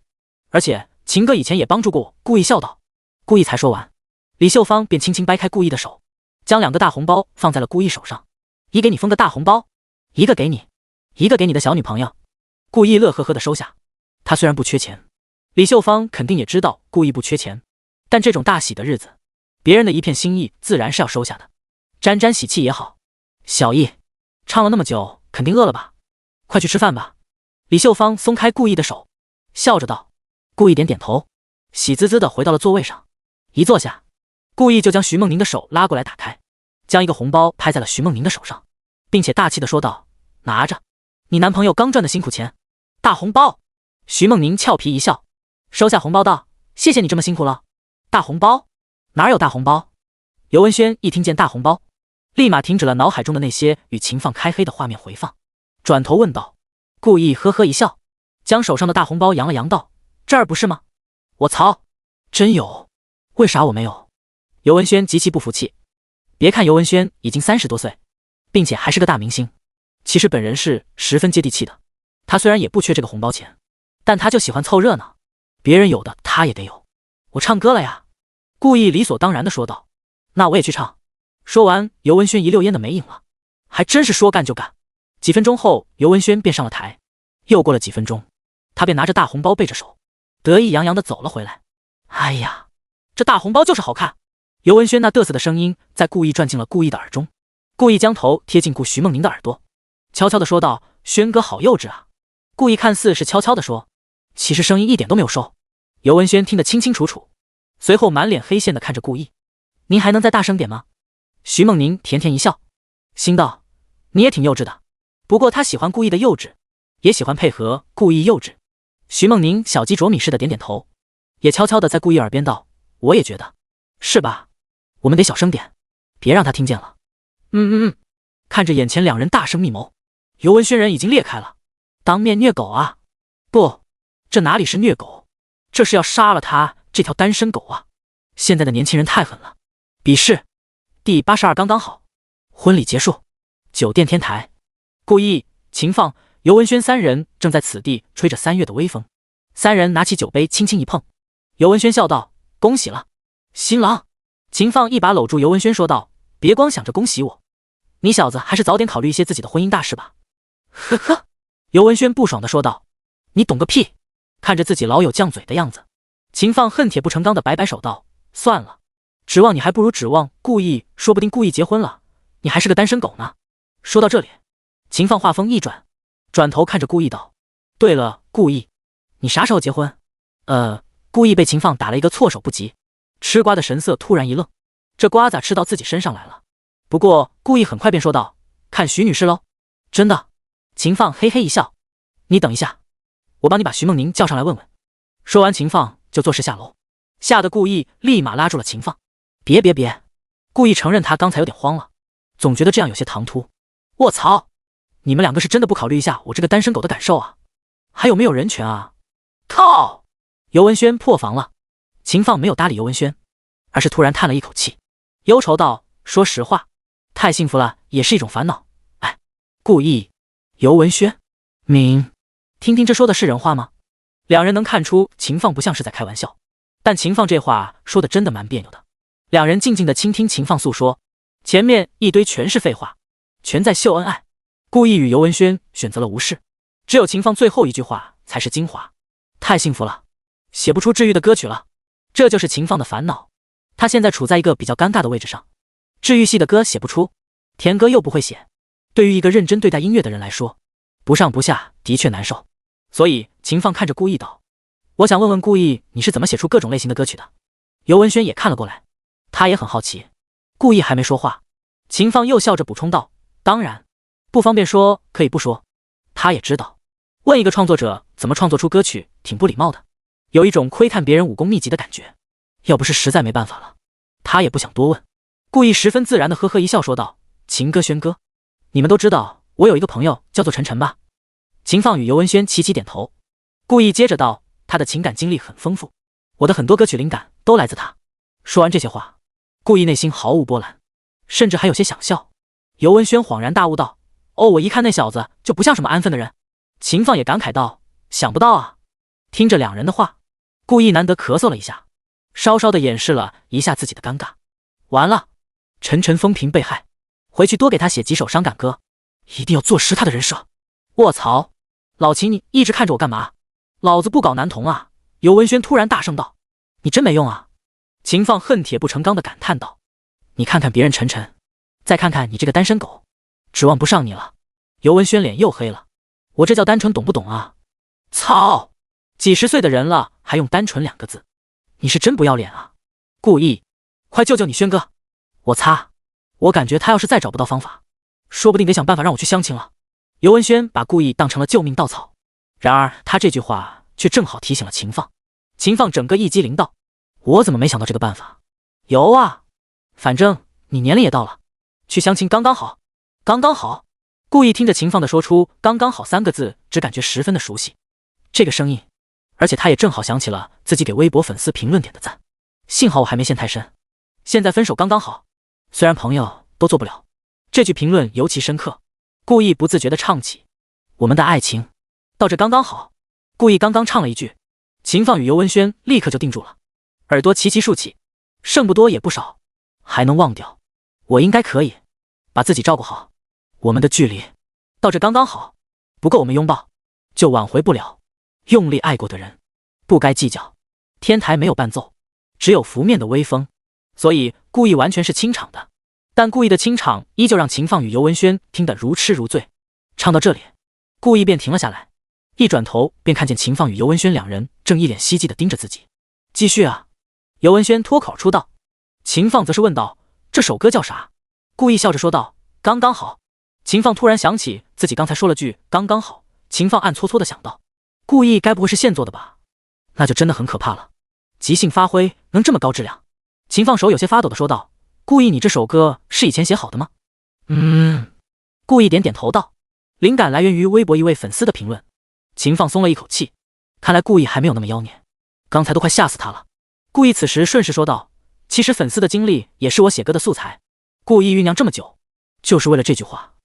而且秦哥以前也帮助过我。故意笑道。故意才说完，李秀芳便轻轻掰开故意的手，将2个大红包放在了故意手上。一给你封个大红包，一个给你，一个给你的小女朋友。故意乐呵呵地收下。他虽然不缺钱，李秀芳肯定也知道故意不缺钱，但这种大喜的日子，别人的一片心意自然是要收下的，沾沾喜气也好。小易，唱了那么久，肯定饿了吧？快去吃饭吧。李秀芳松开故意的手，笑着道。故意点点头，喜滋滋地回到了座位上。一坐下，故意就将徐梦宁的手拉过来打开，将一个红包拍在了徐梦宁的手上，并且大气地说道：拿着，你男朋友刚赚的辛苦钱，大红包。徐梦宁俏皮一笑，收下红包道：谢谢你这么辛苦了。大红包？哪有大红包？尤文轩一听见大红包，立马停止了脑海中的那些与秦放开黑的画面回放，转头问道。故意呵呵一笑，将手上的大红包扬了扬道：这儿不是吗？我操，真有，为啥我没有？尤文轩极其不服气。别看尤文轩已经30多岁，并且还是个大明星，其实本人是十分接地气的。他虽然也不缺这个红包钱，但他就喜欢凑热闹，别人有的他也得有。我唱歌了呀。故意理所当然地说道。那我也去唱。说完，尤文轩一溜烟的没影了。还真是说干就干。几分钟后，尤文轩便上了台。又过了几分钟，他便拿着大红包背着手，得意洋洋地走了回来。哎呀，这大红包就是好看。尤文轩那嘚瑟的声音在故意转进了故意的耳中。故意将头贴近徐梦宁的耳朵，悄悄地说道：轩哥好幼稚啊。故意看似是悄悄地说，其实声音一点都没有收。尤文轩听得清清楚楚，随后满脸黑线地看着故意。您还能再大声点吗？徐梦宁甜甜一笑，心道：你也挺幼稚的。不过他喜欢故意的幼稚，也喜欢配合故意幼稚。徐梦宁小鸡啄米似的点点头，也悄悄地在故意耳边道：我也觉得，是吧？我们得小声点，别让他听见了。看着眼前两人大声密谋，尤文轩人已经裂开了。当面虐狗啊？不，这哪里是虐狗，这是要杀了他这条单身狗啊！现在的年轻人太狠了。比试第82刚刚好，婚礼结束，酒店天台，故意、秦放、尤文轩3人正在此地吹着3月的微风。3人拿起酒杯轻轻一碰，尤文轩笑道：恭喜了，新郎。秦放一把搂住尤文轩说道：“别光想着恭喜我，你小子还是早点考虑一些自己的婚姻大事吧。”呵呵，尤文轩不爽地说道：“你懂个屁！”看着自己老友犟嘴的样子，秦放恨铁不成钢的摆摆手道：“算了，指望你还不如指望故意，说不定故意结婚了，你还是个单身狗呢。”说到这里，秦放话锋一转，转头看着故意道：“对了，故意，你啥时候结婚？”故意被秦放打了一个措手不及，吃瓜的神色突然一愣，这瓜咋吃到自己身上来了？不过故意很快便说道：“看徐女士喽。”真的？秦放嘿嘿一笑：“你等一下，我帮你把徐梦宁叫上来问问。”说完，秦放就做事下楼，吓得故意立马拉住了秦放：“别！”故意承认他刚才有点慌了，总觉得这样有些唐突。卧槽，你们两个是真的不考虑一下我这个单身狗的感受啊？还有没有人权啊？靠！尤文轩破防了。秦放没有搭理尤文轩，而是突然叹了一口气，忧愁道：“说实话，太幸福了也是一种烦恼。哎，故意，尤文轩，明，听听这说的是人话吗？”两人能看出秦放不像是在开玩笑，但秦放这话说的真的蛮别扭的。两人静静的倾听秦放诉说，前面一堆全是废话，全在秀恩爱。故意与尤文轩选择了无视，只有秦放最后一句话才是精华：“太幸福了，写不出治愈的歌曲了。”这就是秦放的烦恼，他现在处在一个比较尴尬的位置上，治愈系的歌写不出，甜歌又不会写，对于一个认真对待音乐的人来说，不上不下的确难受。所以秦放看着故意道：“我想问问故意，你是怎么写出各种类型的歌曲的？”尤文轩也看了过来，他也很好奇。故意还没说话，秦放又笑着补充道：“当然，不方便说可以不说。”他也知道，问一个创作者怎么创作出歌曲挺不礼貌的，有一种窥探别人武功秘籍的感觉。要不是实在没办法了，他也不想多问。故意十分自然的呵呵一笑说道：“秦哥、轩哥，你们都知道我有一个朋友叫做晨晨吧？”秦放与尤文轩齐齐点头。故意接着道：“他的情感经历很丰富，我的很多歌曲灵感都来自他。”说完这些话，故意内心毫无波澜，甚至还有些想笑。尤文轩恍然大悟道：“哦，我一看那小子就不像什么安分的人。”秦放也感慨道：“想不到啊。”听着两人的话，故意难得咳嗽了一下，稍稍的掩饰了一下自己的尴尬。完了，晨晨风评被害，回去多给他写几首伤感歌，一定要坐实他的人设。卧槽，老秦你一直看着我干嘛？老子不搞男同啊！尤文轩突然大声道：“你真没用啊！”秦放恨铁不成钢的感叹道：“你看看别人晨晨，再看看你这个单身狗，指望不上你了。”尤文轩脸又黑了：“我这叫单纯懂不懂啊？操！几十岁的人了还用单纯2个字，你是真不要脸啊！”故意，快救救你轩哥！我擦，我感觉他要是再找不到方法，说不定得想办法让我去相亲了。尤文轩把故意当成了救命稻草，然而他这句话却正好提醒了秦放。秦放整个一激灵道：“我怎么没想到这个办法？有啊，反正你年龄也到了，去相亲刚刚好。”刚刚好。故意听着秦放的说出刚刚好3个字，只感觉十分的熟悉，这个声音，而且他也正好想起了自己给微博粉丝评论点的赞。幸好我还没陷太深，现在分手刚刚好，虽然朋友都做不了。这句评论尤其深刻，故意不自觉地唱起：“我们的爱情到这刚刚好。”故意刚刚唱了一句，秦放与尤文轩立刻就定住了，耳朵齐齐竖起，剩不多也不少，还能忘掉，我应该可以把自己照顾好。我们的距离到这刚刚好，不够我们拥抱就挽回不了。用力爱过的人不该计较，天台没有伴奏，只有拂面的微风，所以故意完全是清场的。但故意的清场依旧让秦放与尤文轩听得如痴如醉。唱到这里，故意便停了下来，一转头便看见秦放与尤文轩两人正一脸希冀地盯着自己。继续啊！尤文轩脱口出道。秦放则是问道：“这首歌叫啥？”故意笑着说道：“刚刚好。”秦放突然想起自己刚才说了句刚刚好，秦放暗搓搓地想到，故意该不会是现做的吧？那就真的很可怕了，即兴发挥能这么高质量。秦放手有些发抖地说道：“故意，你这首歌是以前写好的吗？”故意点点头道：“灵感来源于微博一位粉丝的评论。”秦放松了一口气，看来故意还没有那么妖孽，刚才都快吓死他了。故意此时顺势说道：“其实粉丝的经历也是我写歌的素材，故意酝酿这么久，就是为了这句话。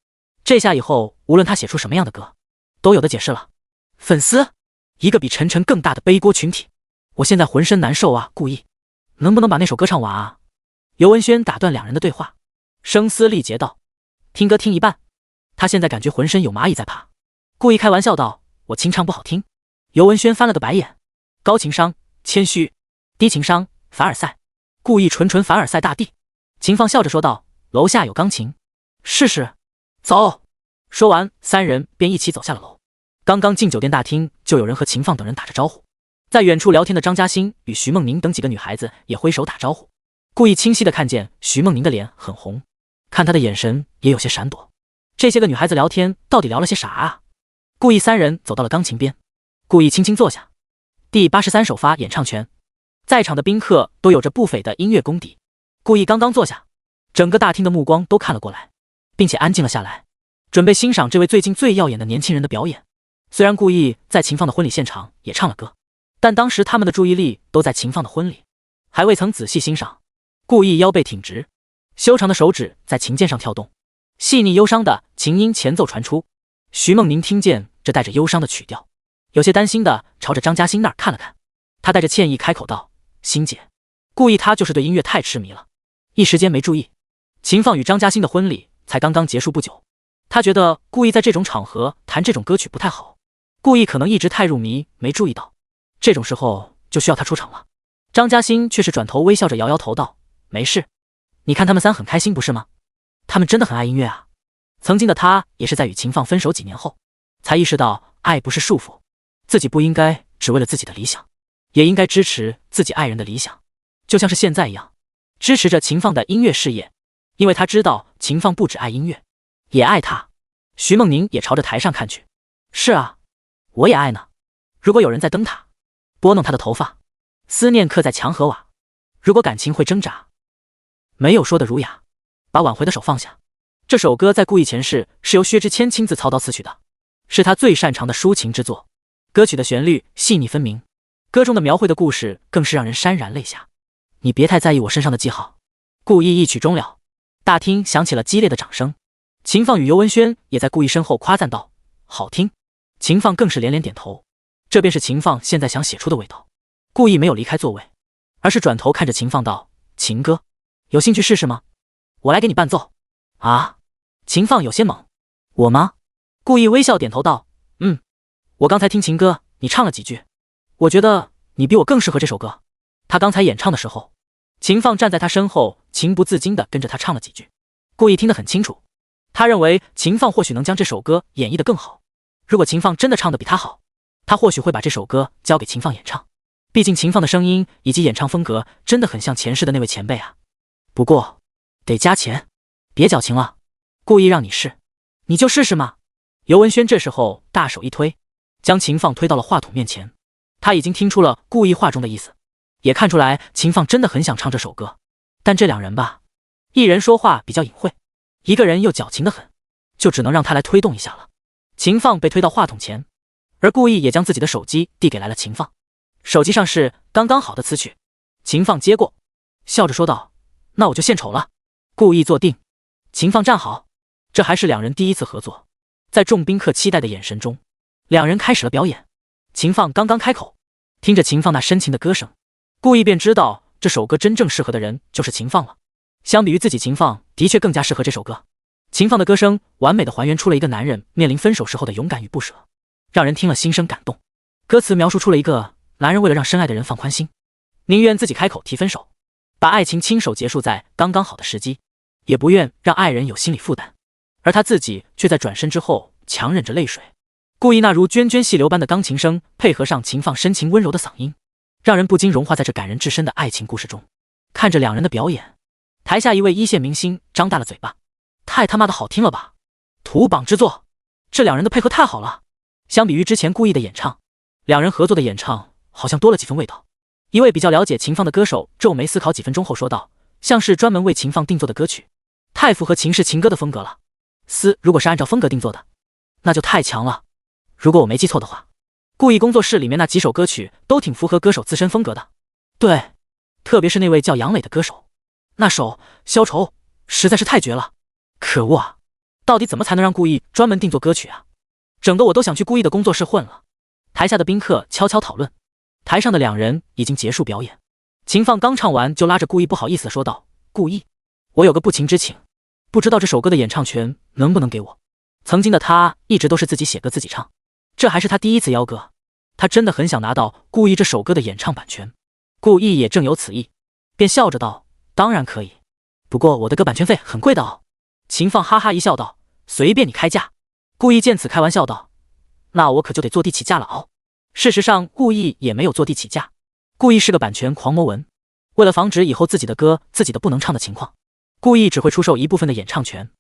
这下以后无论他写出什么样的歌，都有的解释了。粉丝，一个比晨晨更大的背锅群体，我现在浑身难受啊！故意，能不能把那首歌唱完啊？”尤文轩打断两人的对话，声嘶力竭道：“听歌听一半。”他现在感觉浑身有蚂蚁在爬，故意开玩笑道：“我清唱不好听。”尤文轩翻了个白眼，高情商谦虚，低情商凡尔赛，故意纯凡尔赛大帝。秦放笑着说道：“楼下有钢琴，试试。”走。说完，三人便一起走下了楼。刚刚进酒店大厅，就有人和秦放等人打着招呼。在远处聊天的张嘉欣与徐梦宁等几个女孩子也挥手打招呼。故意清晰地看见徐梦宁的脸很红，看她的眼神也有些闪躲。这些个女孩子聊天到底聊了些啥啊？故意三人走到了钢琴边，故意轻轻坐下。第83首发演唱权，在场的宾客都有着不菲的音乐功底。故意刚刚坐下，整个大厅的目光都看了过来，并且安静了下来，准备欣赏这位最近最耀眼的年轻人的表演。虽然故意在秦放的婚礼现场也唱了歌，但当时他们的注意力都在秦放的婚礼，还未曾仔细欣赏。故意腰背挺直，修长的手指在琴键上跳动，细腻忧伤的琴音前奏传出。徐梦宁听见这带着忧伤的曲调，有些担心的朝着张嘉欣那儿看了看，他带着歉意开口道：“欣姐。”故意他就是对音乐太痴迷了，一时间没注意。秦放与张嘉欣的婚礼才刚刚结束不久，他觉得故意在这种场合弹这种歌曲不太好，故意可能一直太入迷没注意到，这种时候就需要他出场了。张嘉欣却是转头微笑着摇摇头道：“没事，你看他们三很开心不是吗？他们真的很爱音乐啊。”曾经的他也是在与秦放分手几年后，才意识到爱不是束缚，自己不应该只为了自己的理想，也应该支持自己爱人的理想，就像是现在一样，支持着秦放的音乐事业，因为他知道秦放不只爱音乐，也爱他。徐梦宁也朝着台上看去：“是啊，我也爱呢。如果有人在灯塔拨弄他的头发，思念刻在墙和瓦，如果感情会挣扎，没有说的儒雅，把挽回的手放下。”这首歌在故意前世是由薛之谦亲自操刀词曲的，是他最擅长的抒情之作。歌曲的旋律细腻分明，歌中的描绘的故事更是让人潸然泪下。你别太在意我身上的记号。故意一曲终了，大厅响起了激烈的掌声。秦放与尤文轩也在故意身后夸赞道：“好听。”秦放更是连连点头，这便是秦放现在想写出的味道。故意没有离开座位，而是转头看着秦放道：“秦哥，有兴趣试试吗？我来给你伴奏。”啊！秦放有些懵。我吗？故意微笑点头道：“我刚才听秦哥你唱了几句，我觉得你比我更适合这首歌。”他刚才演唱的时候，秦放站在他身后，情不自禁地跟着他唱了几句。故意听得很清楚，他认为秦放或许能将这首歌演绎得更好。如果秦放真的唱得比他好，他或许会把这首歌交给秦放演唱。毕竟秦放的声音以及演唱风格真的很像前世的那位前辈啊。不过得加钱，别矫情了。故意让你试，你就试试嘛。尤文轩这时候大手一推，将秦放推到了话筒面前。他已经听出了故意话中的意思，也看出来秦放真的很想唱这首歌。但这两人吧，一人说话比较隐晦，一个人又矫情得很，就只能让他来推动一下了。秦放被推到话筒前，而故意也将自己的手机递给来了秦放。手机上是刚刚好的词曲。秦放接过，笑着说道：“那我就献丑了。”故意坐定，秦放站好。这还是两人第一次合作，在众宾客期待的眼神中，两人开始了表演。秦放刚刚开口，听着秦放那深情的歌声，故意便知道这首歌真正适合的人就是秦放了。相比于自己，秦放的确更加适合这首歌。秦放的歌声完美的还原出了一个男人面临分手时候的勇敢与不舍，让人听了心生感动。歌词描述出了一个男人为了让深爱的人放宽心，宁愿自己开口提分手，把爱情亲手结束在刚刚好的时机，也不愿让爱人有心理负担，而他自己却在转身之后强忍着泪水。故意那如涓涓细流般的钢琴声，配合上秦放深情温柔的嗓音，让人不禁融化在这感人至深的爱情故事中。看着两人的表演，台下一位一线明星张大了嘴巴：“太他妈的好听了吧！土榜之作，这两人的配合太好了。”相比于之前故意的演唱，两人合作的演唱好像多了几分味道。一位比较了解秦放的歌手皱眉思考几分钟后说道：“像是专门为秦放定做的歌曲，太符合秦氏情歌的风格了。如果是按照风格定做的，那就太强了。如果我没记错的话，故意工作室里面那几首歌曲都挺符合歌手自身风格的。对，特别是那位叫杨磊的歌手，那首《消愁》实在是太绝了。可恶啊，到底怎么才能让故意专门定做歌曲啊？整个我都想去故意的工作室混了。”台下的宾客悄悄讨论，台上的两人已经结束表演。秦放刚唱完就拉着故意不好意思地说道：“故意，我有个不情之请，不知道这首歌的演唱权能不能给我？曾经的他一直都是自己写歌自己唱，这还是他第一次邀歌，他真的很想拿到《故意》这首歌的演唱版权。故意也正有此意，便笑着道：“当然可以，不过我的歌版权费很贵的哦。”秦放哈哈一笑道：“随便你开价。”故意见此开玩笑道：“那我可就得坐地起价了哦。”事实上，故意也没有坐地起价。故意是个版权狂魔文，为了防止以后自己的歌自己的不能唱的情况，故意只会出售一部分的演唱权。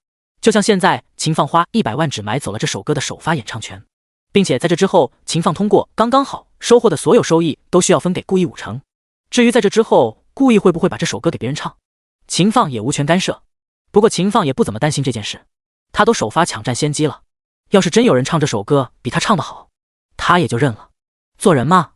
就像现在，秦放花100万只买走了这首歌的首发演唱权，并且在这之后，秦放通过刚刚好收获的所有收益都需要分给故意5成。至于在这之后，故意会不会把这首歌给别人唱，秦放也无权干涉。不过秦放也不怎么担心这件事，他都首发抢占先机了。要是真有人唱这首歌比他唱得好，他也就认了。做人嘛，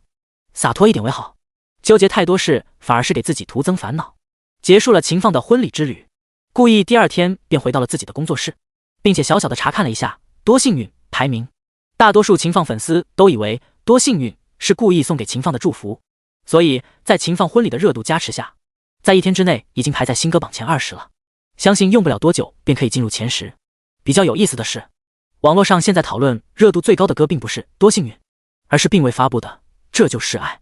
洒脱一点为好。纠结太多事，反而是给自己徒增烦恼。结束了秦放的婚礼之旅，故意第2天便回到了自己的工作室，并且小小的查看了一下多幸运排名。大多数秦放粉丝都以为多幸运是故意送给秦放的祝福，所以在秦放婚礼的热度加持下，在1天之内已经排在新歌榜前20了。相信用不了多久便可以进入前10。比较有意思的是，网络上现在讨论热度最高的歌并不是多幸运，而是并未发布的《这就是爱》。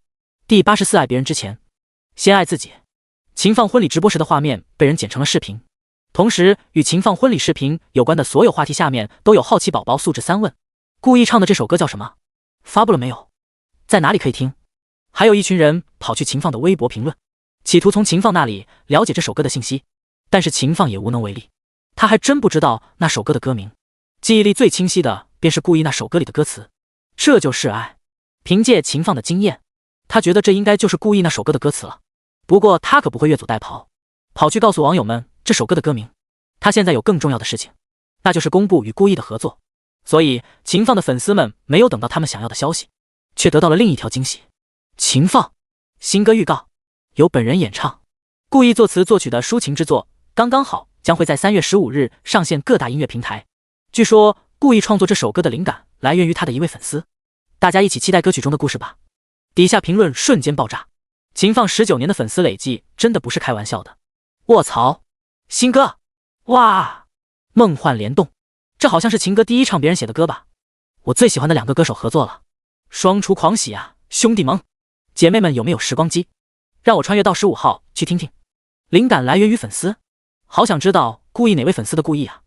第84爱别人之前，先爱自己。秦放婚礼直播时的画面被人剪成了视频，同时与秦放婚礼视频有关的所有话题下面都有好奇宝宝素质3问：故意唱的这首歌叫什么？发布了没有？在哪里可以听？还有一群人跑去秦放的微博评论，企图从秦放那里了解这首歌的信息，但是秦放也无能为力，他还真不知道那首歌的歌名。记忆力最清晰的便是故意那首歌里的歌词：这就是爱。凭借秦放的经验，他觉得这应该就是故意那首歌的歌词了。不过他可不会越俎代庖，跑去告诉网友们这首歌的歌名。他现在有更重要的事情，那就是公布与故意的合作。所以秦放的粉丝们没有等到他们想要的消息，却得到了另一条惊喜：秦放新歌预告，由本人演唱，故意作词作曲的抒情之作刚刚好将会在3月15日上线各大音乐平台。据说故意创作这首歌的灵感来源于他的一位粉丝，大家一起期待歌曲中的故事吧。底下评论瞬间爆炸，秦放19年的粉丝累计真的不是开玩笑的。卧槽，新歌，哇，梦幻联动，这好像是秦哥第一唱别人写的歌吧？我最喜欢的2个歌手合作了，双厨狂喜啊，兄弟们！姐妹们有没有时光机，让我穿越到15号去听听。灵感来源于粉丝，好想知道故意哪位粉丝的故意啊！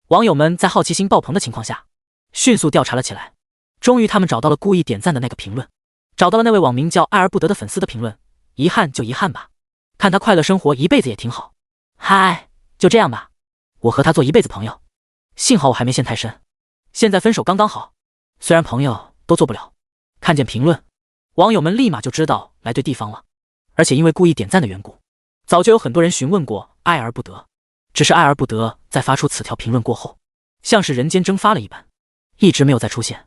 网友们在好奇心爆棚的情况下，迅速调查了起来。终于他们找到了故意点赞的那个评论，找到了那位网名叫爱而不得的粉丝的评论：遗憾就遗憾吧，看他快乐生活一辈子也挺好。嗨，就这样吧，我和他做一辈子朋友。幸好我还没陷太深，现在分手刚刚好，虽然朋友都做不了。看见评论，网友们立马就知道来对地方了。而且因为故意点赞的缘故，早就有很多人询问过爱而不得，只是爱而不得在发出此条评论过后，像是人间蒸发了一般，一直没有再出现。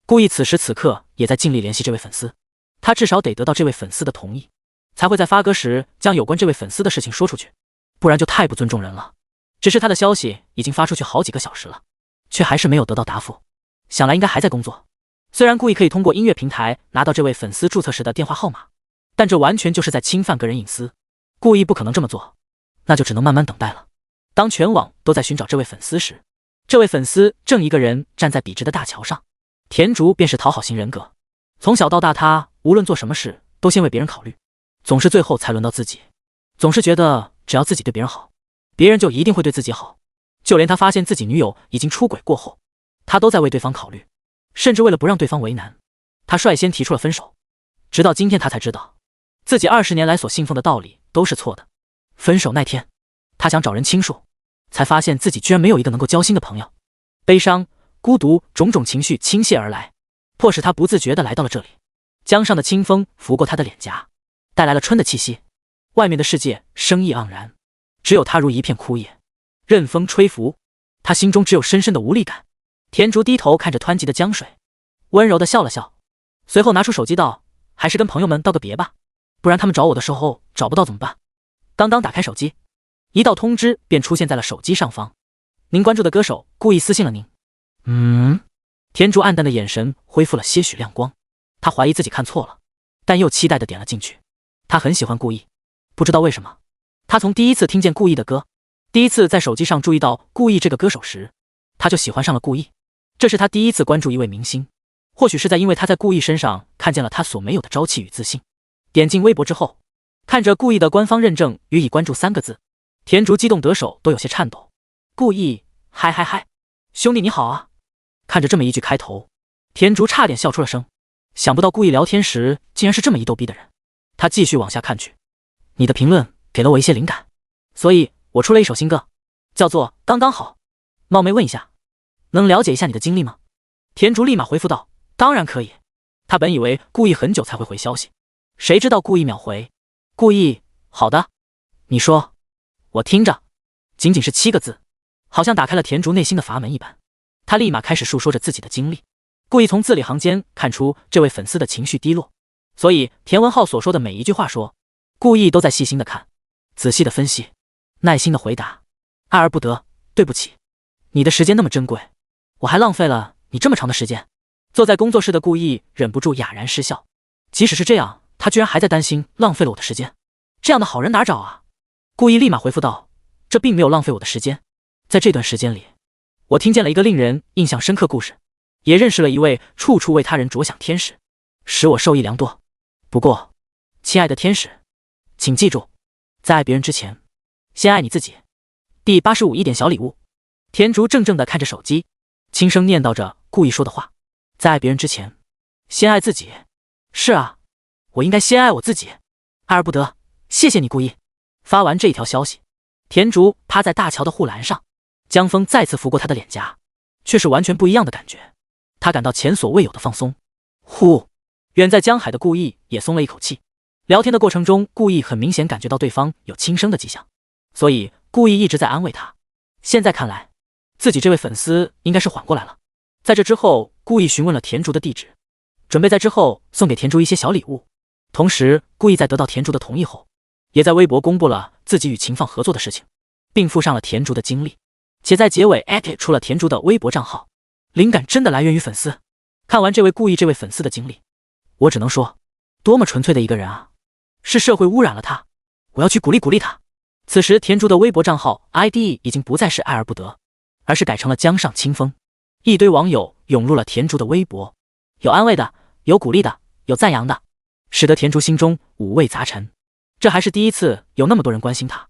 故意此时此刻也在尽力联系这位粉丝，他至少得得到这位粉丝的同意，才会在发歌时将有关这位粉丝的事情说出去，不然就太不尊重人了。只是他的消息已经发出去好几个小时了，却还是没有得到答复，想来应该还在工作。虽然故意可以通过音乐平台拿到这位粉丝注册时的电话号码，但这完全就是在侵犯个人隐私，故意不可能这么做，那就只能慢慢等待了。当全网都在寻找这位粉丝时，这位粉丝正一个人站在笔直的大桥上。田竹便是讨好型人格，从小到大他无论做什么事都先为别人考虑，总是最后才轮到自己，总是觉得只要自己对别人好，别人就一定会对自己好。就连他发现自己女友已经出轨过后，他都在为对方考虑，甚至为了不让对方为难，他率先提出了分手。直到今天他才知道，自己20年来所信奉的道理都是错的。分手那天，他想找人倾诉，才发现自己居然没有一个能够交心的朋友。悲伤、孤独，种种情绪倾泻而来，迫使他不自觉地来到了这里。江上的清风拂过他的脸颊，带来了春的气息。外面的世界生意盎然，只有他如一片枯叶，任风吹拂。他心中只有深深的无力感。田竹低头看着湍急的江水，温柔地笑了笑，随后拿出手机道：还是跟朋友们道个别吧，不然他们找我的时候找不到怎么办？刚刚打开手机，一道通知便出现在了手机上方：您关注的歌手故意私信了您。田竹暗淡的眼神恢复了些许亮光，他怀疑自己看错了，但又期待地点了进去。他很喜欢故意，不知道为什么，他从第一次听见顾意的歌，第一次在手机上注意到顾意这个歌手时，他就喜欢上了顾意。这是他第一次关注一位明星，或许是在因为他在顾意身上看见了他所没有的朝气与自信。点进微博之后，看着顾意的官方认证与已关注3个字，田竹激动得手都有些颤抖。顾意，嗨嗨嗨，兄弟你好啊！看着这么一句开头，田竹差点笑出了声。想不到顾意聊天时竟然是这么一逗逼的人。他继续往下看去，你的评论给了我一些灵感，所以我出了一首新歌，叫做《刚刚好》。冒昧问一下，能了解一下你的经历吗？田竹立马回复道：当然可以。他本以为顾意很久才会回消息，谁知道顾意秒回：顾意，好的，你说。我听着，仅仅是7个字，好像打开了田竹内心的阀门一般。他立马开始述说着自己的经历。顾意从字里行间看出这位粉丝的情绪低落，所以田文浩所说的每一句话说，顾意都在细心的看，仔细的分析，耐心的回答。爱而不得，对不起，你的时间那么珍贵，我还浪费了你这么长的时间。坐在工作室的顾意忍不住哑然失笑，即使是这样，他居然还在担心浪费了我的时间，这样的好人哪找啊？顾意立马回复道：这并没有浪费我的时间，在这段时间里，我听见了一个令人印象深刻故事，也认识了一位处处为他人着想天使，使我受益良多。不过，亲爱的天使，请记住，在爱别人之前，先爱你自己。第85一点小礼物。田竹怔怔地看着手机，轻声念叨着顾意说的话，在爱别人之前，先爱自己。是啊，我应该先爱我自己，爱而不得。谢谢你，顾意。发完这一条消息，田竹趴在大桥的护栏上，江风再次拂过他的脸颊，却是完全不一样的感觉。他感到前所未有的放松。呼，远在江海的顾意也松了一口气。聊天的过程中，顾意很明显感觉到对方有轻生的迹象，所以顾意一直在安慰他。现在看来，自己这位粉丝应该是缓过来了。在这之后，顾意询问了田竹的地址，准备在之后送给田竹一些小礼物。同时，顾意在得到田竹的同意后，也在微博公布了自己与秦放合作的事情，并附上了田竹的经历，且在结尾出了田竹的微博账号。灵感真的来源于粉丝。看完这位顾意这位粉丝的经历，我只能说，多么纯粹的一个人啊！是社会污染了他，我要去鼓励鼓励他。此时田竹的微博账号 ID 已经不再是爱而不得，而是改成了江上清风。一堆网友涌入了田竹的微博，有安慰的，有鼓励的，有赞扬的，使得田竹心中五味杂陈。这还是第一次有那么多人关心他。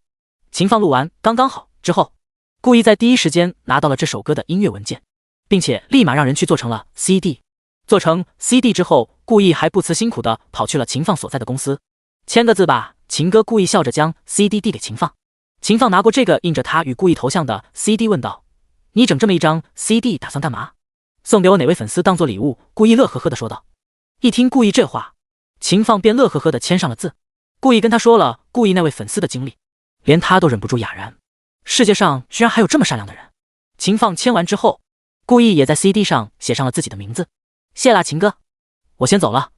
秦放录完刚刚好之后，顾意在第一时间拿到了这首歌的音乐文件，并且立马让人去做成了 CD。 做成 CD 之后，顾意还不辞辛苦地跑去了秦放所在的公司，签个字吧。秦哥顾意笑着将 CD 递给秦放，秦放拿过这个印着他与顾意头像的 CD 问道：你整这么一张 CD 打算干嘛？送给我哪位粉丝当做礼物？顾意乐呵呵地说道。一听顾意这话，秦放便乐呵呵地签上了字。顾意跟他说了顾意那位粉丝的经历，连他都忍不住哑然，世界上居然还有这么善良的人。秦放签完之后，顾意也在 CD 上写上了自己的名字。谢啦秦哥，我先走了，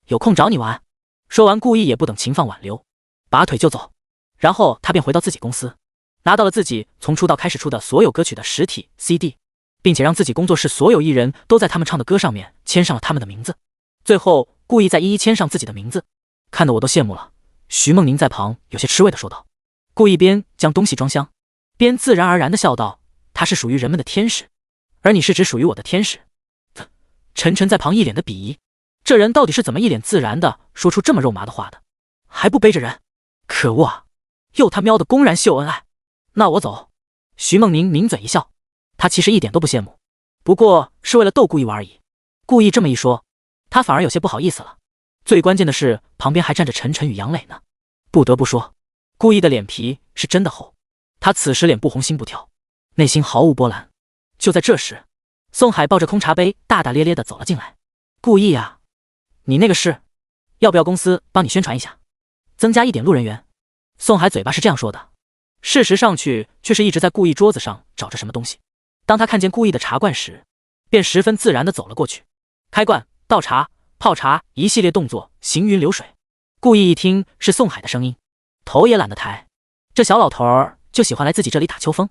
有空找你玩。说完，顾意也不等秦放挽留，拔腿就走。然后他便回到自己公司，拿到了自己从出道开始出的所有歌曲的实体 CD， 并且让自己工作室所有艺人都在他们唱的歌上面签上了他们的名字。最后顾意再一一签上自己的名字，看得我都羡慕了。徐梦宁在旁有些吃味地说道。顾意边将东西装箱，边自然而然地笑道：他是属于人们的天使，而你是只属于我的天使。晨晨在旁一脸的鄙夷，这人到底是怎么一脸自然地说出这么肉麻的话的，还不背着人？可恶啊，又他喵的公然秀恩爱。那我走。徐梦宁抿嘴一笑，他其实一点都不羡慕，不过是为了逗顾意玩而已。顾意这么一说，他反而有些不好意思了。最关键的是旁边还站着晨晨与杨磊呢。不得不说，顾意的脸皮是真的厚。他此时脸不红心不跳，内心毫无波澜。就在这时，宋海抱着空茶杯大大咧咧地走了进来。顾意啊，你那个事要不要公司帮你宣传一下，增加一点路人缘？宋海嘴巴是这样说的，事实上去却是一直在顾意桌子上找着什么东西。当他看见顾意的茶罐时，便十分自然地走了过去，开罐、倒茶、泡茶一系列动作行云流水。顾意一听是宋海的声音，头也懒得抬，这小老头儿就喜欢来自己这里打秋风。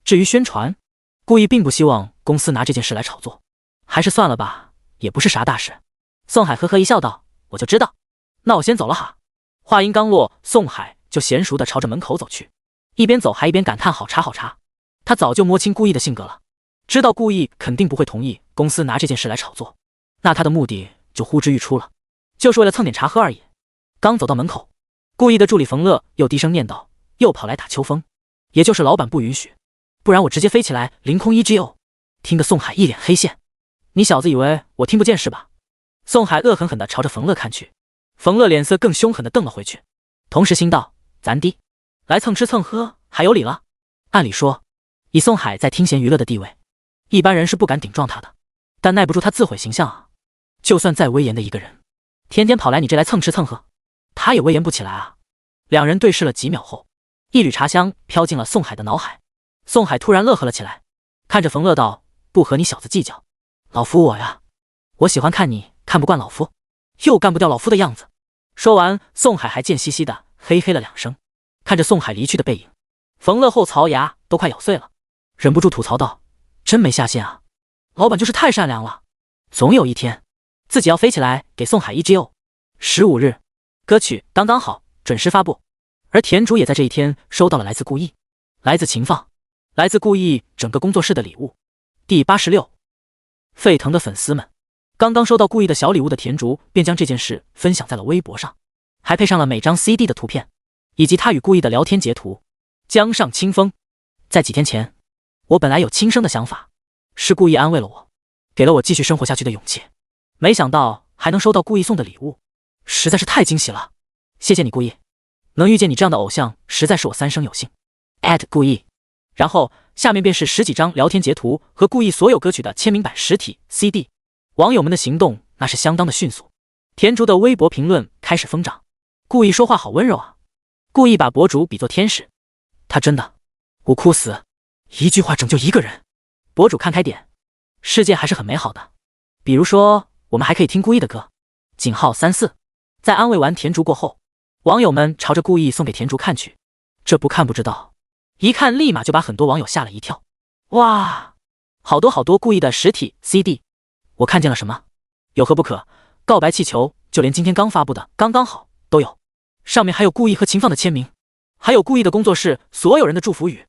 至于宣传，顾意并不希望公司拿这件事来炒作，还是算了吧，也不是啥大事。宋海呵呵一笑道：我就知道，那我先走了哈。话音刚落，宋海就娴熟地朝着门口走去，一边走还一边感叹好茶好茶。他早就摸清顾意的性格了，知道顾意肯定不会同意公司拿这件事来炒作，那他的目的就呼之欲出了，就是为了蹭点茶喝而已。刚走到门口，顾意的助理冯乐又低声念道，又跑来打秋风，也就是老板不允许，不然我直接飞起来凌空 EGO。 听得宋海一脸黑线，你小子以为我听不见是吧？宋海恶狠狠地朝着冯乐看去，冯乐脸色更凶狠地瞪了回去，同时心道，咱弟来蹭吃蹭喝还有理了。按理说以宋海在听弦娱乐的地位，一般人是不敢顶撞他的，但耐不住他自毁形象啊。就算再威严的一个人，天天跑来你这来蹭吃蹭喝，他也威严不起来啊。两人对视了几秒后，一缕茶香飘进了宋海的脑海。宋海突然乐呵了起来，看着冯乐道，不和你小子计较，老夫我呀，我喜欢看你看不惯老夫又干不掉老夫的样子。说完，宋海还贱兮兮的嘿嘿了两声。看着宋海离去的背影，冯乐后槽牙都快咬碎了，忍不住吐槽道，真没下限啊，老板就是太善良了，总有一天自己要飞起来给宋海 EGO。 15日，歌曲刚刚好准时发布，而田主也在这一天收到了来自顾意、来自秦放、来自顾意整个工作室的礼物。第86，沸腾的粉丝们。刚刚收到顾意的小礼物的田竹便将这件事分享在了微博上，还配上了每张 CD 的图片，以及他与顾意的聊天截图。江上清风，在几天前，我本来有轻生的想法，是顾意安慰了我，给了我继续生活下去的勇气，没想到还能收到顾意送的礼物，实在是太惊喜了，谢谢你顾意，能遇见你这样的偶像实在是我三生有幸。顾意。然后下面便是10几张聊天截图和顾意所有歌曲的签名版实体 CD。 网友们的行动那是相当的迅速，田竹的微博评论开始疯涨，顾意说话好温柔啊，顾意把博主比作天使，他真的我哭死，一句话拯救一个人，博主看开点，世界还是很美好的。比如说我们还可以听顾意的歌，井号34。在安慰完田竹过后，网友们朝着顾意送给田竹看去，这不看不知道，一看立马就把很多网友吓了一跳。哇，好多顾意的实体 CD， 我看见了什么？有何不可？告白气球，就连今天刚发布的刚刚好都有，上面还有顾意和秦放的签名，还有顾意的工作室所有人的祝福语。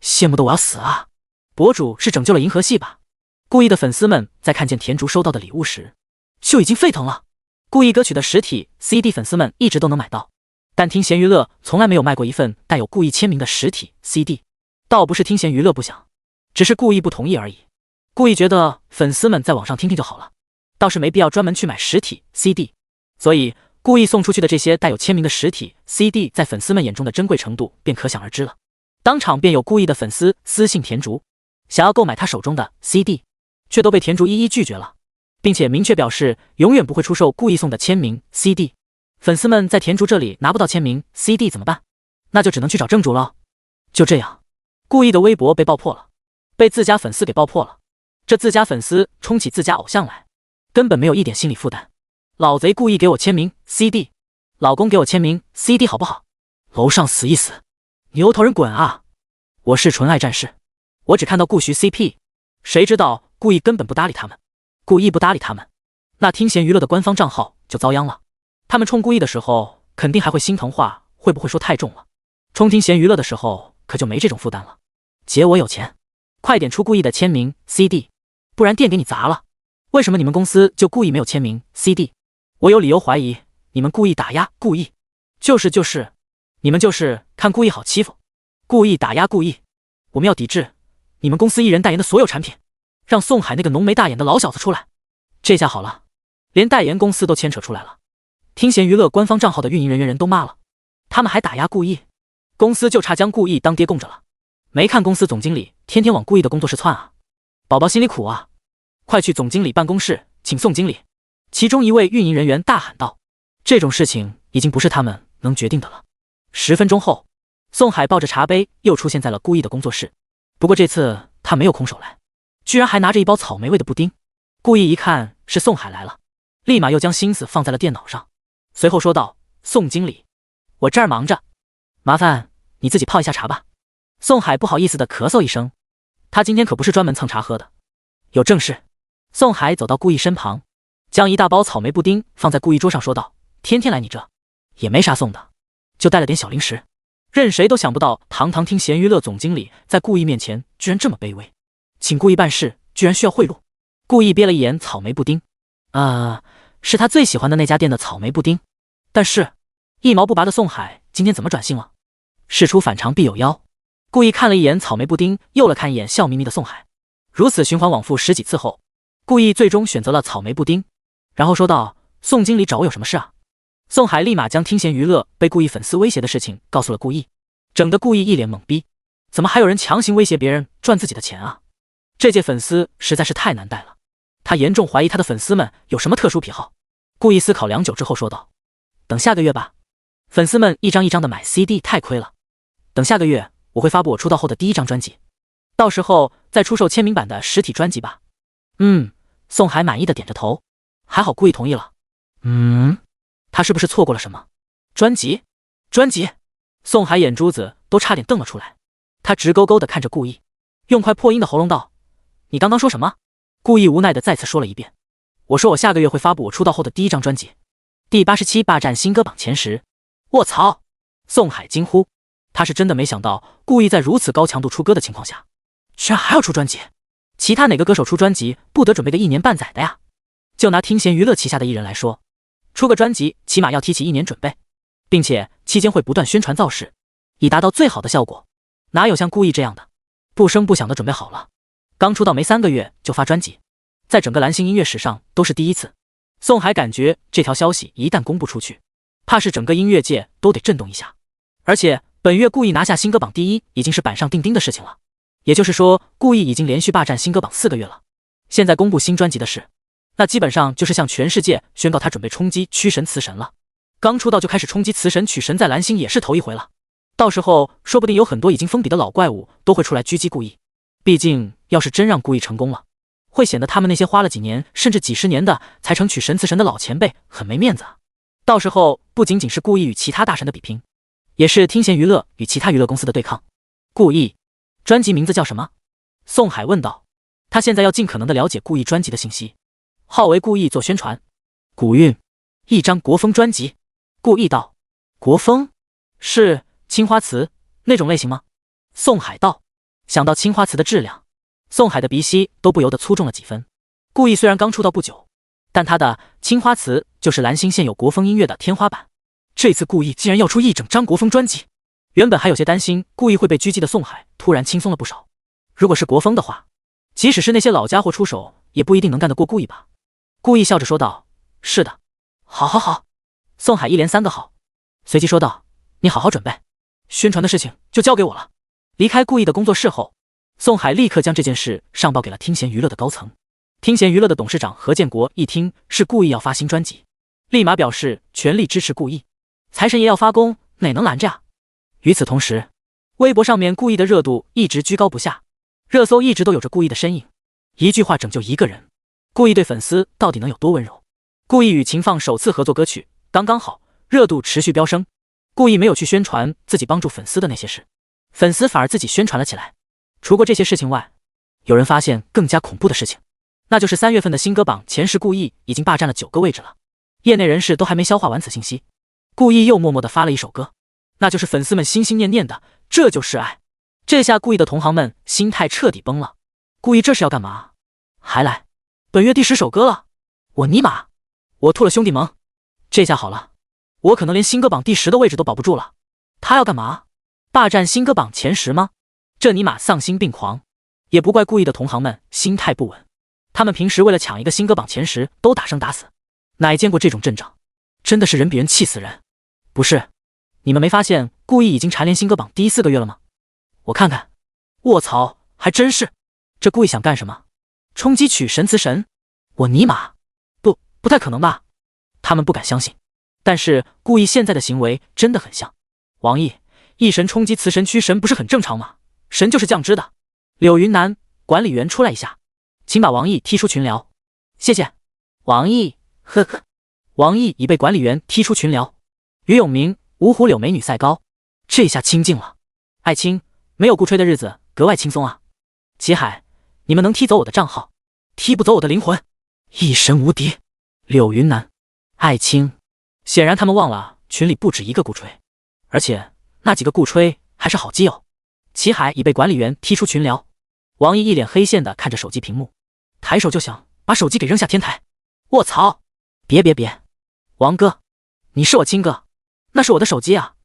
羡慕的我要死啊！博主是拯救了银河系吧？顾意的粉丝们在看见田竹收到的礼物时就已经沸腾了。顾意歌曲的实体 CD 粉丝们一直都能买到，但听弦娱乐从来没有卖过一份带有顾意签名的实体 CD。 倒不是听弦娱乐不想，只是顾意不同意而已。顾意觉得粉丝们在网上听听就好了，倒是没必要专门去买实体 CD。 所以顾意送出去的这些带有签名的实体 CD 在粉丝们眼中的珍贵程度便可想而知了。当场便有顾意的粉丝私信田竹，想要购买他手中的 CD， 却都被田竹一一拒绝了，并且明确表示永远不会出售顾意送的签名 CD。 粉丝们在田竹这里拿不到签名 CD 怎么办？那就只能去找正主了。就这样，顾意的微博被爆破了，被自家粉丝给爆破了。这自家粉丝冲起自家偶像来，根本没有一点心理负担。老贼故意给我签名 CD， 老公给我签名 CD 好不好？楼上死一死，牛头人滚啊！我是纯爱战士，我只看到顾徐 CP， 谁知道故意根本不搭理他们。故意不搭理他们，那听弦娱乐的官方账号就遭殃了。他们冲故意的时候肯定还会心疼话会不会说太重了，冲听弦娱乐的时候可就没这种负担了。姐我有钱，快点出故意的签名 CD， 不然店给你砸了。为什么你们公司就故意没有签名 CD？ 我有理由怀疑你们故意打压故意。就是你们就是看故意好欺负，故意打压故意。我们要抵制你们公司艺人代言的所有产品，让宋海那个浓眉大眼的老小子出来。这下好了，连代言公司都牵扯出来了。听弦娱乐官方账号的运营人员人都骂了，他们还打压故意，公司就差将故意当爹供着了。没看公司总经理天天往故意的工作室窜啊，宝宝心里苦啊，快去总经理办公室请宋经理。其中一位运营人员大喊道，这种事情已经不是他们能决定的了。10分钟后，宋海抱着茶杯又出现在了故意的工作室，不过这次他没有空手来，居然还拿着一包草莓味的布丁。故意一看是宋海来了，立马又将心思放在了电脑上，随后说道，宋经理，我这儿忙着，麻烦你自己泡一下茶吧。宋海不好意思地咳嗽一声，他今天可不是专门蹭茶喝的，有正事。宋海走到故意身旁，将一大包草莓布丁放在故意桌上说道，天天来你这也没啥送的，就带了点小零食。任谁都想不到，堂堂听闲娱乐总经理在顾意面前居然这么卑微，请顾意办事居然需要贿赂。顾意瞥了一眼草莓布丁，是他最喜欢的那家店的草莓布丁。但是一毛不拔的宋海今天怎么转性了？事出反常必有妖。顾意看了一眼草莓布丁，又了看一眼笑眯眯的宋海，如此循环往复10几次后，顾意最终选择了草莓布丁，然后说道：“宋经理找我有什么事啊？”宋海立马将听闲娱乐被顾意粉丝威胁的事情告诉了顾意，整得顾意一脸懵逼，怎么还有人强行威胁别人赚自己的钱啊？这届粉丝实在是太难带了，他严重怀疑他的粉丝们有什么特殊癖好。顾意思考良久之后说道：“等下个月吧，粉丝们一张一张的买 CD 太亏了，等下个月我会发布我出道后的第1张专辑，到时候再出售签名版的实体专辑吧。”宋海满意的点着头，还好顾意同意了。他是不是错过了什么？专辑？宋海眼珠子都差点瞪了出来，他直勾勾的看着顾意，用快破音的喉咙道：“你刚刚说什么？”顾意无奈的再次说了一遍：“我说我下个月会发布我出道后的第1张专辑，第87霸占新歌榜前10。”卧槽！宋海惊呼，他是真的没想到顾意在如此高强度出歌的情况下，居然还要出专辑。其他哪个歌手出专辑不得准备个1年半载的呀？就拿听闲娱乐旗下的艺人来说，出个专辑起码要提起1年准备，并且期间会不断宣传造势，以达到最好的效果。哪有像顾意这样的不声不响的准备好了，刚出道没3个月就发专辑，在整个蓝星音乐史上都是第一次。宋海感觉这条消息一旦公布出去，怕是整个音乐界都得震动一下。而且本月顾意拿下新歌榜第1已经是板上钉钉的事情了，也就是说顾意已经连续霸占新歌榜4个月了。现在公布新专辑的事，那基本上就是向全世界宣告他准备冲击屈神词神了。刚出道就开始冲击词神曲神，在蓝星也是头一回了。到时候说不定有很多已经封笔的老怪物都会出来狙击顾意，毕竟要是真让顾意成功了，会显得他们那些花了几年甚至几10年的才成曲神词神的老前辈很没面子啊。到时候不仅仅是顾意与其他大神的比拼，也是听闲娱乐与其他娱乐公司的对抗。顾意专辑名字叫什么？宋海问道。他现在要尽可能的了解顾意专辑的信息，好为顾意做宣传。古韵，1张国风专辑。顾意道。国风？是青花瓷那种类型吗？宋海道。想到青花瓷的质量，宋海的鼻息都不由得粗重了几分。顾意虽然刚出道不久，但他的青花瓷就是蓝星现有国风音乐的天花板。这次顾意竟然要出1整张国风专辑，原本还有些担心顾意会被狙击的宋海突然轻松了不少。如果是国风的话，即使是那些老家伙出手也不一定能干得过顾意吧。顾意笑着说道：“是的，好。”宋海一连3个好，随即说道：“你好好准备，宣传的事情就交给我了。”离开顾意的工作室后，宋海立刻将这件事上报给了听闲娱乐的高层。听闲娱乐的董事长何建国一听是顾意要发新专辑，立马表示全力支持顾意。财神爷要发功，哪能拦着啊？与此同时，微博上面顾意的热度一直居高不下，热搜一直都有着顾意的身影。一句话拯救一个人，顾意对粉丝到底能有多温柔？顾意与秦放首次合作歌曲刚刚好，热度持续飙升。顾意没有去宣传自己帮助粉丝的那些事，粉丝反而自己宣传了起来。除过这些事情外，有人发现更加恐怖的事情，那就是3月份的新歌榜前10，顾意已经霸占了9个位置了。业内人士都还没消化完此信息，顾意又默默地发了一首歌，那就是粉丝们心心念念的《这就是爱》。这下顾意的同行们心态彻底崩了。顾意这是要干嘛？还来本月第10首歌了，我尼玛，我吐了兄弟盟。这下好了，我可能连新歌榜第10的位置都保不住了。他要干嘛？霸占新歌榜前10吗？这尼玛丧心病狂。也不怪顾意的同行们心态不稳，他们平时为了抢一个新歌榜前10都打生打死，哪见过这种阵仗，真的是人比人气死人。不是，你们没发现顾意已经蝉联新歌榜第4个月了吗？我看看，卧槽，还真是。这顾意想干什么？冲击曲神词神？我尼玛，不太可能吧？他们不敢相信。但是顾意现在的行为真的很像王毅，一神冲击词神驱神不是很正常吗？神就是降脂的。柳云南，管理员出来一下，请把王毅踢出群聊。谢谢。王毅，呵呵。王毅已被管理员踢出群聊。于永明，芜湖柳美女赛高，这下清静了。爱卿，没有顾吹的日子格外轻松啊。齐海，你们能踢走我的账号，踢不走我的灵魂。一神无敌。柳云南，爱卿，显然他们忘了群里不止一个顾吹，而且那几个顾吹还是好基友。齐海已被管理员踢出群聊。王毅一脸黑线的看着手机屏幕，抬手就想把手机给扔下天台。卧槽！别，王哥，你是我亲哥，那是我的手机啊！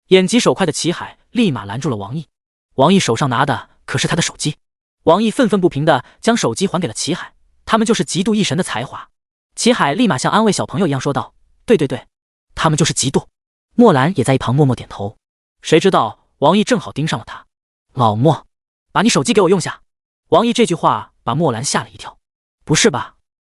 眼疾手快的齐海立马拦住了王毅。王毅手上拿的可是他的手机。王毅愤愤不平的将手机还给了齐海，他们就是嫉妒一神的才华。齐海立马像安慰小朋友一样说道：对，他们就是嫉妒。莫兰也在一旁默默点头。谁知道王毅正好盯上了他。老莫，把你手机给我用下。王毅这句话把莫兰吓了一跳。不是吧，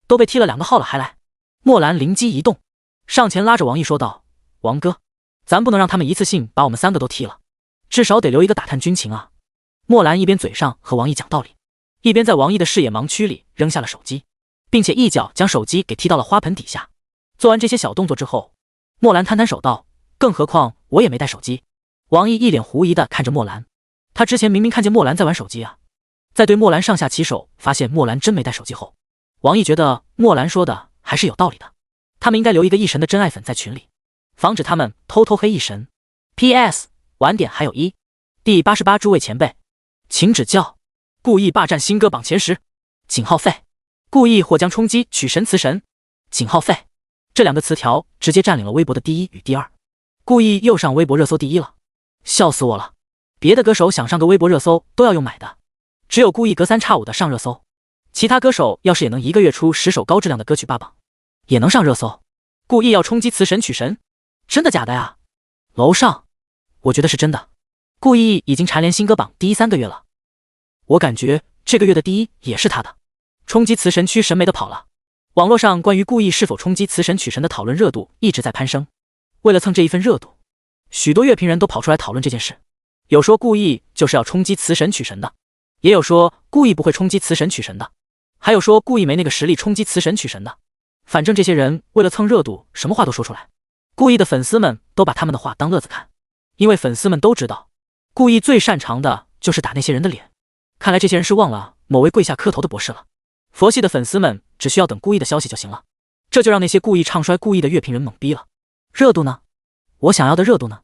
都被踢了2个号了还来？莫兰灵机一动，上前拉着王毅说道：王哥，咱不能让他们一次性把我们3个都踢了，至少得留一个打探军情啊。莫兰一边嘴上和王毅讲道理，一边在王毅的视野盲区里扔下了手机，并且一脚将手机给踢到了花盆底下。做完这些小动作之后，莫兰摊手道：更何况我也没带手机。王毅一脸狐疑的看着莫兰，他之前明明看见莫兰在玩手机啊。在对莫兰上下其手，发现莫兰真没带手机后，王毅觉得莫兰说的还是有道理的，他们应该留一个一神的真爱粉在群里，防止他们偷偷黑一神。 PS 晚点还有第88诸位前辈请指教，故意霸占新歌榜前10，井号废，故意或将冲击曲神词神，井号废。这2个词条直接占领了微博的第1与第2，故意又上微博热搜第1了，笑死我了。别的歌手想上个微博热搜都要用买的，只有故意隔3差5的上热搜。其他歌手要是也能一个月出10首高质量的歌曲霸榜，也能上热搜。故意要冲击词神曲神，真的假的呀？楼上，我觉得是真的。故意已经蝉联新歌榜第1 3个月了，我感觉这个月的第1也是他的。冲击词神曲神没得跑了。网络上关于故意是否冲击词神曲神的讨论热度一直在攀升。为了蹭这一份热度，许多乐评人都跑出来讨论这件事。有说故意就是要冲击词神曲神的，也有说故意不会冲击词神曲神的，还有说故意没那个实力冲击词神曲神的。反正这些人为了蹭热度，什么话都说出来。故意的粉丝们都把他们的话当乐子看，因为粉丝们都知道，故意最擅长的就是打那些人的脸。看来这些人是忘了某位跪下磕头的博士了。佛系的粉丝们只需要等故意的消息就行了，这就让那些故意唱衰故意的乐评人懵逼了。热度呢？我想要的热度呢？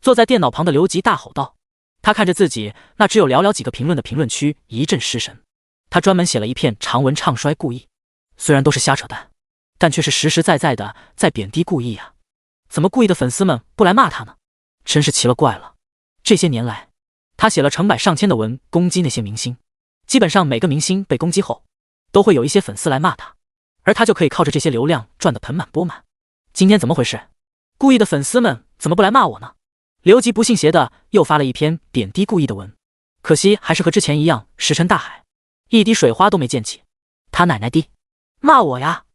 坐在电脑旁的刘吉大吼道。他看着自己那只有寥寥几个评论的评论区一阵失神。他专门写了一篇长文唱衰故意，虽然都是瞎扯淡，但却是实实在在的在贬低故意啊。怎么故意的粉丝们不来骂他呢？真是奇了怪了。这些年来，他写了成百上千的文攻击那些明星，基本上每个明星被攻击后，都会有一些粉丝来骂他，而他就可以靠着这些流量赚得盆满钵满。今天怎么回事？故意的粉丝们怎么不来骂我呢？刘吉不信邪的又发了一篇贬低故意的文，可惜还是和之前一样石沉大海，一滴水花都没溅起。他奶奶的，骂我呀？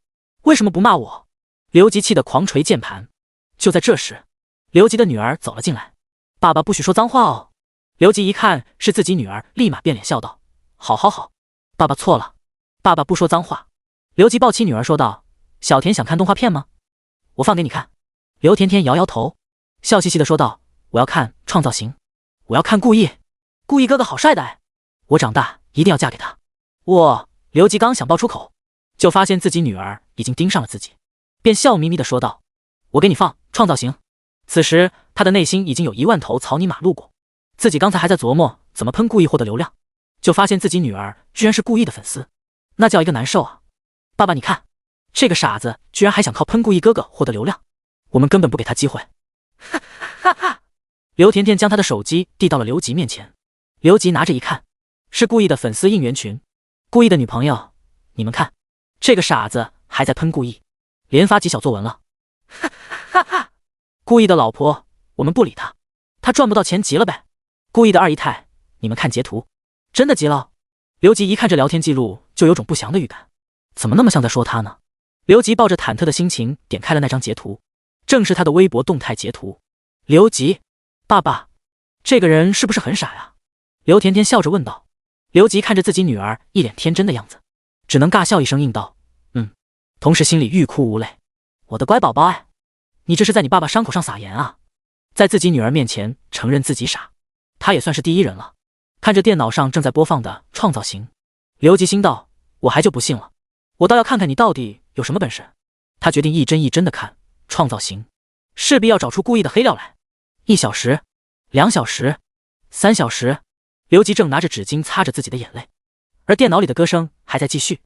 为什么不骂我？刘吉气得狂捶键盘。就在这时，刘吉的女儿走了进来。爸爸不许说脏话哦。刘吉一看是自己女儿，立马变脸笑道：好，爸爸错了，爸爸不说脏话。刘吉抱起女儿说道：小田想看动画片吗？我放给你看。刘甜甜摇摇头，笑嘻嘻的说道：我要看创造型，我要看故意，故意哥哥好帅的哎，我长大一定要嫁给他。刘吉刚想爆出口，就发现自己女儿已经盯上了自己，便笑眯眯的说道：我给你放创造型。此时他的内心已经有1万头草泥马路过，自己刚才还在琢磨怎么喷故意获得流量，就发现自己女儿居然是故意的粉丝，那叫一个难受啊。爸爸你看，这个傻子居然还想靠喷故意哥哥获得流量，我们根本不给他机会。哈哈。刘甜甜将他的手机递到了刘吉面前，刘吉拿着一看，是故意的粉丝应援群，故意的女朋友，你们看，这个傻子还在喷故意，连发几小作文了。哈哈。故意的老婆，我们不理他，他赚不到钱急了呗。故意的二姨太，你们看截图，真的急了。刘吉一看这聊天记录就有种不祥的预感，怎么那么像在说他呢？刘吉抱着忐忑的心情点开了那张截图，正是他的微博动态截图。刘吉，爸爸，这个人是不是很傻呀？刘甜甜笑着问道。刘吉看着自己女儿一脸天真的样子，只能尬笑一声应道：同时心里欲哭无泪。我的乖宝宝哎，你这是在你爸爸伤口上撒盐啊。在自己女儿面前承认自己傻，他也算是第一人了。看着电脑上正在播放的创造型，刘吉心道：我还就不信了，我倒要看看你到底有什么本事。他决定一帧一帧的看创造型，势必要找出故意的黑料来。1小时、2小时、3小时，刘吉正拿着纸巾擦着自己的眼泪，而电脑里的歌声还在继续。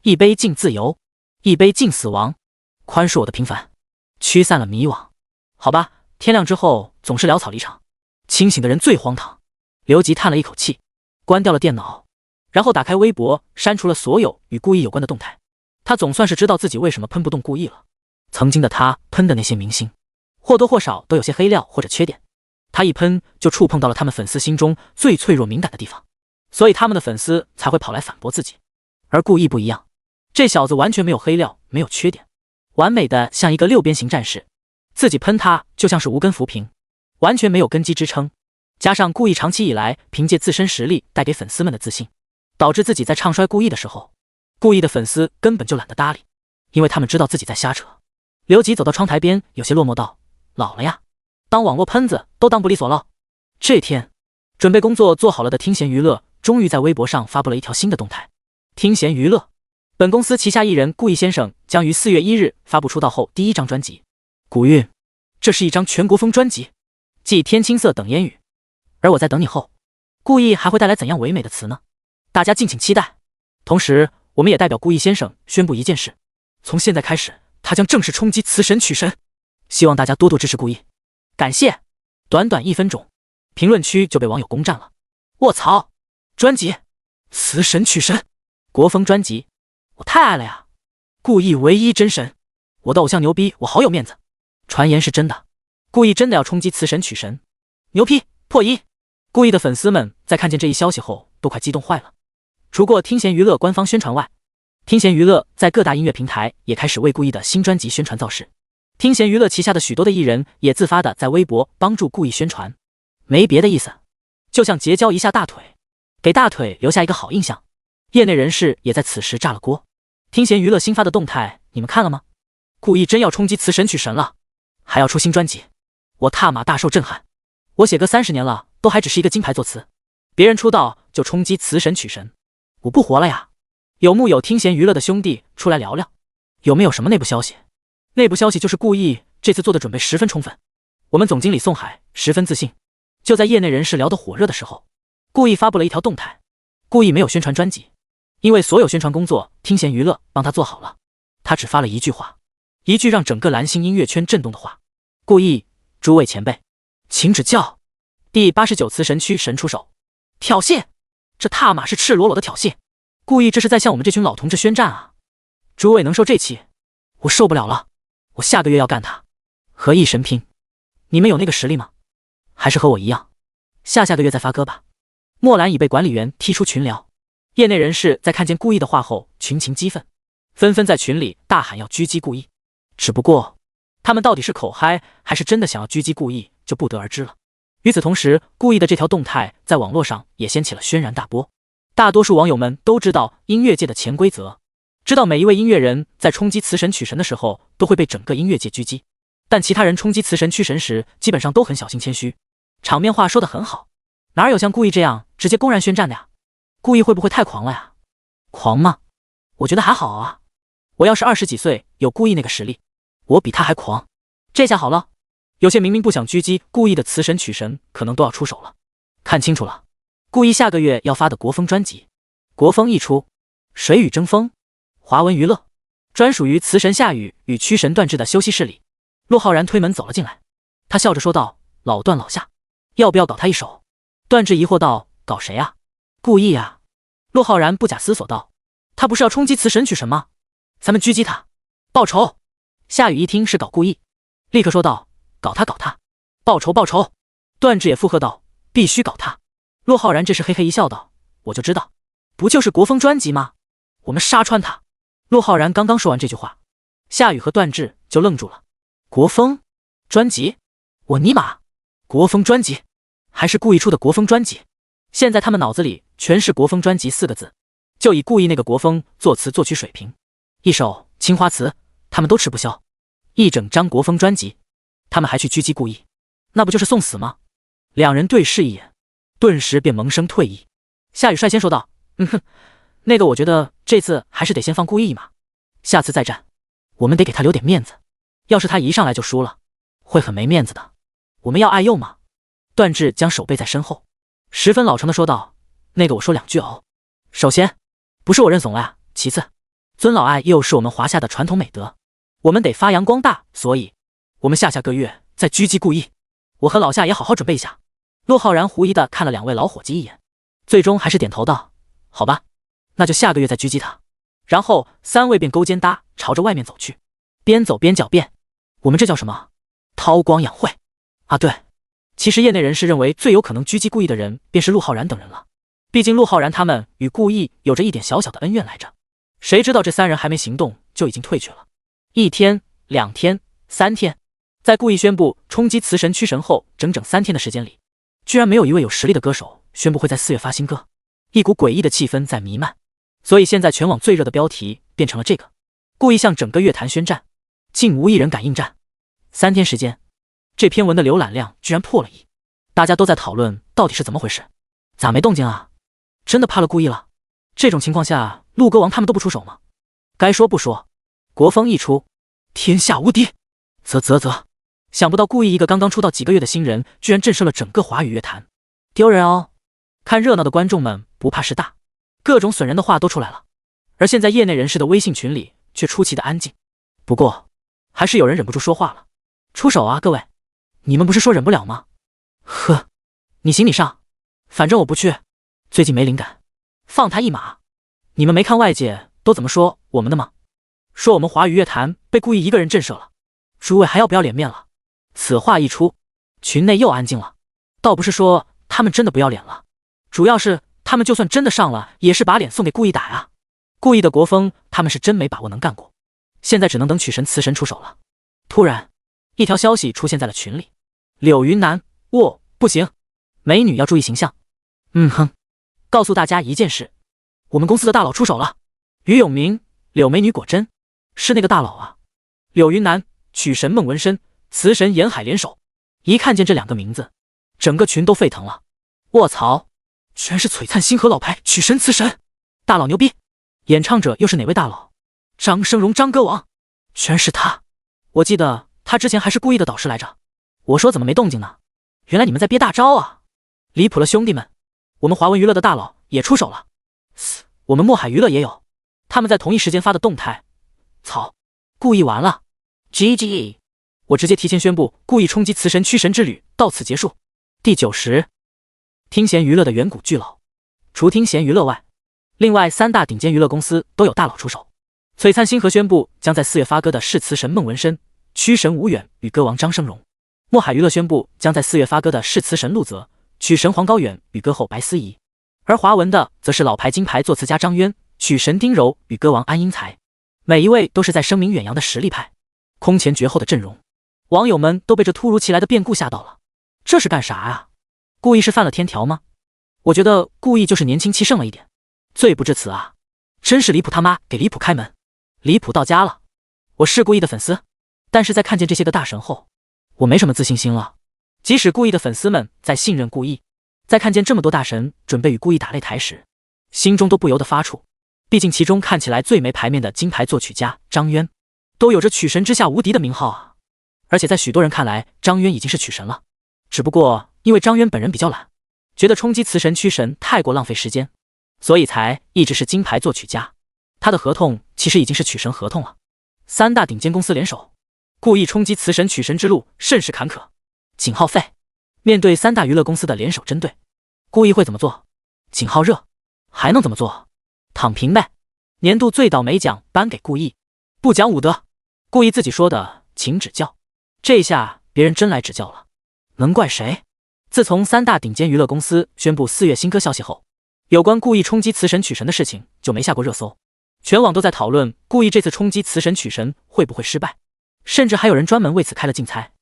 一杯敬自由，一杯敬死亡，宽恕我的平凡，驱散了迷惘。好吧，天亮之后总是潦草离场，清醒的人最荒唐。刘吉叹了一口气，关掉了电脑，然后打开微博，删除了所有与顾意有关的动态。他总算是知道自己为什么喷不动顾意了。曾经的他喷的那些明星，或多或少都有些黑料或者缺点，他一喷就触碰到了他们粉丝心中最脆弱敏感的地方，所以他们的粉丝才会跑来反驳自己。而顾意不一样，这小子完全没有黑料，没有缺点，完美的像一个6边形战士，自己喷他就像是无根浮萍，完全没有根基支撑。加上顾意长期以来凭借自身实力带给粉丝们的自信，导致自己在唱衰顾意的时候，顾意的粉丝根本就懒得搭理，因为他们知道自己在瞎扯。刘吉走到窗台边，有些落寞道：老了呀，当网络喷子都当不利索了。这天，准备工作做好了的听弦娱乐终于在微博上发布了一条新的动态。听弦娱乐，本公司旗下艺人顾意先生将于4月1日发布出道后第1张专辑《古韵》，这是一张全国风专辑，继《天青色》等烟雨，而我在等你后，顾意还会带来怎样唯美的词呢？大家敬请期待。同时，我们也代表顾意先生宣布一件事，从现在开始，他将正式冲击词神曲神，希望大家多多支持顾意。感谢。短短1分钟，评论区就被网友攻占了。卧槽，专辑词神曲神，国风专辑，我太爱了呀！顾意唯一真神，我的偶像牛逼，我好有面子。传言是真的，顾意真的要冲击词神曲神，牛批破1。顾意的粉丝们在看见这一消息后都快激动坏了。除过听弦娱乐官方宣传外，听弦娱乐在各大音乐平台也开始为顾意的新专辑宣传造势。听弦娱乐旗下的许多的艺人也自发的在微博帮助顾意宣传，没别的意思，就像结交一下大腿，给大腿留下一个好印象。业内人士也在此时炸了锅。听弦娱乐新发的动态你们看了吗？顾意真要冲击词神曲神了，还要出新专辑，我踏马大受震撼。我写歌30年了，都还只是一个金牌作词，别人出道就冲击词神曲神，我不活了呀！有木有听弦娱乐的兄弟出来聊聊，有没有什么内部消息？内部消息就是顾意这次做的准备十分充分，我们总经理宋海十分自信。就在业内人士聊得火热的时候，顾意发布了一条动态。顾意没有宣传专辑，因为所有宣传工作听弦娱乐帮他做好了，他只发了一句话，一句让整个蓝星音乐圈震动的话：顾意，诸位前辈，请指教。第89词神曲神出手，挑衅，这踏马是赤裸裸的挑衅。顾意这是在向我们这群老同志宣战啊！诸位能受这气，我受不了了，我下个月要干他，和一神拼。你们有那个实力吗？还是和我一样，下个月再发歌吧。莫兰已被管理员踢出群聊，业内人士在看见顾意的话后群情激愤，纷纷在群里大喊要狙击顾意。只不过他们到底是口嗨还是真的想要狙击顾意，就不得而知了。与此同时，顾意的这条动态在网络上也掀起了轩然大波。大多数网友们都知道音乐界的潜规则，知道每一位音乐人在冲击词神曲神的时候都会被整个音乐界狙击，但其他人冲击词神曲神时基本上都很小心谦虚，场面话说得很好，哪有像顾意这样直接公然宣战的呀？顾意会不会太狂了呀？狂吗？我觉得还好啊，我要是20几岁有顾意那个实力，我比他还狂。这下好了，有些明明不想狙击顾意的词神曲神可能都要出手了。看清楚了，顾意下个月要发的国风专辑，国风一出，水与争锋，华文娱乐，专属于词神夏雨与曲神段志的休息室里，陆浩然推门走了进来，他笑着说道：老段老夏，要不要搞他一手？段志疑惑道：搞谁啊？顾意啊。陆浩然不假思索道：他不是要冲击词神曲神吗？咱们狙击他，报仇。夏雨一听是搞顾意，立刻说道：搞他搞他，报仇报仇。段志也附和道：必须搞他。陆浩然这时嘿嘿一笑道：我就知道，不就是国风专辑吗？我们杀穿他。陆浩然刚刚说完这句话，夏雨和段志就愣住了。国风专辑？我尼玛，国风专辑还是故意出的国风专辑？现在他们脑子里全是国风专辑4个字，就以故意那个国风作词作曲水平，一首青花瓷他们都吃不消，一整张国风专辑他们还去狙击故意，那不就是送死吗？两人对视一眼，顿时便萌生退意。夏雨率先说道：哼，那个我觉得这次还是得先放故意一马，下次再战我们得给他留点面子，要是他一上来就输了，会很没面子的。我们要爱幼吗？段志将手背在身后，十分老成的说道：“那个我说两句哦。首先，不是我认怂了呀。其次，尊老爱幼是我们华夏的传统美德，我们得发扬光大。所以，我们下个月再狙击顾意。我和老夏也好好准备一下。”骆浩然狐疑的看了两位老伙计一眼，最终还是点头道：“好吧，那就下个月再狙击他。”然后三位便勾肩搭，朝着外面走去，边走边狡辩：“我们这叫什么？韬光养晦啊！对，其实业内人士认为最有可能狙击顾意的人便是陆浩然等人了。毕竟陆浩然他们与顾意有着一点小小的恩怨来着。谁知道这三人还没行动就已经退去了。1天、2天、3天，在顾意宣布冲击雌神驱神后，整整3天的时间里，居然没有一位有实力的歌手宣布会在4月发新歌，一股诡异的气氛在弥漫。所以现在全网最热的标题变成了这个：顾意向整个乐坛宣战，竟无一人敢应战。3天时间，这篇文的浏览量居然破了1，大家都在讨论到底是怎么回事，咋没动静啊？真的怕了顾意了？这种情况下，陆歌王他们都不出手吗？该说不说，国风一出，天下无敌。啧，想不到顾意一个刚刚出道几个月的新人，居然震慑了整个华语乐坛，丢人哦！看热闹的观众们不怕事大，各种损人的话都出来了。而现在业内人士的微信群里却出奇的安静，不过还是有人忍不住说话了：“出手啊，各位！你们不是说忍不了吗？”呵，你行你上，反正我不去，最近没灵感，放他一马。你们没看外界都怎么说我们的吗？说我们华语乐坛被顾意一个人震慑了，诸位还要不要脸面了？此话一出，群内又安静了。倒不是说他们真的不要脸了，主要是他们就算真的上了，也是把脸送给顾意打呀。顾意的国风他们是真没把握能干过，现在只能等曲神雌神出手了。突然，一条消息出现在了群里：柳云南，不行，美女要注意形象。告诉大家一件事，我们公司的大佬出手了。于永明、柳美女果真是那个大佬啊！柳云南、曲神孟文深、雌神严海联手，一看见这2个名字，整个群都沸腾了。卧槽，居然是璀璨星河老牌曲神雌神，大佬牛逼！演唱者又是哪位大佬？张生荣张歌王，居然是他！我记得他之前还是顾意的导师来着。我说怎么没动静呢？原来你们在憋大招啊！离谱了兄弟们，我们华文娱乐的大佬也出手了。我们墨海娱乐也有，他们在同一时间发的动态。操，顾意完了 GG， 我直接提前宣布顾意冲击雌神驱神之旅到此结束。第90，听弦娱乐的远古巨佬，除听弦娱乐外，另外3大顶尖娱乐公司都有大佬出手。璀璨星河宣布将在4月发歌的是雌神孟文深、驱神吴远与歌王张生荣。墨海娱乐宣布将在4月发歌的是雌神陆泽、曲神黄高远与歌后白思怡。而华文的则是老牌金牌作词家张渊、曲神丁柔与歌王安英才，每一位都是在声名远扬的实力派，空前绝后的阵容。网友们都被这突如其来的变故吓到了，这是干啥啊？故意是犯了天条吗？我觉得故意就是年轻气盛了一点，罪不至此啊！真是离谱他妈给离谱开门，离谱到家了。我是故意的粉丝，但是在看见这些个大神后，我没什么自信心了。即使故意的粉丝们在信任故意，在看见这么多大神准备与故意打擂台时，心中都不由得发怵。毕竟其中看起来最没牌面的金牌作曲家张渊，都有着曲神之下无敌的名号啊！而且在许多人看来，张渊已经是曲神了，只不过因为张渊本人比较懒，觉得冲击雌神驱神太过浪费时间，所以才一直是金牌作曲家。他的合同其实已经是曲神合同了。3大顶尖公司联手，故意冲击雌神曲神之路甚是坎坷，景耗费。面对3大娱乐公司的联手针对，故意会怎么做？景耗热，还能怎么做？躺平呗。年度最倒霉奖颁给故意，不讲武德。故意自己说的，请指教。这下别人真来指教了，能怪谁？自从3大顶尖娱乐公司宣布4月新歌消息后，有关故意冲击雌神曲神的事情就没下过热搜，全网都在讨论故意这次冲击雌神曲神会不会失败，甚至还有人专门为此开了竞猜。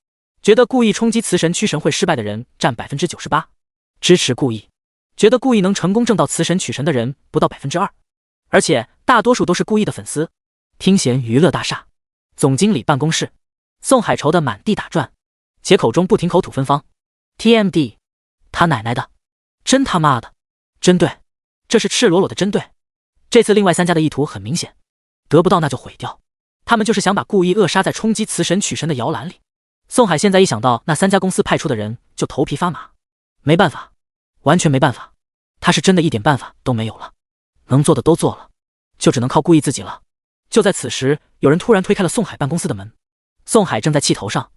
觉得故意冲击雌神驱神会失败的人占 98%， 支持故意；觉得故意能成功挣到雌神曲神的人不到 2%， 而且大多数都是故意的粉丝。听弦娱乐大厦总经理办公室，宋海愁的满地打转，且口中不停口吐芬芳。TMD， 他奶奶的，真他妈的针对，这是赤裸裸的针对。这次另外3家的意图很明显，得不到那就毁掉，他们就是想把故意扼杀在冲击雌神曲神的摇篮里。宋海现在一想到那3家公司派出的人就头皮发麻，没办法，完全没办法，他是真的一点办法都没有了，能做的都做了，就只能靠顾意自己了。就在此时，有人突然推开了宋海办公室的门，宋海正在气头上，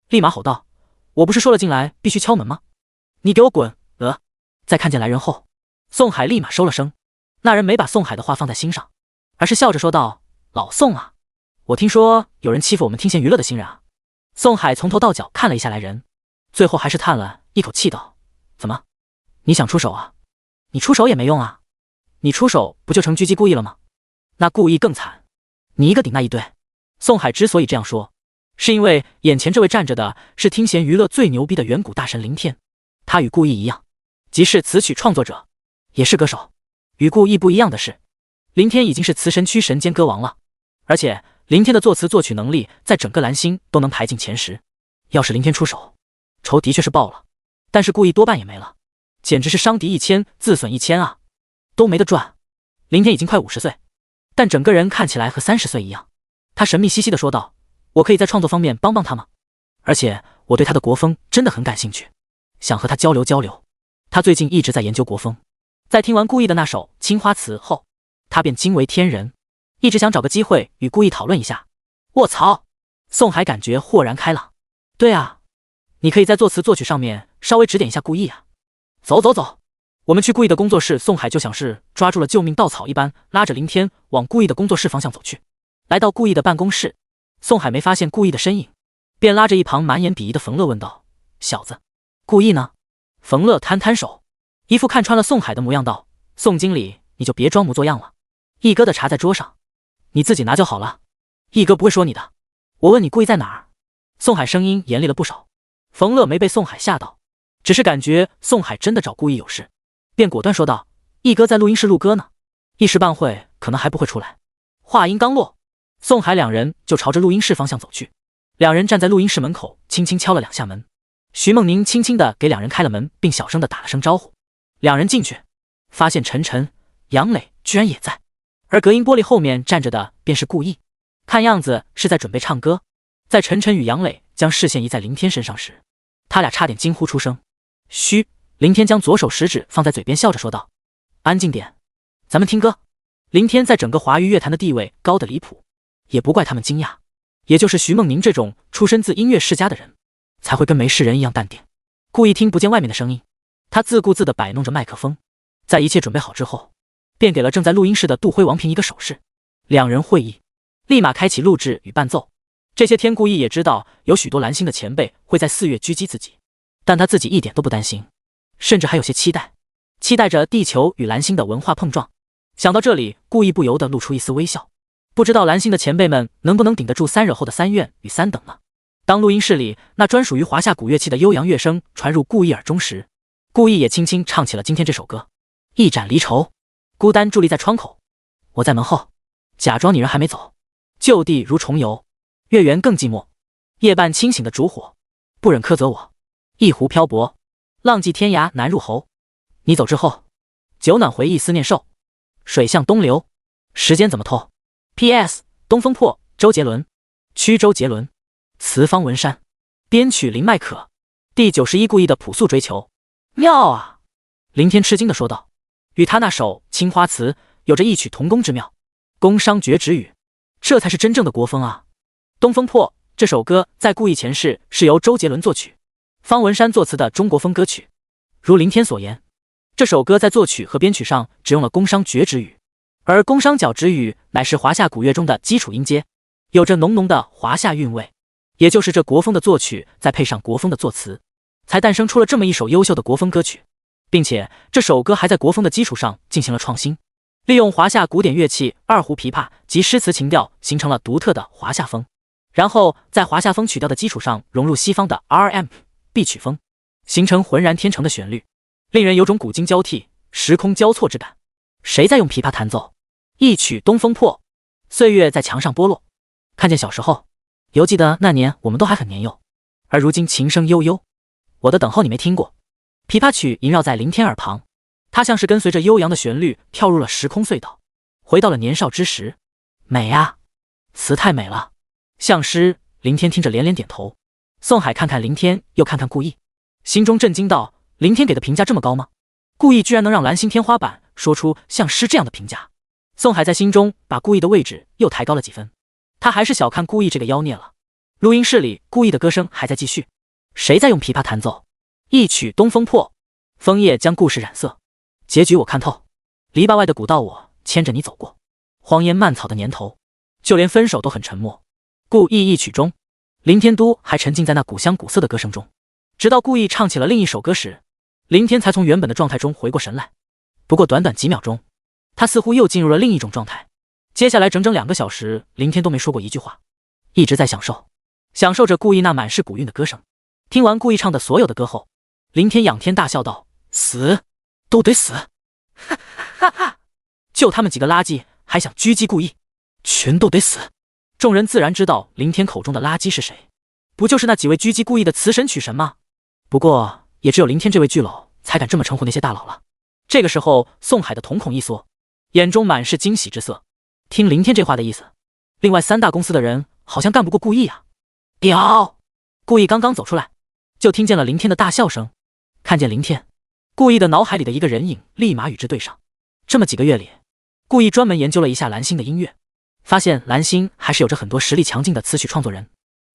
立马吼道：“我不是说了进来必须敲门吗？你给我滚！”在看见来人后，宋海立马收了声。那人没把宋海的话放在心上，而是笑着说道：“老宋啊，我听说有人欺负我们听贤娱乐的新人啊。”宋海从头到脚看了一下来人，最后还是叹了一口气道：“怎么？你想出手啊？你出手也没用啊，你出手不就成狙击故意了吗？那故意更惨，你一个顶那一堆。”宋海之所以这样说，是因为眼前这位站着的是听贤娱乐最牛逼的远古大神林天，他与顾意一样，即是词曲创作者，也是歌手。与顾意不一样的是，林天已经是词神区神间歌王了，而且林天的作词作曲能力在整个蓝星都能排进前10。要是林天出手，仇的确是报了，但是顾意多半也没了，简直是伤敌1000自损1000啊，都没得赚。林天已经快50岁，但整个人看起来和30岁一样。他神秘兮兮地说道：“我可以在创作方面帮帮他吗？而且我对他的国风真的很感兴趣，想和他交流交流。”他最近一直在研究国风，在听完顾意的那首《青花瓷》后，他便惊为天人，一直想找个机会与顾意讨论一下。卧槽！宋海感觉豁然开朗。对啊，你可以在作词作曲上面稍微指点一下顾意啊。走走走，我们去顾意的工作室。宋海就像是抓住了救命稻草一般，拉着林天往顾意的工作室方向走去。来到顾意的办公室，宋海没发现顾意的身影，便拉着一旁满眼鄙夷的冯乐问道：“小子，顾意呢？”冯乐摊摊手，一副看穿了宋海的模样道：“宋经理，你就别装模作样了。一哥的茶在桌上，你自己拿就好了。一哥不会说你的。我问你顾意在哪儿？”宋海声音严厉了不少。冯乐没被宋海吓到，只是感觉宋海真的找顾意有事，便果断说道：“一哥在录音室录歌呢，一时半会可能还不会出来。”话音刚落，宋海两人就朝着录音室方向走去。两人站在录音室门口，轻轻敲了2下门。徐梦宁轻轻地给两人开了门，并小声地打了声招呼。两人进去，发现陈晨、杨磊居然也在，而隔音玻璃后面站着的便是顾意，看样子是在准备唱歌。在陈晨与杨磊将视线移在林天身上时，他俩差点惊呼出声。嘘！林天将左手食指放在嘴边，笑着说道：“安静点，咱们听歌。”林天在整个华语乐坛的地位高得离谱，也不怪他们惊讶，也就是徐梦宁这种出身自音乐世家的人，才会跟没事人一样淡定，故意听不见外面的声音。他自顾自地摆弄着麦克风，在一切准备好之后，便给了正在录音室的杜辉、王平一个手势。两人会意，立马开启录制与伴奏。这些天顾意也知道有许多蓝星的前辈会在4月狙击自己，但他自己一点都不担心，甚至还有些期待着地球与蓝星的文化碰撞。想到这里，顾意不由得露出一丝微笑，不知道蓝星的前辈们能不能顶得住3惹后的3怨与3等呢？当录音室里那专属于华夏古乐器的悠扬乐声传入顾意耳中时，顾意也轻轻唱起了今天这首歌：一盏离愁，孤单伫立在窗口，我在门后，假装你人还没走，就地如重游，月圆更寂寞，夜半清醒的烛火，不忍苛责我，一湖漂泊，浪迹天涯难入喉。你走之后，酒暖回忆思念瘦，水向东流，时间怎么透 ？P.S. 东风破，周杰伦，曲周杰伦，词方文山，编曲林迈可。第91顾意的朴素追求，妙啊！林天吃惊地说道，与他那首《青花瓷》有着异曲同工之妙。宫商角徵羽，这才是真正的国风啊！东风破这首歌在顾意前世是由周杰伦作曲，方文山作词的中国风歌曲。如林天所言，这首歌在作曲和编曲上只用了宫商角徵羽，而宫商角徵羽乃是华夏古乐中的基础音阶，有着浓浓的华夏韵味。也就是这国风的作曲再配上国风的作词，才诞生出了这么一首优秀的国风歌曲，并且这首歌还在国风的基础上进行了创新，利用华夏古典乐器二胡、琵琶及诗词情调，形成了独特的华夏风，然后在华夏风曲调的基础上融入西方的 R&B 曲风，形成浑然天成的旋律，令人有种古今交替、时空交错之感。谁在用琵琶弹奏？一曲东风破，岁月在墙上剥落。看见小时候，犹记得那年我们都还很年幼，而如今琴声悠悠。我的等候你没听过，琵琶曲萦绕在林天耳旁，他像是跟随着悠扬的旋律跳入了时空隧道，回到了年少之时。美啊，词太美了，像诗。林天听着连连点头。宋海看看林天，又看看顾意，心中震惊道：林天给的评价这么高吗？顾意居然能让蓝星天花板说出像诗这样的评价。宋海在心中把顾意的位置又抬高了几分，他还是小看顾意这个妖孽了。录音室里，顾意的歌声还在继续，谁在用琵琶弹奏？一曲东风破，枫叶将故事染色，结局我看透。篱笆外的古道，我牵着你走过，荒烟蔓草的年头，就连分手都很沉默。顾意一曲中，林天都还沉浸在那古香古色的歌声中，直到顾意唱起了另一首歌时，林天才从原本的状态中回过神来。不过短短几秒钟，他似乎又进入了另一种状态。接下来整整2个小时，林天都没说过一句话，一直在享受着顾意那满是古韵的歌声。听完顾意唱的所有的歌后，林天仰天大笑道：死都得死！哈哈哈！就他们几个垃圾还想狙击顾意，全都得死！众人自然知道林天口中的垃圾是谁，不就是那几位狙击顾意的词神曲神吗？不过也只有林天这位巨佬才敢这么称呼那些大佬了。这个时候，宋海的瞳孔一缩，眼中满是惊喜之色。听林天这话的意思，另外3大公司的人好像干不过顾意啊！屌！顾意刚刚走出来，就听见了林天的大笑声。看见林天，顾意的脑海里的一个人影立马与之对上。这么几个月里，顾意专门研究了一下蓝星的音乐，发现蓝星还是有着很多实力强劲的词曲创作人，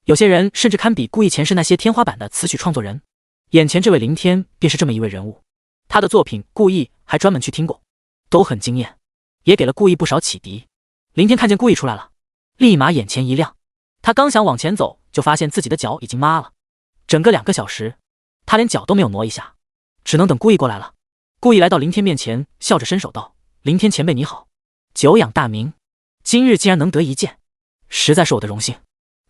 有些人甚至堪比顾意前世那些天花板的词曲创作人。眼前这位林天便是这么一位人物，他的作品顾意还专门去听过，都很惊艳，也给了顾意不少启迪。林天看见顾意出来了，立马眼前一亮，他刚想往前走，就发现自己的脚已经麻了。整个2个小时，他连脚都没有挪一下，只能等顾意过来了。顾意来到林天面前，笑着伸手道：林天前辈你好，久仰大名，今日竟然能得一见，实在是我的荣幸。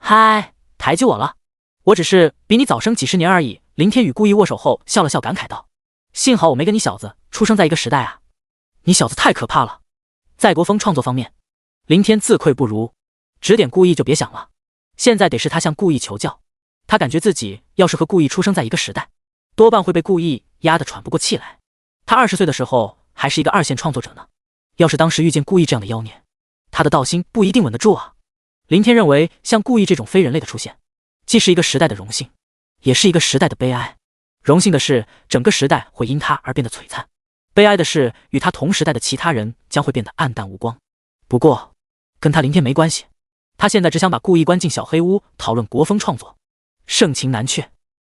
嗨，抬举我了，我只是比你早生几十年而已。林天与顾意握手后笑了笑，感慨道：幸好我没跟你小子出生在一个时代啊，你小子太可怕了。在国风创作方面，林天自愧不如，指点顾意就别想了，现在得是他向顾意求教。他感觉自己要是和顾意出生在一个时代，多半会被顾意压得喘不过气来。他20岁的时候还是一个2线创作者呢，要是当时遇见顾意这样的妖孽，他的道心不一定稳得住啊。林天认为像顾意这种非人类的出现，既是一个时代的荣幸，也是一个时代的悲哀。荣幸的是整个时代会因他而变得璀璨，悲哀的是与他同时代的其他人将会变得暗淡无光。不过跟他林天没关系，他现在只想把顾意关进小黑屋讨论国风创作，盛情难却。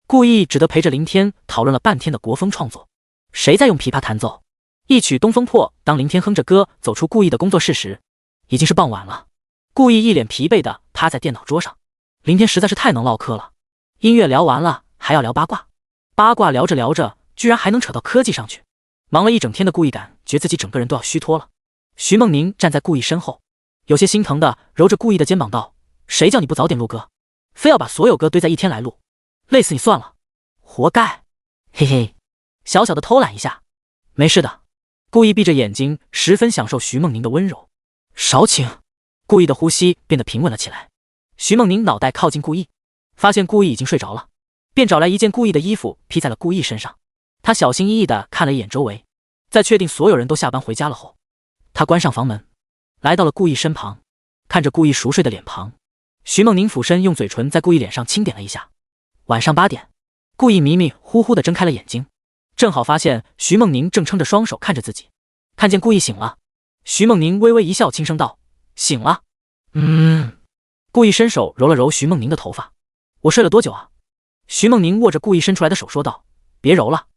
顾意只得陪着林天讨论了半天的国风创作。谁在用琵琶弹奏？一曲东风破。当林天哼着歌走出顾意的工作室时，已经是傍晚了。顾意一脸疲惫地趴在电脑桌上，林天实在是太能唠嗑了，音乐聊完了还要聊八卦，八卦聊着聊着居然还能扯到科技上去。忙了一整天的顾意感觉自己整个人都要虚脱了。徐梦宁站在顾意身后，有些心疼地揉着顾意的肩膀道：谁叫你不早点录歌，非要把所有歌堆在一天来录，累死你算了，活该。嘿嘿，小小的偷懒一下，没事的。顾意闭着眼睛，十分享受徐梦宁的温柔。少请。顾意的呼吸变得平稳了起来。徐梦宁脑袋靠近顾意，发现顾意已经睡着了，便找来一件顾意的衣服披在了顾意身上。他小心翼翼地看了一眼周围，在确定所有人都下班回家了后，他关上房门，来到了顾意身旁，看着顾意熟睡的脸庞，徐梦宁俯身用嘴唇在顾意脸上轻点了一下。晚上8点，顾意迷迷糊糊地睁开了眼睛，正好发现徐梦宁正撑着双手看着自己。看见顾意醒了，徐梦宁微微一笑，轻声道：醒了。顾意伸手揉了揉徐梦宁的头发。我睡了多久啊？徐梦宁握着顾意伸出来的手说道：别揉了，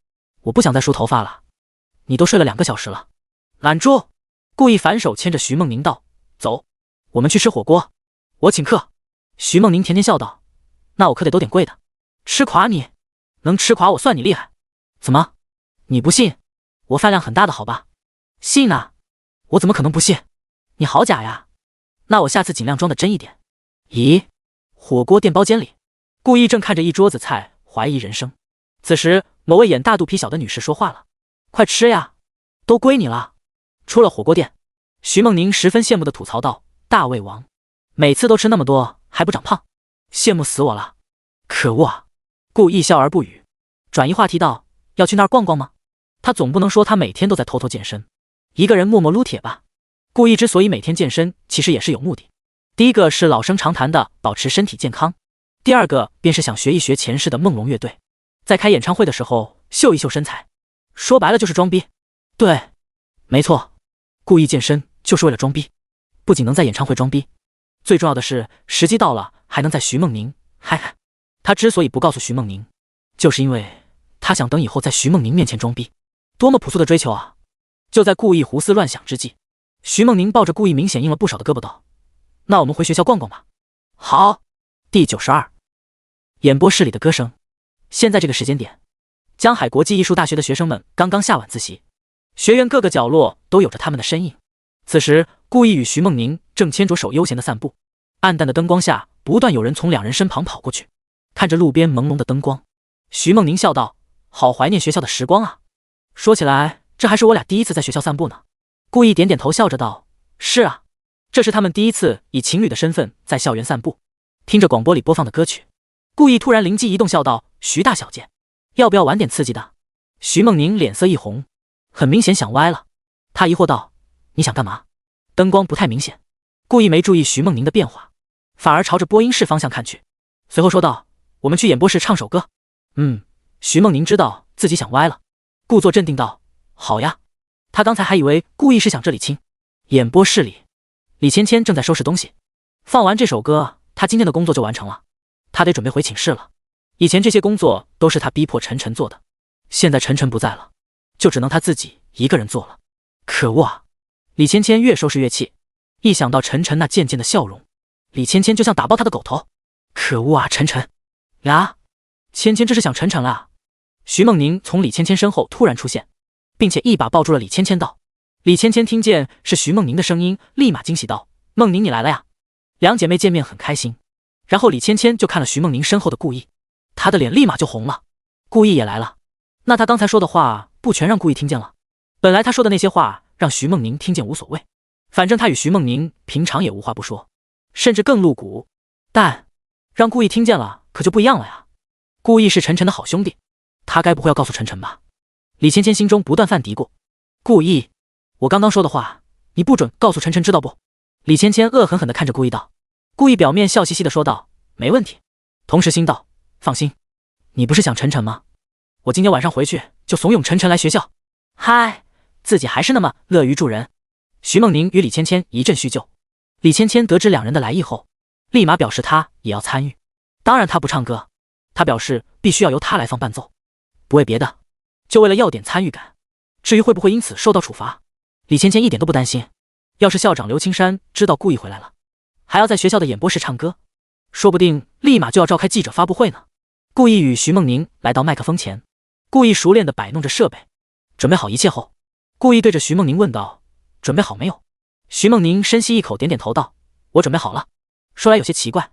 我不想再梳头发了，你都睡了2个小时了。懒住！顾意反手牵着徐梦宁道：走，我们去吃火锅，我请客。徐梦宁甜甜笑道：那我可得都点贵的，吃垮你，能吃垮我算你厉害。怎么，你不信？我饭量很大的好吧？信啊，我怎么可能不信？你好假呀，那我下次尽量装得真一点。咦，火锅店包间里，顾意正看着一桌子菜，怀疑人生。此时某位演大肚皮小的女士说话了：快吃呀，都归你了。出了火锅店，徐梦宁十分羡慕地吐槽道：大胃王，每次都吃那么多还不长胖，羡慕死我了。可恶啊！顾意笑而不语，转移话题道：要去那儿逛逛吗？他总不能说他每天都在偷偷健身，一个人默默撸铁吧。顾意之所以每天健身，其实也是有目的。第一个是老生常谈的保持身体健康，第二个便是想学一学前世的梦龙乐队，在开演唱会的时候秀一秀身材，说白了就是装逼。对，没错，故意健身就是为了装逼，不仅能在演唱会装逼，最重要的是时机到了还能在徐梦宁嗨嗨。他之所以不告诉徐梦宁，就是因为他想等以后在徐梦宁面前装逼。多么朴素的追求啊！就在故意胡思乱想之际，徐梦宁抱着故意明显硬了不少的胳膊道：那我们回学校逛逛吧。好。第92演播室里的歌声。现在这个时间点，江海国际艺术大学的学生们刚刚下晚自习，学院各个角落都有着他们的身影。此时故意与徐梦宁正牵着手悠闲的散步，暗淡的灯光下不断有人从两人身旁跑过去，看着路边朦胧的灯光，徐梦宁笑道：好怀念学校的时光啊，说起来这还是我俩第一次在学校散步呢。故意点点头笑着道：是啊，这是他们第一次以情侣的身份在校园散步。听着广播里播放的歌曲，故意突然灵机一动笑道：徐大小姐，要不要玩点刺激的？徐梦宁脸色一红，很明显想歪了。他疑惑道：你想干嘛？灯光不太明显。故意没注意徐梦宁的变化，反而朝着播音室方向看去，随后说道：我们去演播室唱首歌。徐梦宁知道自己想歪了，故作镇定道：好呀。他刚才还以为故意是想这里亲。演播室里，李芊芊正在收拾东西，放完这首歌他今天的工作就完成了，他得准备回寝室了。以前这些工作都是他逼迫晨晨做的，现在晨晨不在了，就只能他自己一个人做了。可恶啊！李芊芊越收拾越气，一想到晨晨那渐渐的笑容，李芊芊就像打爆他的狗头。可恶啊，晨晨！呀，芊芊这是想晨晨了啊！徐梦宁从李芊芊身后突然出现，并且一把抱住了李芊芊道。李芊芊听见是徐梦宁的声音，立马惊喜道：梦宁你来了呀！两姐妹见面很开心，然后李芊芊就看了徐梦宁身后的故意，她的脸立马就红了。故意也来了，那他刚才说的话不全让故意听见了？本来他说的那些话让徐梦宁听见无所谓，反正他与徐梦宁平常也无话不说，甚至更露骨，但让故意听见了可就不一样了呀。故意是晨晨的好兄弟，他该不会要告诉晨晨吧？李芊芊心中不断犯嘀咕。故意，我刚刚说的话你不准告诉晨晨知道不？李芊芊恶狠狠地看着故意道。故意表面笑嘻嘻地说道：没问题，同时心道：放心，你不是想晨晨吗？我今天晚上回去就怂恿晨晨来学校。嗨，自己还是那么乐于助人。徐梦宁与李芊芊一阵叙旧，李芊芊得知两人的来意后，立马表示她也要参与。当然她不唱歌，她表示必须要由她来放伴奏，不为别的，就为了要点参与感。至于会不会因此受到处罚，李芊芊一点都不担心。要是校长刘青山知道故意回来了，还要在学校的演播室唱歌，说不定立马就要召开记者发布会呢。故意与徐梦宁来到麦克风前，故意熟练地摆弄着设备，准备好一切后，故意对着徐梦宁问道：准备好没有？徐梦宁深吸一口，点点头道：我准备好了。说来有些奇怪，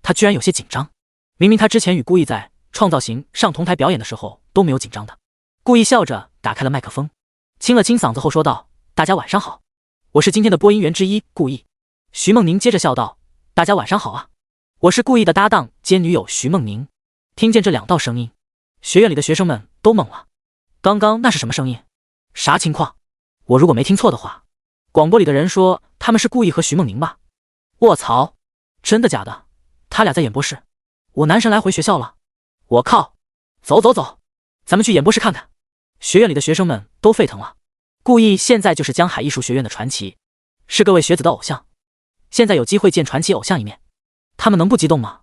他居然有些紧张，明明他之前与故意在创造型上同台表演的时候都没有紧张的。故意笑着打开了麦克风，清了清嗓子后说道：大家晚上好，我是今天的播音员之一故意。徐梦宁接着笑道：大家晚上好啊，我是故意的搭档兼女友徐梦宁。听见这两道声音，学院里的学生们都懵了。刚刚那是什么声音？啥情况？我如果没听错的话，广播里的人说他们是故意和徐梦宁吧？卧槽，真的假的？他俩在演播室，我男神来回学校了。我靠，走走走，咱们去演播室看看。学院里的学生们都沸腾了。故意现在就是江海艺术学院的传奇，是各位学子的偶像，现在有机会见传奇偶像一面，他们能不激动吗？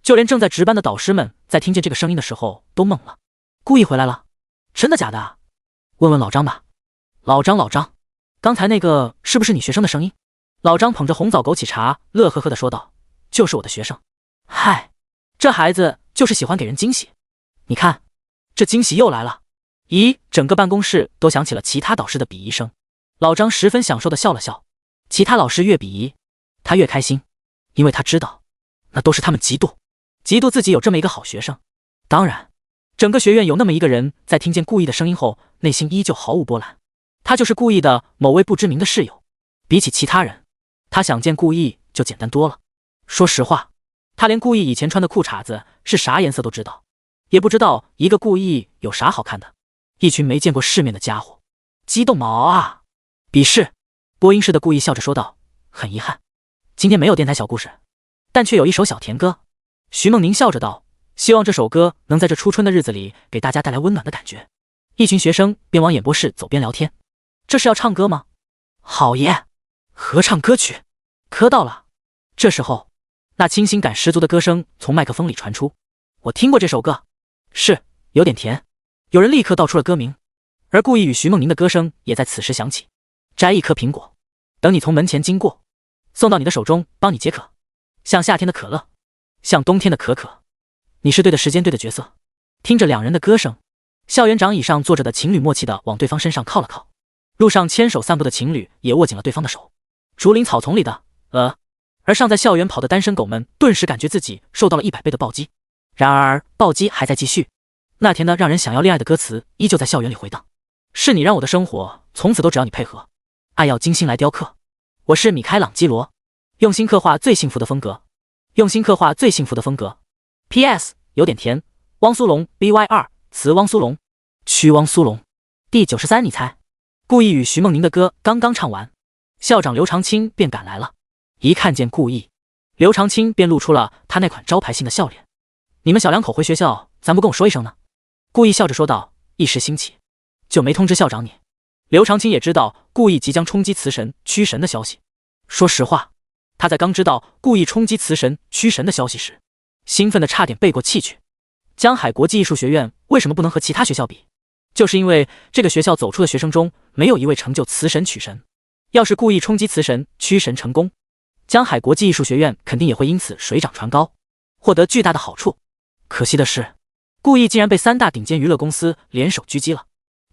就连正在值班的导师们在听见这个声音的时候都懵了。故意回来了？真的假的啊？问问老张吧。老张，刚才那个是不是你学生的声音？老张捧着红枣枸杞茶乐呵呵地说道：就是我的学生。嗨，这孩子就是喜欢给人惊喜，你看这惊喜又来了。咦，整个办公室都响起了其他导师的鄙夷声。老张十分享受地笑了笑，其他老师越鄙夷他越开心，因为他知道那都是他们嫉妒自己有这么一个好学生。当然整个学院有那么一个人在听见故意的声音后内心依旧毫无波澜，他就是故意的某位不知名的室友。比起其他人，他想见故意就简单多了。说实话，他连故意以前穿的裤衩子是啥颜色都知道，也不知道一个故意有啥好看的。一群没见过世面的家伙，激动毛啊！鄙视！播音室的故意笑着说道：很遗憾，今天没有电台小故事，但却有一首小甜歌。徐梦宁笑着道：“希望这首歌能在这初春的日子里给大家带来温暖的感觉。”一群学生边往演播室走边聊天。这是要唱歌吗？好耶！合唱歌曲，磕到了。这时候，那清新感十足的歌声从麦克风里传出。我听过这首歌，是有点甜。有人立刻道出了歌名，而顾意与徐梦宁的歌声也在此时响起。摘一颗苹果，等你从门前经过，送到你的手中，帮你解渴。像夏天的可乐，像冬天的可可。你是对的时间，对的角色。听着两人的歌声，校园长椅上坐着的情侣默契地往对方身上靠了靠。路上牵手散步的情侣也握紧了对方的手。竹林草丛里的而尚在校园跑的单身狗们顿时感觉自己受到了100倍的暴击。然而暴击还在继续，那甜的让人想要恋爱的歌词依旧在校园里回荡。是你让我的生活从此都只要你配合，爱要精心来雕刻。我是米开朗基罗，用心刻画最幸福的风格，用心刻画最幸福的风格。 PS 有点甜，汪苏泷 BY2 词汪苏泷，曲汪苏泷。第93，你猜。顾意与徐梦宁的歌刚刚唱完，校长刘长卿便赶来了。一看见顾意，刘长卿便露出了他那款招牌性的笑脸。你们小两口回学校，咱不跟我说一声呢？顾意笑着说道，一时兴起，就没通知校长你。刘长卿也知道顾意即将冲击词神驱神的消息。说实话，他在刚知道顾意冲击词神驱神的消息时，兴奋的差点背过气去。江海国际艺术学院为什么不能和其他学校比？就是因为这个学校走出的学生中没有一位成就词神驱神。要是故意冲击词神驱神成功，江海国际艺术学院肯定也会因此水涨船高，获得巨大的好处。可惜的是，顾意竟然被3大顶尖娱乐公司联手狙击了。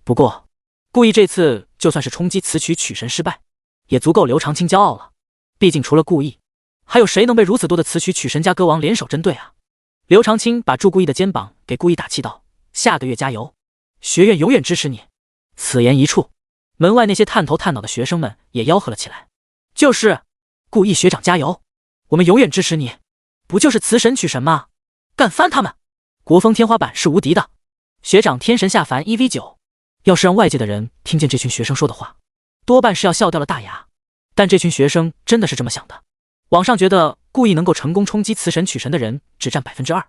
不过，顾意这次就算是冲击词曲曲神失败，也足够刘长卿骄傲了。毕竟除了顾意，还有谁能被如此多的词曲曲神加歌王联手针对啊？刘长卿把住顾意的肩膀给顾意打气道：“下个月加油，学院永远支持你。”此言一出，门外那些探头探脑的学生们也吆喝了起来：“就是，顾意学长加油，我们永远支持你！不就是词神曲神吗？干翻他们！国风天花板是无敌的，学长天神下凡 1v9。”要是让外界的人听见这群学生说的话，多半是要笑掉了大牙。但这群学生真的是这么想的。网上觉得顾意能够成功冲击词神曲神的人只占 2%，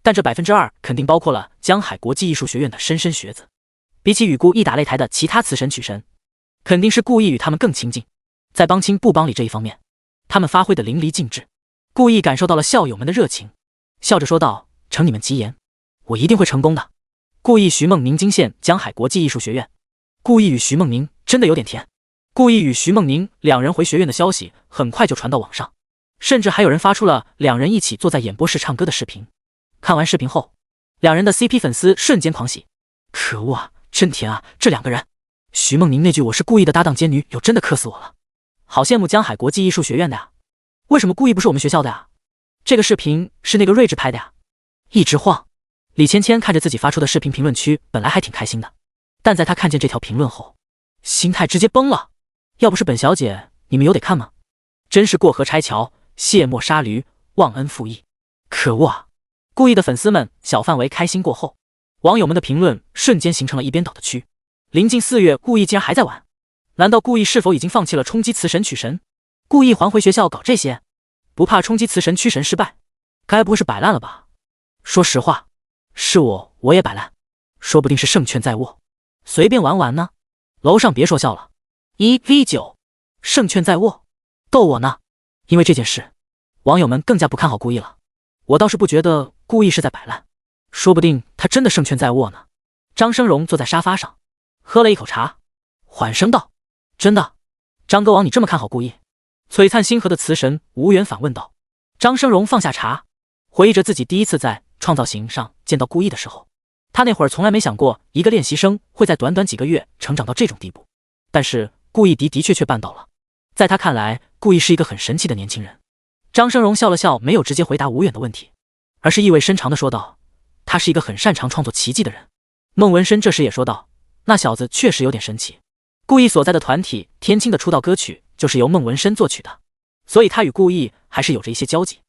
但这 2% 肯定包括了江海国际艺术学院的莘莘学子。比起与顾意打擂台的其他词神曲神，肯定是顾意与他们更亲近。在帮亲不帮理这一方面，他们发挥的淋漓尽致。顾意感受到了校友们的热情，笑着说道：“承你们吉言，我一定会成功的。”顾意徐梦宁惊现江海国际艺术学院。顾意与徐梦宁真的有点甜。顾意与徐梦宁两人回学院的消息很快就传到网上，甚至还有人发出了两人一起坐在演播室唱歌的视频。看完视频后，两人的 CP 粉丝瞬间狂喜。可恶啊，真甜啊，这两个人。徐梦宁那句我是故意的搭档兼女友真的磕死我了。好羡慕江海国际艺术学院的呀，为什么故意不是我们学校的呀？这个视频是那个睿智拍的呀。一直晃。李芊芊看着自己发出的视频评论区，本来还挺开心的，但在她看见这条评论后，心态直接崩了。要不是本小姐，你们有得看吗？真是过河拆桥，卸磨杀驴，忘恩负义。可恶啊！故意的粉丝们小范围开心过后，网友们的评论瞬间形成了一边倒的区。临近4月，故意竟然还在玩，难道故意是否已经放弃了冲击词神曲神？故意还回学校搞这些，不怕冲击词神驱神失败？该不会是摆烂了吧？说实话，是我也摆烂，说不定是胜券在握，随便玩玩呢。楼上别说笑了，1v9，胜券在握，逗我呢。因为这件事，网友们更加不看好故意了。我倒是不觉得故意是在摆烂，说不定他真的胜券在握呢。张生荣坐在沙发上，喝了一口茶，缓声道：“真的？张歌王你这么看好故意？”璀璨星河的词神吴远反问道。张生荣放下茶，回忆着自己第一次在创造型上见到顾意的时候，他那会儿从来没想过一个练习生会在短短几个月成长到这种地步，但是顾意的确办到了。在他看来，顾意是一个很神奇的年轻人。张生荣笑了笑，没有直接回答吴远的问题，而是意味深长地说道：“他是一个很擅长创作奇迹的人。”孟文深这时也说道：“那小子确实有点神奇。”顾意所在的团体天青的出道歌曲就是由孟文深作曲的，所以他与顾意还是有着一些交集。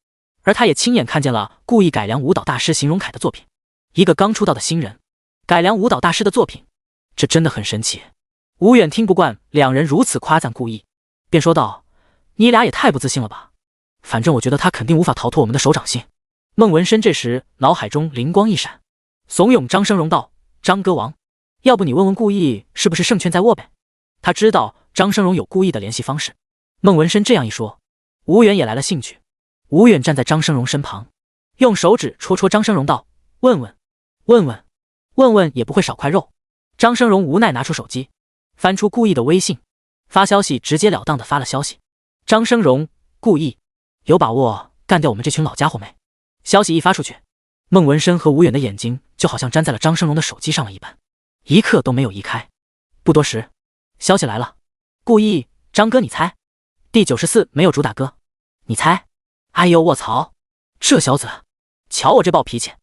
而他也亲眼看见了顾意改良舞蹈大师邢荣凯的作品。一个刚出道的新人改良舞蹈大师的作品，这真的很神奇。吴远听不惯两人如此夸赞顾意，便说道：“你俩也太不自信了吧，反正我觉得他肯定无法逃脱我们的手掌心。孟文深这时脑海中灵光一闪，怂恿张生荣道：“张歌王，要不你问问顾意是不是胜券在握呗？”他知道张生荣有顾意的联系方式。孟文深这样一说，吴远也来了兴趣。吴远站在张生荣身旁，用手指戳戳张生荣道：“问问也不会少块肉。”张生荣无奈拿出手机，翻出顾意的微信，发消息直截了当的发了消息：“张生荣，顾意，有把握干掉我们这群老家伙没？”消息一发出去，孟文深和吴远的眼睛就好像粘在了张生荣的手机上了一般，一刻都没有移开。不多时，消息来了：“顾意，张哥你猜？第94没有主打歌，你猜？”哎呦卧槽，这小子，瞧我这暴脾气！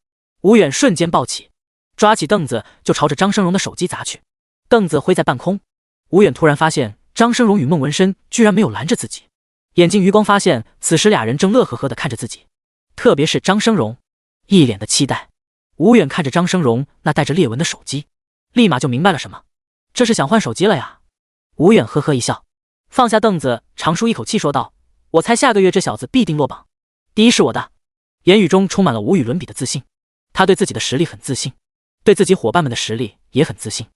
吴远瞬间暴起，抓起凳子就朝着张生荣的手机砸去，凳子挥在半空。吴远突然发现张生荣与孟文深居然没有拦着自己，眼睛余光发现此时俩人正乐呵呵地看着自己，特别是张生荣一脸的期待。吴远看着张生荣那带着裂纹的手机，立马就明白了什么，这是想换手机了呀。吴远呵呵一笑，放下凳子长舒一口气说道：“我猜下个月这小子必定落榜，第一是我的。”言语中充满了无与伦比的自信，他对自己的实力很自信，对自己伙伴们的实力也很自信。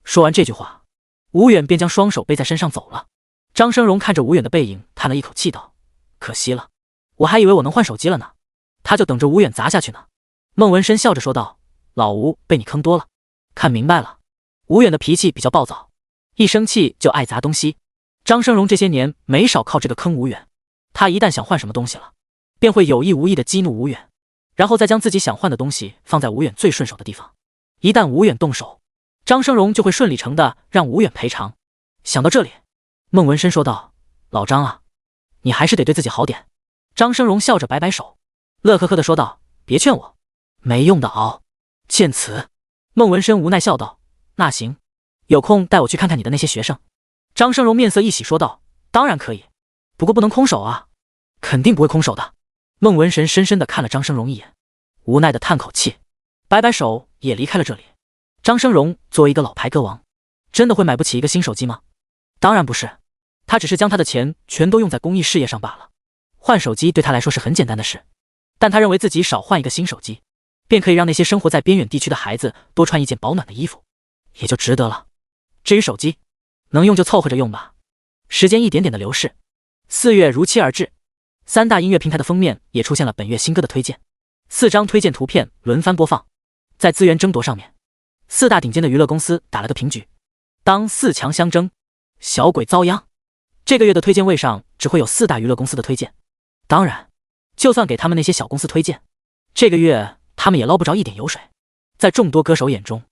说完这句话，吴远便将双手背在身上走了。张生荣看着吴远的背影，叹了一口气道：“可惜了，我还以为我能换手机了呢。”他就等着吴远砸下去呢。孟文深笑着说道：“老吴被你坑多了，看明白了。”吴远的脾气比较暴躁，一生气就爱砸东西。张生荣这些年没少靠这个坑吴远，他一旦想换什么东西了，便会有意无意的激怒吴远，然后再将自己想换的东西放在吴远最顺手的地方。一旦吴远动手，张生荣就会顺理成的让吴远赔偿。想到这里，孟文深说道：“老张啊，你还是得对自己好点。”张生荣笑着摆摆手，乐呵呵的说道：“别劝我，没用的熬。”见此，孟文深无奈笑道：“那行，有空带我去看看你的那些学生。”张生荣面色一喜说道：“当然可以，不过不能空手啊。”“肯定不会空手的。”孟文深深深的看了张生荣一眼，无奈的叹口气，摆摆手也离开了这里。张生荣作为一个老牌歌王，真的会买不起一个新手机吗？当然不是，他只是将他的钱全都用在公益事业上罢了。换手机对他来说是很简单的事，但他认为自己少换一个新手机，便可以让那些生活在边远地区的孩子多穿一件保暖的衣服，也就值得了。至于手机，能用就凑合着用吧。时间一点点的流逝，4月如期而至，3大音乐平台的封面也出现了本月新歌的推荐，4张推荐图片轮番播放。在资源争夺上面，4大顶尖的娱乐公司打了个平局，当4强相争，小鬼遭殃。这个月的推荐位上只会有4大娱乐公司的推荐，当然就算给他们那些小公司推荐，这个月他们也捞不着一点油水。在众多歌手眼中，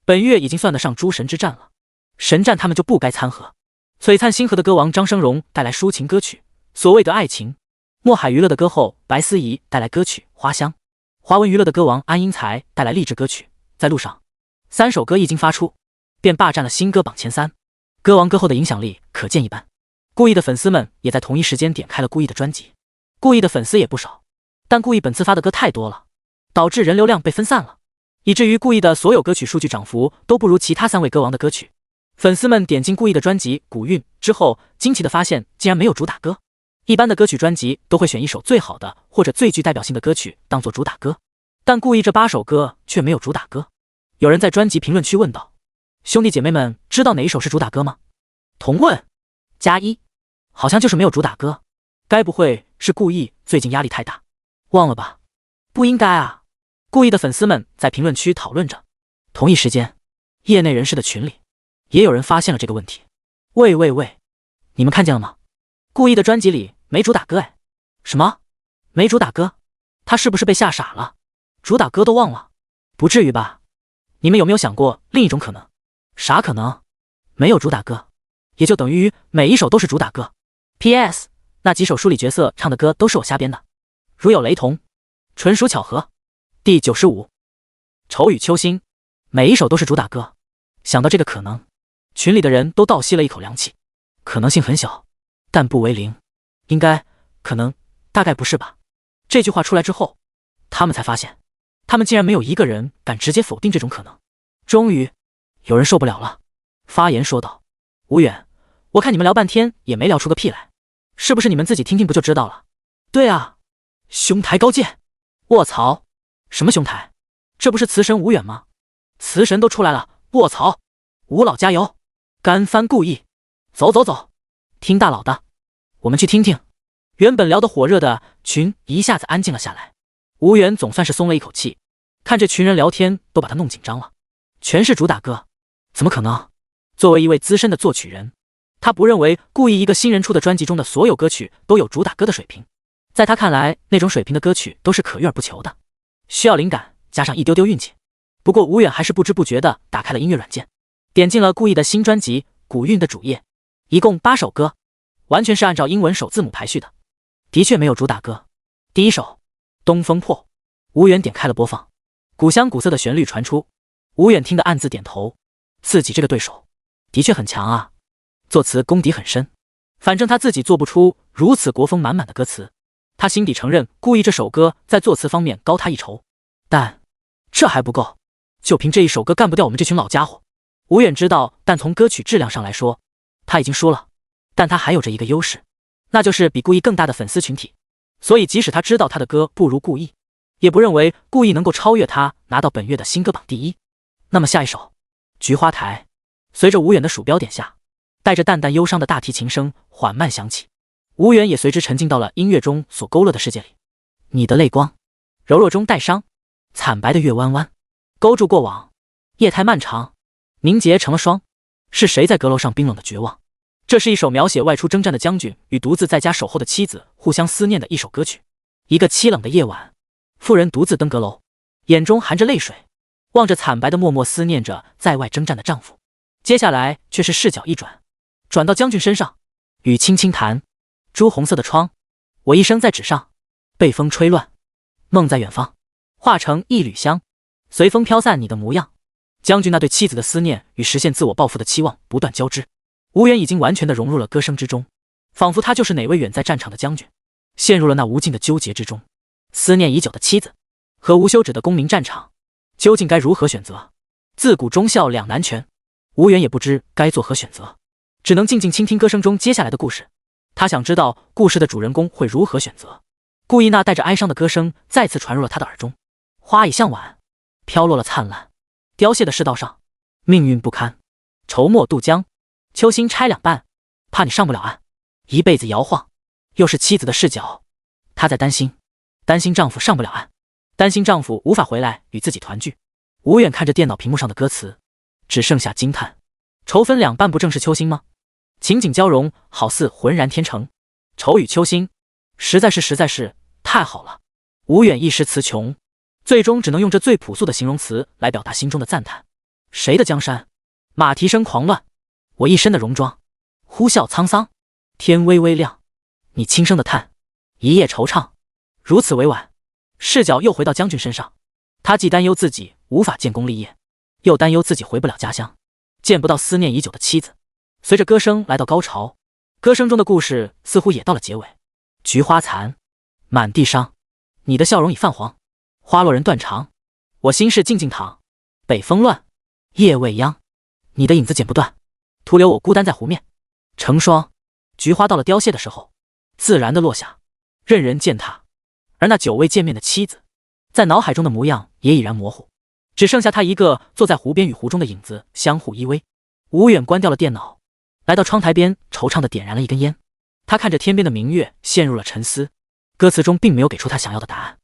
本月已经算得上诸神之战了，神战他们就不该掺和。璀璨星河的歌王张生荣带来抒情歌曲《所谓的爱情》，墨海娱乐的歌后白思怡带来歌曲《花香》，华文娱乐的歌王安英才带来励志歌曲《在路上》。3首歌一经发出，便霸占了新歌榜前3，歌王歌后的影响力可见一斑。顾意的粉丝们也在同一时间点开了顾意的专辑，顾意的粉丝也不少，但顾意本次发的歌太多了，导致人流量被分散了，以至于顾意的所有歌曲数据涨幅都不如其他3位歌王的歌曲。粉丝们点进顾意的专辑《古韵》之后，惊奇的发现竟然没有主打歌。一般的歌曲专辑都会选一首最好的或者最具代表性的歌曲当做主打歌，但顾意这8首歌却没有主打歌。有人在专辑评论区问道：“兄弟姐妹们，知道哪一首是主打歌吗？”同问+1，好像就是没有主打歌。该不会是顾意最近压力太大，忘了吧？不应该啊。顾意的粉丝们在评论区讨论着。同一时间，业内人士的群里也有人发现了这个问题。喂，你们看见了吗？顾意的专辑里没主打歌哎。什么？没主打歌？他是不是被吓傻了？主打歌都忘了？不至于吧？你们有没有想过另一种可能？啥可能？没有主打歌，也就等于每一首都是主打歌。PS， 那几首书里角色唱的歌都是我瞎编的，如有雷同，纯属巧合。第95，愁与秋心，每一首都是主打歌。想到这个可能，群里的人都倒吸了一口凉气。可能性很小，但不为零。应该，可能，大概不是吧？这句话出来之后，他们才发现，他们竟然没有一个人敢直接否定这种可能。终于，有人受不了了，发言说道：“吴远，我看你们聊半天也没聊出个屁来，是不是你们自己听听不就知道了？”“对啊，兄台高见，卧槽，什么兄台？这不是词神吴远吗？词神都出来了，卧槽！吴老加油，干翻故意！走走走，听大佬的，我们去听听。原本聊得火热的群一下子安静了下来，吴远总算是松了一口气，看这群人聊天都把他弄紧张了，全是主打歌，怎么可能？作为一位资深的作曲人，他不认为故意一个新人出的专辑中的所有歌曲都有主打歌的水平，在他看来，那种水平的歌曲都是可遇而不求的，需要灵感加上一丢丢运气。不过吴远还是不知不觉地打开了音乐软件，点进了故意的新专辑《古韵》的主页，一共8首歌，完全是按照英文首字母排序的，的确没有主打歌。第一首《东风破》，吴远点开了播放，古香古色的旋律传出，吴远听得暗自点头，自己这个对手的确很强啊，作词功底很深，反正他自己做不出如此国风满满的歌词，他心底承认故意这首歌在作词方面高他一筹，但这还不够，就凭这一首歌干不掉我们这群老家伙。吴远知道，但从歌曲质量上来说，他已经输了，但他还有着一个优势，那就是比故意更大的粉丝群体，所以即使他知道他的歌不如故意，也不认为故意能够超越他拿到本月的新歌榜第一。那么下一首《菊花台》，随着吴远的鼠标点下，带着淡淡忧伤的大提琴声缓慢响起，吴远也随之沉浸到了音乐中所勾勒的世界里。你的泪光，柔弱中带伤，惨白的月弯弯，勾住过往，夜太漫长，凝结成了霜。是谁在阁楼上冰冷的绝望？这是一首描写外出征战的将军与独自在家守候的妻子互相思念的一首歌曲。一个凄冷的夜晚，妇人独自登阁楼，眼中含着泪水，望着惨白的默默思念着在外征战的丈夫。接下来却是视角一转，转到将军身上，雨轻轻弹，朱红色的窗，我一生在纸上，被风吹乱，梦在远方，化成一缕香，随风飘散你的模样。将军那对妻子的思念与实现自我抱负的期望不断交织，吴远已经完全的融入了歌声之中，仿佛他就是哪位远在战场的将军，陷入了那无尽的纠结之中。思念已久的妻子和无休止的功名战场，究竟该如何选择？自古忠孝两难全，吴远也不知该作何选择，只能静静倾听歌声中接下来的故事。他想知道故事的主人公会如何选择。故意那带着哀伤的歌声再次传入了他的耳中。花已向晚，飘落了灿烂，凋谢的世道上，命运不堪，愁墨渡江，秋心拆两半，怕你上不了岸，一辈子摇晃。又是妻子的视角，她在担心，担心丈夫上不了岸，担心丈夫无法回来与自己团聚。吴远看着电脑屏幕上的歌词，只剩下惊叹：愁分两半不正是秋心吗？情景交融，好似浑然天成。愁与秋心，实在是太好了。吴远一时词穷，最终只能用这最朴素的形容词来表达心中的赞叹。谁的江山？马蹄声狂乱，我一身的戎装，呼啸沧桑，天微微亮，你轻声的叹，一夜惆怅，如此委婉。视角又回到将军身上，他既担忧自己无法建功立业，又担忧自己回不了家乡，见不到思念已久的妻子。随着歌声来到高潮，歌声中的故事似乎也到了结尾。菊花残，满地伤，你的笑容已泛黄，花落人断肠，我心事静静躺，北风乱，夜未央，你的影子剪不断，徒留我孤单在湖面。成霜，菊花到了凋谢的时候，自然的落下，任人践踏。而那久未见面的妻子，在脑海中的模样也已然模糊，只剩下他一个坐在湖边与湖中的影子相互依偎。吴远关掉了电脑，来到窗台边，惆怅地点燃了一根烟。他看着天边的明月，陷入了沉思。歌词中并没有给出他想要的答案。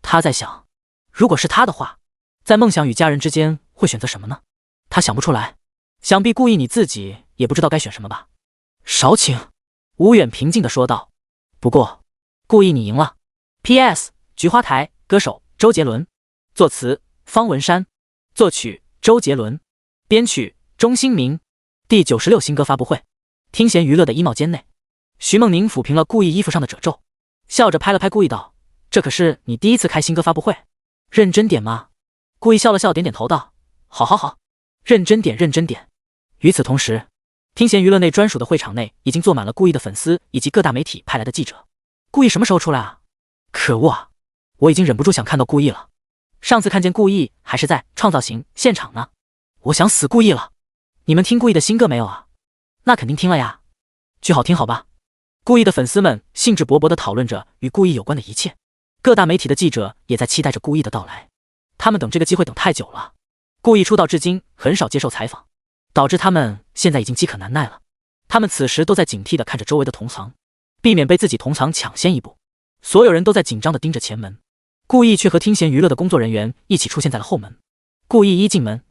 他在想，如果是他的话，在梦想与家人之间会选择什么呢？他想不出来。想必故意你自己也不知道该选什么吧。少请，吴远平静地说道。不过，故意你赢了。P.S. 菊花台，歌手周杰伦，作词方文山，作曲周杰伦，编曲钟兴民。第96新歌发布会，听弦娱乐的衣帽间内，徐梦宁抚平了故意衣服上的褶皱，笑着拍了拍故意道：这可是你第一次开新歌发布会，认真点吗？故意笑了笑，点点头道：好，认真点。与此同时，听弦娱乐内专属的会场内已经坐满了故意的粉丝以及各大媒体派来的记者。故意什么时候出来啊？可恶啊！我已经忍不住想看到故意了。上次看见故意还是在创造型现场呢，我想死故意了。你们听故意的新歌没有啊？那肯定听了呀，巨好听好吧？故意的粉丝们兴致勃勃地讨论着与故意有关的一切。各大媒体的记者也在期待着顾毅的到来，他们等这个机会等太久了。顾毅出道至今很少接受采访，导致他们现在已经饥渴难耐了。他们此时都在警惕地看着周围的同行，避免被自己同行抢先一步。所有人都在紧张地盯着前门，顾毅却和听弦娱乐的工作人员一起出现在了后门。顾毅一进门，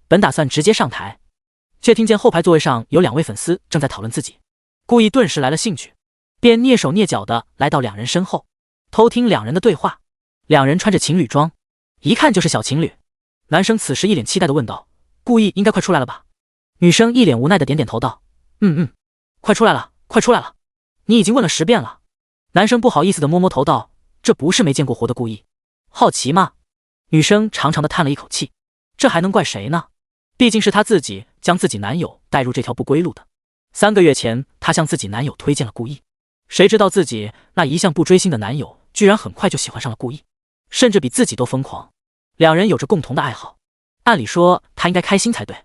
本打算直接上台，却听见后排座位上有2位粉丝正在讨论自己。顾毅顿时来了兴趣，便蹑手蹑脚地来到2人身后，偷听2人的对话。2人穿着情侣装，一看就是小情侣。男生此时一脸期待地问道：“顾毅应该快出来了吧？”女生一脸无奈地点点头道：“快出来了，快出来了，你已经问了10遍了。”男生不好意思地摸摸头道：“这不是没见过活的顾毅，好奇吗？”女生长长地叹了一口气，这还能怪谁呢？毕竟是她自己将自己男友带入这条不归路的。3个月前，她向自己男友推荐了顾毅，谁知道自己那一向不追星的男友居然很快就喜欢上了顾毅，甚至比自己都疯狂。2人有着共同的爱好，按理说她应该开心才对，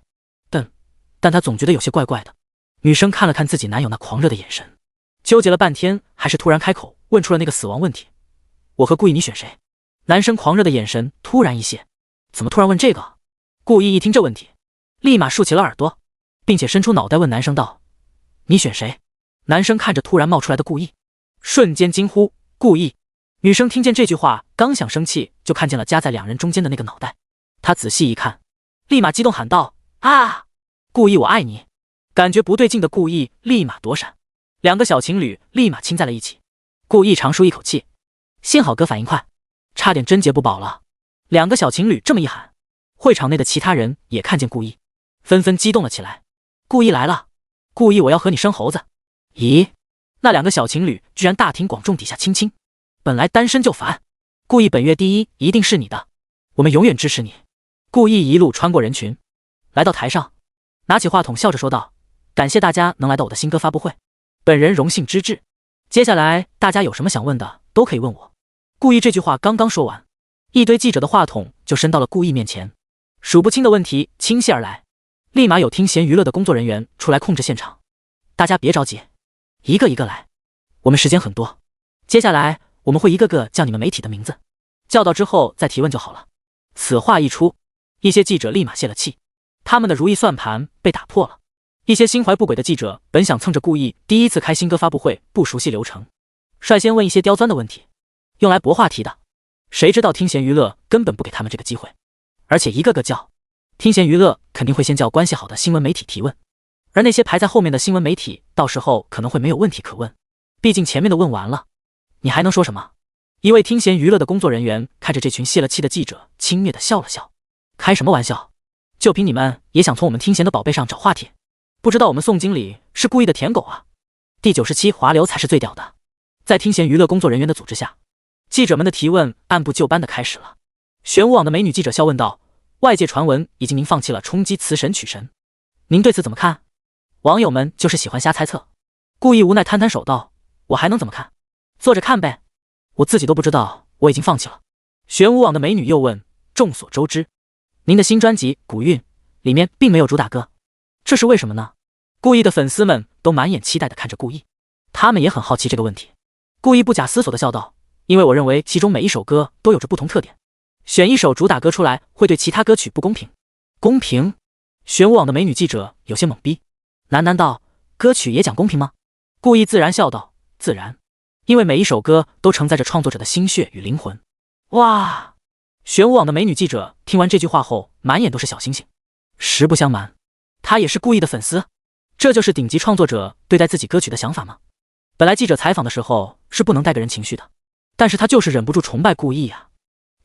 但她总觉得有些怪怪的。女生看了看自己男友那狂热的眼神，纠结了半天，还是突然开口问出了那个死亡问题：“我和顾毅你选谁？”男生狂热的眼神突然一泄，怎么突然问这个？顾毅一听这问题，立马竖起了耳朵，并且伸出脑袋问男生道：“你选谁？”男生看着突然冒出来的顾毅，瞬间惊呼：“顾毅！”女生听见这句话，刚想生气，就看见了夹在2人中间的那个脑袋。她仔细一看，立马激动喊道：“啊！顾毅，我爱你！”感觉不对劲的顾毅立马躲闪，2个小情侣立马亲在了一起。顾毅长舒一口气，幸好哥反应快，差点真结不保了。2个小情侣这么一喊，会场内的其他人也看见顾毅，纷纷激动了起来。顾毅来了！顾毅，我要和你生猴子！咦，那2个小情侣居然大庭广众底下亲亲，本来单身就烦，顾毅本月第一一定是你的，我们永远支持你。顾毅一路穿过人群，来到台上，拿起话筒笑着说道：“感谢大家能来到我的新歌发布会，本人荣幸之至。接下来大家有什么想问的都可以问我。”顾毅这句话刚刚说完，一堆记者的话筒就伸到了顾毅面前，数不清的问题倾泻而来，立马有听弦娱乐的工作人员出来控制现场。大家别着急，一个一个来，我们时间很多，接下来我们会一个个叫你们媒体的名字，叫到之后再提问就好了。此话一出，一些记者立马泄了气，他们的如意算盘被打破了。一些心怀不轨的记者本想蹭着顾毅第一次开新歌发布会不熟悉流程，率先问一些刁钻的问题，用来博话题的，谁知道听弦娱乐根本不给他们这个机会，而且一个个叫。听弦娱乐肯定会先叫关系好的新闻媒体提问，而那些排在后面的新闻媒体到时候可能会没有问题可问，毕竟前面的问完了，你还能说什么？一位听弦娱乐的工作人员看着这群泄了气的记者，轻蔑地笑了笑：“开什么玩笑？就凭你们也想从我们听弦的宝贝上找话题？不知道我们宋经理是故意的舔狗啊！”第97华流才是最屌的。在听弦娱乐工作人员的组织下，记者们的提问按部就班地开始了。玄武网的美女记者笑问道：“外界传闻已经您放弃了冲击词神曲神，您对此怎么看？”网友们就是喜欢瞎猜测。顾毅无奈摊摊手道：“我还能怎么看？坐着看呗，我自己都不知道我已经放弃了。”玄武网的美女又问：“众所周知，您的新专辑《古韵》里面并没有主打歌，这是为什么呢？”顾毅的粉丝们都满眼期待地看着顾毅，他们也很好奇这个问题。顾毅不假思索地笑道：“因为我认为其中每一首歌都有着不同特点，选一首主打歌出来会对其他歌曲不公平。”公平？玄武网的美女记者有些懵逼，喃喃道：“歌曲也讲公平吗？”顾毅自然笑道：“自然，因为每一首歌都承载着创作者的心血与灵魂。”哇！玄武网的美女记者听完这句话后，满眼都是小星星。实不相瞒，她也是顾毅的粉丝。这就是顶级创作者对待自己歌曲的想法吗？本来记者采访的时候是不能带个人情绪的，但是他就是忍不住崇拜顾毅啊。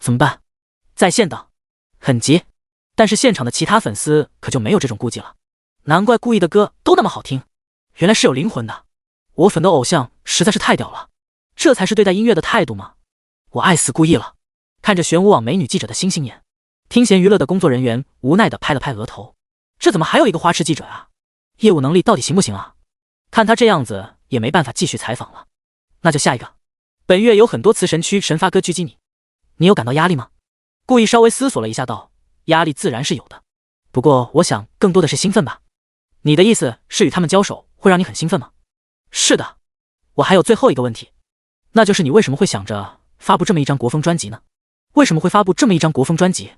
怎么办？在线等。很急。但是现场的其他粉丝可就没有这种顾忌了。难怪顾毅的歌都那么好听，原来是有灵魂的。我粉的偶像实在是太屌了，这才是对待音乐的态度吗？我爱死顾毅了。看着玄武网美女记者的星星眼，听弦娱乐的工作人员无奈地拍了拍额头，这怎么还有一个花痴记者啊？业务能力到底行不行啊？看他这样子也没办法继续采访了，那就下一个。本月有很多词神区神发歌狙击你，你有感到压力吗？顾毅稍微思索了一下道：“压力自然是有的，不过我想更多的是兴奋吧。”你的意思是与他们交手会让你很兴奋吗？是的。我还有最后一个问题，那就是你为什么会想着发布这么一张国风专辑呢？为什么会发布这么一张国风专辑？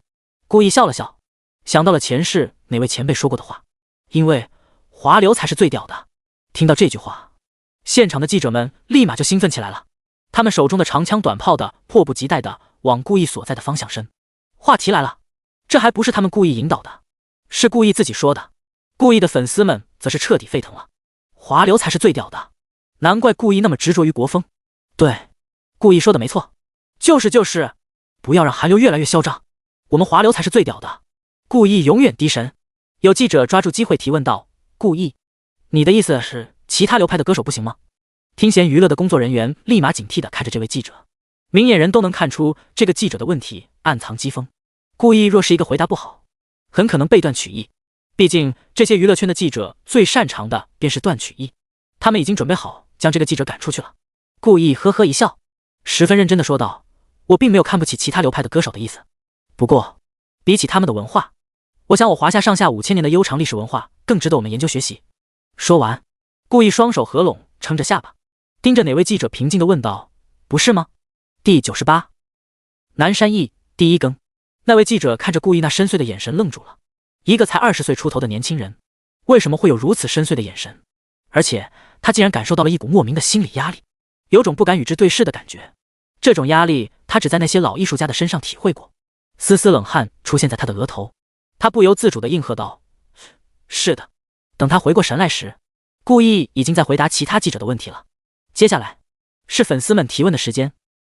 顾意笑了笑，想到了前世哪位前辈说过的话，因为华流才是最屌的。听到这句话，现场的记者们立马就兴奋起来了，他们手中的长枪短炮的迫不及待的往顾意所在的方向伸。话题来了，这还不是他们故意引导的，是顾意自己说的。顾意的粉丝们则是彻底沸腾了，华流才是最屌的，难怪顾意那么执着于国风。对，顾意说的没错，就是，不要让韩流越来越嚣张，我们华流才是最屌的。顾意永远低神。有记者抓住机会提问道：顾意，你的意思是其他流派的歌手不行吗？听弦娱乐的工作人员立马警惕地看着这位记者，明眼人都能看出这个记者的问题暗藏讥讽。顾意若是一个回答不好，很可能被断曲艺，毕竟这些娱乐圈的记者最擅长的便是断曲艺，他们已经准备好将这个记者赶出去了。顾意呵呵一笑，十分认真地说道：我并没有看不起其他流派的歌手的意思，不过比起他们的文化，我想我华夏上下5000年的悠长历史文化更值得我们研究学习。说完，顾意双手合拢，撑着下巴，盯着哪位记者平静地问道：不是吗？第98，南山义第一更。那位记者看着顾意那深邃的眼神愣住了，一个才20岁出头的年轻人，为什么会有如此深邃的眼神？而且他竟然感受到了一股莫名的心理压力，有种不敢与之对视的感觉。这种压力他只在那些老艺术家的身上体会过。丝丝冷汗出现在他的额头，他不由自主地应和道：是的。等他回过神来时，顾意已经在回答其他记者的问题了。接下来是粉丝们提问的时间，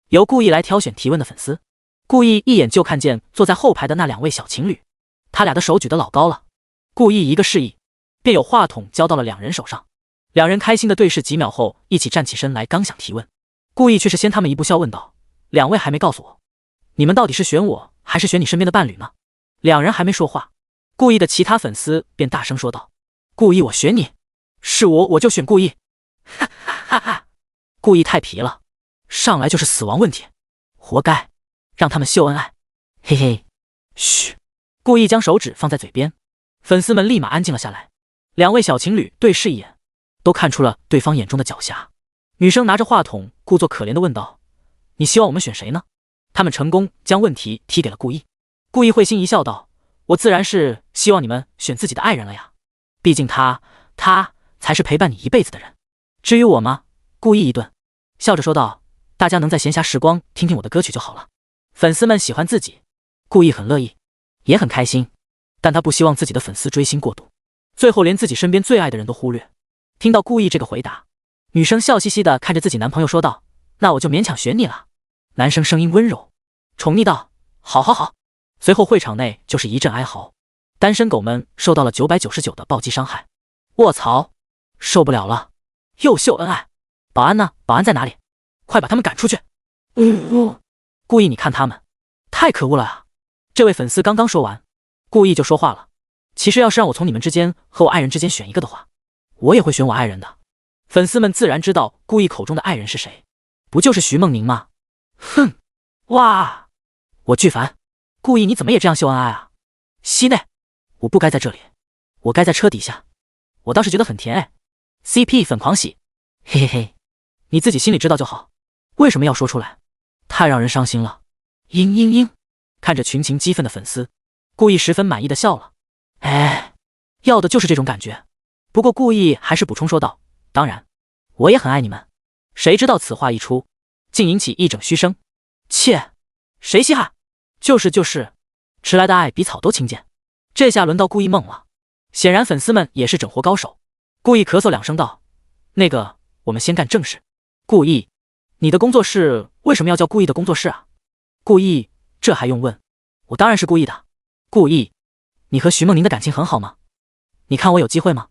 由顾意来挑选提问的粉丝。顾意一眼就看见坐在后排的那2位小情侣，他俩的手举得老高了。顾意一个示意，便有话筒交到了2人手上。2人开心的对视几秒后，一起站起身来，刚想提问，顾意却是先他们一步笑问道：两位还没告诉我，你们到底是选我还是选你身边的伴侣呢？2人还没说话，顾意的其他粉丝便大声说道：顾意我选你，是我就选顾意。哈哈哈哈！顾意太皮了，上来就是死亡问题，活该，让他们秀恩爱。嘿嘿，嘘！顾意将手指放在嘴边，粉丝们立马安静了下来。2位小情侣对视一眼，都看出了对方眼中的狡黠。女生拿着话筒，故作可怜地问道：你希望我们选谁呢？他们成功将问题踢给了顾意。顾意会心一笑道：我自然是希望你们选自己的爱人了呀，毕竟他才是陪伴你一辈子的人。至于我吗？顾意一顿，笑着说道：大家能在闲暇时光听听我的歌曲就好了。粉丝们喜欢自己，顾意很乐意，也很开心，但他不希望自己的粉丝追星过度，最后连自己身边最爱的人都忽略。听到顾意这个回答，女生笑嘻嘻地看着自己男朋友说道：那我就勉强选你了。男生声音温柔宠溺道：好好好。随后会场内就是一阵哀嚎，单身狗们受到了999的暴击伤害。卧槽，受不了了，又秀恩爱。保安呢？保安在哪里？快把他们赶出去。顾意你看他们太可恶了啊。这位粉丝刚刚说完，顾意就说话了：其实要是让我从你们之间和我爱人之间选一个的话，我也会选我爱人的。粉丝们自然知道顾意口中的爱人是谁，不就是徐梦宁吗？哼，哇，我巨烦。顾意你怎么也这样秀恩爱啊？西内，我不该在这里，我该在车底下。我倒是觉得很甜哎 ，CP 粉狂喜，嘿嘿嘿，你自己心里知道就好，为什么要说出来？太让人伤心了。看着群情激愤的粉丝，顾意十分满意的笑了。哎，要的就是这种感觉。不过顾意还是补充说道：当然，我也很爱你们。谁知道此话一出，竟引起一整嘘声。切，谁稀罕？就是，迟来的爱比草都轻贱。这下轮到顾意懵了，显然粉丝们也是整活高手。顾意咳嗽2声道：那个，我们先干正事。顾意，你的工作室为什么要叫顾意的工作室啊？顾意，这还用问？我当然是故意的。顾意，你和徐梦宁的感情很好吗？你看我有机会吗？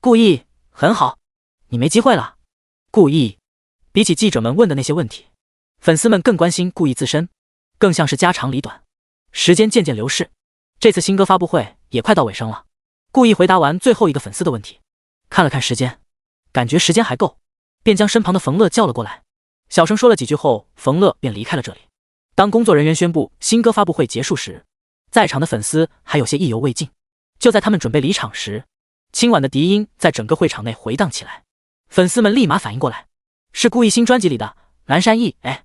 顾意，很好，你没机会了。顾意，比起记者们问的那些问题，粉丝们更关心顾意自身，更像是家长里短。时间渐渐流逝，这次新歌发布会也快到尾声了。顾意回答完最后一个粉丝的问题，看了看时间，感觉时间还够，便将身旁的冯乐叫了过来，小声说了几句后，冯乐便离开了这里。当工作人员宣布新歌发布会结束时，在场的粉丝还有些意犹未尽。就在他们准备离场时，清婉的笛音在整个会场内回荡起来，粉丝们立马反应过来，是顾意新专辑里的南山忆。哎，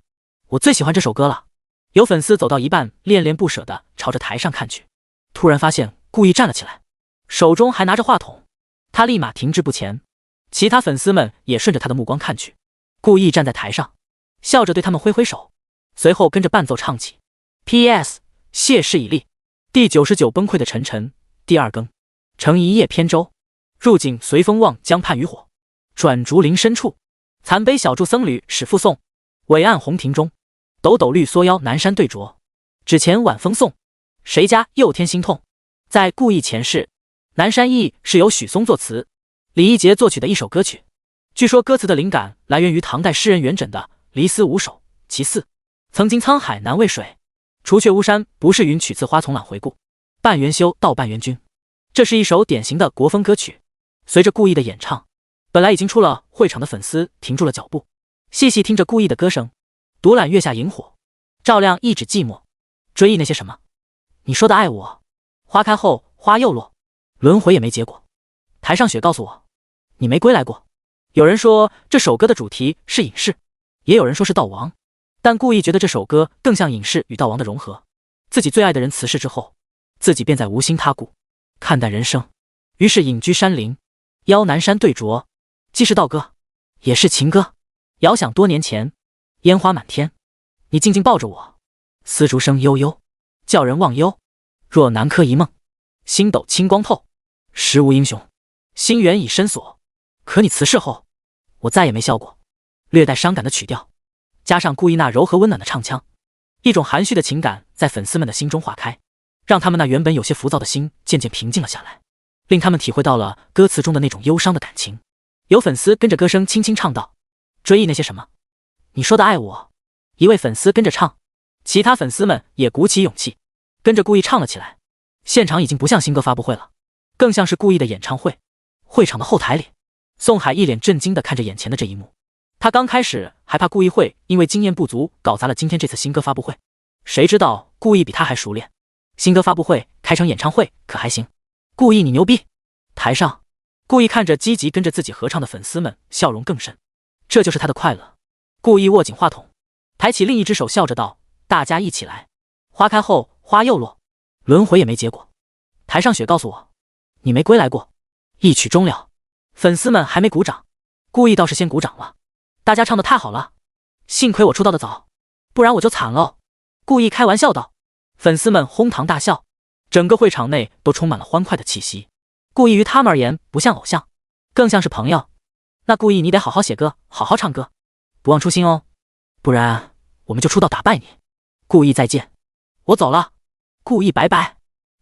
我最喜欢这首歌了。有粉丝走到一半，恋恋不舍地朝着台上看去，突然发现顾意站了起来，手中还拿着话筒，他立马停滞不前。其他粉丝们也顺着他的目光看去，顾意站在台上，笑着对他们挥挥手，随后跟着伴奏唱起 PS 谢氏以立，第99崩溃的沉沉，第二更乘一叶扁舟，入井随风望江畔渔火，转竹林深处，残碑小筑僧侣始复诵，伟岸红亭中，抖抖绿缩腰南山对酌，只前晚风送，谁家又添心痛。在顾意前世，南山忆是由许嵩作词，李义杰作曲的一首歌曲。据说歌词的灵感来源于唐代诗人元稹的《离思五首》其四，曾经沧海难为水，除却巫山不是云，取次花丛懒回顾，半缘修道半缘君。这是一首典型的国风歌曲。随着顾意的演唱，本来已经出了会场的粉丝停住了脚步，细细听着顾意的歌声，独揽月下萤火，照亮一纸寂寞，追忆那些什么，你说的爱我，花开后花又落，轮回也没结果。台上雪告诉我，你没归来过。有人说这首歌的主题是隐士，也有人说是悼亡，但顾意觉得这首歌更像隐士与悼亡的融合。自己最爱的人辞世之后，自己便在无心他顾，看淡人生，于是隐居山林，邀南山对酌，既是道歌，也是情歌。遥想多年前，烟花满天，你静静抱着我，丝竹声悠悠，叫人忘忧。若南柯一梦，星斗清光透，时无英雄，心缘已深锁。可你辞世后，我再也没笑过。略带伤感的曲调，加上顾意那柔和温暖的唱腔，一种含蓄的情感在粉丝们的心中化开，让他们那原本有些浮躁的心渐渐平静了下来，令他们体会到了歌词中的那种忧伤的感情。有粉丝跟着歌声轻轻唱道，追忆那些什么，你说的爱我。一位粉丝跟着唱，其他粉丝们也鼓起勇气跟着顾意唱了起来。现场已经不像新歌发布会了，更像是顾意的演唱会。会场的后台里，宋海一脸震惊地看着眼前的这一幕。他刚开始还怕顾意会因为经验不足搞砸了今天这次新歌发布会，谁知道顾意比他还熟练，新歌发布会开成演唱会可还行。顾意你牛逼。台上，顾意看着积极跟着自己合唱的粉丝们，笑容更深，这就是他的快乐。顾意握紧话筒，抬起另一只手，笑着道，大家一起来，花开后花又落，轮回也没结果。台上雪告诉我，你没归来过。一曲终了，粉丝们还没鼓掌，顾意倒是先鼓掌了。大家唱得太好了，幸亏我出道的早，不然我就惨了。顾意开玩笑道。粉丝们哄堂大笑，整个会场内都充满了欢快的气息。顾意于他们而言不像偶像，更像是朋友。那顾意你得好好写歌，好好唱歌，不忘初心哦，不然我们就出道打败你。顾意再见，我走了。顾意拜拜，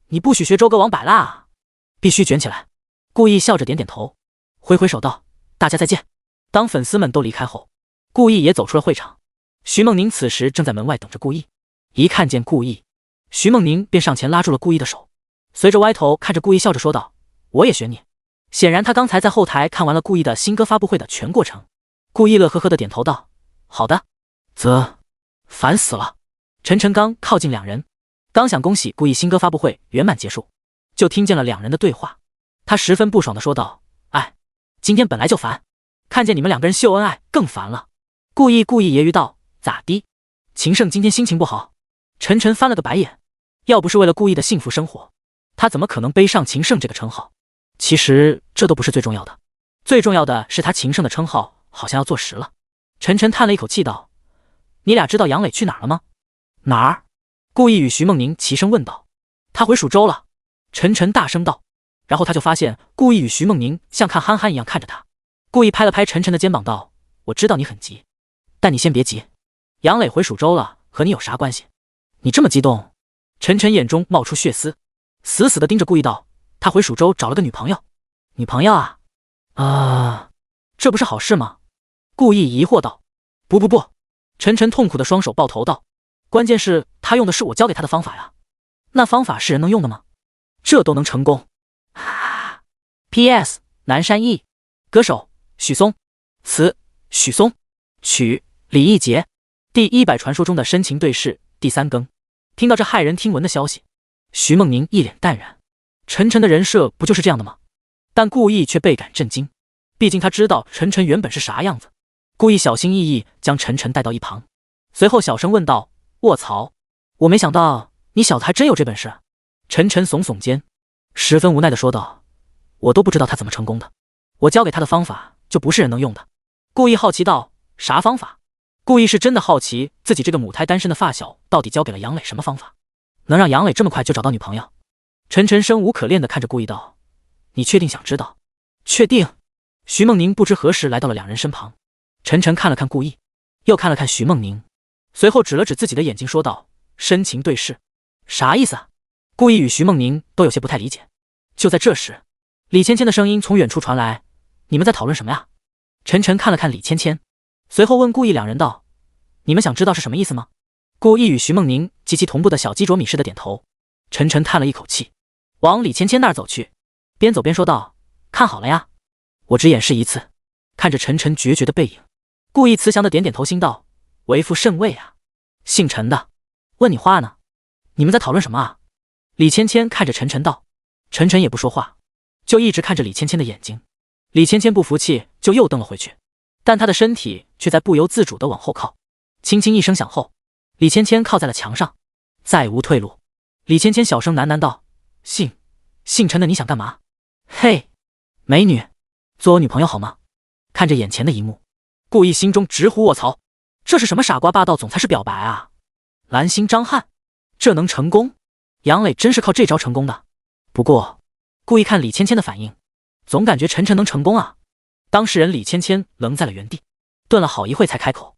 你不许学周歌王摆烂啊，必须卷起来。顾意笑着点点头，挥挥手道，大家再见。当粉丝们都离开后，顾意也走出了会场。徐梦宁此时正在门外等着顾意，一看见顾意，徐梦宁便上前拉住了顾意的手，随着歪头看着顾意笑着说道，我也选你。显然他刚才在后台看完了顾意的新歌发布会的全过程。顾意乐呵呵的点头道，好的。烦死了。陈晨刚靠近两人，刚想恭喜顾意新歌发布会圆满结束，就听见了两人的对话。他十分不爽的说道，哎，今天本来就烦，看见你们两个人秀恩爱更烦了。顾意揶揄道，咋的？秦胜今天心情不好？陈晨翻了个白眼，要不是为了顾意的幸福生活，他怎么可能背上秦胜这个称号？其实这都不是最重要的，最重要的是他秦胜的称号好像要坐实了。陈晨叹了一口气道，你俩知道杨磊去哪儿了吗？哪儿？顾意与徐梦宁齐声问道。他回蜀州了。陈晨大声道。然后他就发现顾意与徐梦宁像看憨憨一样看着他。顾意拍了拍陈晨的肩膀道，我知道你很急，但你先别急，杨磊回蜀州了和你有啥关系？你这么激动？陈晨眼中冒出血丝，死死地盯着顾意道，他回蜀州找了个女朋友。女朋友啊？这不是好事吗？顾意疑惑道。不，陈晨痛苦的双手抱头道，关键是他用的是我教给他的方法呀，那方法是人能用的吗？这都能成功？PS 南山忆，歌手许嵩，词许嵩，曲李义杰，第100传说中的深情对视，第3更。听到这骇人听闻的消息，徐梦宁一脸淡然。陈晨的人设不就是这样的吗？但顾意却倍感震惊，毕竟他知道陈晨原本是啥样子。顾意小心翼翼将陈晨带到一旁，随后小声问道：“卧槽，我没想到你小子还真有这本事。”陈晨耸耸肩，十分无奈地说道：“我都不知道他怎么成功的，我教给他的方法就不是人能用的。”顾意好奇道：“啥方法？”顾意是真的好奇自己这个母胎单身的发小到底教给了杨磊什么方法，能让杨磊这么快就找到女朋友。陈晨生无可恋地看着顾意道：“你确定想知道？”“确定。”徐梦宁不知何时来到了两人身旁，陈晨看了看顾意，又看了看徐梦宁，随后指了指自己的眼睛说道：“深情对视。”“啥意思啊？”顾意与徐梦宁都有些不太理解。就在这时，李芊芊的声音从远处传来：“你们在讨论什么呀？”陈晨看了看李芊芊，随后问顾意两人道：“你们想知道是什么意思吗？”顾意与徐梦宁极其同步的小鸡啄米似的点头。陈晨叹了一口气，往李芊芊那儿走去，边走边说道：“看好了呀，我只演示一次。”看着陈晨决绝的背影，顾意慈祥的点点头，心道：“为父甚慰啊。姓陈的，问你话呢，你们在讨论什么啊？”李芊芊看着陈晨道。陈晨也不说话，就一直看着李芊芊的眼睛。李芊芊不服气，就又瞪了回去，但她的身体却在不由自主地往后靠。轻轻一声响后，李芊芊靠在了墙上，再无退路。李芊芊小声喃喃道：“姓陈的，你想干嘛？嘿，美女，做我女朋友好吗？”看着眼前的一幕，顾意心中直呼卧槽，这是什么傻瓜霸道总裁式表白啊？蓝心张翰，这能成功？杨磊真是靠这招成功的。不过顾意看李芊芊的反应，总感觉陈晨能成功啊。当事人李芊芊愣在了原地，顿了好一会才开口：“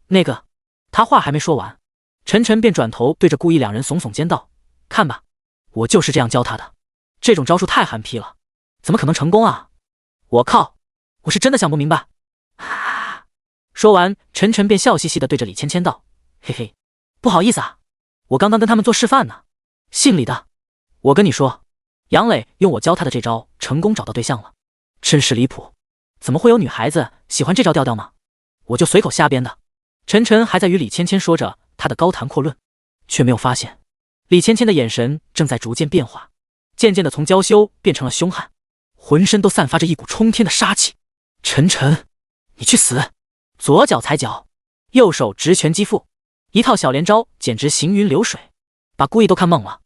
那个。”他话还没说完，陈晨便转头对着顾意两人耸耸肩道：“看吧，我就是这样教他的，这种招数太憨批了，怎么可能成功啊？我靠，我是真的想不明白。”说完，陈晨便笑嘻嘻地对着李芊芊道：“嘿嘿，不好意思啊，我刚刚跟他们做示范呢。姓李的，我跟你说，杨磊用我教他的这招成功找到对象了，真是离谱，怎么会有女孩子喜欢这招调调吗？我就随口瞎编的。”陈晨还在与李芊芊说着他的高谈阔论，却没有发现李芊芊的眼神正在逐渐变化，渐渐的从娇羞变成了凶悍，浑身都散发着一股冲天的杀气。“陈晨，你去死！”左脚踩脚，右手直拳击腹，一套小连招简直行云流水，把顾意都看懵了。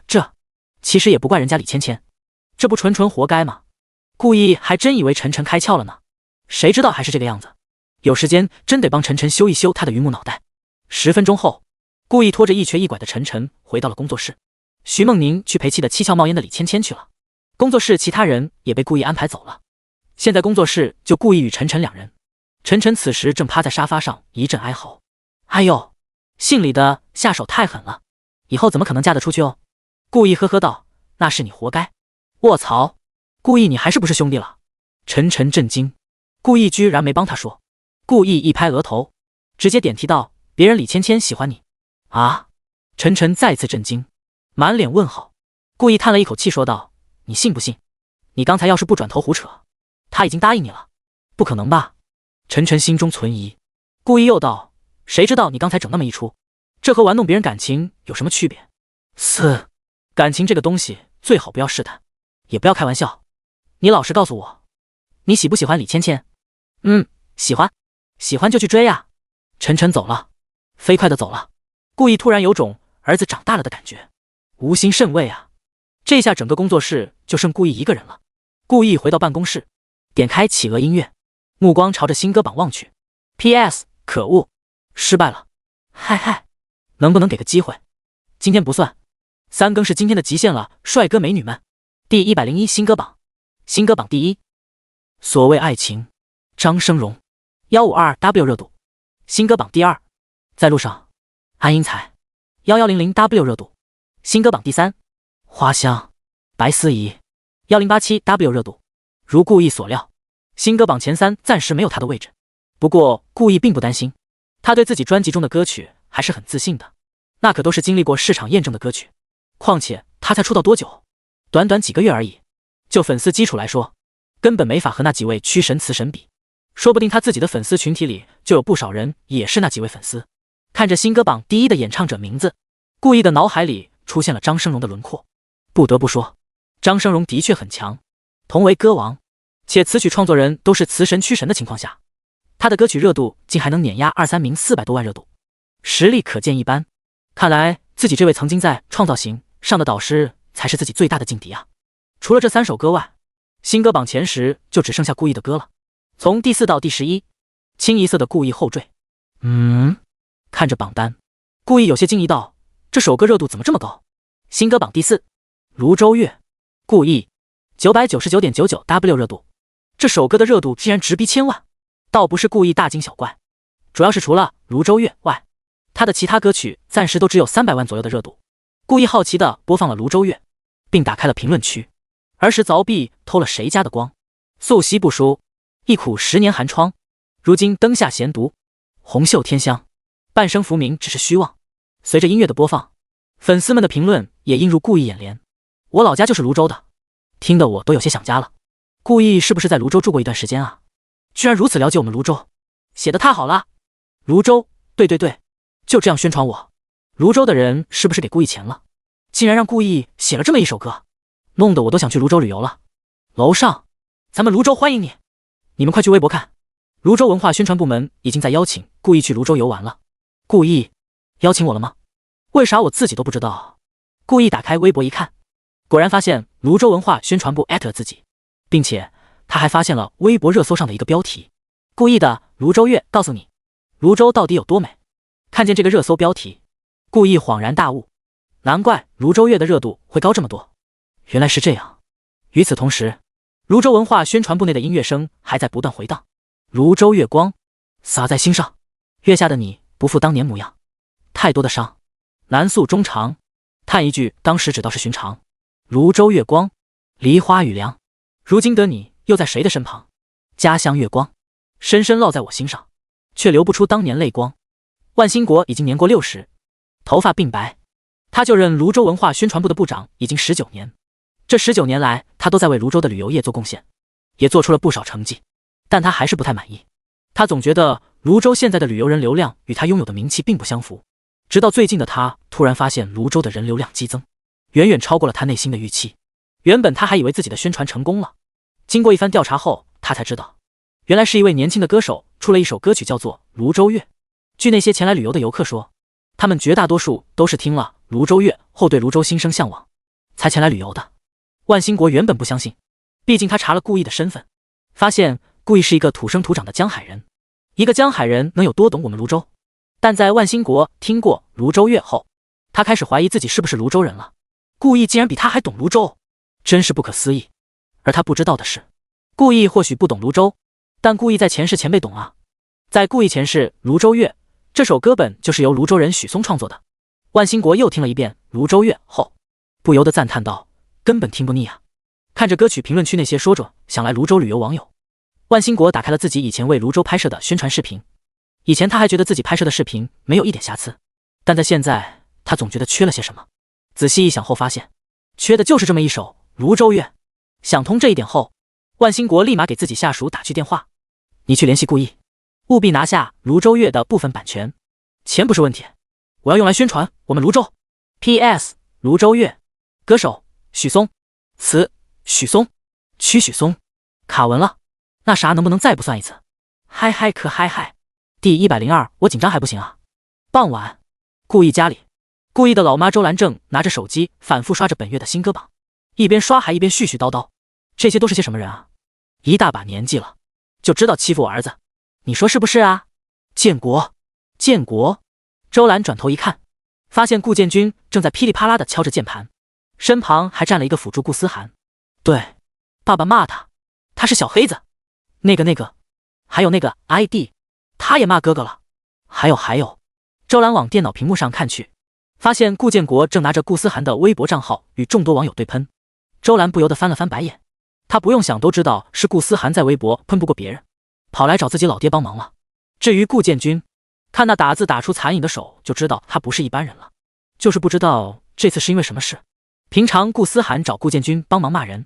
这其实也不怪人家李芊芊，这不纯活该吗？顾意还真以为陈晨开窍了呢，谁知道还是这个样子。有时间真得帮陈晨修一修他的榆木脑袋。10分钟后，顾意拖着一瘸一拐的陈晨回到了工作室，徐梦宁去陪气得七窍冒烟的李芊芊去了，工作室其他人也被顾意安排走了。现在工作室就顾意与陈晨两人。陈晨此时正趴在沙发上一阵哀嚎：“哎呦，姓李的下手太狠了，以后怎么可能嫁得出去哦？”顾意呵呵道：“那是你活该。”“卧槽，顾意你还是不是兄弟了？”陈晨震惊，顾意居然没帮他说。顾意一拍额头，直接点题道：“别人李芊芊喜欢你啊？”陈晨再次震惊，满脸问号。顾意叹了一口气说道：“你信不信？你刚才要是不转头胡扯，他已经答应你了。”“不可能吧？”陈晨心中存疑。顾意又道：“谁知道你刚才整那么一出，这和玩弄别人感情有什么区别？感情这个东西最好不要试探，也不要开玩笑。你老实告诉我，你喜不喜欢李芊芊？”“喜欢。喜欢就去追呀。”陈晨走了，飞快的走了。顾意突然有种儿子长大了的感觉，无心甚慰啊。这下整个工作室就剩顾意一个人了。顾意回到办公室，点开企鹅音乐，目光朝着新歌榜望去。PS 可恶，失败了。嗨，能不能给个机会？今天不算，3更是今天的极限了。帅哥美女们，第101新歌榜，新歌榜第1。所谓爱情，张生荣。152W 热度，新歌榜第2。在路上，安英才。1100W 热度，新歌榜第3。花香，白思怡。1087W 热度。如顾意所料，新歌榜前3暂时没有他的位置。不过顾意并不担心，他对自己专辑中的歌曲还是很自信的，那可都是经历过市场验证的歌曲。况且他才出道多久？短短几个月而已。就粉丝基础来说，根本没法和那几位屈神词神比。说不定他自己的粉丝群体里就有不少人也是那几位粉丝。看着新歌榜第1的演唱者名字，顾意的脑海里出现了张生荣的轮廓。不得不说，张生荣的确很强，同为歌王，且词曲创作人都是词神屈神的情况下，他的歌曲热度竟还能碾压23名400多万热度，实力可见一斑。看来自己这位曾经在创造型上的导师才是自己最大的劲敌啊！除了这3首歌外，新歌榜前10就只剩下故意的歌了，从第4到第11，清一色的故意后缀。看着榜单，故意有些惊疑道：“这首歌热度怎么这么高？”新歌榜第4，泸州月，故意 999.99W 热度，这首歌的热度竟然直逼1000万，倒不是故意大惊小怪，主要是除了泸州月外，他的其他歌曲暂时都只有300万左右的热度。故意好奇地播放了泸州月，并打开了评论区。儿时凿壁偷了谁家的光，素习不书，一苦10年寒窗，如今灯下闲读，红袖添香，半生浮名只是虚妄。随着音乐的播放，粉丝们的评论也映入故意眼帘。我老家就是泸州的，听得我都有些想家了。故意是不是在泸州住过一段时间啊？居然如此了解我们泸州，写得太好了。泸州，对，就这样宣传我。泸州的人是不是给故意钱了？竟然让故意写了这么一首歌，弄得我都想去泸州旅游了。楼上，咱们泸州欢迎你！你们快去微博看，泸州文化宣传部门已经在邀请故意去泸州游玩了。故意邀请我了吗？为啥我自己都不知道？故意打开微博一看，果然发现泸州文化宣传部@了自己，并且他还发现了微博热搜上的一个标题：故意的泸州月告诉你，泸州到底有多美。看见这个热搜标题，故意恍然大悟，难怪泸州月的热度会高这么多，原来是这样。与此同时，泸州文化宣传部内的音乐声还在不断回荡：泸州月光洒在心上，月下的你不复当年模样，太多的伤，难诉衷肠，叹一句当时只道是寻常。泸州月光，梨花雨凉，如今的你又在谁的身旁？家乡月光深深烙在我心上，却流不出当年泪光。万兴国已经年过60，头发鬓白，他就任泸州文化宣传部的部长已经19年。这19年来，他都在为泸州的旅游业做贡献，也做出了不少成绩，但他还是不太满意。他总觉得泸州现在的旅游人流量与他拥有的名气并不相符。直到最近的他突然发现泸州的人流量激增，远远超过了他内心的预期。原本他还以为自己的宣传成功了，经过一番调查后，他才知道，原来是一位年轻的歌手出了一首歌曲叫做《泸州月》。据那些前来旅游的游客说，他们绝大多数都是听了《泸州月》后对泸州心生向往，才前来旅游的。万兴国原本不相信，毕竟他查了故意的身份，发现故意是一个土生土长的江海人。一个江海人能有多懂我们泸州？但在万兴国听过《泸州月》后，他开始怀疑自己是不是泸州人了。故意竟然比他还懂泸州，真是不可思议。而他不知道的是，故意或许不懂泸州，但故意在前世前辈懂啊。在故意前世，《泸州月》这首歌本就是由泸州人许嵩创作的。万兴国又听了一遍《泸州月》后，不由得赞叹道：“根本听不腻啊！”看着歌曲评论区那些说着想来泸州旅游网友，万兴国打开了自己以前为泸州拍摄的宣传视频。以前他还觉得自己拍摄的视频没有一点瑕疵，但在现在他总觉得缺了些什么。仔细一想后发现，缺的就是这么一首《泸州月》。想通这一点后，万兴国立马给自己下属打去电话：“你去联系故意，务必拿下《泸州月》的部分版权，钱不是问题，我要用来宣传我们泸州。PS 泸州月，歌手许嵩，词许嵩，曲许嵩，卡文了，那啥能不能再不算一次？嗨嗨可嗨嗨。第102，我紧张还不行啊。”傍晚，故意家里，故意的老妈周兰正拿着手机反复刷着本月的新歌榜，一边刷还一边絮絮叨叨：“这些都是些什么人啊？一大把年纪了，就知道欺负我儿子，你说是不是啊？”建国，建国。周兰转头一看，发现顾建军正在噼里啪啦地敲着键盘，身旁还站了一个辅助顾思涵。对，爸爸骂他，他是小黑子。那个，还有那个 ID， 他也骂哥哥了。还有，周兰往电脑屏幕上看去，发现顾建国正拿着顾思涵的微博账号与众多网友对喷。周兰不由得翻了翻白眼，他不用想都知道是顾思涵在微博喷不过别人，跑来找自己老爹帮忙了。至于顾建军，看那打字打出残影的手就知道他不是一般人了，就是不知道这次是因为什么事。平常顾思涵找顾建军帮忙骂人，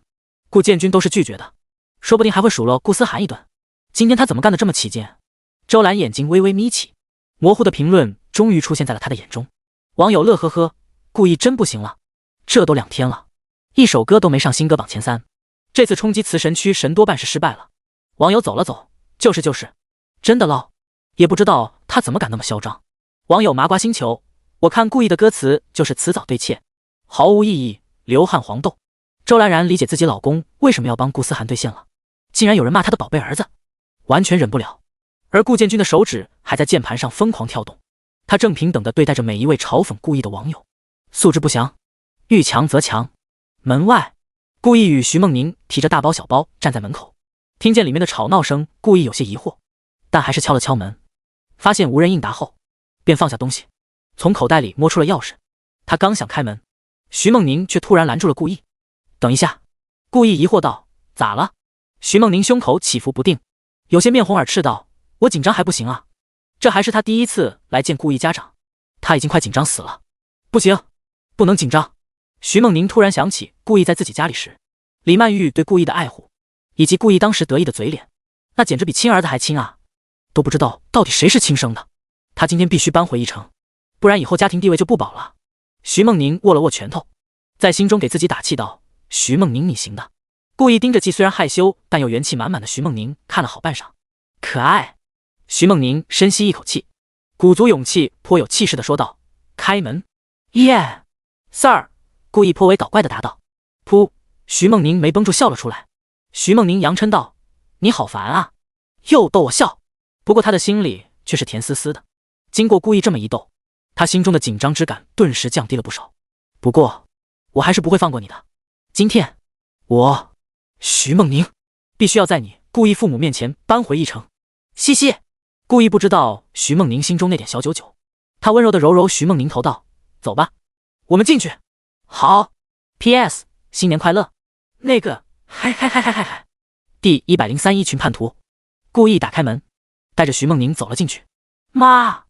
顾建军都是拒绝的，说不定还会数落顾思涵一顿。今天他怎么干得这么起劲？周兰眼睛微微眯起，模糊的评论终于出现在了他的眼中。网友乐呵呵，故意真不行了，这都2天了，一首歌都没上新歌榜前3，这次冲击词神区神多半是失败了。网友走了走，就是，真的捞？也不知道他怎么敢那么嚣张。网友麻瓜星球，我看故意的歌词就是辞藻对切，毫无意义，流汗黄豆。周兰然理解自己老公为什么要帮顾思涵兑现了，竟然有人骂他的宝贝儿子，完全忍不了。而顾建军的手指还在键盘上疯狂跳动，他正平等地对待着每一位嘲讽故意的网友。素质不详，遇强则强。门外，顾意与徐梦宁提着大包小包站在门口，听见里面的吵闹声，顾意有些疑惑，但还是敲了敲门，发现无人应答后，便放下东西，从口袋里摸出了钥匙。他刚想开门，徐梦宁却突然拦住了顾意。等一下，顾意疑惑道，咋了？徐梦宁胸口起伏不定，有些面红耳赤道，我紧张还不行啊？这还是他第一次来见顾意家长，他已经快紧张死了。不行，不能紧张。徐梦宁突然想起顾意在自己家里时，李曼玉对顾意的爱护，以及顾意当时得意的嘴脸，那简直比亲儿子还亲啊！都不知道到底谁是亲生的。他今天必须扳回一城，不然以后家庭地位就不保了。徐梦宁握了握拳头，在心中给自己打气道，徐梦宁你行的。顾意盯着既虽然害羞但又元气满满的徐梦宁看了好半晌，可爱。徐梦宁深吸一口气，鼓足勇气颇有气势地说道，开门。耶、Sir。 顾意颇为搞怪地答道。噗，徐梦宁没绷住笑了出来。徐梦宁扬嗔道，你好烦啊，又逗我笑。不过他的心里却是甜丝丝的。经过顾意这么一逗，他心中的紧张之感顿时降低了不少。不过我还是不会放过你的，今天我徐梦宁必须要在你顾意父母面前扳回一城。嘻嘻。顾意不知道徐梦宁心中那点小九九，他温柔地揉揉徐梦宁头道，走吧，我们进去。好 ，P.S. 新年快乐。那个，嗨。第101群叛徒。顾意打开门，带着徐梦宁走了进去。妈，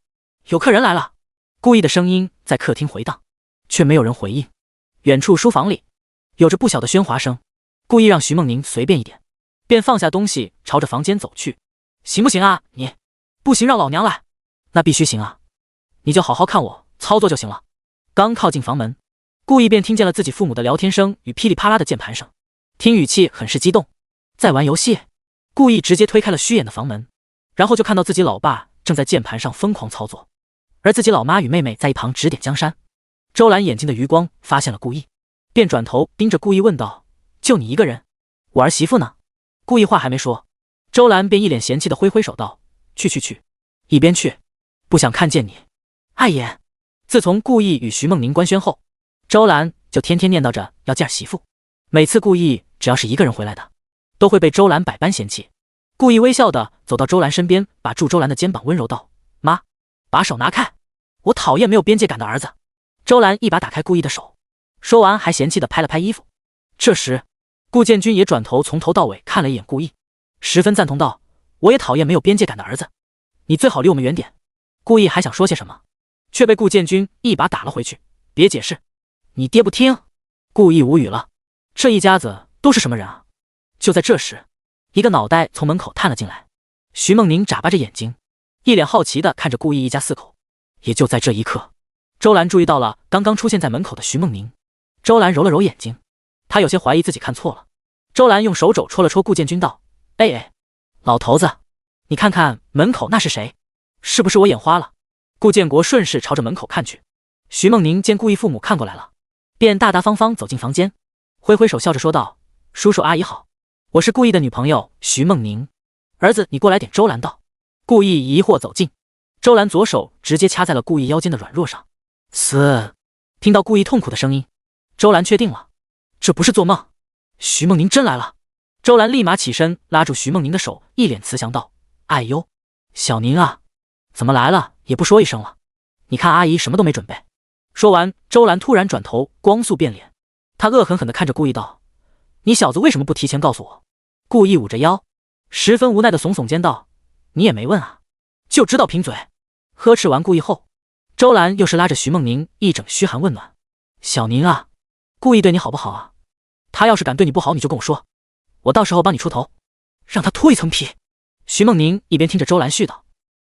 有客人来了。顾意的声音在客厅回荡，却没有人回应。远处书房里有着不小的喧哗声。顾意让徐梦宁随便一点，便放下东西朝着房间走去。行不行啊你？不行让老娘来。那必须行啊，你就好好看我操作就行了。刚靠近房门，顾意便听见了自己父母的聊天声与噼里啪啦的键盘声，听语气很是激动，在玩游戏。顾意直接推开了虚掩的房门，然后就看到自己老爸正在键盘上疯狂操作，而自己老妈与妹妹在一旁指点江山。周兰眼睛的余光发现了顾意，便转头盯着顾意问道，就你一个人，我儿媳妇呢？顾意话还没说，周兰便一脸嫌弃的挥挥手道，去，一边去，不想看见你，碍眼。自从顾意与徐梦宁官宣后，周兰就天天念叨着要见儿媳妇，每次顾意只要是一个人回来的，都会被周兰百般嫌弃。顾意微笑的走到周兰身边，把住周兰的肩膀，温柔道，妈，把手拿开，我讨厌没有边界感的儿子。周兰一把打开顾意的手，说完还嫌弃的拍了拍衣服。这时顾建军也转头从头到尾看了一眼顾意，十分赞同道，我也讨厌没有边界感的儿子，你最好离我们远点。顾意还想说些什么，却被顾建军一把打了回去，别解释，你爹不听。顾意无语了，这一家子都是什么人啊？就在这时，一个脑袋从门口探了进来。徐梦宁眨巴着眼睛，一脸好奇地看着顾意一家四口。也就在这一刻，周兰注意到了刚刚出现在门口的徐梦宁。周兰揉了揉眼睛，她有些怀疑自己看错了。周兰用手肘戳了戳顾建军道，哎，老头子，你看看门口那是谁？是不是我眼花了？顾建国顺势朝着门口看去。徐梦宁见顾意父母看过来了，便大大方方走进房间，挥挥手笑着说道，叔叔阿姨好，我是顾意的女朋友徐梦宁，儿子你过来点。周兰道。顾意疑惑走近，周兰左手直接掐在了顾意腰间的软弱上。嘶！听到顾意痛苦的声音，周兰确定了，这不是做梦，徐梦宁真来了。周兰立马起身拉住徐梦宁的手，一脸慈祥道，哎呦，小宁啊，怎么来了也不说一声了，你看阿姨什么都没准备。说完，周兰突然转头光速变脸，她恶狠狠地看着顾意道，你小子为什么不提前告诉我？顾意捂着腰，十分无奈地耸耸肩道，你也没问啊，就知道贫嘴。呵斥完顾意后，周兰又是拉着徐梦宁一整嘘寒问暖，小宁啊，顾意对你好不好啊？他要是敢对你不好，你就跟我说，我到时候帮你出头，让他脱一层皮。徐梦宁一边听着周兰絮叨，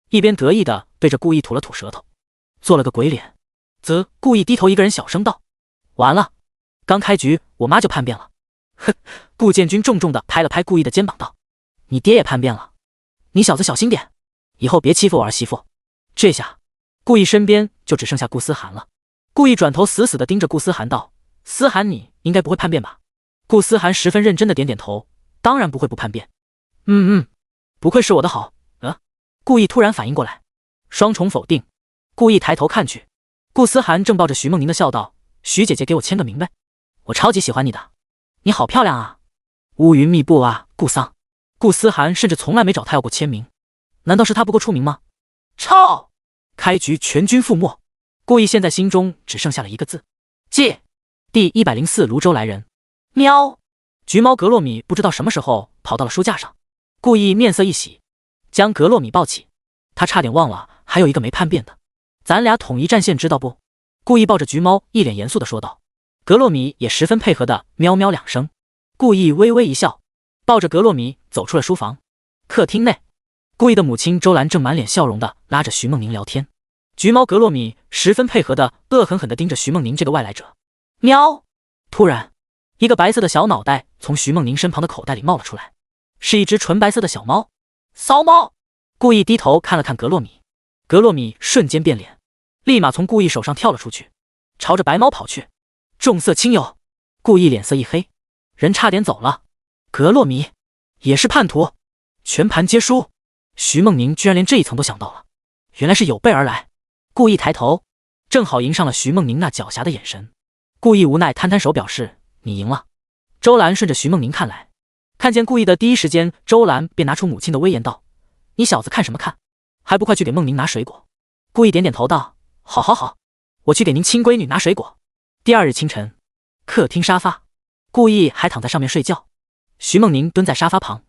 一边得意地对着顾意吐了吐舌头，做了个鬼脸。则顾意低头一个人小声道，完了，刚开局我妈就叛变了。哼！顾建军重重地拍了拍顾意的肩膀道，你爹也叛变了，你小子小心点。以后别欺负我儿媳妇。这下，顾意身边就只剩下顾思涵了。顾意转头死死地盯着顾思涵道：“思涵，你应该不会叛变吧？”顾思涵十分认真地点点头，当然不会不叛变。不愧是我的好。顾意突然反应过来，双重否定。顾意抬头看去，顾思涵正抱着徐梦宁的笑道：“徐姐姐给我签个名呗，我超级喜欢你的，你好漂亮啊。”乌云密布啊，顾桑。顾思涵甚至从来没找他要过签名，难道是他不够出名吗？操！开局全军覆没。顾意现在心中只剩下了一个字：戒。第104泸州来人。喵！橘猫格洛米不知道什么时候跑到了书架上，顾意面色一喜，将格洛米抱起。他差点忘了还有一个没叛变的，咱俩统一战线知道不？顾意抱着橘猫一脸严肃地说道。格洛米也十分配合的喵喵两声。顾意微微一笑，抱着格洛米走出了书房。客厅内，顾意的母亲周兰正满脸笑容的拉着徐梦宁聊天，橘猫格洛米十分配合的恶狠狠地盯着徐梦宁这个外来者。喵！突然，一个白色的小脑袋从徐梦宁身旁的口袋里冒了出来，是一只纯白色的小猫，骚猫。顾意低头看了看格洛米，格洛米瞬间变脸，立马从顾意手上跳了出去，朝着白猫跑去。重色轻友，顾意脸色一黑，人差点走了。格洛米也是叛徒，全盘皆输。徐梦宁居然连这一层都想到了，原来是有备而来。顾意抬头，正好迎上了徐梦宁那狡黠的眼神。顾意无奈摊摊手表示：“你赢了。”周兰顺着徐梦宁看来，看见顾意的第一时间，周兰便拿出母亲的威严道：“你小子看什么看？还不快去给梦宁拿水果！”顾意点点头道：“好好好，我去给您亲闺女拿水果。”第二日清晨，客厅沙发，顾意还躺在上面睡觉，徐梦宁蹲在沙发旁，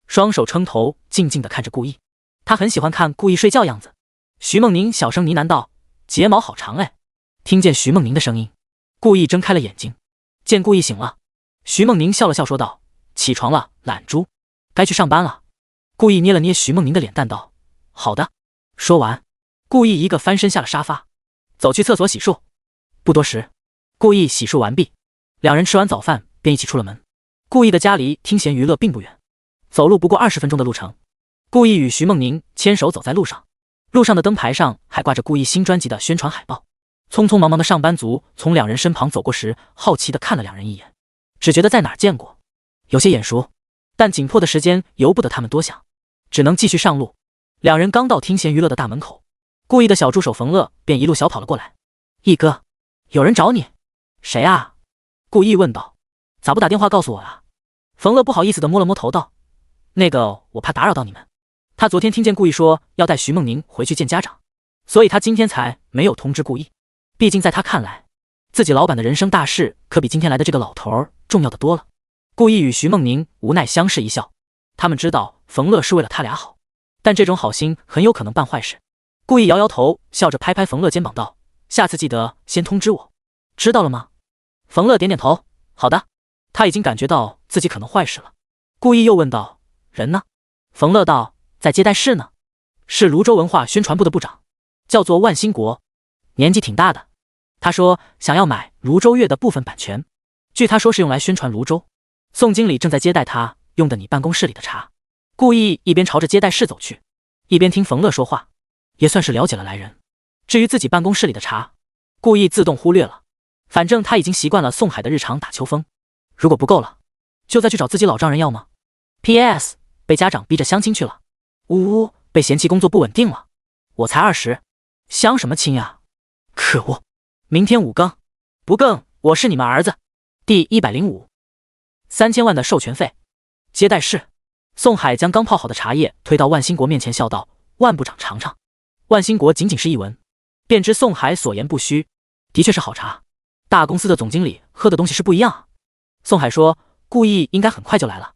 双手撑头，静静地看着顾意。他很喜欢看顾意睡觉样子。徐梦宁小声呢喃道：“睫毛好长哎。”听见徐梦宁的声音，顾意睁开了眼睛。见顾意醒了，徐梦宁笑了笑说道：“起床了，懒猪，该去上班了。”顾意捏了捏徐梦宁的脸蛋道：“好的。”说完，顾意一个翻身下了沙发，走去厕所洗漱。不多时，顾意洗漱完毕，两人吃完早饭便一起出了门。顾意的家离听贤娱乐并不远，走路不过20分钟的路程。顾意与徐梦宁牵手走在路上，路上的灯牌上还挂着顾意新专辑的宣传海报。匆匆忙忙的上班族从两人身旁走过时，好奇地看了两人一眼，只觉得在哪儿见过，有些眼熟，但紧迫的时间由不得他们多想，只能继续上路。两人刚到听贤娱乐的大门口，顾意的小助手冯乐便一路小跑了过来：“意哥，有人找你。”“谁啊？”顾意问道。“咋不打电话告诉我啊？”冯乐不好意思地摸了摸头道：“那个，我怕打扰到你们。他昨天听见顾意说要带徐梦宁回去见家长，所以他今天才没有通知顾意。毕竟在他看来，自己老板的人生大事可比今天来的这个老头儿重要的多了。”顾意与徐梦宁无奈相视一笑，他们知道冯乐是为了他俩好，但这种好心很有可能办坏事。顾意摇摇头，笑着拍拍冯乐肩膀道：“下次记得先通知我，知道了吗？”冯乐点点头：“好的。”他已经感觉到自己可能坏事了。顾意又问道：“人呢？”冯乐道：“在接待室呢，是泸州文化宣传部的部长，叫做万兴国，年纪挺大的。他说想要买泸州乐的部分版权，据他说是用来宣传泸州。宋经理正在接待他用的你办公室里的茶。”顾意一边朝着接待室走去，一边听冯乐说话，也算是了解了来人。至于自己办公室里的茶，顾意自动忽略了，反正他已经习惯了宋海的日常打秋风，如果不够了，就再去找自己老丈人要吗？ PS 被家长逼着相亲去了，呜呜，被嫌弃工作不稳定了。我才20，相什么亲呀？可恶！明天5更，不更我是你们儿子。第105，3000万的授权费。接待室，宋海将刚泡好的茶叶推到万兴国面前，笑道：“万部长尝尝。”万兴国仅仅是一闻，便知宋海所言不虚，的确是好茶。大公司的总经理喝的东西是不一样啊。宋海说：“顾意应该很快就来了。”